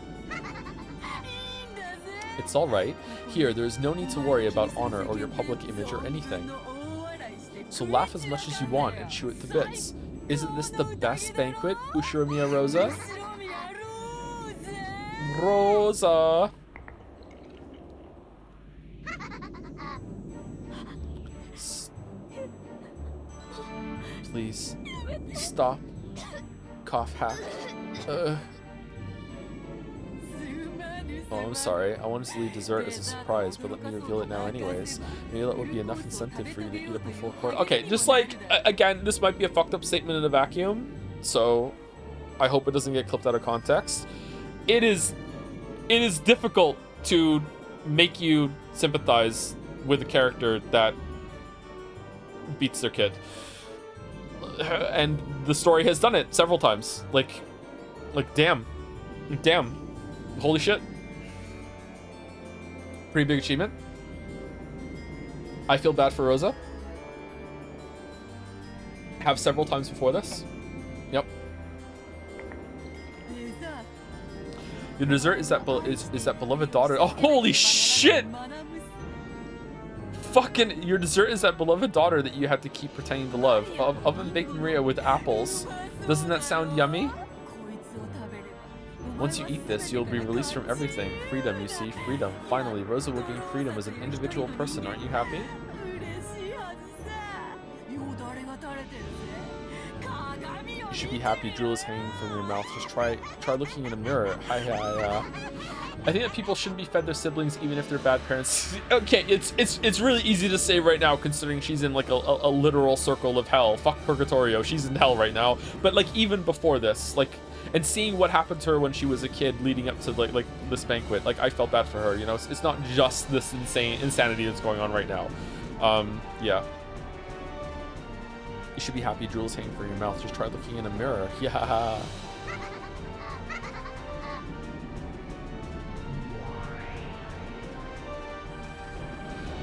Speaker 1: It's alright. Here, there is no need to worry about honor or your public image or anything. So laugh as much as you want and chew it to bits. Isn't this the best banquet, Ushiomiya Rosa? Rosa! Please, stop. Cough hack. Oh, I'm sorry. I wanted to leave dessert as a surprise, but let me reveal it now anyways. Maybe that would be enough incentive for you to eat it before court. Okay, just like, again, this might be a fucked up statement in a vacuum, so I hope it doesn't get clipped out of context. It is difficult to make you sympathize with a character that beats their kid. And the story has done it several times. Like, damn. Holy shit. Pretty big achievement. I feel bad for Rosa. Have several times before this. Yep. Your dessert is that beloved daughter. Oh, holy shit! Fucking, your dessert is that beloved daughter that you had to keep pretending to love. Oven baked Maria with apples. Doesn't that sound yummy? Once you eat this, you'll be released from everything. Freedom, you see, freedom. Finally, Rosa will gain freedom as an individual person. Aren't you happy? You should be happy. Drool is hanging from your mouth. Just try looking in a mirror. Hi. I think that people shouldn't be fed their siblings even if they're bad parents. Okay, it's really easy to say right now considering she's in like a literal circle of hell. Fuck Purgatorio. She's in hell right now. But like even before this, like, and seeing what happened to her when she was a kid leading up to like this banquet, like I felt bad for her, you know. It's not just this insanity that's going on right now. Yeah. You should be happy. Drool is hanging from your mouth. Just try looking in a mirror. Yeah.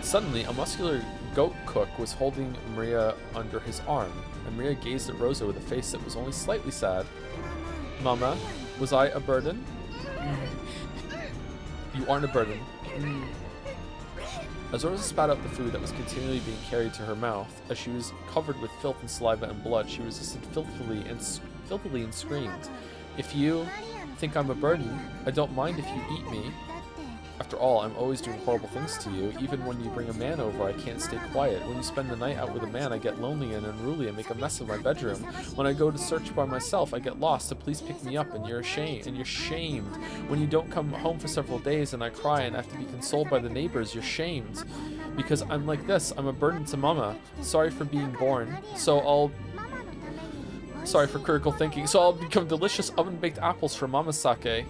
Speaker 1: Suddenly, a muscular goat cook was holding Maria under his arm, and Maria gazed at Rosa with a face that was only slightly sad. Mama, was I a burden? You aren't a burden. As Rosa spat out the food that was continually being carried to her mouth, as she was covered with filth and saliva and blood, she resisted filthily and screamed. If you... think I'm a burden. I don't mind if you eat me. After all, I'm always doing horrible things to you. Even when you bring a man over, I can't stay quiet. When you spend the night out with a man, I get lonely and unruly and make a mess of my bedroom. When I go to search by myself, I get lost, so please pick me up, and you're ashamed. When you don't come home for several days and I cry and have to be consoled by the neighbors, you're shamed. Because I'm like this, I'm a burden to mama. Sorry for being born. Sorry for critical thinking. So I'll become delicious oven-baked apples for mama's sake.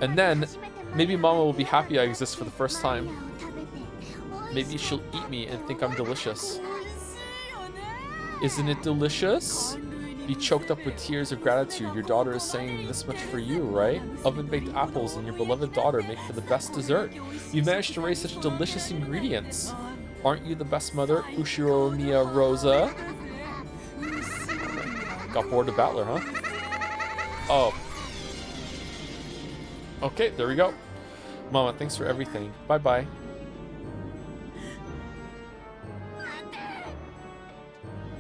Speaker 1: And then, maybe mama will be happy I exist for the first time. Maybe she'll eat me and think I'm delicious. Isn't it delicious? Be choked up with tears of gratitude. Your daughter is saying this much for you, right? Oven-baked apples and your beloved daughter make for the best dessert. You've managed to raise such delicious ingredients. Aren't you the best mother, Ushiro Mia Rosa? Got bored of Battler, huh? Oh. Okay, there we go. Mama, thanks for everything. Bye-bye.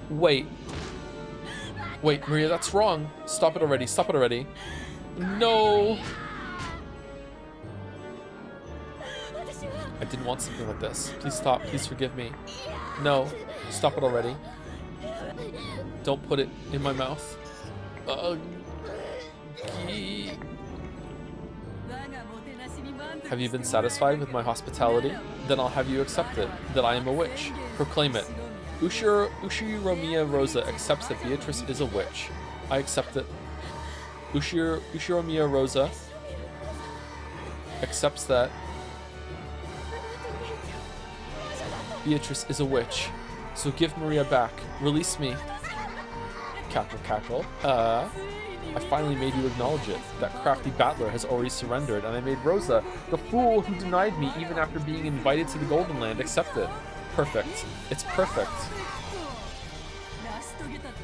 Speaker 1: Wait, Maria, that's wrong. Stop it already. Stop it already. No. I didn't want something like this. Please stop. Please forgive me. No. Stop it already. Don't put it in my mouth. Have you been satisfied with my hospitality? Then I'll have you accept it, that I am a witch. Proclaim it. Ushiro Mia Rosa accepts that Beatrice is a witch. I accept it. Ushiro Mia Rosa accepts that Beatrice is a witch. So give Maria back. Release me. Cackle, cackle. I finally made you acknowledge it. That crafty battler has already surrendered, and I made Rosa, the fool who denied me even after being invited to the Golden Land, accept it. Perfect. It's perfect.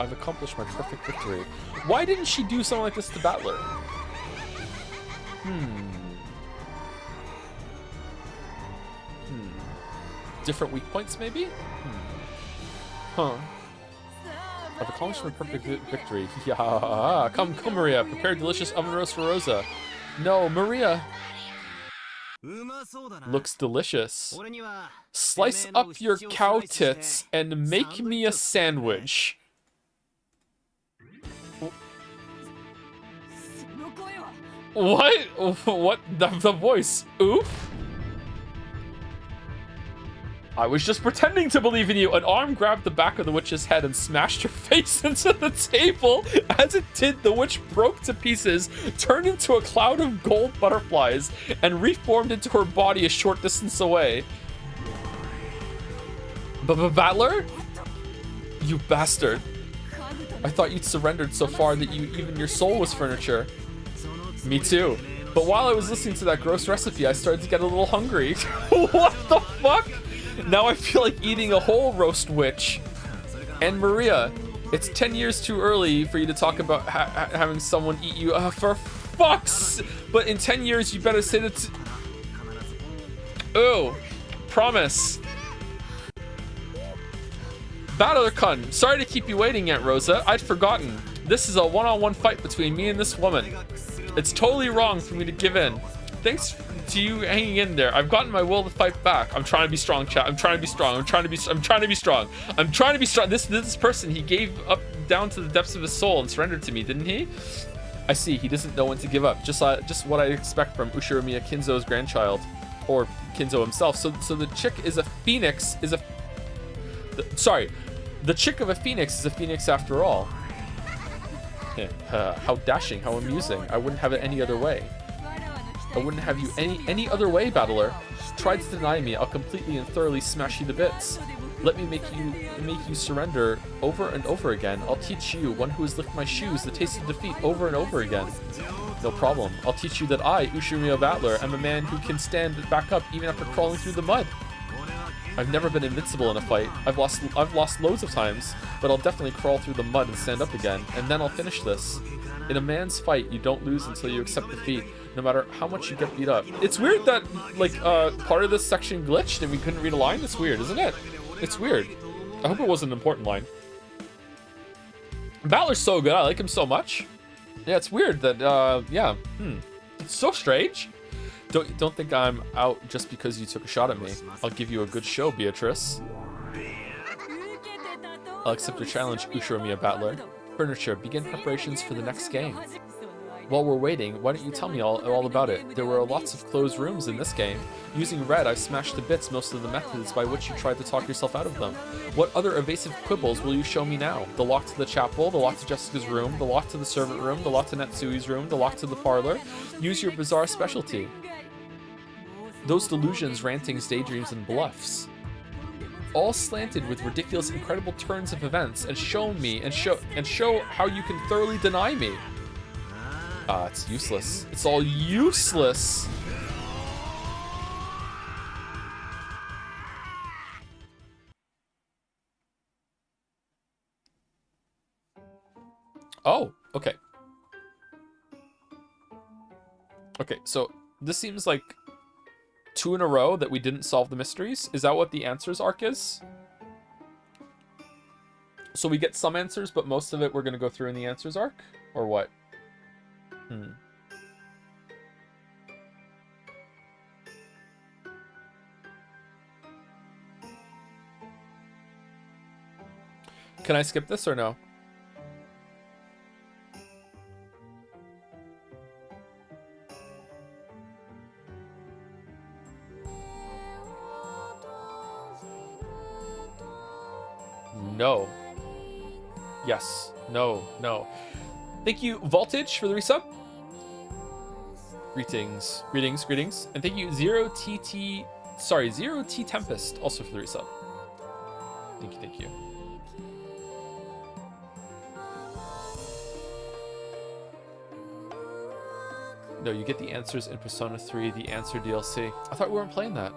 Speaker 1: I've accomplished my perfect victory. Why didn't she do something like this to Battler? Different weak points, maybe? Huh. I've accomplished my perfect victory. Yeah. Come, Maria. Prepare delicious oven roast for Rosa. No, Maria. Looks delicious. Slice up your cow tits and make me a sandwich. What? What? The voice. Oof. I was just pretending to believe in you. An arm grabbed the back of the witch's head and smashed her face into the table. As it did, the witch broke to pieces, turned into a cloud of gold butterflies, and reformed into her body a short distance away. Battler? You bastard. I thought you'd surrendered so far that even your soul was furniture. Me too. But while I was listening to that gross recipe, I started to get a little hungry. What the fuck? Now I feel like eating a whole roast witch. And Maria, it's 10 years too early for you to talk about having someone eat you. For fuck's... But in 10 years, you better say that... Oh, promise. Battler Kun, sorry to keep you waiting, Aunt Rosa. I'd forgotten. This is a one-on-one fight between me and this woman. It's totally wrong for me to give in. Thanks to you hanging in there. I've gotten my will to fight back. I'm trying to be strong, chat. I'm trying to be strong. I'm trying to be strong. This person, he gave up down to the depths of his soul and surrendered to me, didn't he? I see. He doesn't know when to give up. Just what I expect from Ushiromiya Kinzo's grandchild, or Kinzo himself. So the chick is a phoenix. The chick of a phoenix is a phoenix after all. How dashing, how amusing. I wouldn't have it any other way. I wouldn't have you any other way, Battler. Tried to deny me, I'll completely and thoroughly smash you to bits. Let me make you surrender over and over again. I'll teach you, one who has licked my shoes, the taste of defeat over and over again. No problem. I'll teach you that I, Ushiromio Battler, am a man who can stand back up even after crawling through the mud. I've never been invincible in a fight. I've lost loads of times, but I'll definitely crawl through the mud and stand up again, and then I'll finish this. In a man's fight, you don't lose until you accept defeat, no matter how much you get beat up. It's weird that, part of this section glitched and we couldn't read a line. It's weird, isn't it? It's weird. I hope it was an important line. Battler's so good. I like him so much. Yeah, it's weird that, yeah. It's so strange. Don't think I'm out just because you took a shot at me. I'll give you a good show, Beatrice. I'll accept your challenge, Ushiromiya Battler. Furniture, begin preparations for the next game. While we're waiting, why don't you tell me all about it? There were lots of closed rooms in this game. Using red, I've smashed to bits most of the methods by which you tried to talk yourself out of them. What other evasive quibbles will you show me now? The lock to the chapel, the lock to Jessica's room, the lock to the servant room, the lock to Netsui's room, the lock to the parlor. Use your bizarre specialty. Those delusions, rantings, daydreams, and bluffs. All slanted with ridiculous, incredible turns of events, and show how you can thoroughly deny me. It's useless. It's all useless. Oh, okay. Okay, so this seems like 2 in a row that we didn't solve the mysteries. Is that what the answers arc is? So we get some answers, but most of it we're going to go through in the answers arc? Or what? Can I skip this or no? No. Yes. No. No. Thank you, Voltage, for the resub. Greetings. Greetings. Greetings. And thank you, Zero T Tempest, also for the resub. Thank you. Thank you. No, you get the answers in Persona 3, the answer DLC. I thought we weren't playing that.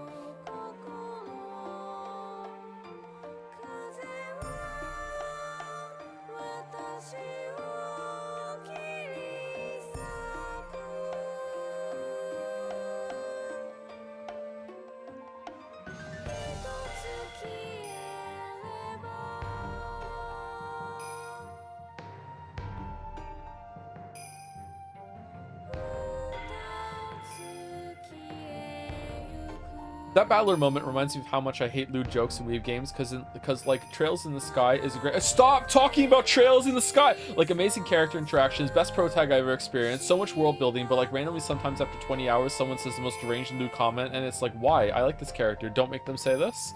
Speaker 1: That Battler moment reminds me of how much I hate lewd jokes in Weave games, because like Trails in the Sky is a great. Stop talking about Trails in the Sky. Like amazing character interactions, best pro tag I ever experienced, so much world building, but like randomly sometimes after 20 hours someone says the most deranged lewd comment, and it's like, why? I like this character. Don't make them say this.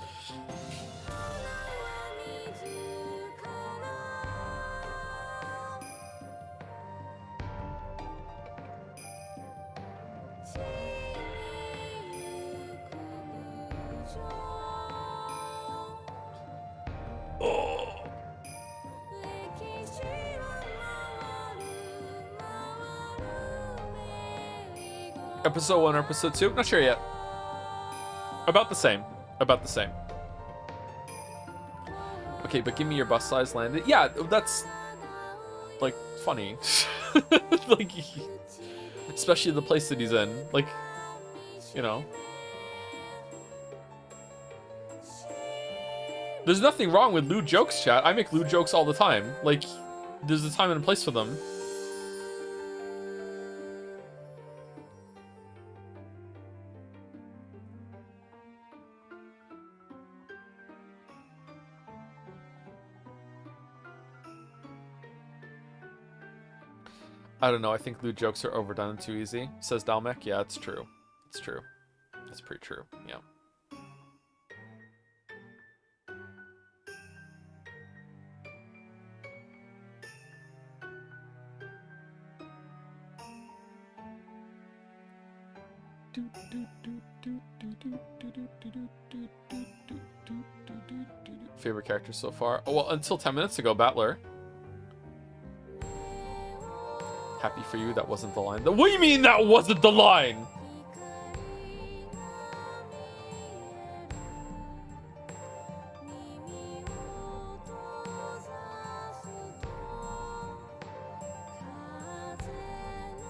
Speaker 1: Episode 1 or episode 2? Not sure yet. About the same. About the same. Okay, but give me your bus size landed. Yeah, that's like funny. Like, especially the place that he's in. Like, you know. There's nothing wrong with lewd jokes, chat. I make lewd jokes all the time. Like, there's a time and a place for them. I don't know, I think lewd jokes are overdone and too easy, says Dalmek. Yeah, it's true. It's true. It's pretty true, yeah. Favorite character so far? Oh, well, until 10 minutes ago, Battler. Happy for you, that wasn't the line. What do you mean that wasn't the line?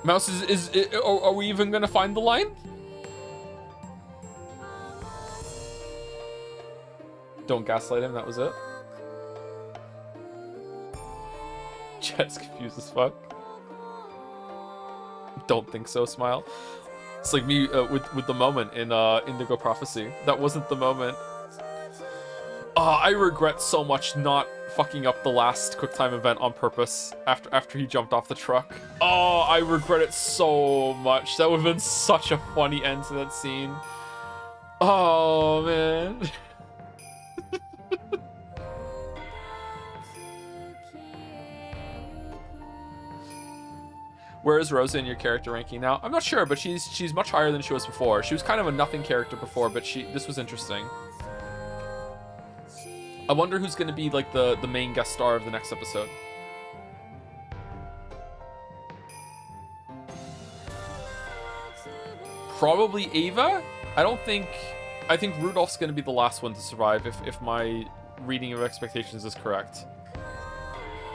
Speaker 1: Mouse are we even gonna find the line? Don't gaslight him, that was it. Jet's confused as fuck. Don't think so smile. It's like me with the moment in Indigo Prophecy. That wasn't the moment. I regret so much not fucking up the last QuickTime event on purpose after he jumped off the truck. Oh, I regret it so much. That would have been such a funny end to that scene. Oh, man. Where is Rosa in your character ranking now? I'm not sure, but she's much higher than she was before. She was kind of a nothing character before, but this was interesting. I wonder who's going to be like the main guest star of the next episode. Probably Ava? I think Rudolph's going to be the last one to survive if my reading of expectations is correct.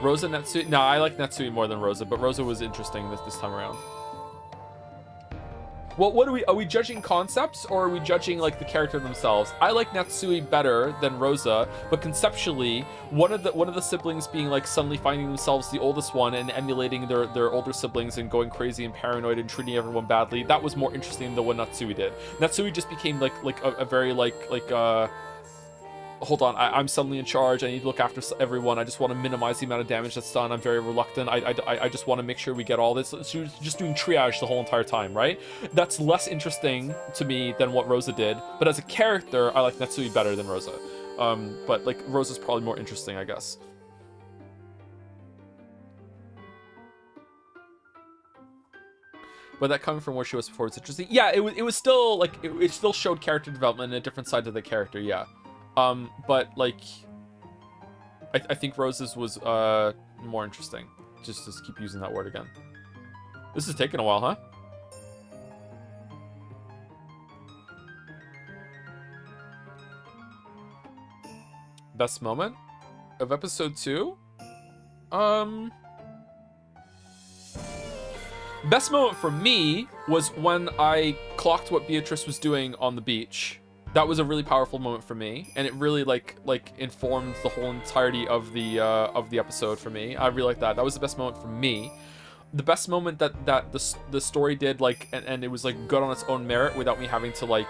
Speaker 1: Rosa, Natsui. No, I like Natsui more than Rosa, but Rosa was interesting this time around. Well, what are we judging concepts or are we judging like the character themselves? I like Natsui better than Rosa, but conceptually, one of the siblings being like suddenly finding themselves the oldest one and emulating their older siblings and going crazy and paranoid and treating everyone badly, that was more interesting than what Natsui did. Natsui just became like a very hold on, I'm suddenly in charge. I need to look after everyone. I just want to minimize the amount of damage that's done. I'm very reluctant. I just want to make sure we get all this. She was just doing triage the whole entire time, right? That's less interesting to me than what Rosa did. But as a character, I like Natsui better than Rosa. But like Rosa's probably more interesting, I guess. But that coming from where she was before, it's interesting. Yeah, it was still like it still showed character development and a different side to the character. Yeah. But like, I think Rose's was more interesting. Just keep using that word again. This is taking a while, huh? Best moment of episode 2? Best moment for me was when I clocked what Beatrice was doing on the beach. That was a really powerful moment for me, and it really like informed the whole entirety of the episode for me. I really like that. That was the best moment for me. The best moment that the story did and it was like good on its own merit without me having to like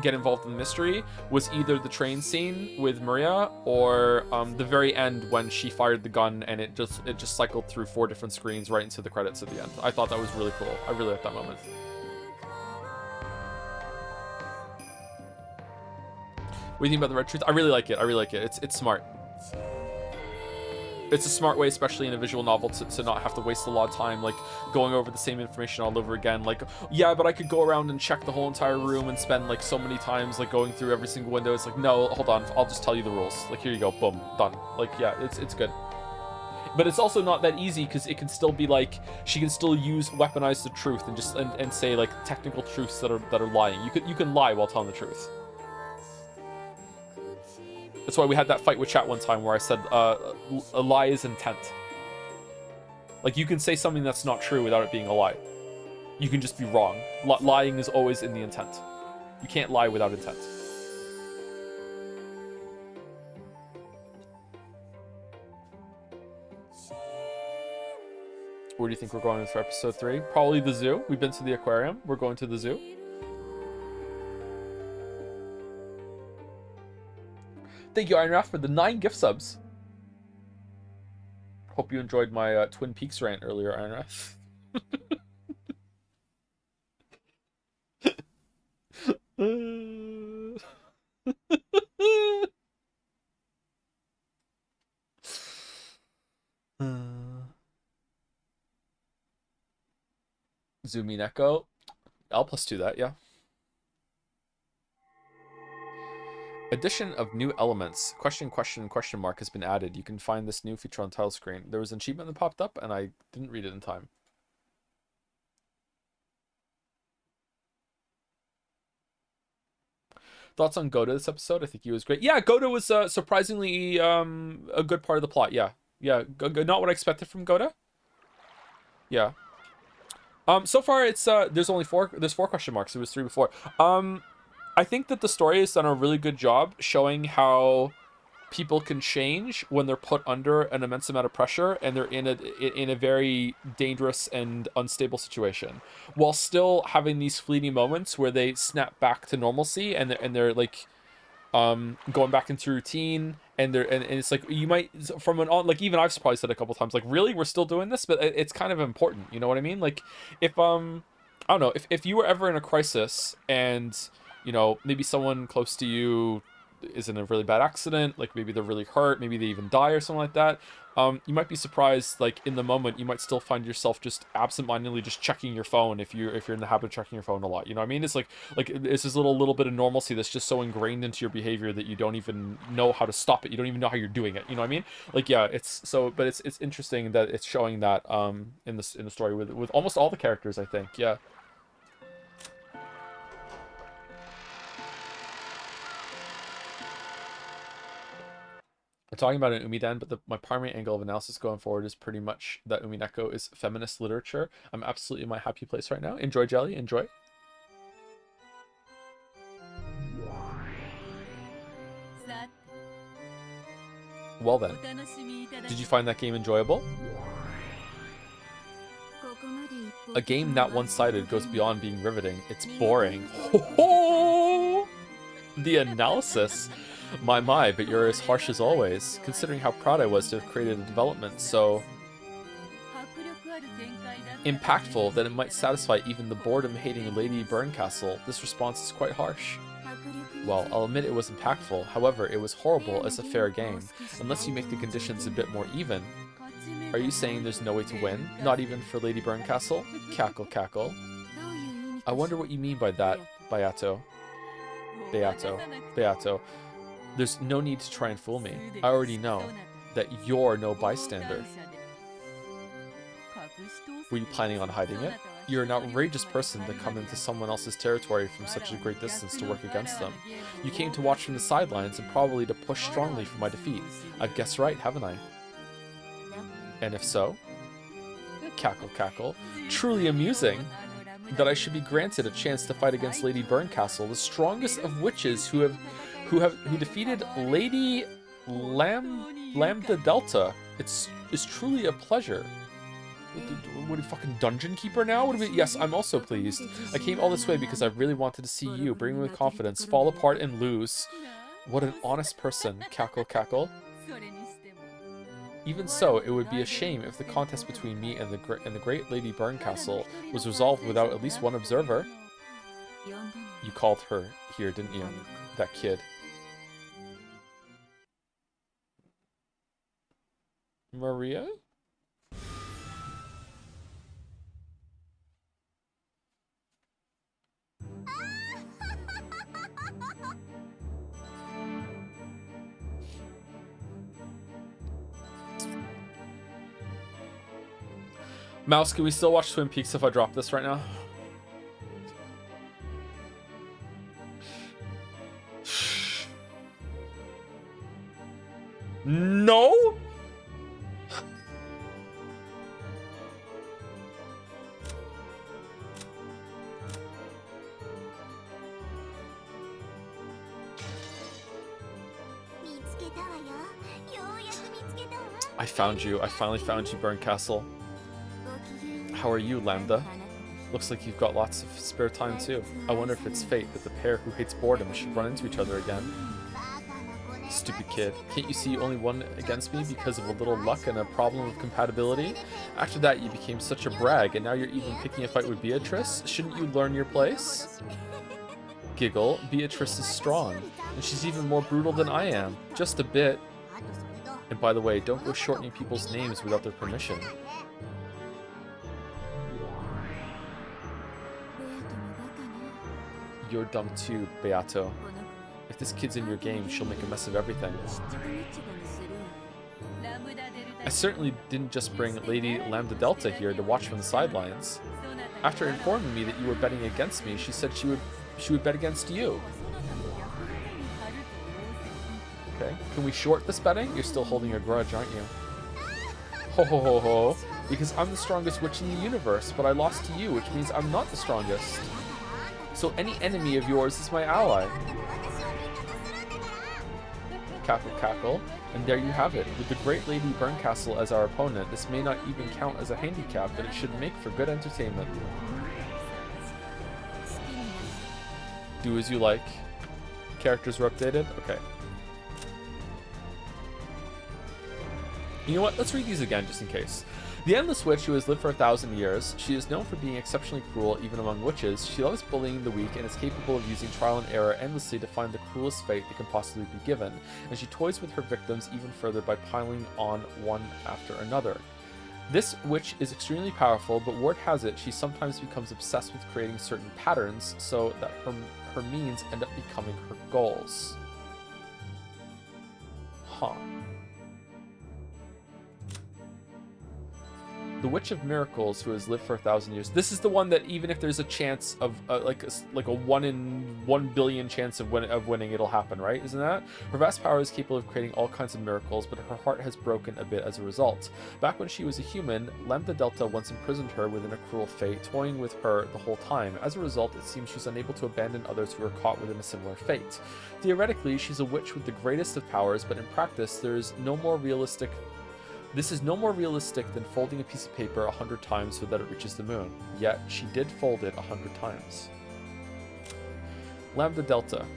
Speaker 1: get involved in the mystery was either the train scene with Maria or the very end when she fired the gun and it just cycled through 4 different screens right into the credits at the end. I thought that was really cool. I really liked that moment. What do you think about the Red Truth? I really like it. It's smart. It's a smart way, especially in a visual novel, to not have to waste a lot of time like going over the same information all over again. Like, yeah, but I could go around and check the whole entire room and spend like so many times like going through every single window. It's like, no, hold on, I'll just tell you the rules. Like, here you go, boom, done. Like, yeah, it's good. But it's also not that easy because it can still be like she can still weaponize the truth and just and say like technical truths that are lying. You can lie while telling the truth. That's why we had that fight with chat one time where I said a lie is intent. Like, you can say something that's not true without it being a lie. You can just be wrong. Lying is always in the intent. You can't lie without intent. Where do you think we're going for episode 3? Probably the zoo. We've been to the aquarium. We're going to the zoo. Thank you, Ironrath, for the 9 gift subs. Hope you enjoyed my Twin Peaks rant earlier, Ironrath. Umineko. I'll +2 that, yeah. Addition of new elements. Question mark has been added. You can find this new feature on title screen. There was an achievement that popped up and I didn't read it in time. Thoughts on Goda this episode? I think he was great. Yeah, Goda was surprisingly a good part of the plot. Yeah. Yeah, not what I expected from Goda. Yeah. So far it's there's 4 question marks. It was 3 before. I think that the story has done a really good job showing how people can change when they're put under an immense amount of pressure and they're in a very dangerous and unstable situation, while still having these fleeting moments where they snap back to normalcy and they're like going back into routine, and it's like you might from an on like even I've probably said a couple times like, really, we're still doing this, but it's kind of important, you know what I mean? Like if I don't know, if you were ever in a crisis and maybe someone close to you is in a really bad accident, like maybe they're really hurt, maybe they even die or something like that, you might be surprised, like in the moment you might still find yourself just absentmindedly just checking your phone if you're in the habit of checking your phone a lot, you know what I mean? It's like it's this little bit of normalcy that's just so ingrained into your behavior that you don't even know how to stop it, you don't even know how you're doing it, you know what I mean? Like, yeah, but it's interesting that it's showing that in the story with almost all the characters, I think. Yeah. We're talking about an Umidan, but my primary angle of analysis going forward is pretty much that Umineko is feminist literature. I'm absolutely in my happy place right now. Enjoy, Jelly. Enjoy. Well then, did you find that game enjoyable? A game that one-sided goes beyond being riveting. It's boring. The analysis. My, but you're as harsh as always, considering how proud I was to have created a development so impactful that it might satisfy even the boredom-hating Lady Burncastle. This response is quite harsh. Well, I'll admit it was impactful, however, it was horrible as a fair game, unless you make the conditions a bit more even. Are you saying there's no way to win? Not even for Lady Burncastle? Cackle, cackle. I wonder what you mean by that, Beato. Beato. There's no need to try and fool me. I already know that you're no bystander. Were you planning on hiding it? You're an outrageous person to come into someone else's territory from such a great distance to work against them. You came to watch from the sidelines and probably to push strongly for my defeat. I've guessed right, haven't I? And if so? Cackle, cackle. Truly amusing that I should be granted a chance to fight against Lady Burncastle, the strongest of witches who defeated Lady Lambda Delta. It's truly a pleasure. What are you, fucking dungeon keeper now? What are we? Yes, I'm also pleased. I came all this way because I really wanted to see you, bring me with confidence, fall apart and lose. What an honest person. Cackle, cackle. Even so, it would be a shame if the contest between me and the great Lady Burncastle was resolved without at least one observer. You called her here, didn't you? That kid. Maria? Mouse, can we still watch Twin Peaks if I drop this right now? No? I found you. I finally found you, Burncastle. How are you, Lambda? Looks like you've got lots of spare time too. I wonder if it's fate that the pair who hates boredom should run into each other again. Stupid kid. Can't you see you only won against me because of a little luck and a problem of compatibility? After that, you became such a brag, and now you're even picking a fight with Beatrice? Shouldn't you learn your place? Giggle. Beatrice is strong, and she's even more brutal than I am. Just a bit. And by the way, don't go shortening people's names without their permission. You're dumb too, Beato. If this kid's in your game, she'll make a mess of everything. I certainly didn't just bring Lady Lambda Delta here to watch from the sidelines. After informing me that you were betting against me, she said she would bet against you. Okay, can we short this betting? You're still holding a grudge, aren't you? Ho ho ho ho. Because I'm the strongest witch in the universe, but I lost to you, which means I'm not the strongest. So any enemy of yours is my ally. Cackle Cackle. And there you have it. With the great Lady Burncastle as our opponent, this may not even count as a handicap, but it should make for good entertainment. Do as you like. Characters were updated? Okay. You know what? Let's read these again just in case. The Endless Witch, who has lived for 1,000 years, she is known for being exceptionally cruel even among witches. She loves bullying the weak and is capable of using trial and error endlessly to find the cruelest fate that can possibly be given. And she toys with her victims even further by piling on one after another. This witch is extremely powerful, but word has it she sometimes becomes obsessed with creating certain patterns so that her means end up becoming her goals. Huh. The Witch of Miracles, who has lived for 1,000 years. This is the one that even if there's a chance of like a 1 in 1 billion chance of winning, it'll happen, right? Isn't that? Her vast power is capable of creating all kinds of miracles, but her heart has broken a bit as a result. Back when she was a human, Lambda Delta once imprisoned her within a cruel fate, toying with her the whole time. As a result, it seems she's unable to abandon others who are caught within a similar fate. Theoretically, she's a witch with the greatest of powers, but in practice, this is no more realistic than folding a piece of paper 100 times so that it reaches the moon. Yet, she did fold it 100 times. Lambda Delta.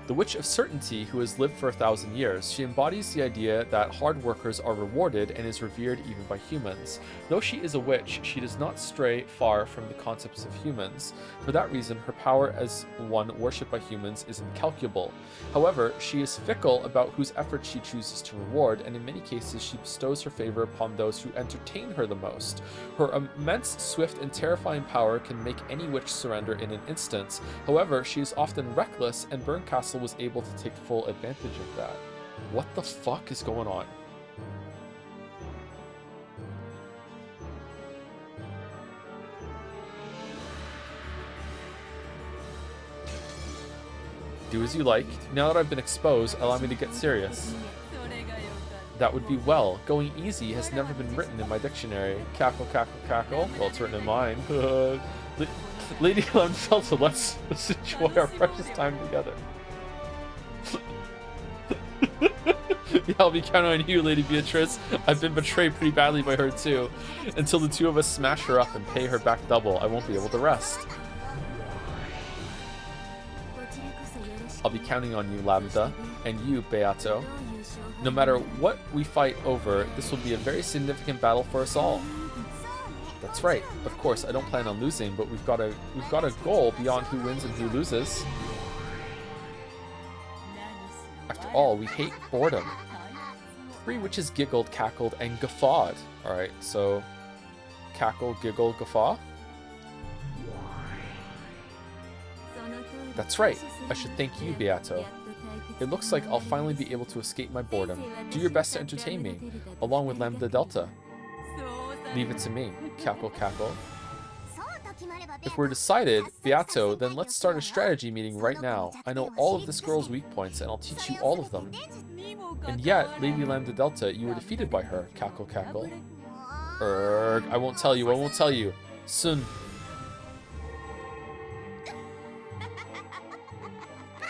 Speaker 1: The Witch of Certainty, who has lived for 1,000 years. She embodies the idea that hard workers are rewarded and is revered even by humans. Though she is a witch, she does not stray far from the concepts of humans. For that reason, her power as one worshipped by humans is incalculable. However, she is fickle about whose efforts she chooses to reward, and in many cases she bestows her favor upon those who entertain her the most. Her immense, swift, and terrifying power can make any witch surrender in an instant. However, she is often reckless, and Burncastle was able to take full advantage of that. What the fuck is going on? Do as you like. Now that I've been exposed, allow me to get serious. That would be well. Going easy has never been written in my dictionary. Cackle, cackle, cackle. Well, it's written in mine. Lady Lemfelta, let's enjoy our precious time together. Yeah, I'll be counting on you, Lady Beatrice. I've been betrayed pretty badly by her too. Until the two of us smash her up and pay her back double, I won't be able to rest. I'll be counting on you, Lambda, and you, Beato. No matter what we fight over, this will be a very significant battle for us all. That's right. Of course, I don't plan on losing, but we've got a goal beyond who wins and who loses. After all, we hate boredom. Three witches giggled, cackled, and guffawed. Alright, so cackle, giggle, guffaw? That's right. I should thank you, Beato. It looks like I'll finally be able to escape my boredom. Do your best to entertain me, along with Lambda Delta. Leave it to me. Cackle, cackle. If we're decided, Beato, then let's start a strategy meeting right now. I know all of this girl's weak points, and I'll teach you all of them. And yet, Lady Lambda Delta, you were defeated by her. Cackle, cackle. I won't tell you, I won't tell you. Soon.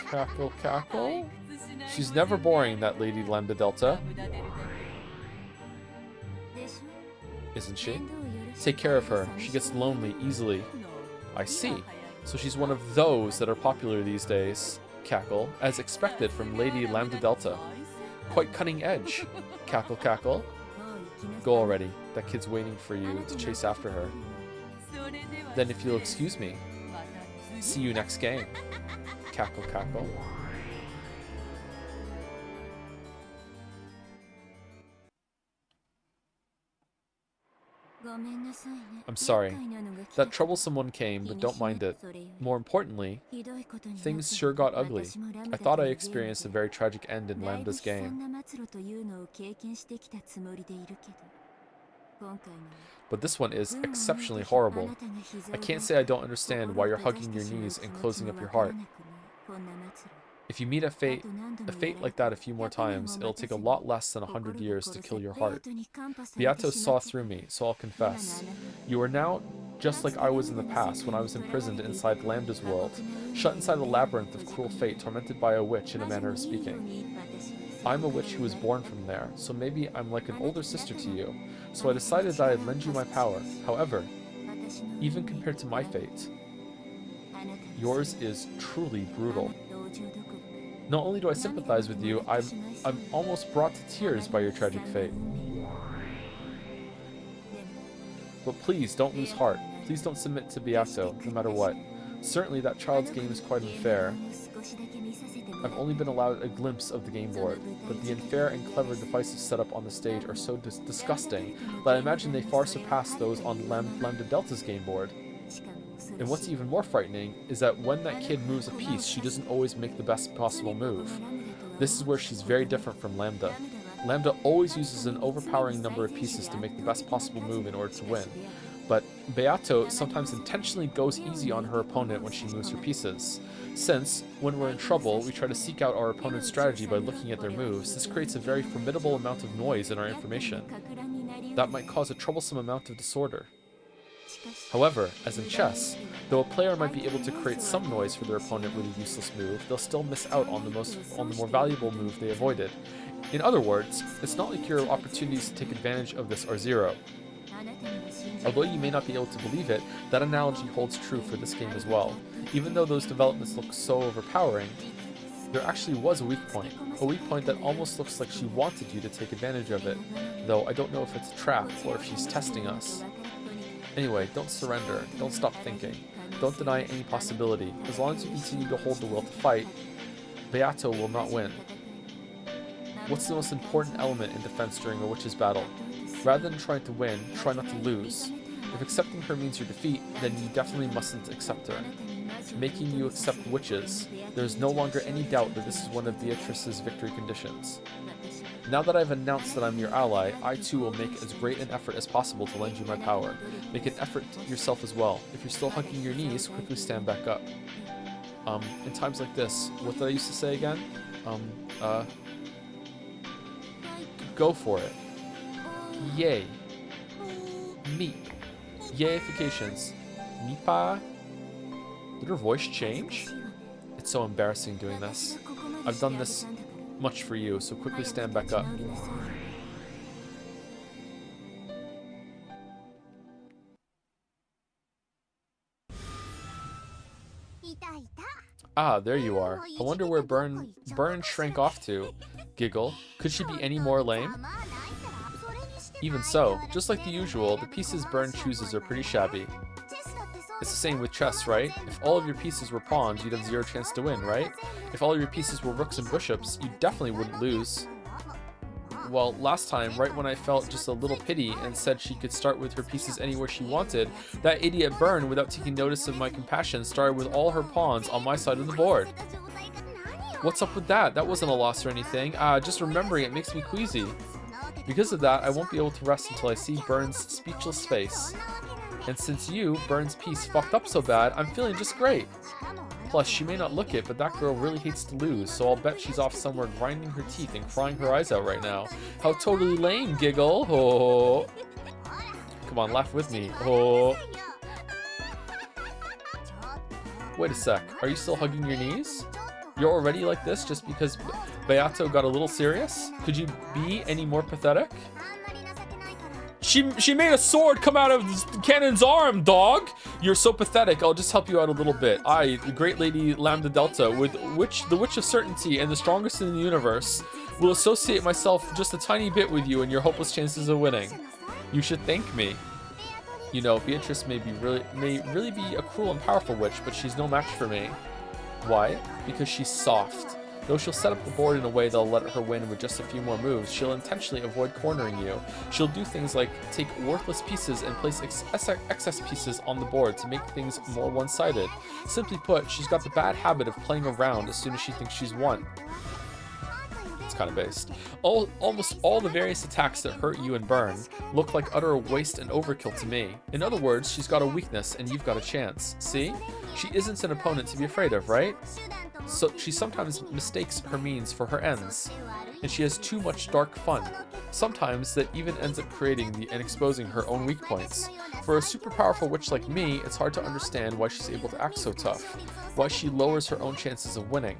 Speaker 1: Cackle, cackle. She's never boring, that Lady Lambda Delta. Isn't she? Take care of her. She gets lonely easily. I see. So she's one of those that are popular these days. Cackle, as expected from Lady Lambda Delta. Quite cutting edge. Cackle, cackle. Go already. That kid's waiting for you to chase after her. Then if you'll excuse me, see you next game. Cackle, cackle. I'm sorry. That troublesome one came, but don't mind it. More importantly, things sure got ugly. I thought I experienced a very tragic end in Lambda's game. But this one is exceptionally horrible. I can't say I don't understand why you're hugging your knees and closing up your heart. If you meet a fate like that a few more times, it'll take a lot less than 100 years to kill your heart. Beato saw through me, so I'll confess. You are now just like I was in the past when I was imprisoned inside Lambda's world, shut inside a labyrinth of cruel fate, tormented by a witch in a manner of speaking. I'm a witch who was born from there, so maybe I'm like an older sister to you, so I decided that I'd lend you my power. However, even compared to my fate, yours is truly brutal. Not only do I sympathize with you, I'm almost brought to tears by your tragic fate. But please don't lose heart. Please don't submit to Beato, no matter what. Certainly that child's game is quite unfair. I've only been allowed a glimpse of the game board, but the unfair and clever devices set up on the stage are so disgusting that I imagine they far surpass those on Lambda Delta's game board. And what's even more frightening is that when that kid moves a piece, she doesn't always make the best possible move. This is where she's very different from Lambda. Lambda always uses an overpowering number of pieces to make the best possible move in order to win. But Beato sometimes intentionally goes easy on her opponent when she moves her pieces. Since, when we're in trouble, we try to seek out our opponent's strategy by looking at their moves, this creates a very formidable amount of noise in our information. That might cause a troublesome amount of disorder. However, as in chess, though a player might be able to create some noise for their opponent with a useless move, they'll still miss out on the more valuable move they avoided. In other words, it's not like your opportunities to take advantage of this are zero. Although you may not be able to believe it, that analogy holds true for this game as well. Even though those developments look so overpowering, there actually was a weak point that almost looks like she wanted you to take advantage of it, though I don't know if it's a trap or if she's testing us. Anyway, don't surrender, don't stop thinking, don't deny any possibility. As long as you continue to hold the will to fight, Beato will not win. What's the most important element in defense during a witch's battle? Rather than trying to win, try not to lose. If accepting her means your defeat, then you definitely mustn't accept her. Making you accept witches, there is no longer any doubt that this is one of Beatrice's victory conditions. Now that I've announced that I'm your ally, I too will make as great an effort as possible to lend you my power. Make an effort yourself as well. If you're still hugging your knees, quickly stand back up. In times like this, what did I used to say again? Go for it. Yay. Meep. Yayifications. Meepa. Did her voice change? It's so embarrassing doing this. I've done this much for you, so quickly stand back up. Ah, there you are. I wonder where Burn shrank off to. Giggle. Could she be any more lame? Even so, just like the usual, the pieces Burn chooses are pretty shabby. It's the same with chess, right? If all of your pieces were pawns, you'd have zero chance to win, right? If all of your pieces were rooks and bishops, you definitely wouldn't lose. Well, last time, right when I felt just a little pity and said she could start with her pieces anywhere she wanted, that idiot Burn, without taking notice of my compassion, started with all her pawns on my side of the board. What's up with that? That wasn't a loss or anything. Just remembering it makes me queasy. Because of that, I won't be able to rest until I see Burn's speechless face. And since you, Burn's piece, fucked up so bad, I'm feeling just great. Plus, she may not look it, but that girl really hates to lose, so I'll bet she's off somewhere grinding her teeth and crying her eyes out right now. How totally lame, Giggle. Oh. Come on, laugh with me. Oh. Wait a sec, are you still hugging your knees? You're already like this just because Beato got a little serious? Could you be any more pathetic? She made a sword come out of the cannon's arm, dog! You're so pathetic, I'll just help you out a little bit. I, the great lady Lambda Delta, with the Witch of Certainty and the strongest in the universe, will associate myself just a tiny bit with you and your hopeless chances of winning. You should thank me. You know, Beatrice may really be a cruel and powerful witch, but she's no match for me. Why? Because she's soft. Though she'll set up the board in a way that'll let her win with just a few more moves, she'll intentionally avoid cornering you. She'll do things like take worthless pieces and place excess pieces on the board to make things more one-sided. Simply put, she's got the bad habit of playing around as soon as she thinks she's won. it's kind of based. Almost all the various attacks that hurt you and burn look like utter waste and overkill to me. In other words, she's got a weakness and you've got a chance. See? She isn't an opponent to be afraid of, right? So she sometimes mistakes her means for her ends. And she has too much dark fun. Sometimes that even ends up creating and exposing her own weak points. For a super powerful witch like me, it's hard to understand why she's able to act so tough. Why she lowers her own chances of winning.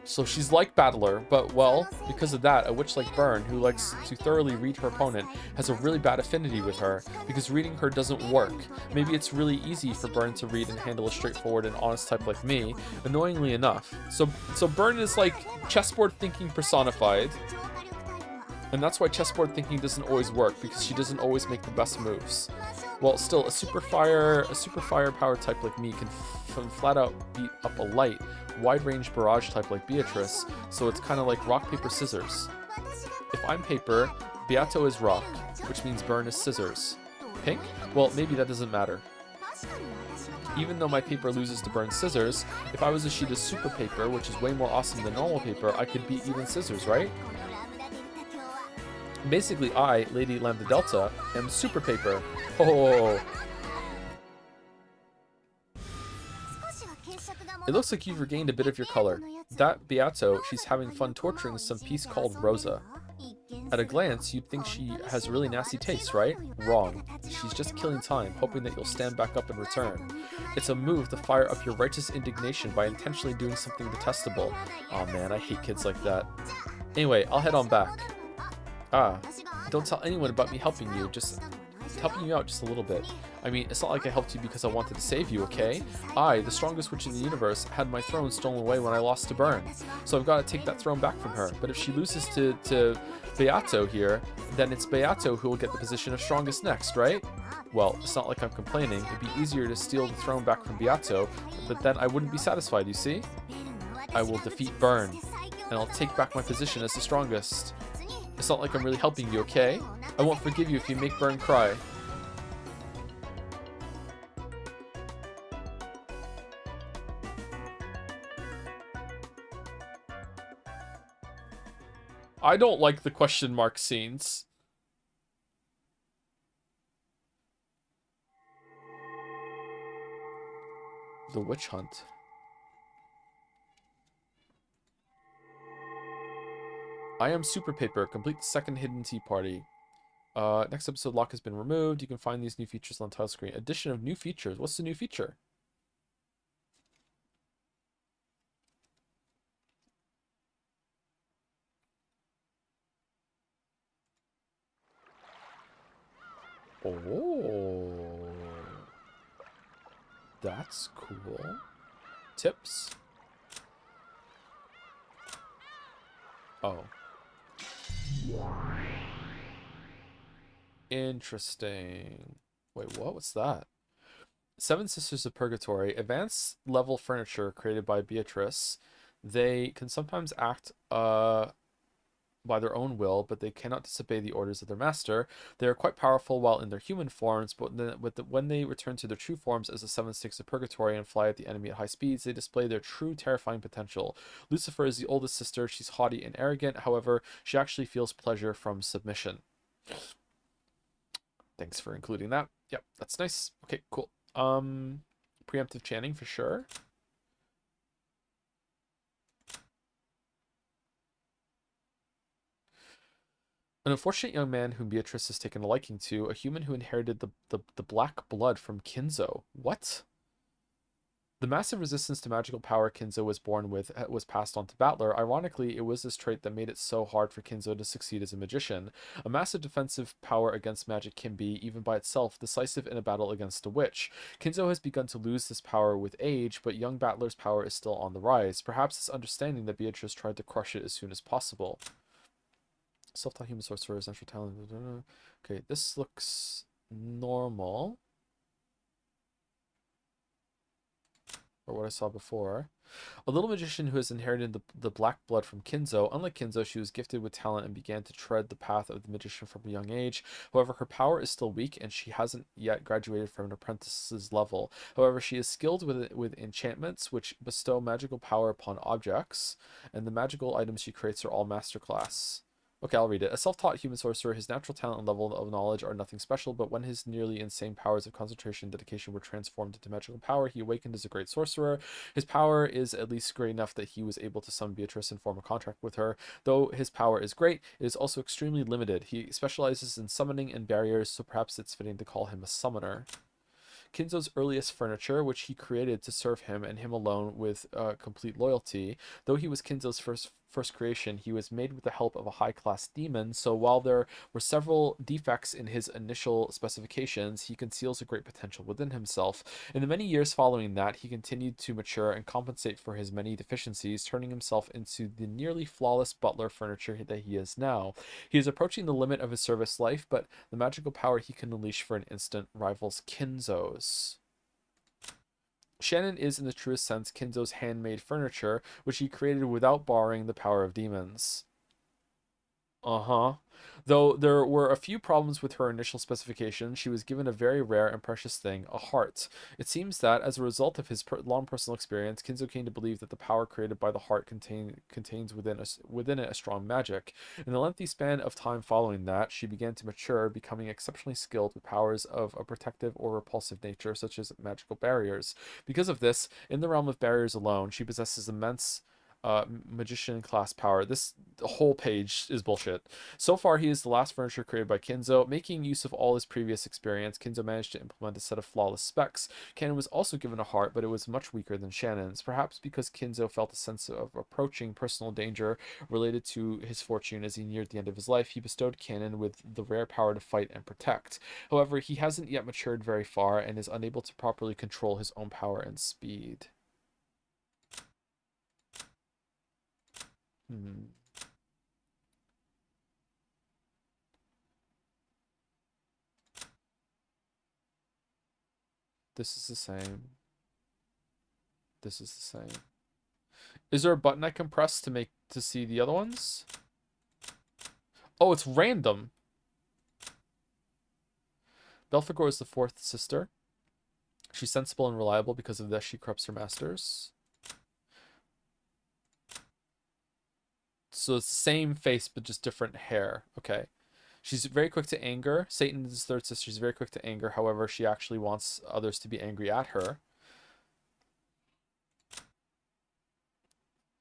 Speaker 1: So she's like Battler, but well, because of that, a witch like Byrne, who likes to thoroughly read her opponent, has a really bad affinity with her, because reading her doesn't work. Maybe it's really easy for Byrne to read and handle a straightforward and honest type like me, annoyingly enough. So Byrne is like chessboard thinking personified, and that's why chessboard thinking doesn't always work, because she doesn't always make the best moves. Well, still, a super fire power type like me can flat out beat up a light, wide-range barrage type like Beatrice, so it's kind of like rock, paper, scissors. If I'm paper, Beato is rock, which means Byrne is scissors. Pink? Well, maybe that doesn't matter. Even though my paper loses to Byrne's scissors, if I was a sheet of super paper, which is way more awesome than normal paper, I could beat even scissors, right? Basically, I, Lady Lambda Delta, am super paper. Oh. It looks like you've regained a bit of your color. That Beato, she's having fun torturing some piece called Rosa. At a glance, you'd think she has really nasty taste, right? Wrong. She's just killing time, hoping that you'll stand back up in return. It's a move to fire up your righteous indignation by intentionally doing something detestable. Aw man, I hate kids like that. Anyway, I'll head on back. Ah, don't tell anyone about me helping you, just helping you out just a little bit. I mean, it's not like I helped you because I wanted to save you, okay? I, the strongest witch in the universe, had my throne stolen away when I lost to Byrne. So I've got to take that throne back from her. But if she loses to Beato here, then it's Beato who will get the position of strongest next, right? Well, it's not like I'm complaining. It'd be easier to steal the throne back from Beato, but then I wouldn't be satisfied, you see? I will defeat Byrne, and I'll take back my position as the strongest. It's not like I'm really helping you, okay? I won't forgive you if you make Byrne cry. I don't like the question mark scenes. The witch hunt. I am Super Paper. Complete the second hidden tea party. Next episode lock has been removed. You can find these new features on the title screen. Addition of new features. What's the new feature? Oh, that's cool. Tips. Oh. Interesting. Wait, what? What's that? Seven Sisters of Purgatory. Advanced level furniture created by Beatrice. They can sometimes act by their own will, but they cannot disobey the orders of their master. They are quite powerful while in their human forms, but when they return to their true forms as the Seven Sticks of Purgatory and fly at the enemy at high speeds, they display their true terrifying potential. Lucifer is the oldest sister. She's haughty and arrogant. However, she actually feels pleasure from submission. Thanks for including that. Yep, that's nice. Okay, cool. Preemptive chanting for sure. An unfortunate young man whom Beatrice has taken a liking to, a human who inherited the black blood from Kinzo. What? The massive resistance to magical power Kinzo was born with was passed on to Battler. Ironically, it was this trait that made it so hard for Kinzo to succeed as a magician. A massive defensive power against magic can be, even by itself, decisive in a battle against a witch. Kinzo has begun to lose this power with age, but young Battler's power is still on the rise. Perhaps it's understanding that Beatrice tried to crush it as soon as possible. Self-taught human sorcerer's natural talent. Okay, this looks normal. or what I saw before. A little magician who has inherited the black blood from Kinzo. Unlike Kinzo, she was gifted with talent and began to tread the path of the magician from a young age. However, her power is still weak and she hasn't yet graduated from an apprentice's level. However, she is skilled with enchantments, which bestow magical power upon objects, and the magical items she creates are all masterclass. Okay, I'll read it. A self-taught human sorcerer, his natural talent and level of knowledge are nothing special, but when his nearly insane powers of concentration and dedication were transformed into magical power, he awakened as a great sorcerer. His power is at least great enough that he was able to summon Beatrice and form a contract with her. Though his power is great, it is also extremely limited. He specializes in summoning and barriers, so perhaps it's fitting to call him a summoner. Kinzo's earliest furniture, which he created to serve him and him alone with complete loyalty. Though he was Kinzo's first creation, he was made with the help of a high-class demon, so while there were several defects in his initial specifications, he conceals a great potential within himself. In the many years following that, he continued to mature and compensate for his many deficiencies, turning himself into the nearly flawless butler furniture that he is now. He is approaching the limit of his service life, but the magical power he can unleash for an instant rivals Kinzo's. Shannon is, in the truest sense, Kinzo's handmade furniture, which he created without borrowing the power of demons. Uh-huh. Though there were a few problems with her initial specification, she was given a very rare and precious thing, a heart. It seems that, as a result of his long personal experience, Kinzo came to believe that the power created by the heart contains within it a strong magic. In the lengthy span of time following that, she began to mature, becoming exceptionally skilled with powers of a protective or repulsive nature, such as magical barriers. Because of this, in the realm of barriers alone, she possesses immense magician class power. This whole page is bullshit. So far, he is the last furniture created by Kinzo. Making use of all his previous experience, Kinzo managed to implement a set of flawless specs. Cannon was also given a heart, but it was much weaker than Shannon's. Perhaps because Kinzo felt a sense of approaching personal danger related to his fortune as he neared the end of his life, he bestowed Cannon with the rare power to fight and protect. However, he hasn't yet matured very far and is unable to properly control his own power and speed. Hmm. This is the same. This is the same. Is there a button I can press to see the other ones? Oh, it's random. Belphegor is the fourth sister. She's sensible and reliable. Because of this, she corrupts her masters. So it's the same face, but just different hair. Okay. She's very quick to anger. Satan is his third sister. She's very quick to anger. However, she actually wants others to be angry at her.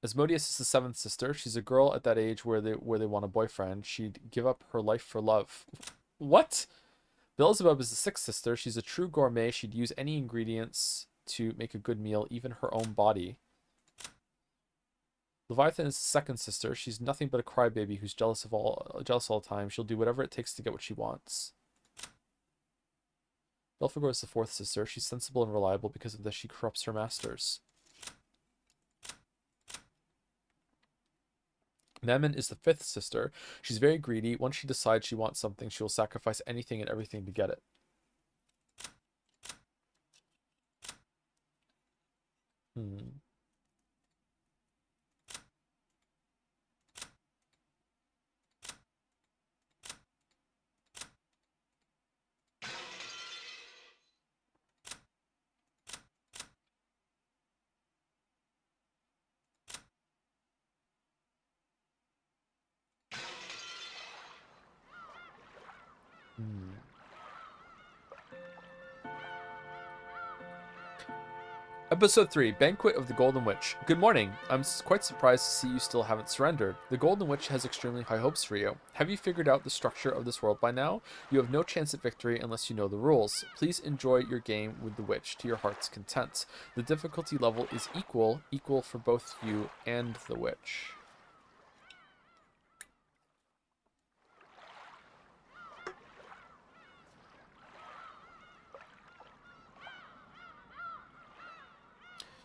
Speaker 1: Asmodeus is the seventh sister. She's a girl at that age where they want a boyfriend. She'd give up her life for love. What? Beelzebub is the sixth sister. She's a true gourmet. She'd use any ingredients to make a good meal, even her own body. Leviathan is the second sister. She's nothing but a crybaby who's jealous all the time. She'll do whatever it takes to get what she wants. Belphegor is the fourth sister. She's sensible and reliable. Because of this, she corrupts her masters. Mammon is the fifth sister. She's very greedy. Once she decides she wants something, she will sacrifice anything and everything to get it. Hmm. Hmm. Episode 3, Banquet of the Golden Witch. Good morning. I'm quite surprised to see you still haven't surrendered. The Golden Witch has extremely high hopes for you. Have you figured out the structure of this world by now? You have no chance at victory unless you know the rules. Please enjoy your game with the witch to your heart's content. The difficulty level is equal for both you and the witch.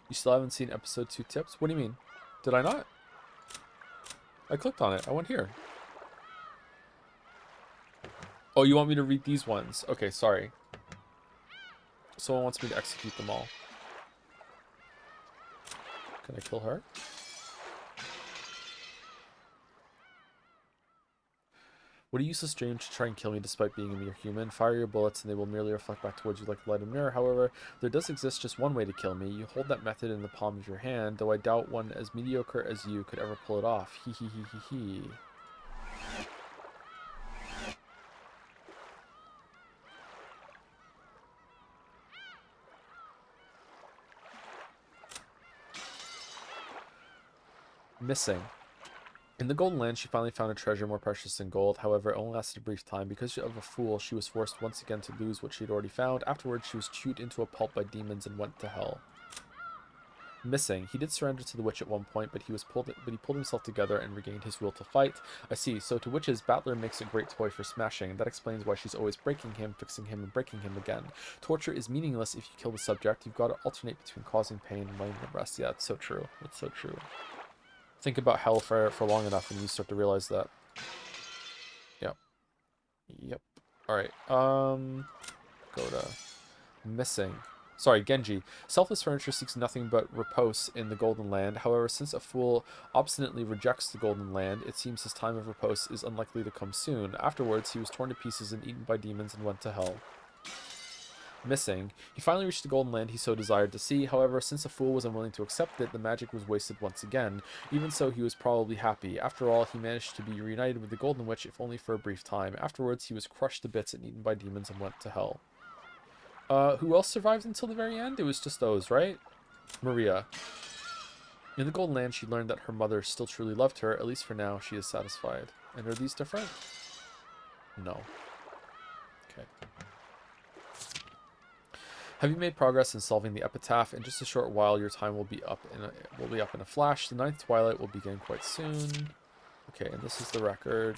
Speaker 1: You still haven't seen episode 2 tips? What do you mean? Did I not? I clicked on it. I went here. Oh, you want me to read these ones? Okay, sorry. Someone wants me to execute them all. Can I kill her? What a useless dream to try and kill me despite being a mere human. Fire your bullets and they will merely reflect back towards you like a light of mirror. However, there does exist just one way to kill me. You hold that method in the palm of your hand, though I doubt one as mediocre as you could ever pull it off. Hee hee hee hee hee. Missing. In the Golden Land, she finally found a treasure more precious than gold. However, it only lasted a brief time. Because of a fool, she was forced once again to lose what she had already found. Afterwards, she was chewed into a pulp by demons and went to hell. Missing. He did surrender to the witch at one point, but he pulled himself together and regained his will to fight. I see. So to witches, Battler makes a great toy for smashing. That explains why she's always breaking him, fixing him, and breaking him again. Torture is meaningless if you kill the subject. You've got to alternate between causing pain and letting them rest. Yeah, it's so true. It's so true. Think about hell for long enough and you start to realize that. Yep. Yep. Alright. Go to missing. Sorry, Genji. Selfless furniture seeks nothing but repose in the Golden Land. However, since a fool obstinately rejects the Golden Land, it seems his time of repose is unlikely to come soon. Afterwards, he was torn to pieces and eaten by demons and went to hell. Missing. He finally reached the Golden Land he so desired to see. However, since the fool was unwilling to accept it, the magic was wasted once again. Even so, he was probably happy. After all, he managed to be reunited with the Golden Witch, if only for a brief time. Afterwards, he was crushed to bits and eaten by demons and went to hell. Who else survived until the very end? It was just those, right? Maria. In the Golden Land, she learned that her mother still truly loved her. At least for now, she is satisfied. And are these different? No. Okay. Have you made progress in solving the epitaph? In just a short while, your time will be up in a flash. The ninth twilight will begin quite soon. Okay, and this is the record.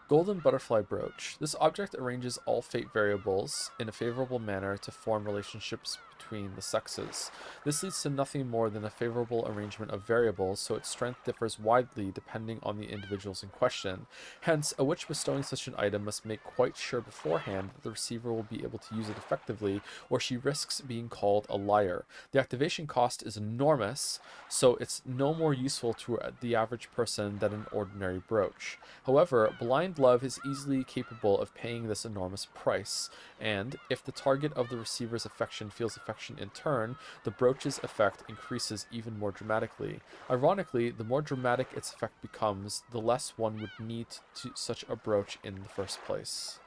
Speaker 1: Golden Butterfly Brooch. This object arranges all fate variables in a favorable manner to form relationships between the sexes. This leads to nothing more than a favorable arrangement of variables, so its strength differs widely depending on the individuals in question. Hence, a witch bestowing such an item must make quite sure beforehand that the receiver will be able to use it effectively, or she risks being called a liar. The activation cost is enormous, so it's no more useful to the average person than an ordinary brooch. However, blind love is easily capable of paying this enormous price, and if the target of the receiver's affection feels affection in turn, the brooch's effect increases even more dramatically. Ironically, the more dramatic its effect becomes, the less one would need such a brooch in the first place.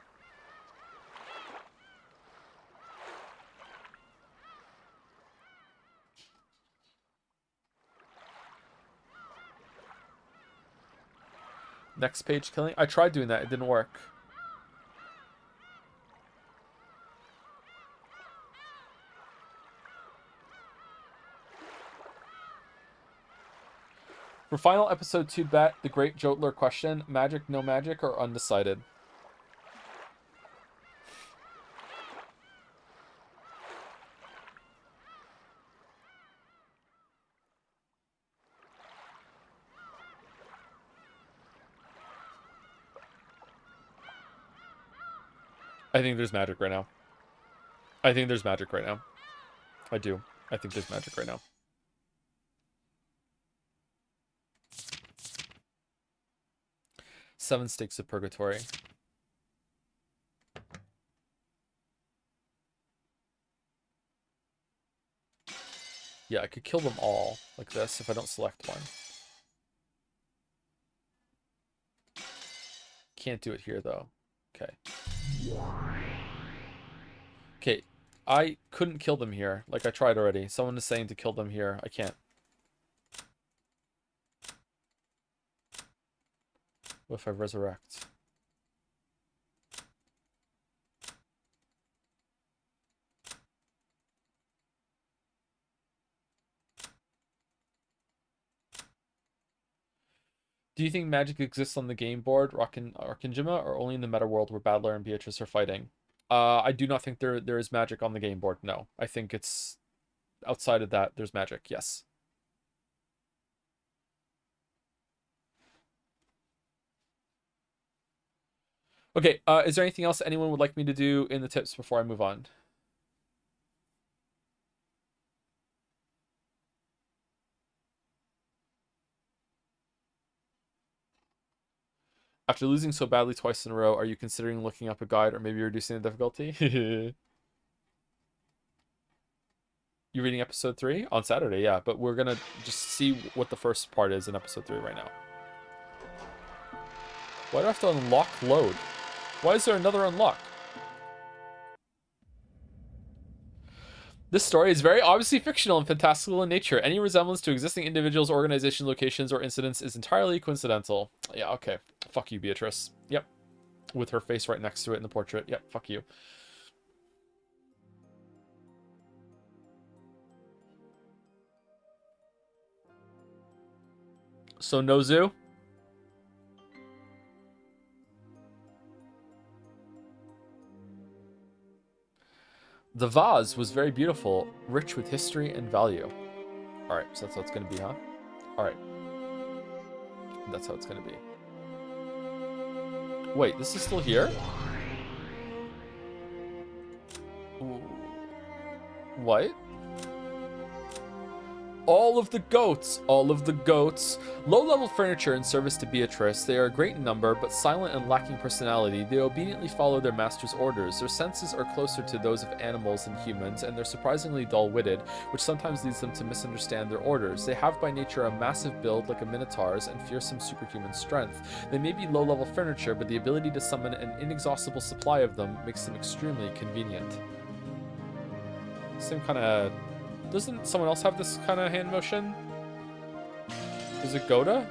Speaker 1: Next page killing? I tried doing that, it didn't work. For final episode 2 bet, the great Jotler question, magic, no magic, or undecided? I think there's magic right now. I think there's magic right now. I do. I think there's magic right now. Seven Stakes of Purgatory. Yeah, I could kill them all like this if I don't select one. Can't do it here, though. Okay. Okay, I couldn't kill them here. Like I tried already. Someone is saying to kill them here. I can't. What if I resurrect? Do you think magic exists on the game board, Arkanjima, or only in the meta world where Battler and Beatrice are fighting? I do not think there is magic on the game board, no. I think it's outside of that, there's magic, yes. Okay, is there anything else anyone would like me to do in the tips before I move on? After losing so badly twice in a row, are you considering looking up a guide or maybe reducing the difficulty? You reading episode 3? On Saturday, yeah, but we're gonna just see what the first part is in episode 3 right now. Why do I have to unlock load? Why is there another unlock? This story is very obviously fictional and fantastical in nature. Any resemblance to existing individuals, organizations, locations, or incidents is entirely coincidental. Yeah, okay. Fuck you, Beatrice. Yep. With her face right next to it in the portrait. Yep, fuck you. So, no zoo? The vase was very beautiful, rich with history and value. Alright, so that's how it's gonna be, huh? Alright. That's how it's gonna be. Wait, this is still here? What? All of the goats, all of the goats. Low-level furniture in service to Beatrice. They are great in number, but silent and lacking personality. They obediently follow their master's orders. Their senses are closer to those of animals than humans, and they're surprisingly dull-witted, which sometimes leads them to misunderstand their orders. They have by nature a massive build like a minotaur's and fearsome superhuman strength. They may be low-level furniture, but the ability to summon an inexhaustible supply of them makes them extremely convenient. Same kind of... Doesn't someone else have this kind of hand motion? Is it Goda?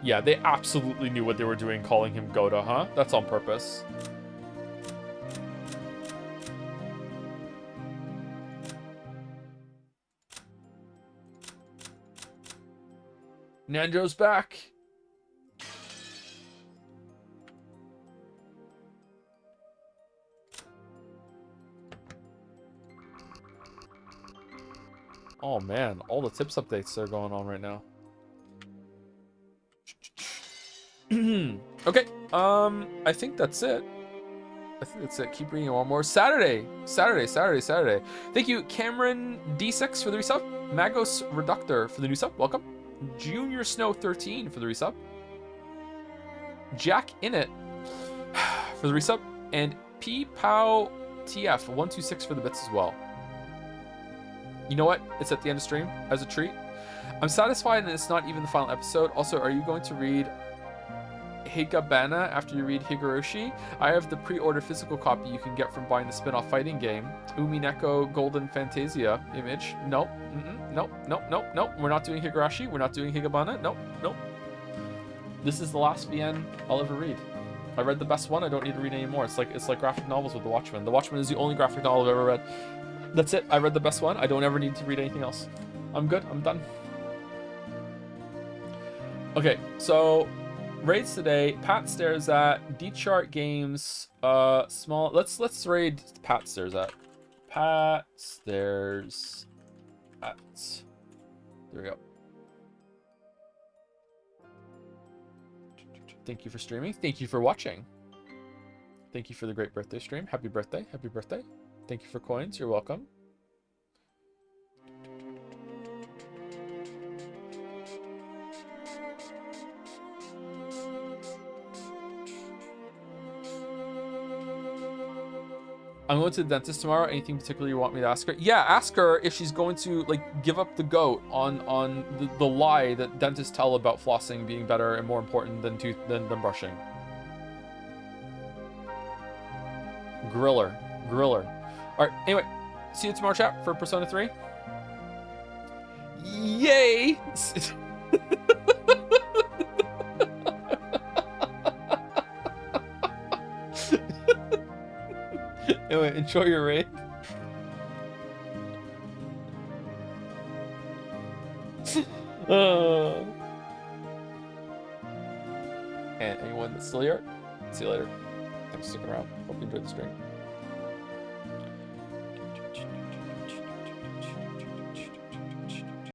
Speaker 1: Yeah, they absolutely knew what they were doing calling him Goda, huh? That's on purpose. Nanjo's back. Oh man, all the tips updates are going on right now. Okay, I think that's it. I think that's it. Keep reading one more. Saturday. Thank you, Cameron D6 for the resub. Magos Reductor for the new sub. Welcome. Junior Snow 13 for the resub. Jack Innit for the resub. And P Pow TF 126 for the bits as well. You know what? It's at the end of stream as a treat. I'm satisfied and it's not even the final episode. Also, are you going to read Higabana after you read Higurashi? I have the pre-order physical copy you can get from buying the spin-off fighting game. Umineko Golden Fantasia image. Nope. Nope. We're not doing Higurashi. We're not doing Higabana. Nope. This is the last VN I'll ever read. I read the best one. I don't need to read any more. It's like graphic novels with The Watchmen. The Watchmen is the only graphic novel I've ever read. That's it. I read the best one. I don't ever need to read anything else. I'm good. I'm done. Okay, so raids today. Pat stares at D-Chart Games. Small. Let's raid Pat stares at. Pat stares at. There we go. Thank you for streaming. Thank you for watching. Thank you for the great birthday stream. Happy birthday. Happy birthday. Thank you for coins. You're welcome. I'm going to the dentist tomorrow. Anything particular you want me to ask her? Yeah, ask her if she's going to like give up the goat on the lie that dentists tell about flossing being better and more important than brushing. Griller. All right. Anyway, see you tomorrow, chat, for Persona 3. Yay! Anyway, enjoy your raid. And anyone that's still here, see you later. Thanks for sticking around. Hope you enjoyed the stream.